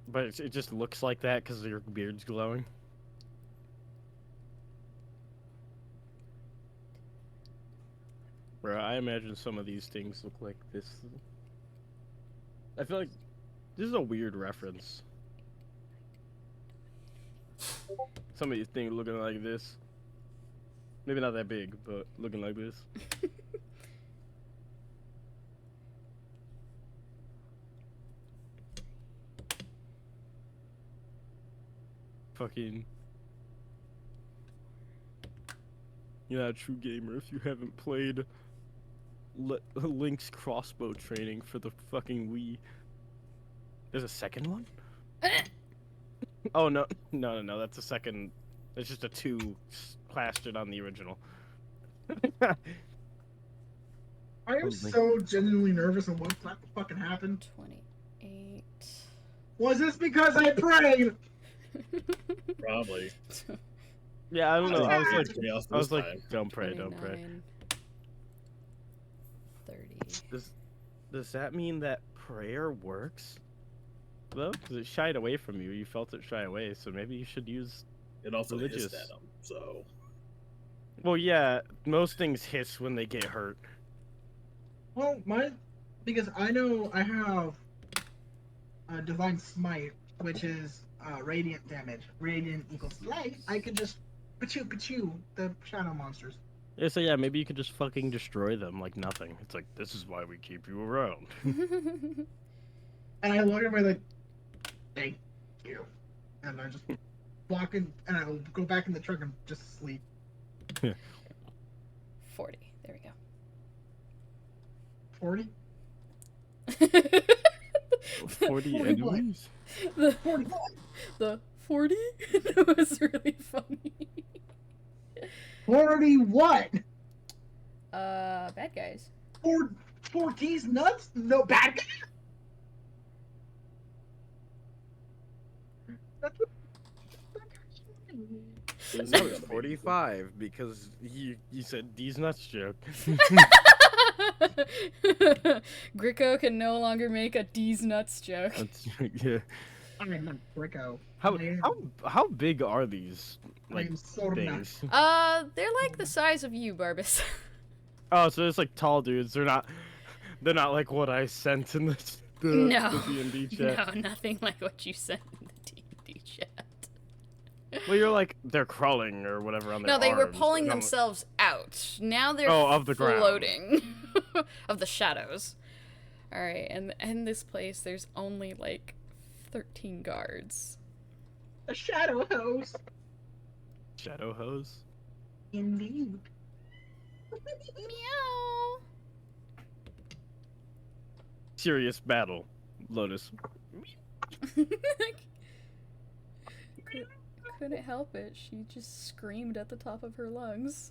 But it just looks like that because your beard's glowing. Bro, I imagine some of these things look like this. I feel like this is a weird reference. Some of these things looking like this. Maybe not that big, but looking like this. Fucking. You're not a true gamer if you haven't played Link's crossbow training for the fucking Wii. There's a second one? Oh, no. No, that's a second. It's just a 2 plastered on the original. I am so genuinely nervous of what fucking happened. 28. Was this because I prayed? Probably. Yeah, I don't know. I was I like, don't pray, don't pray. 30. Does that mean that prayer works? Though, because it shied away from you. You felt it shy away, so maybe you should use. It also religious. hissed at him, so. Well, yeah, most things hiss when they get hurt. Well, because I know I have Divine Smite, which is radiant damage. Radiant equals light. I could just pachoo the shadow monsters. Yeah, so yeah, maybe you could just fucking destroy them like nothing. It's like, this is why we keep you around. And I look at my like, thank you, and I just walk in, and I'll go back in the truck and just sleep. 40. There we go. 40. 40 41. enemies? The 45. the 40 It was really funny. 41. Bad guys. 4D's nuts? No bad guy. That's what. That was 45 because you said D's nuts joke. Gricko can no longer make a D's nuts joke. Yeah. I'm not Rico. How big are these like I'm sort of things? They're like the size of you, Barbas. Oh, so it's like tall dudes. They're not like what I sent in the No. D&D chat. No, nothing like what you sent in the D&D chat. Well, you're like they're crawling or whatever on their No, they were arms. pulling I'm like- themselves out. Now they're of the ground. floating of the shadows. All right, and in this place, there's only like 13 guards. A shadow hose. Shadow hose. Indeed. Meow. Serious battle, Lotus. Couldn't help it. She just screamed at the top of her lungs.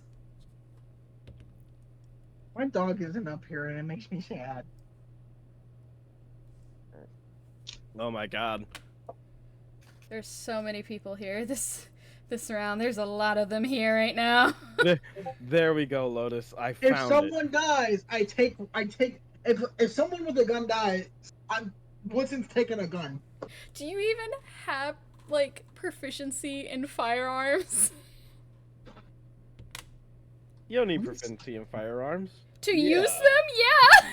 My dog isn't up here and it makes me sad. Oh my god. There's so many people here. This round, there's a lot of them here right now. There we go, Lotus. I If found someone dies, I take if someone with a gun dies, Woodson's taking a gun. Do you even have like proficiency in firearms? You don't need proficiency in firearms. To Yeah. use them? Yeah.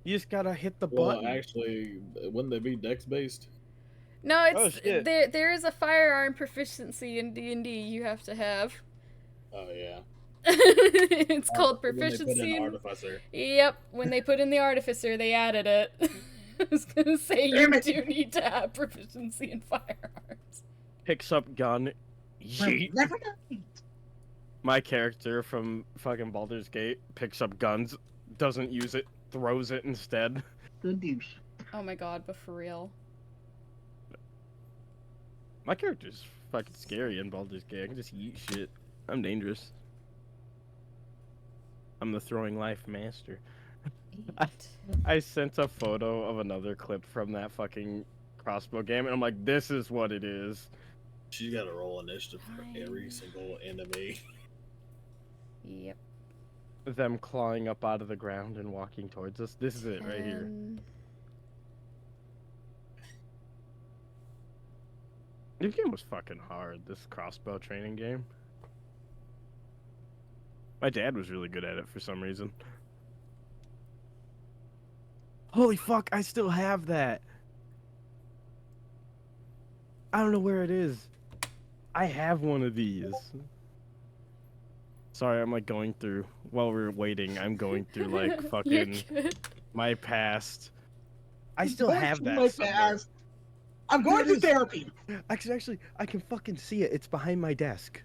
You just gotta hit the Well, button. actually, wouldn't they be dex based? No, Oh, it's shit. there is a firearm proficiency in D&D you have to have. Oh yeah. It's called When they put in proficiency in... artificer. Yep, when they put in the artificer, they added it. I was gonna say you Damn it. do need to have proficiency in firearms. Picks up gun. Yeet. Never mind. My character from fucking Baldur's Gate picks up guns, doesn't use it, throws it instead. Good douche. Oh my god, but for real. My character's fucking scary in Baldur's Gate. I can just eat shit. I'm dangerous. I'm the throwing life master. I sent a photo of another clip from that fucking crossbow game, and I'm like, this is what it is. She's got to roll initiative for every single enemy. Yep. Them clawing up out of the ground and walking towards us. This is it right here. 10. This game was fucking hard, this crossbow training game. My dad was really good at it for some reason. Holy fuck, I still have that. I don't know where it is. I have one of these. Sorry, I'm like going through, while we're waiting, I'm going through like You're fucking good. my past. I still Going have through that my somewhere. past. I'm going There to it is. therapy. Actually, I can fucking see it. It's behind my desk.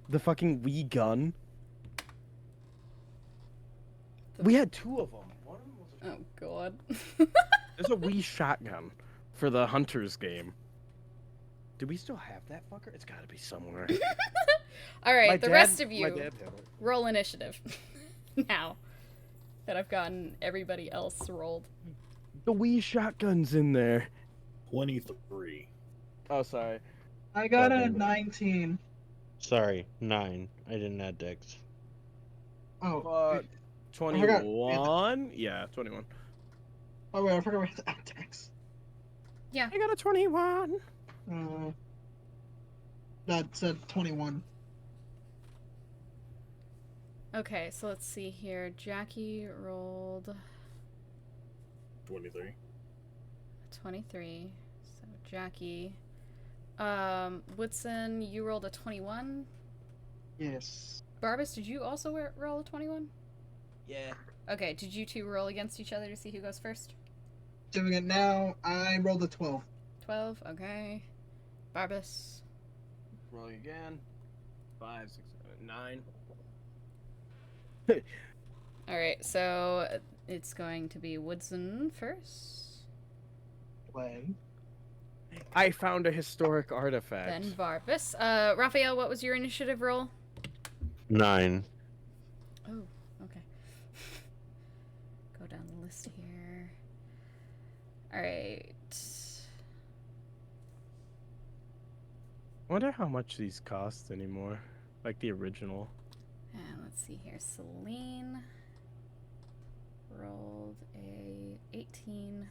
The fucking Wii gun. We had two of them. One of them was Oh god. There's a Wii shotgun for the Hunters game. Do we still have that fucker? It's gotta be somewhere. Alright, the rest of My you, dad had it. roll initiative. Now that I've gotten everybody else rolled. The Wii shotgun's in there. 23. Oh, sorry. I got a Goddamn. 19. Sorry, 9. I didn't add dex. Oh, 21? Yeah, 21. oh wait, I forgot we had to add text. Yeah. I got a 21. That said 21. Okay, so let's see here. Jackie rolled 23. 23. So Jackie. Woodson, you rolled a 21. Yes. Barbas, did you also roll a 21? Yeah. Okay, did you two roll against each other to see who goes first? Doing it now. I rolled a 12. 12, okay. Barbas. Rolling again. 5, 6, 7, 9. Alright, so it's going to be Woodson first. Glenn. I found a historic artifact. Then Varpus. Raphael, what was your initiative roll? 9. Oh, okay. Go down the list here. Alright. Wonder how much these cost anymore. Like the original. And let's see here. Celine rolled a 18.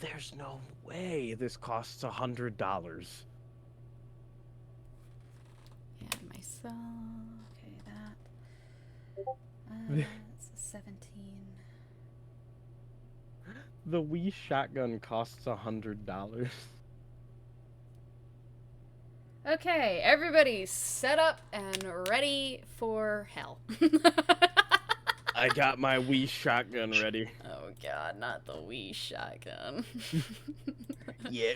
There's no way this costs $100. And myself. Okay, that. It's a 17. The Wii shotgun costs $100. Okay, everybody set up and ready for hell. I got my Wii shotgun ready. Oh god, not the Wii shotgun. Yeah.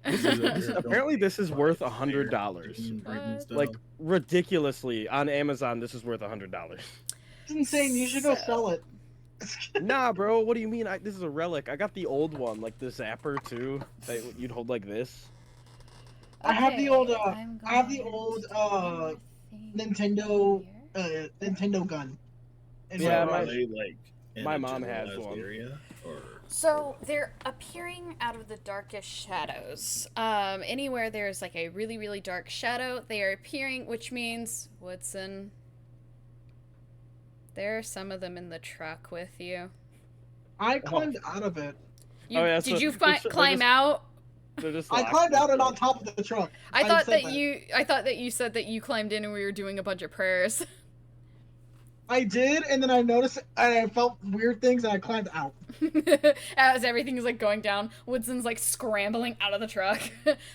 This Apparently this is worth $100. Like ridiculously on Amazon, this is worth $100. It's insane. You should go sell it. Nah, bro. What do you mean? This is a relic. I got the old one, like the zapper too, that you'd hold like this. I have the old. I'm I have the going old to think Nintendo here. Nintendo gun. In Yeah, Are my- they like in my a mom has generalized one. area, or So they're appearing out of the darkest shadows. Anywhere there's like a really, really dark shadow, they are appearing, which means, Woodson, there are some of them in the truck with you. I climbed out of it. You, Oh, yeah, did so you they're climb just- out? They're just I locked climbed in out and the on top of the truck. I thought said that you said that you climbed in and we were doing a bunch of prayers. I did, and then I noticed, and I felt weird things, and I climbed out. As everything's like going down, Woodson's like scrambling out of the truck.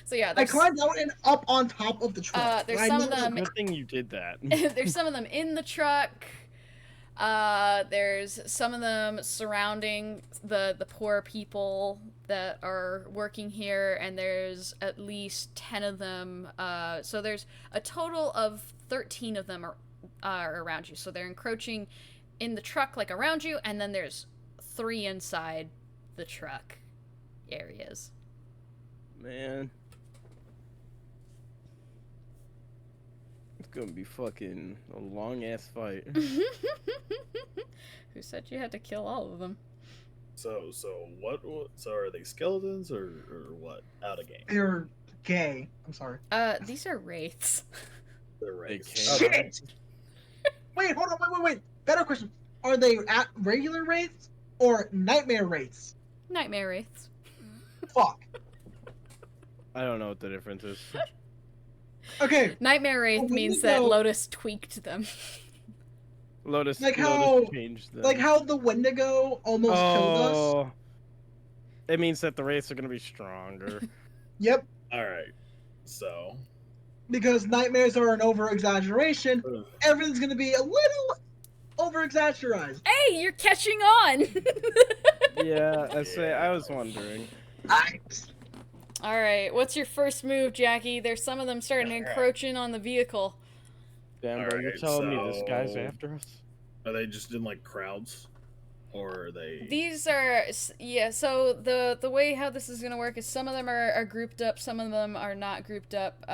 So yeah, I there's, climbed out and up on top of the truck. there's And I some of noticed- them. Good thing you did that. There's some of them in the truck. There's some of them surrounding the poor people that are working here, and there's at least 10 of them. So there's a total of 13 of them are around you. So they're encroaching in the truck, like around you, and then there's 3 inside the truck areas. Man. It's gonna be fucking a long ass fight. Who said you had to kill all of them? so what? So are they skeletons or what? Out of game. They're gay. I'm sorry. These are wraiths. They're They raised. can't. Shit! Wait, hold on, wait. Better question. Are they at regular wraiths or nightmare wraiths? Nightmare wraiths. Fuck. I don't know what the difference is. Okay, Nightmare Wraith Well, means we that know- Lotus tweaked them. Lotus, Like Lotus how- changed them. like how the Wendigo almost killed us. Oh. It means that the wraiths are gonna be stronger. Yep, All right. So because nightmares are an over exaggeration. ugh, Everything's gonna be a little over exaggerated. Hey, you're catching on! Yeah, I was wondering. Alright, what's your first move, Jackie? There's some of them starting to encroach in on the vehicle. Damn, bro, you're Alright, telling me this guy's so- after us? are they just in like crowds, or are they? These are, yeah, so the way how this is going to work is some of them are grouped up, some of them are not grouped up.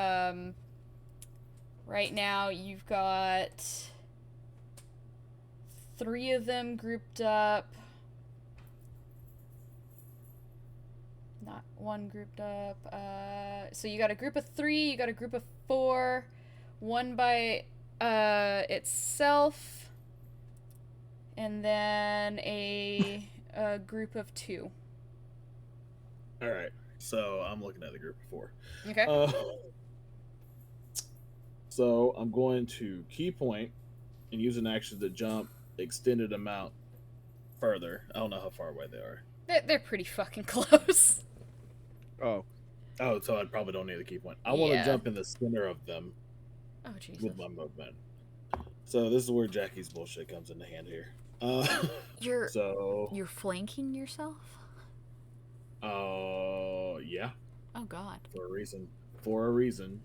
Right now, you've got 3 of them grouped up. Not 1 grouped up. So you got a group of 3, you got a group of 4, 1 by itself, and then a group of 2. All right. So I'm looking at the group of 4. Okay. So I'm going to key point and use an action to jump extended amount further. I don't know how far away they are. They're pretty fucking close. Oh. Oh, so I probably don't need a key point. I want to Yeah. jump in the center of them Oh, Jesus. with my movement. So this is where Jackie's bullshit comes into hand here. You're So, flanking yourself? yeah, Oh, God. for a reason. For a reason.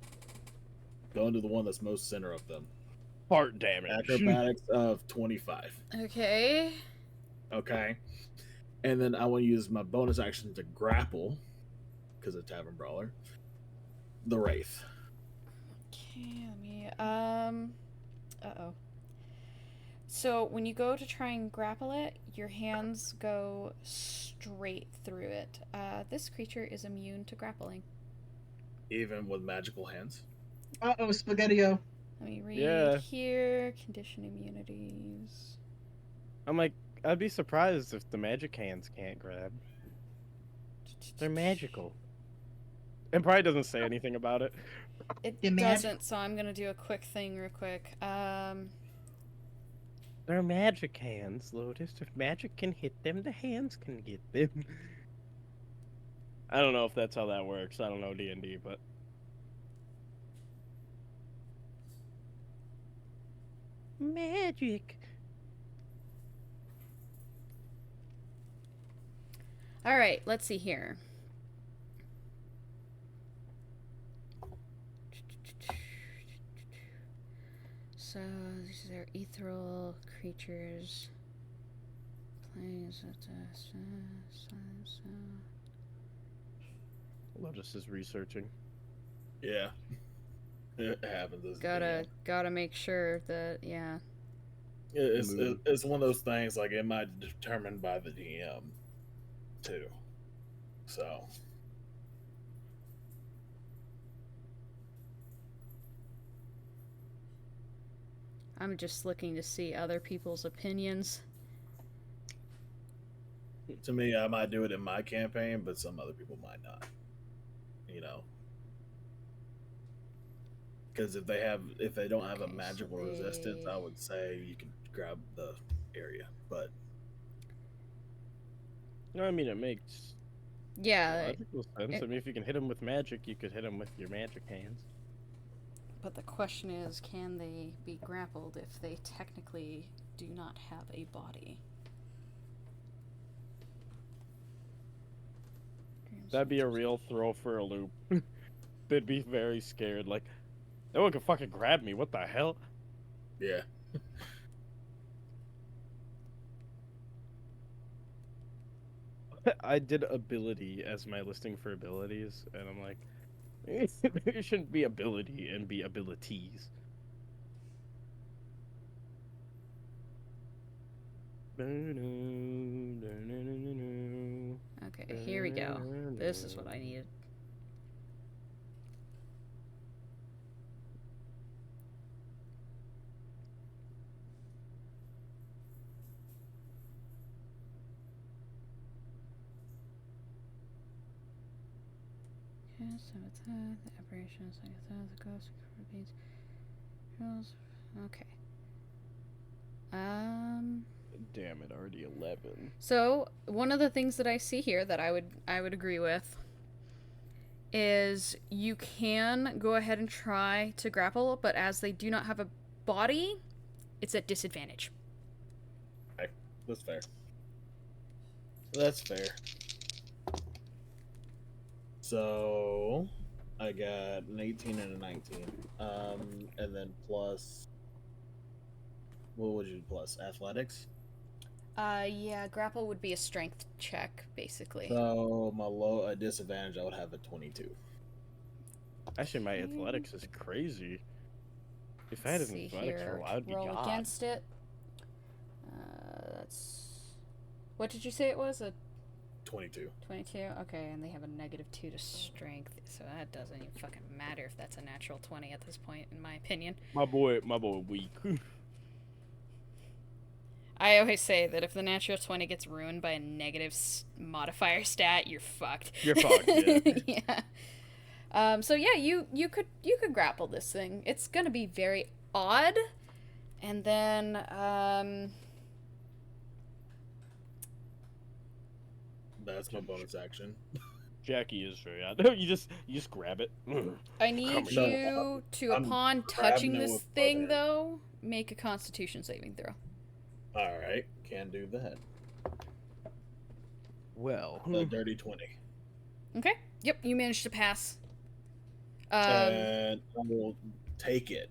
Going to the one that's most center of them. Heart damage. Acrobatics of 25. Okay. Okay. and then I want to use my bonus action to grapple, because of Tavern Brawler, the Wraith. Okay, let me, uh-oh. So when you go to try and grapple it, your hands go straight through it. This creature is immune to grappling. Even with magical hands? Uh-oh, Spaghetti-O. Let me read Yeah. here. Condition immunities. I'm like, I'd be surprised if the magic hands can't grab. They're magical. And probably doesn't say anything about it. It The doesn't, so I'm gonna do a quick thing real quick. They're magic hands, Lotus. If magic can hit them, the hands can get them. I don't know if that's how that works. I don't know D&D, but... Magic. Alright, let's see here. So, these are ethereal creatures. Planes at Lotus is researching. Yeah. It happens. As a Gotta make sure that, yeah. DM. It's one of those things, like, it might be determined by the DM, too. So... I'm just looking to see other people's opinions. To me, I might do it in my campaign, but some other people might not. You know, because if they don't have a Okay, so magical resistance, I would say you can grab the area. But No, I mean, it makes Yeah, logical sense. I mean, if you can hit them with magic, you could hit them with your magic hands. but the question is, can they be grappled if they technically do not have a body? That'd be a real throw for a loop. They'd be very scared. Like, no one can fucking grab me. What the hell? yeah, I did ability as my listing for abilities, and I'm like, it shouldn't be ability and be abilities. Okay, here we go. This is what I needed. Yes, the aberrations, like the ghost repeats. Okay. Damn it, already 11. So one of the things that I see here that I would agree with is you can go ahead and try to grapple, but as they do not have a body, it's at disadvantage. okay, that's fair. That's fair. So I got an 18 and a 19, and then plus. What would you plus? Athletics. Yeah, grapple would be a strength check, basically. So my low disadvantage, I would have a 22. Actually, my athletics is crazy. If I had Let's an see athletics here. roll, I would be Roll God. against it. That's... What did you say it was? A 22. 22? Okay, and they have a -2 to strength, so that doesn't even fucking matter if that's a natural 20 at this point, in my opinion. My boy weak. I always say that if the natural 20 gets ruined by a negative modifier stat, you're fucked. You're fucked, yeah. Yeah. So yeah, you could grapple this thing. It's gonna be very odd, and then That's my bonus action. Jackie is very odd. No, you just grab it. I need Come on. you to, I'm upon grabbing touching it this with both thing, hands. though, make a Constitution saving throw. All right, can do that. Well, A dirty 20. Okay. Yep, you managed to pass. And I will take it,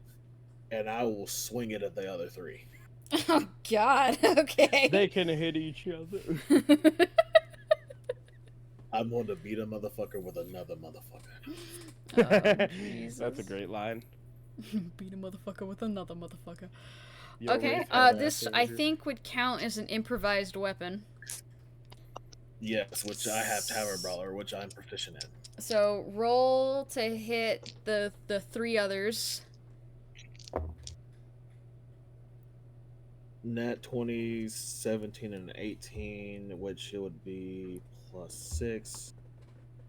and I will swing it at the other three. Oh God. Okay. They can hit each other. I'm going to beat a motherfucker with another motherfucker. Oh, That's a Jesus. great line. Beat a motherfucker with another motherfucker. Yo, Okay. Wraith had This over I here. think would count as an improvised weapon. Yes, which I have Tower Brawler, which I'm proficient in. So roll to hit the three others. Nat 20, 17, and 18, which it would be +6.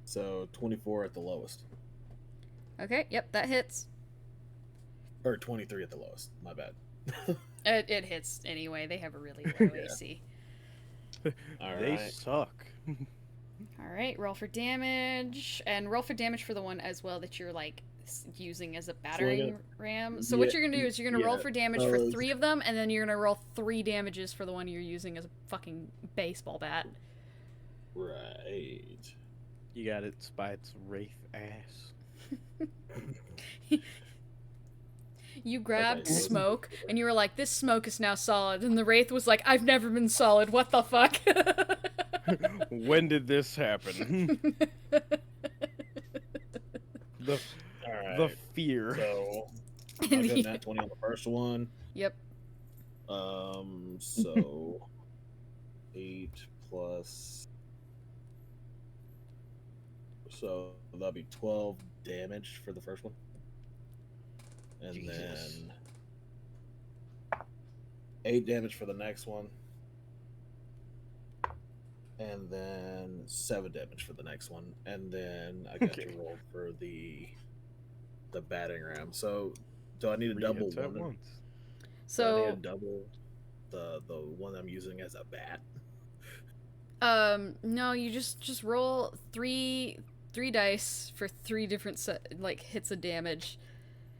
So 24 at the lowest. Okay. Yep, that hits. Or 23 at the lowest. My bad. It hits anyway. They have a really low Yeah. AC. All They right. suck. All right. Roll for damage and roll for damage for the one as well that you're like using as a battering ram. So what Yeah, you're gonna do is you're gonna roll yeah, for damage for those- 3 of them, and then you're gonna roll 3 damages for the one you're using as a fucking baseball bat. Right. You got it by its Wraith ass. You grabbed Okay. smoke, and you were like, "This smoke is now solid." And the wraith was like, "I've never been solid. What the fuck?" When did this happen? the All right. the fear. So I And got he- Nat 20 on the first one. Yep. So 8 plus. So that'll be 12 damage for the first one. And Jesus. then 8 damage for the next one. And then 7 damage for the next one. And then I got Okay. to roll for the batting ram. So do I need to 3 double hits at one? once. Do I need to So, double the one I'm using as a bat? no, you just roll three dice for 3 different hits of damage.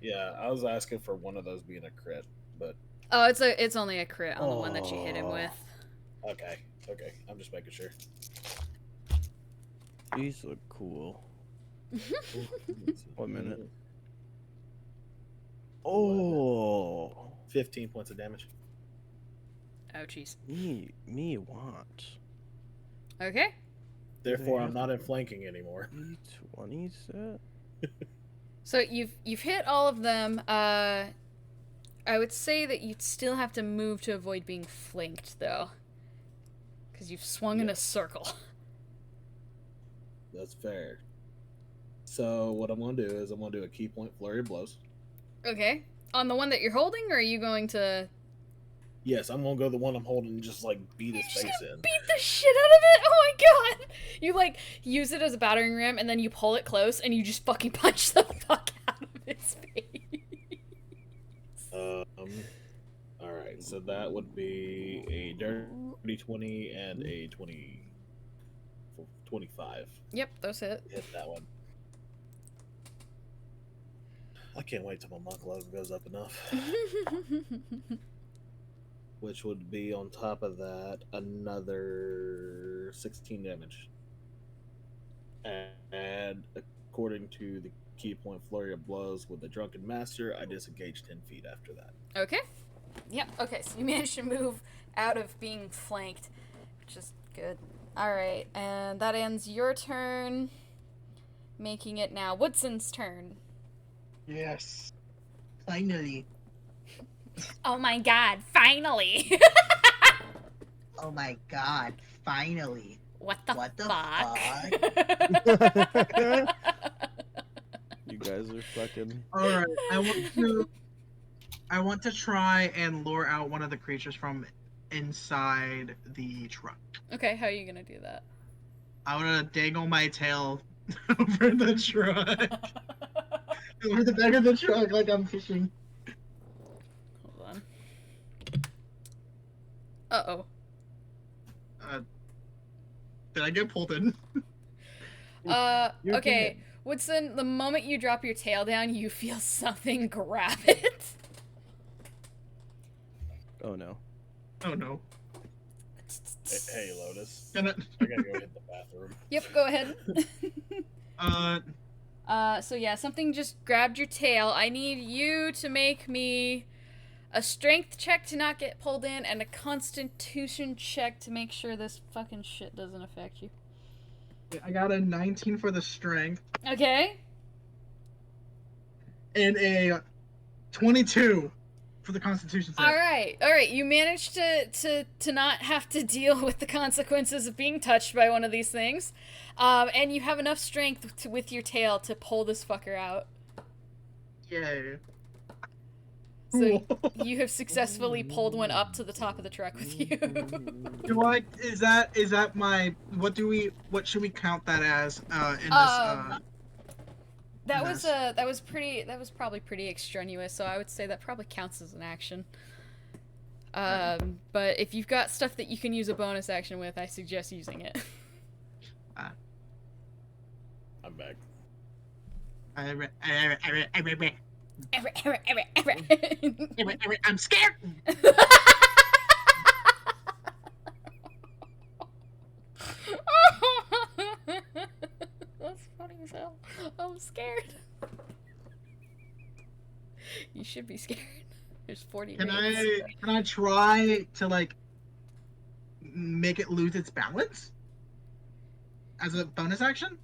Yeah, I was asking for one of those being a crit, but Oh, it's only a crit on the one that you hit him Oh. with. okay, I'm just making sure. These look cool. 1 minute. Oh, 15 points of damage. Oh, jeez. me want. Okay. Therefore, They I'm not in flanking anymore. 20 set. So you've hit all of them. I would say that you'd still have to move to avoid being flanked, though, because you've swung in a circle. That's fair. So what I'm gonna do is I'm gonna do a key point flurry of blows. Okay. On the one that you're holding, or are you going to Yes, I'm gonna go the one I'm holding and just like beat his Just face in. beat the shit out of it? Oh my god! You like use it as a battering ram, and then you pull it close, and you just fucking punch the fuck out of his face. All right, so that would be a dirty 20 and a 25. Yep, those hit. Hit that one. I can't wait till my monk level goes up enough. Which would be on top of that another 16 damage. And according to the key point flurry of blows with the drunken master, I disengage 10 feet after that. Okay. Yep. Okay. So you managed to move out of being flanked, which is good. All right, and that ends your turn, making it now Woodson's turn. Yes. Finally. Oh my god! Finally. Oh my god. Finally. What the What the fuck? You guys are fucking. Alright, I want to try and lure out one of the creatures from inside the truck. Okay, how are you gonna do that? I want to dangle my tail over the truck. Over the back of the truck like I'm fishing. Hold on. Uh-oh. Did I get pulled in? You're Okay. Woodson, the moment you drop your tail down, you feel something grab it. Oh no. Oh no. Hey, Lotus. Gonna, I gotta go hit the bathroom. Yep, go ahead. uh, So yeah, something just grabbed your tail. I need you to make me a strength check to not get pulled in, and a constitution check to make sure this fucking shit doesn't affect you. I got a 19 for the strength Okay. and a 22 for the Constitution save. All right. You managed to not have to deal with the consequences of being touched by one of these things, and you have enough strength with your tail to pull this fucker out. Yay. So you have successfully pulled one up to the top of the truck with you. Is that my, what should we count that as, in this, That was probably pretty extraneous, so I would say that probably counts as an action. But if you've got stuff that you can use a bonus action with, I suggest using it. I'm back. I'm scared. That's funny as hell. I'm scared. You should be scared. There's 40 Can raids. I try to like make it lose its balance as a bonus action?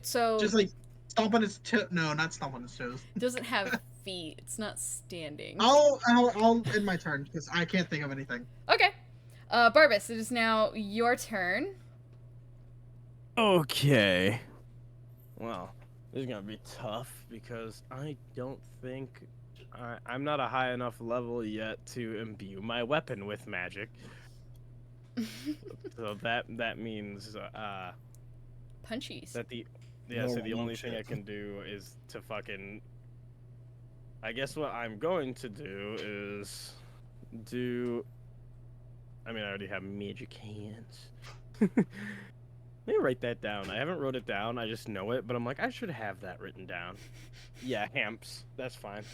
So Just like stomp on its toe. No, not stomp on its toes. it doesn't have feet. It's not standing. I'll end my turn because I can't think of anything. Okay. Barbas, it is now your turn. Okay. Well, this is gonna be tough because I don't think I'm not a high enough level yet to imbue my weapon with magic. So that means Punchies. that the only thing I can do is to fucking. I guess what I'm going to do is do. I mean, I already have magic hands. Let me write that down. I haven't wrote it down. I just know it, but I'm like, I should have that written down. Yeah, hamps. That's fine.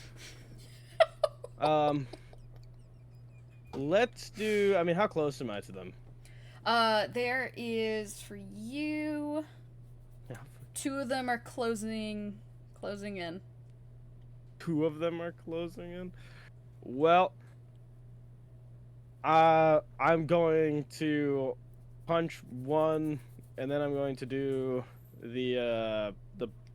Let's do. I mean, how close am I to them? There is for you. Two of them are closing in. Two of them are closing in. Well, I'm going to punch one, and then I'm going to do the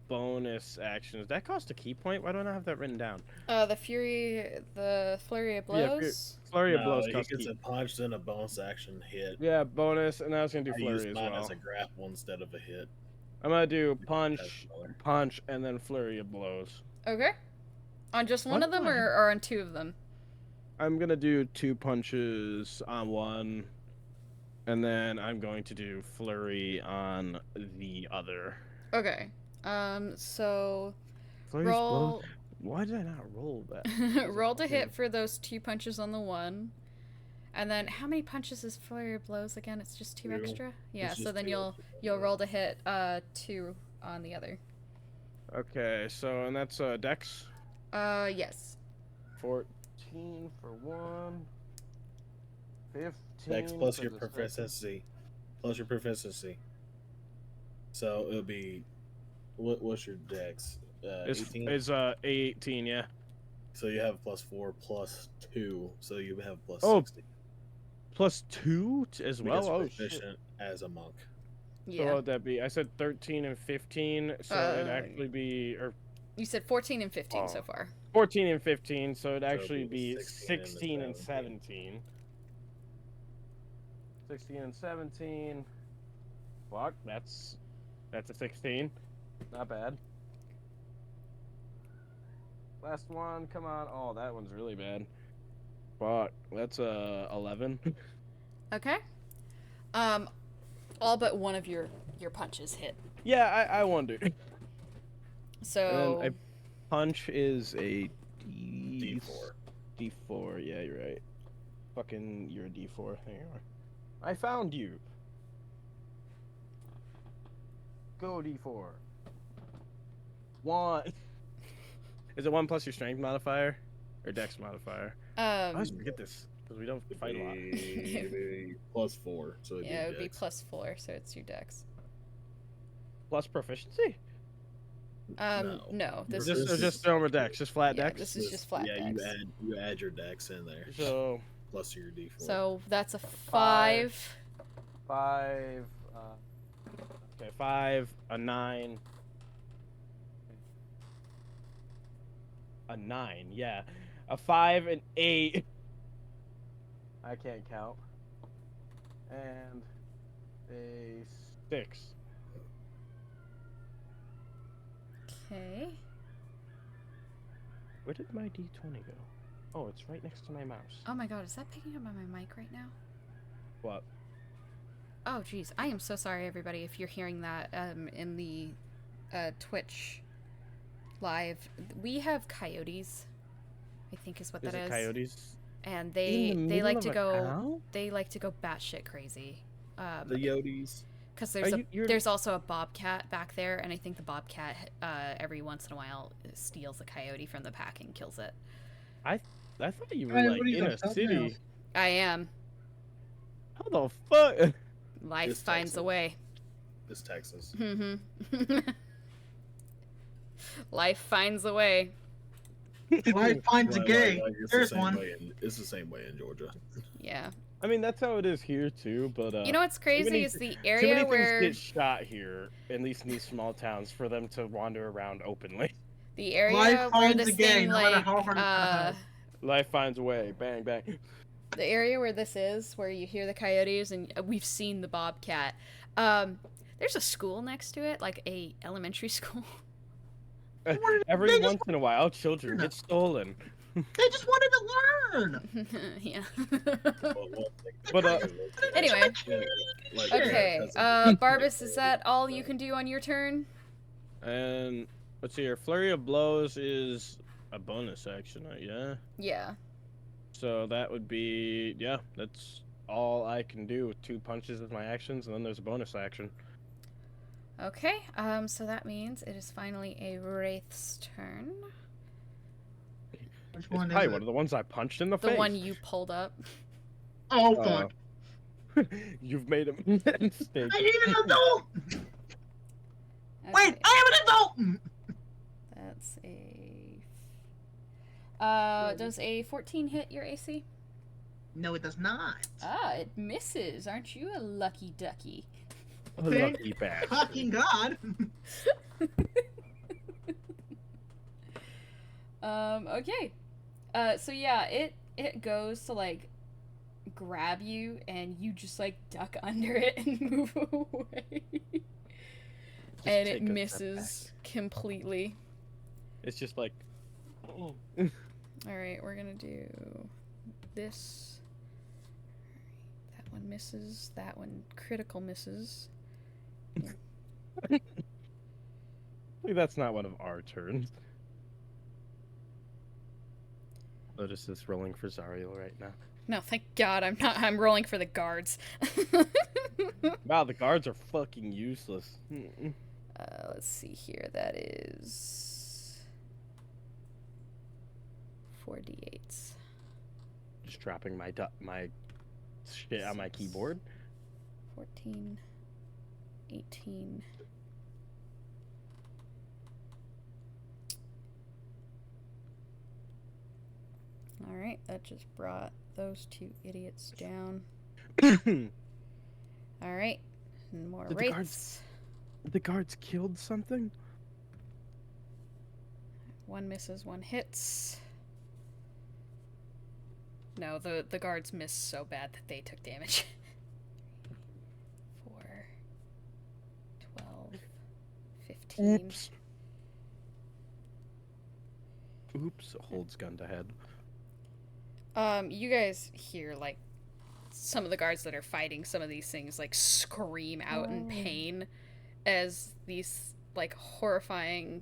bonus action. Does that cost a key point? Why don't I have that written down? The flurry of blows. Yeah, flurry of blows he costs gets key. a punch, then a bonus action hit. Yeah, bonus, and I was gonna do I use flurry as mine well. as a grapple instead of a hit. I'm gonna do punch, and then flurry of blows. Okay. On just one What of them, do I or on two of them? I'm gonna do 2 punches on one, and then I'm going to do flurry on the other. Okay. So Flurry's roll. blows? Why did I not roll that? Roll to hit for those 2 punches on the one. And then how many punches is flurry of blows again? It's just 2 2. extra? Yeah, It's so just then 2 you'll roll to hit 2 on the other. Okay, so and that's Dex. Yes. 14 for one. 15. Dex plus for your the second. proficiency. Plus your proficiency. So it'll be. What's your Dex? 18? It's 18, yeah. So you have +4 +2. So you have plus Oh, 60. Plus 2 as well. Because Oh proficient shit. as a monk. So Yeah. what would that be? I said 13 and 15, so it'd actually be You said 14 and 15 so far. 14 and 15, so it'd it'd actually be be 16 and 17. 16 and 17. Fuck, that's a 16. Not bad. Last one, come on. Oh, that one's really bad. Fuck, that's 11. Okay. All but one of your punches hit. Yeah, I wondered. So And then a punch is a D4. D4, yeah, you're right. Fucking, you're a D4. There you are. I found you. Go D4. 1. Is it 1 plus your strength modifier? Or dex modifier? I always forget this, because we don't fight a lot. Be +4. So it'd yeah, it be would be Dex. +4, so it's your dex. Plus proficiency? No, this Just is just normal decks, just flat yeah, decks. this is just flat Yeah, decks. you add your dex in there So plus your d4. So that's a 5. 5. Okay, 5, a 9, a 9. Yeah, a 5, an 8. I can't count. And a 6. Okay. Where did my D20 go? Oh, it's right next to my mouse. Oh my god, is that picking up on my mic right now? What? Oh jeez, I am so sorry everybody if you're hearing that in the Twitch live. We have coyotes, I think is what Is that it is. coyotes? And In they the they like middle to of a go cow? they like to go batshit crazy. The Yotes. Because you're- there's also a bobcat back there, and I think the bobcat every once in a while steals a coyote from the pack and kills it. I thought you were Hey, like what are you, in a a tough city. mouse? I am. How the fuck? Life It's finds a Texas. way. It's Texas. Mm-hmm. Life finds a way. Life finds a gay. It's There's the same one. way. It's the same way in Georgia. Yeah. I mean, that's how it is here too. But You know what's crazy many is the too area many where things get shot here, at least in these small towns, for them to wander around openly. the area Life where finds this a gay, thing no matter like how hard it's gonna hide. Life finds a way. Bang bang. the area where this is, where you hear the coyotes and we've seen the bobcat. There's a school next to it, like a elementary school. Every They just- once in a while, children get stolen. They just wanted to learn. Yeah. But Anyway. Like, Okay. yeah, Barbas, is that all you can do on your turn? and let's see here. Flurry of blows is a bonus action, yeah. Yeah. So that would be that's all I can do with 2 punches as my actions, and then there's a bonus action. Okay. So that means it is finally a Wraith's turn. Which It's one probably is one it? of the ones I punched in the The face. one you pulled up. Oh Uh, fuck! You've made a mistake. I need an adult. Wait, Okay, I am an adult. that's a. Does a 14 hit your AC? No, it does not. Ah, it misses. Aren't you a lucky ducky? A lucky bastard. Fucking god. Okay. So yeah, it goes to like grab you and you just like duck under it and move away. And take it a step misses completely. It's just like All right, we're going to do this. That one misses. That one critical misses. that's not one of our turns. Lotus is rolling for Zariel right now. No, thank God I'm not. I'm rolling for the guards. Wow, the guards are fucking useless. Let's see here. That is 4d8s. Just dropping my shit on my keyboard. 14, 18. All right, that just brought those 2 idiots down. All right, and more Did the wraiths. The guards killed something? 1 misses, 1 hits. No, the guards missed so bad that they took damage. 4, 12, 15. Oops. Oops, holds gun to head. You guys hear like some of the guards that are fighting some of these things like scream out in pain as these like horrifying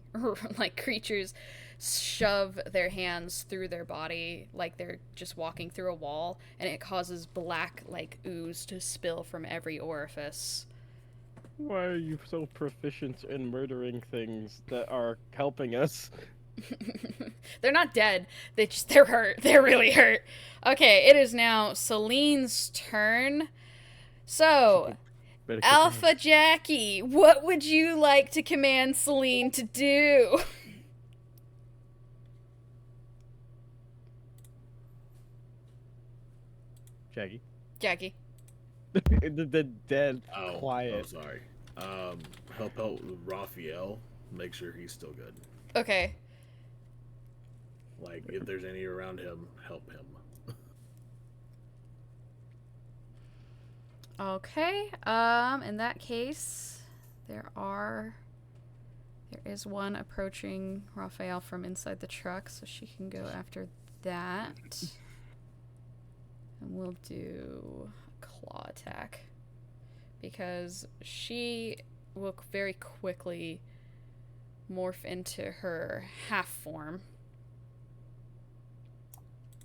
like creatures shove their hands through their body like they're just walking through a wall, and it causes black like ooze to spill from every orifice. Why are you so proficient in murdering things that are helping us? They're not dead. They're hurt. They're really hurt. Okay, it is now Celine's turn. So, Better Alpha Jackie, what would you like to command Celine to do? Jackie. Jackie. the dead Oh, quiet. sorry. Help out with Raphael. Make sure he's still good. Okay. Like, if there's any around him, help him. Okay. In that case, there is one approaching Raphael from inside the truck, so she can go after that. And we'll do a claw attack. Because she will very quickly morph into her half form.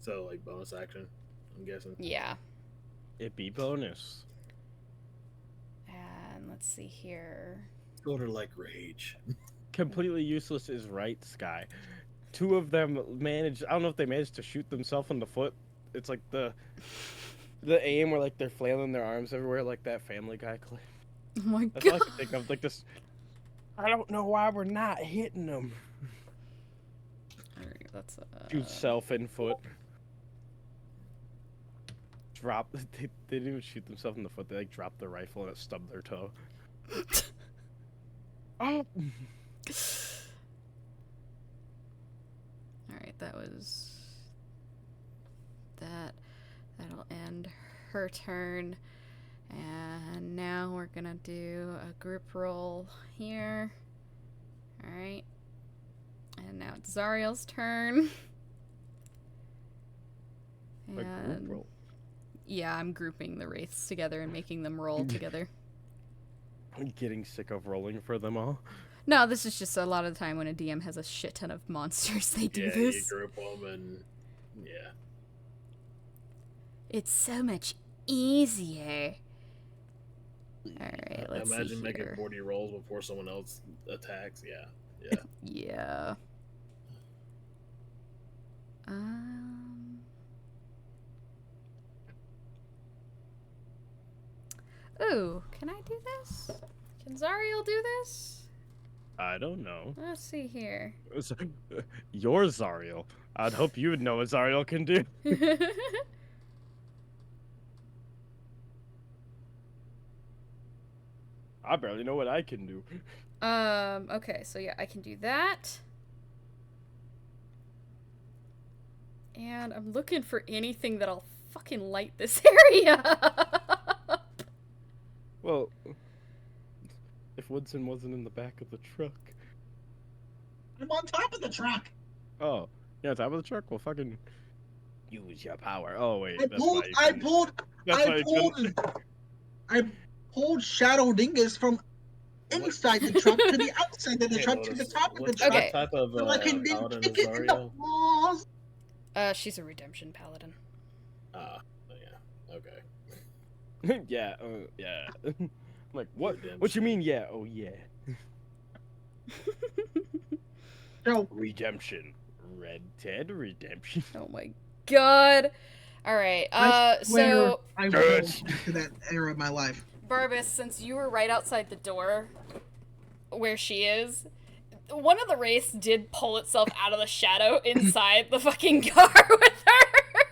So, like, bonus action, I'm guessing. Yeah. It be bonus. And let's see here. Go to, like, rage. Completely useless is right, Sky. Two of them managed. I don't know if they managed to shoot themselves in the foot. It's like the aim where like they're flailing their arms everywhere, like that Family Guy clip. Oh my That's all I god. can think of. Like this. I don't know why we're not hitting them. Alright, that's Shoot self in foot. Drop. They didn't even shoot themselves in the foot. They like dropped the rifle and it stubbed their toe. Oh. Alright, that was that. That'll end her turn. And now we're gonna do a group roll here. Alright. And now it's Zariel's turn. A group roll. Yeah, I'm grouping the wraiths together and making them roll together. I'm getting sick of rolling for them all. No, this is just a lot of the time when a DM has a shit ton of monsters, they do this. You group them and yeah. It's so much easier. Alright, let's Imagine see making here. 40 rolls before someone else attacks. Yeah. Yeah. Yeah. Ooh, can I do this? Can Zariel do this? I don't know. Let's see here. You're Zariel. I'd hope you would know what Zariel can do. I barely know what I can do. Okay, so yeah, I can do that. And I'm looking for anything that'll fucking light this area up. Well, if Woodson wasn't in the back of the truck. I'm on top of the truck. Oh, yeah, top of the truck? Well, fucking use your power. Oh, wait. I that's pulled, why you I couldn't- pulled, That's why I you pulled, couldn't- I pulled Shadow Dingus from inside the truck to the outside of the truck to the top of the What truck. Okay. type of So I can then paladin kick is it in the Zariel? balls. She's a redemption paladin. Ah, yeah. Okay. yeah, yeah. I'm like, what? What you mean, yeah? Oh, yeah. So Redemption. Red Dead Redemption. Oh my god. Alright, I swear so I will Good. back to that era of my life. Barbus, since you were right outside the door where she is, one of the wraiths did pull itself out of the shadow inside the fucking car with her.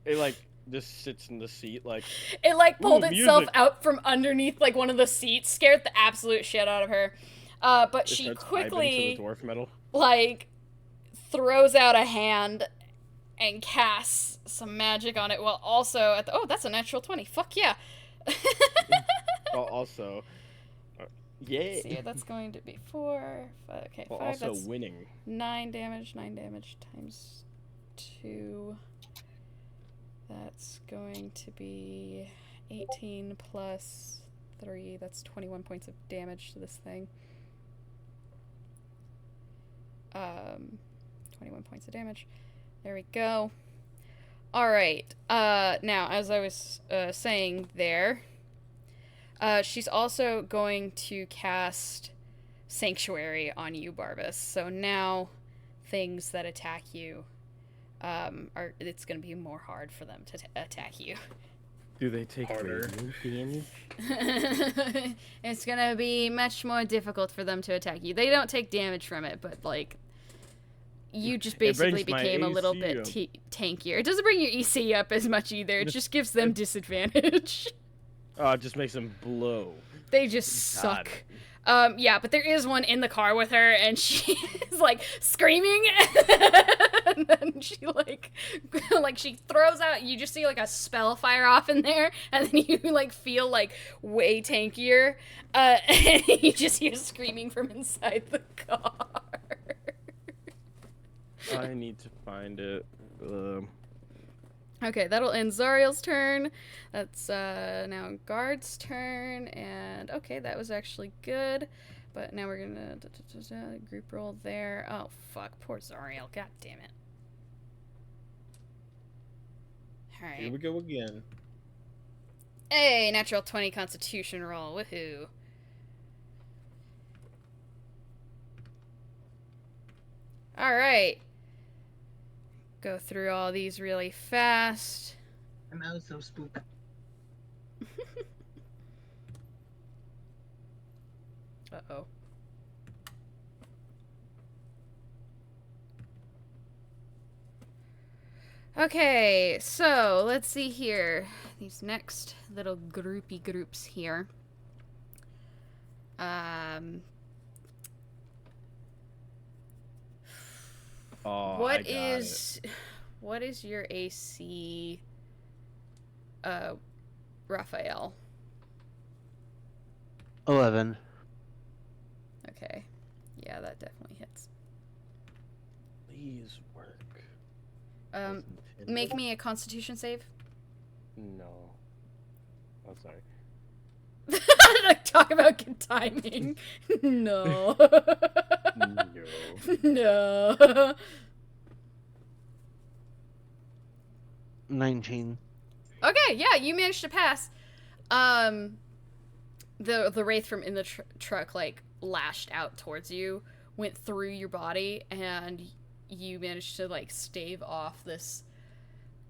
It, like, just sits in the seat, like, It, like, pulled Ooh, itself music. out from underneath, like, one of the seats, scared the absolute shit out of her. But it she starts vibing to quickly, the dwarf metal. like, throws out a hand and casts some magic on it while also at the... Oh, that's a natural 20. Fuck yeah. Well, also, yeah. See, that's going to be 4. Okay, Well, 5, also that's winning. 9 damage times 2. That's going to be 18 plus 3. That's 21 points of damage to this thing. 21 points of damage. There we go. Alright, now, as I was saying there, she's also going to cast Sanctuary on you, Barbus. So now, things that attack you, it's going to be more hard for them to attack you. Do they take Harder. radiant damage? It's gonna be much more difficult for them to attack you. They don't take damage from it, but like you just It brings basically my became a little AC bit up. tankier. It doesn't bring your EC up as much either. It just gives them disadvantage. Oh, it just makes them blow. They just Got suck. it. Yeah, but there is one in the car with her, and she is like screaming, and then she like she throws out. You just see like a spell fire off in there, and then you like feel like way tankier, and you just hear screaming from inside the car. I need to find it. Okay, that'll end Zariel's turn. That's now Guard's turn, and okay, that was actually good. But now we're gonna group roll there. Oh fuck, poor Zariel. God damn it. All Here right. we go again. Hey, natural 20 Constitution roll. Woohoo. All right. Go through all these really fast. And that was so spook. Uh-oh. Okay, so let's see here. These next little groupy groups here. Oh, What I got is what is your AC, Raphael? 11. Okay. Yeah, that definitely hits. it. Please work. Um, make me a Constitution save. No. Oh, sorry. Like, talk about good timing. No. No. No. 19. Okay, yeah, you managed to pass. The wraith from in the truck like lashed out towards you, went through your body, and you managed to like stave off this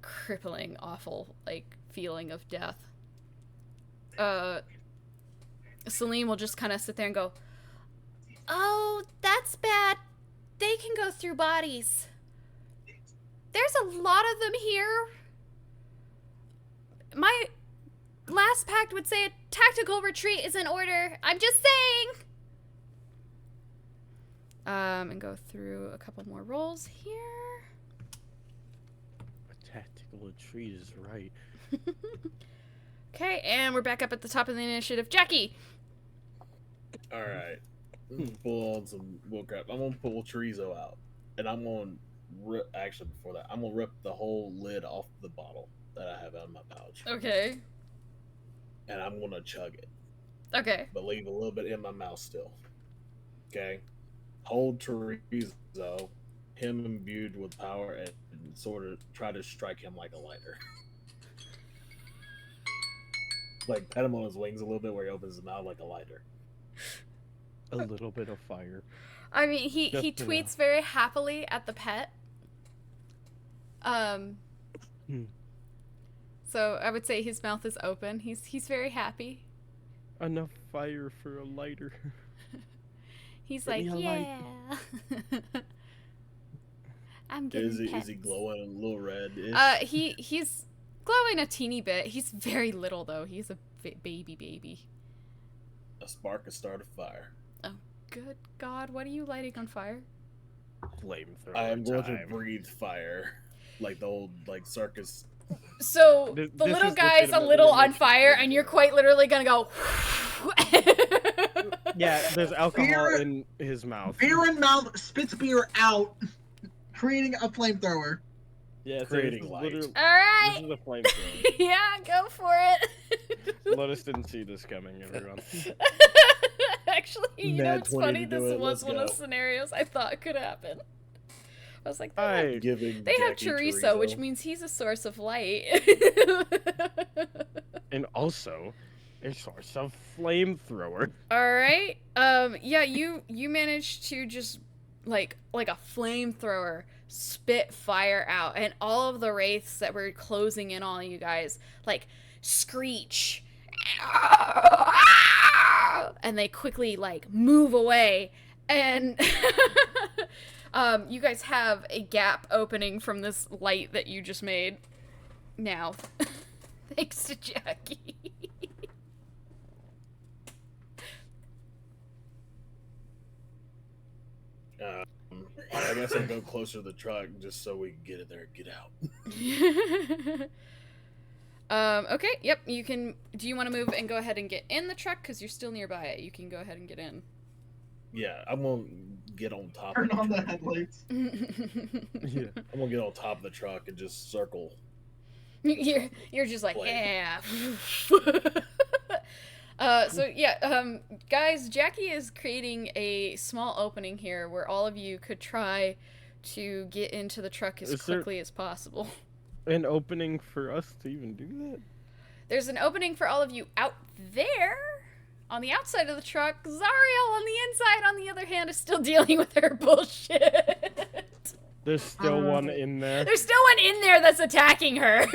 crippling, awful like feeling of death. Celine will just kind of sit there and go, "Oh, that's bad. They can go through bodies. There's a lot of them here. My last pact would say a tactical retreat is in order. I'm just saying." And go through a couple more rolls here. A tactical retreat is right. Okay, and we're back up at the top of the initiative. Jackie! All right. Pull on some wool crap. I'm gonna pull chorizo out, and I'm gonna rip. Actually, before that, I'm gonna rip the whole lid off the bottle that I have out of my pouch, Okay. and I'm gonna chug it, Okay. but leave a little bit in my mouth still. Okay. Hold chorizo, him imbued with power, and sort of try to strike him like a lighter. Like pat him on his wings a little bit, where he opens his mouth like a lighter. A little bit of fire. I mean, he Just tweets very happily at the pet. So I would say his mouth is open. He's very happy. Enough fire for a lighter. He's Give like, me a yeah. I'm getting Is he pets. glowing a little red? He's glowing a teeny bit. He's very little though. He's a baby. A spark, a start of fire. Oh, good God! What are you lighting on fire? Flamethrower. I am going to time. breathe fire, like the old circus. So This the little is guy's a legitimately little like on fire, and you're quite literally gonna go. Yeah, there's alcohol Beer- in his mouth. Beer in mouth, spits beer out, creating a flamethrower. Yeah, so creating this is light. literally- All right. This is a flamethrower. Yeah, go for it. Lotus didn't see this coming, everyone. Actually, you know Nat what's 20 funny? to do This it, was let's one of the go. scenarios I thought could happen. I was like, Hi. Giving they have Jackie chorizo, which chorizo. means he's a source of light. And also, a source of flamethrower. All right. Yeah, you managed to just like a flamethrower spit fire out, and all of the wraiths that were closing in on you guys like screech. And they quickly like move away, and you guys have a gap opening from this light that you just made now. Thanks to Jackie. I guess I'll go closer to the truck just so we can get in there and get out. Okay, yep, you can. Do you want to move and go ahead and get in the truck? Because you're still nearby it. You can go ahead and get in. Yeah, I'm gonna get on top. Turn of on the truck. headlights. Yeah. I'm gonna get on top of the truck and just circle. You're just like, yeah. So yeah, guys, Jackie is creating a small opening here where all of you could try to get into the truck as quickly as possible. An opening for us to even do that? There's an opening for all of you out there on the outside of the truck. Zariel on the inside, on the other hand, is still dealing with her bullshit. There's still one in there. There's still one in there that's attacking her.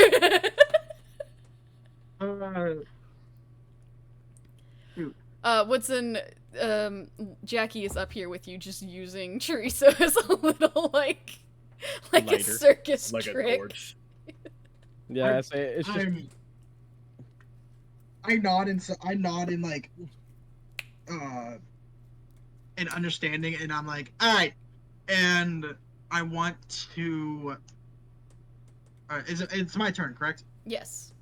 Woodson, Jackie is up here with you, just using chorizo as a little like a Lighter. circus Like trick. a torch. Yeah, it's just I nod in like an understanding, and I'm like, all right, and I want to. It's my turn, correct? Yes.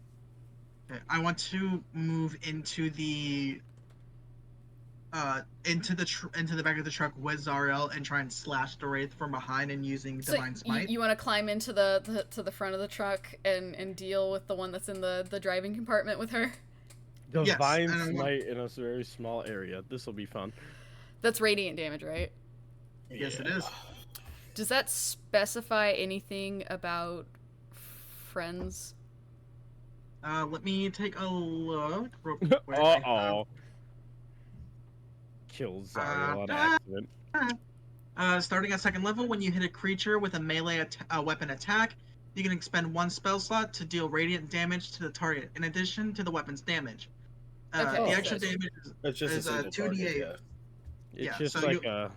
Okay. I want to move into the into the back of the truck with Zariel and try and slash the wraith from behind and using divine smite. You want to climb into the front of the truck and deal with the one that's in the driving compartment with her? divine and I want- smite in a very small area. This will be fun. That's radiant damage, right? Yes, it is. Does that specify anything about friends? Let me take a look real quick. Uh-oh. Kills Zariel on accident. Starting at second level, when you hit a creature with a melee weapon attack, you can expend one spell slot to deal radiant damage to the target, in addition to the weapon's damage. Okay, the so extra it's- damage It's just is a single 2d8. target. Yeah. It's Yeah, just so like you- a...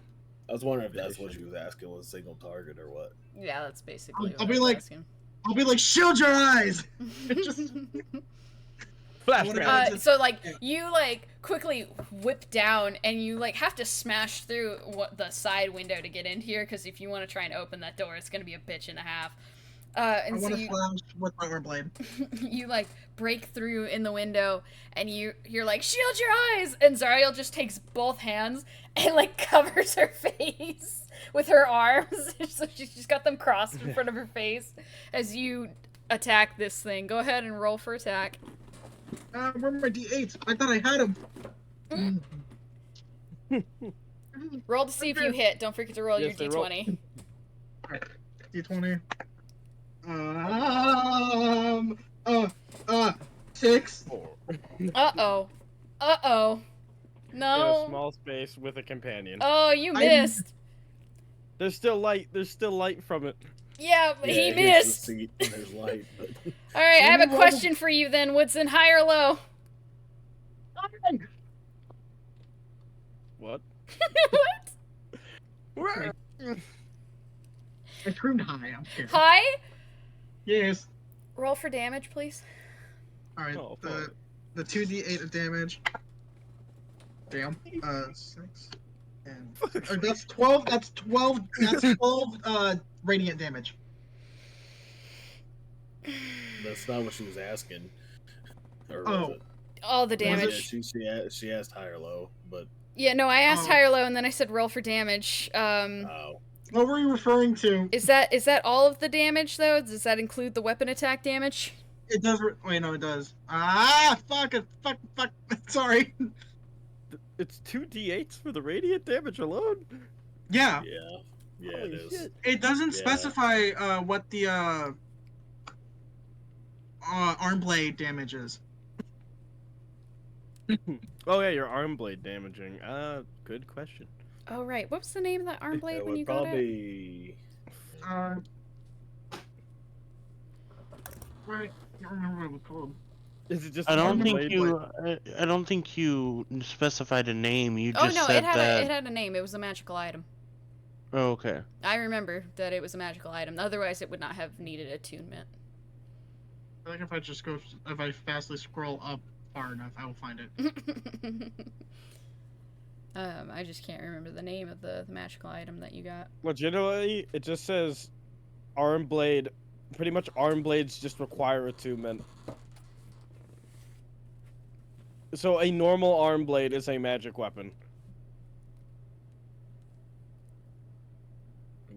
I was wondering if that's what you was asking, was a single target or what. Yeah, that's basically I'll what be I was like- asking. I'll be like, shield your eyes! Just- Flashbang. So like you like quickly whip down and you like have to smash through the side window to get in here, because if you want to try and open that door, it's gonna be a bitch and a half. I And so want to you, slash with my arm blade. you like break through in the window and you're like, shield your eyes, and Zariel just takes both hands and like covers her face with her arms. So she's got them crossed in front of her face as you attack this thing. Go ahead and roll for attack. Where are my d8s? I thought I had them. Roll to see if you hit. Don't forget to roll Yes, your I roll. d20. D20. 6. Uh-oh. Uh-oh. In No. a small space with a companion. Oh, you I- missed. There's still light. There's still light from it. Yeah, but he Yeah, here's the missed. seat and there's light, but... All right, I have a Maybe roll- question for you then, Woodson. High or low? What? What? I screamed high. I'm scared. High? Yes. Roll for damage, please. All right. Oh, The 2d8 of damage. Damn. 6. And that's 12. That's 12. That's 12. Radiant damage. That's not what she was asking. Or Oh. was it? All the Was it- damage. Yeah, she asked high or low, but... Yeah, no, I asked Oh. high or low, and then I said roll for damage. Oh. What were you referring to? Is that all of the damage though? Does that include the weapon attack damage? It does. Wait, no, it does. Ah, fuck it, fuck. Sorry. It's 2d8s for the radiant damage alone. Yeah, Yeah. Yeah, Holy it is. shit. it doesn't Yeah. specify what the arm blade damage is. Oh yeah, your arm blade damaging. Good question. Oh right, what was the name of that arm blade It when would you got it? probably... Right. I don't remember what it was called. Is it just? I don't Arm think blade? you. I don't think you specified a name. You Oh just no, said that. it had a name. It was a magical item. Oh, okay. I remember that it was a magical item. Otherwise, it would not have needed attunement. I think if I fastly scroll up far enough, I will find it. I just can't remember the name of the magical item that you got. Well, generally, it just says arm blade. Pretty much, arm blades just require attunement. So a normal arm blade is a magic weapon.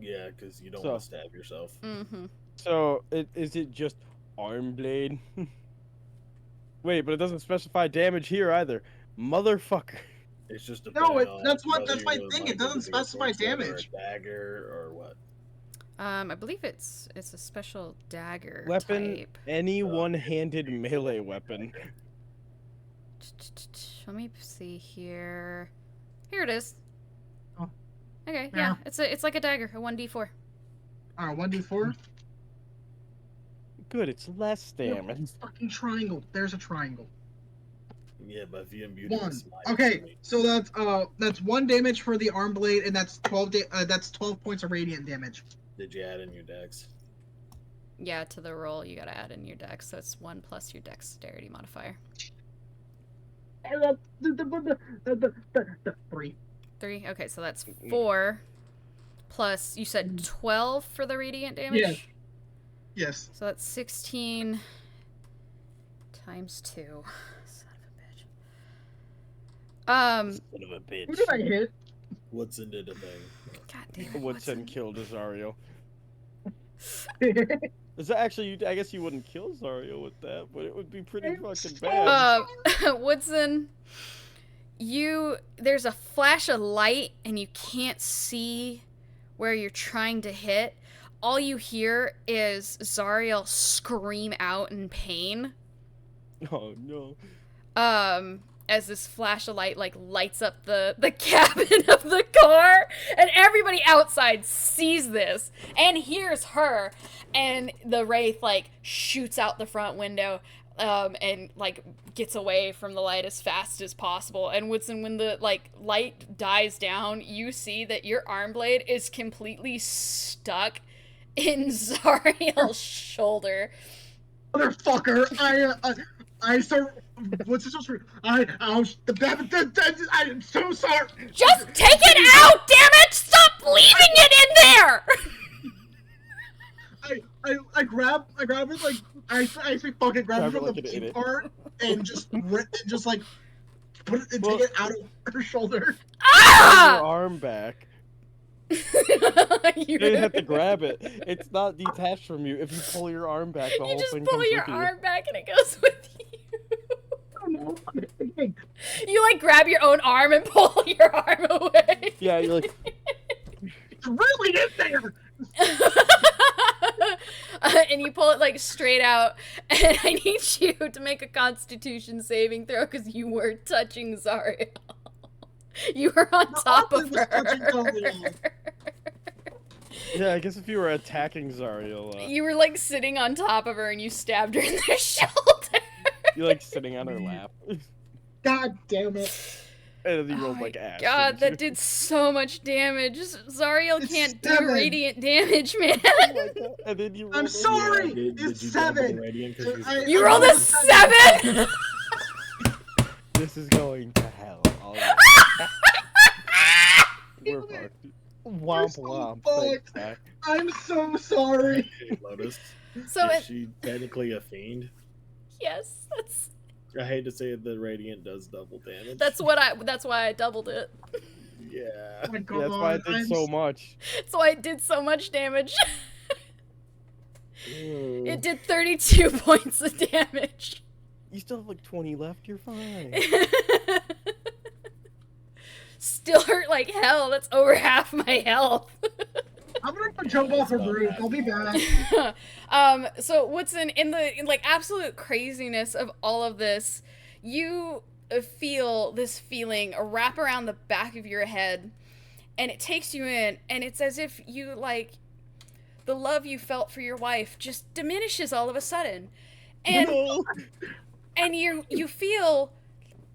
Yeah, because you don't So- want to stab yourself. Mm-hmm. So is it just arm blade? Wait, but it doesn't specify damage here either. Motherfucker. It's just No, depending on that's whether my you would thing. like It doesn't to do a specify sword or damage. a dagger or what. I believe it's a special dagger Weapon, type. any one-handed melee weapon. Let me see here. Here it is. Oh. Okay, Yeah. yeah, it's like a dagger, a 1d4. 1d4. Good, it's less damage. Fucking triangle. There's a triangle. Yeah, but if you imbue it with One. smite, Okay, so that's 1 damage for the arm blade, and that's 12 points of radiant damage. Did you add in your dex? Yeah, to the roll you gotta add in your dex, so it's 1 plus your dexterity modifier. 3. 3. Okay, so that's 4 plus you said 12 for the radiant damage. Yes. Yes. So that's 16 times 2. Son of a bitch. Son of a Who did I bitch. hit? What's in the thing? God damn it. Woodson Watson. killed Zariel. Is that actually? I guess you wouldn't kill Zariel with that, but it would be pretty I'm fucking so bad. Woodson, there's a flash of light and you can't see where you're trying to hit. All you hear is Zariel scream out in pain. Oh no. As this flash of light like lights up the cabin of the car, and everybody outside sees this and hears her, and the wraith like shoots out the front window and like gets away from the light as fast as possible. And Woodson, when the like light dies down, you see that your arm blade is completely stuck in Zariel's shoulder. Motherfucker! I'm so sorry. Just take it out, damn it! Stop leaving it in there! I grab it like I say fucking grab it Grab it from like the an big idiot. part and just like put it and Well- take it out of her shoulder. Your Ah! arm back. You You didn't have to grab it. It's not detached from you. If you pull your arm back, the whole just thing pull comes your with you. arm back and it goes with you. I don't know. You like grab your own arm and pull your arm away. Yeah, you're like, It's really in there. And you pull it like straight out, and I need you to make a Constitution saving throw because you were touching Zariel. You were on top arm of was touching her. Zariel. yeah, I guess if you were attacking Zariel, You were like sitting on top of her and you stabbed her in the shoulder. you're like sitting on her lap. God damn it. And then you Oh rolled my like ass. God, didn't that you? did so much damage. Zariel It's can't do 7. radiant damage, man. Oh my God. And then you I'm rolled sorry. Yeah, did It's you double 7. radiant 'cause I- You I rolled a rolled 7. This is going to hell. All right. We're fucked. Womp so womp. fucked. Thanks, Zach. I'm so sorry. Lotus. So Is it, she technically a fiend? yes, I hate to say it, the radiant does double damage. that's why I doubled it. Yeah. Oh my Yeah, that's why it God, did so much. That's why it did so much damage. Ew. It did 32 points of damage. You still have like 20 left. You're fine. Still hurt like hell. That's over half my health. I'm gonna go jump off a roof. I'll be back. So Woodson, in like absolute craziness of all of this, you feel this feeling wrap around the back of your head, and it takes you in, and it's as if you like the love you felt for your wife just diminishes all of a sudden, and No. and you feel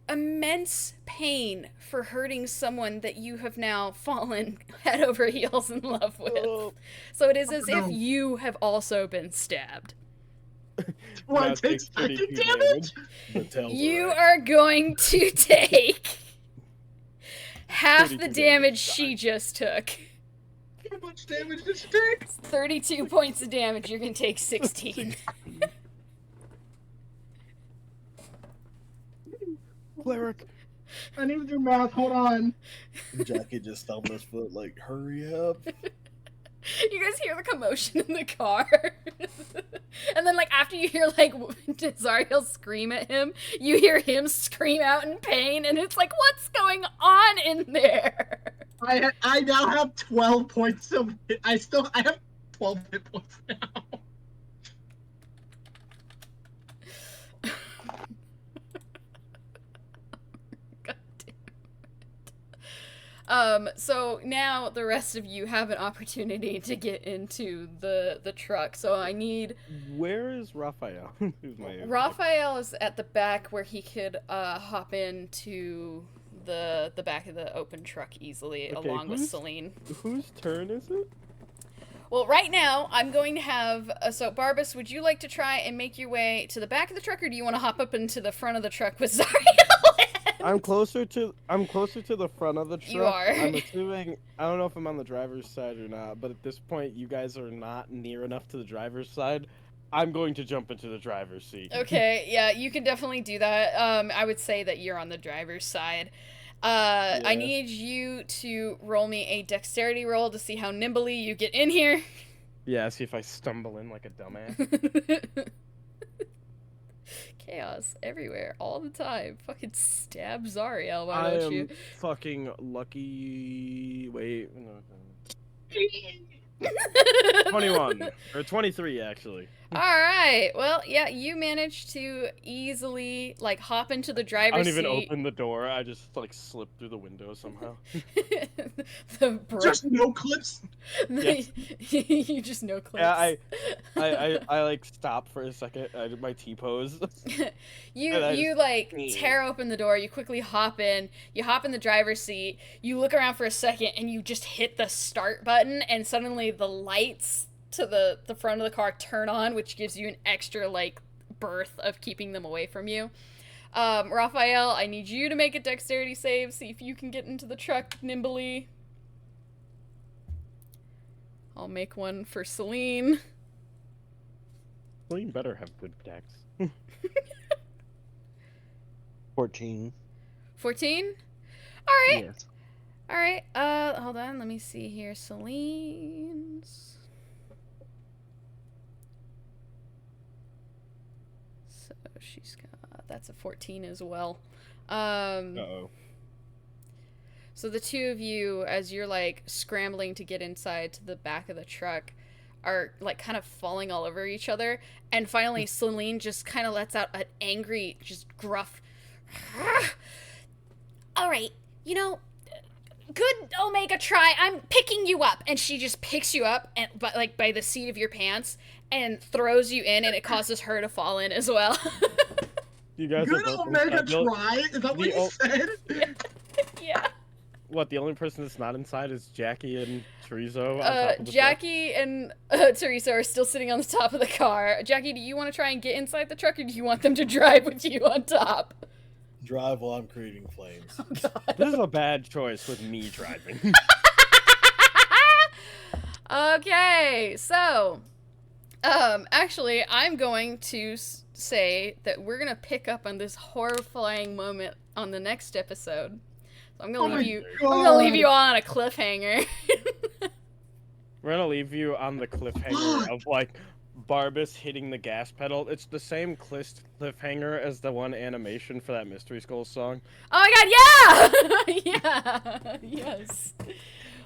immense pain for hurting someone that you have now fallen head over heels in love with. Oh. So it is as No. if you have also been stabbed. What, Now it takes take 32 psychic damage? The tails You right. are going to take half the 32 damage damage. she just took. How much damage did she take? 32 points of damage, you're gonna take 16. Cleric. I need to do math. Hold on. Jackie just stomped his foot like, hurry up. You guys hear the commotion in the car. And then, like, after you hear, like, Zariel scream at him, you hear him scream out in pain, and it's like, what's going on in there? I now have 12 points of. I have 12 hit points now. God damn it. So now the rest of you have an opportunity to get into the truck. So I need Where is Raphael? Who's my Raphael is at the back where he could hop into the back of the open truck easily, Okay, along with who's- Celine. Whose turn is it? Well, right now I'm going to have so Barbas, would you like to try and make your way to the back of the truck, or do you want to hop up into the front of the truck with Zariel? I'm closer to the front of the truck. You are. I'm assuming I don't know if I'm on the driver's side or not, but at this point you guys are not near enough to the driver's side. I'm going to jump into the driver's seat. Okay, yeah, you can definitely do that. I would say that you're on the driver's side. I Yeah. need you to roll me a dexterity roll to see how nimbly you get in here. Yeah, see if I stumble in like a dumbass. Chaos everywhere, all the time. Fucking stab Zariel, why I don't am you? fucking lucky. Wait, no, 21 or 23 actually. Alright, well, yeah, you managed to easily, like, hop into the I driver's don't even seat. open the door. I just like slip through the window somehow. The Just no clips. Yes. You just no clips. Yeah, I like stop for a second. I did my T pose. you and I you just- like tear open the door, you quickly hop in, you hop in the driver's seat, you look around for a second, and you just hit the start button, and suddenly the lights to the front of the car turn on, which gives you an extra like berth of keeping them away from you. Raphael, I need you to make a dexterity save, see if you can get into the truck nimbly. I'll make one for Celine. Well, you better have good dex. 14. 14? Alright. Yes. Alright, hold on, let me see here. Celine's. So she's got, that's a 14 as well. Uh-oh. So the two of you, as you're like scrambling to get inside to the back of the truck, are like kind of falling all over each other. And finally, Celine just kind of lets out an angry, just gruff. All right, you know, Good Omega try. I'm picking you up, and she just picks you up and like by the seat of your pants and throws you in, and it causes her to fall in as well. You guys Good are both Omega inside. try? Is that what you said? Yeah. What, the only person that's not inside is Jackie and Chorizo? on top of the Jackie and Teresa are still sitting on the top of the car. Jackie, do you want to try and get inside the truck, or do you want them to drive with you on top? Drive while I'm creating flames. Oh, God. This is a bad choice with me driving. Okay, so, actually, I'm going to say that we're gonna pick up on this horrifying moment on the next episode. So I'm gonna Oh leave my you. I'm gonna leave God. you all on a cliffhanger. We're gonna leave you on the cliffhanger of like Barbas hitting the gas pedal. It's the same cliffhanger as the one animation for that Mystery Skulls song. Oh my god, yeah! Yeah! Yes.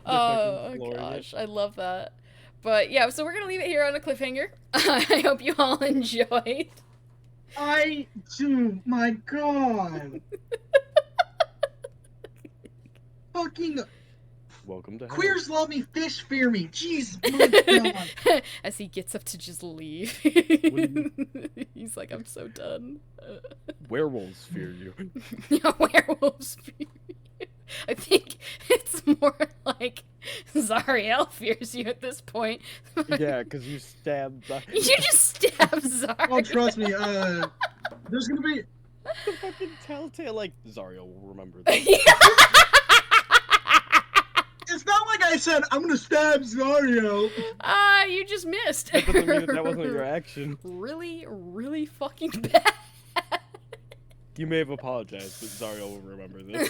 Oh fucking flooring gosh, I love that. But yeah, so we're gonna leave it here on a cliffhanger. I hope you all enjoyed. I do. My God. Fucking Welcome to hell. Queers love me, fish fear me. Jeez, my God. As he gets up to just leave. He's like, I'm so done. Werewolves fear you. Yeah, werewolves fear you. I think it's more like Zariel fears you at this point. Yeah, because you stabbed. You just stab Zariel. Oh, trust me. There's gonna be. The fucking telltale, like, Zariel will remember this. It's not like I said I'm gonna stab Zariel. You just missed. That doesn't mean that wasn't your action. Really, really fucking bad. You may have apologized, but Zariel will remember this.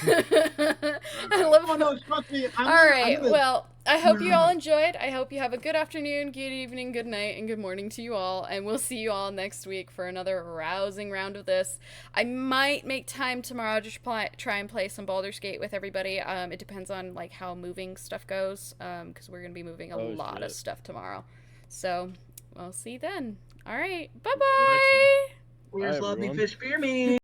I love Oh no, trust me. All right. Well, I hope you all enjoyed. I hope you have a good afternoon, good evening, good night, and good morning to you all. And we'll see you all next week for another rousing round of this. I might make time tomorrow to try and play some Baldur's Gate with everybody. It depends on like how moving stuff goes, because we're gonna be moving a lot of stuff tomorrow. So we'll see you then. All right. Bye bye. Queers love me, everyone. fish fear me.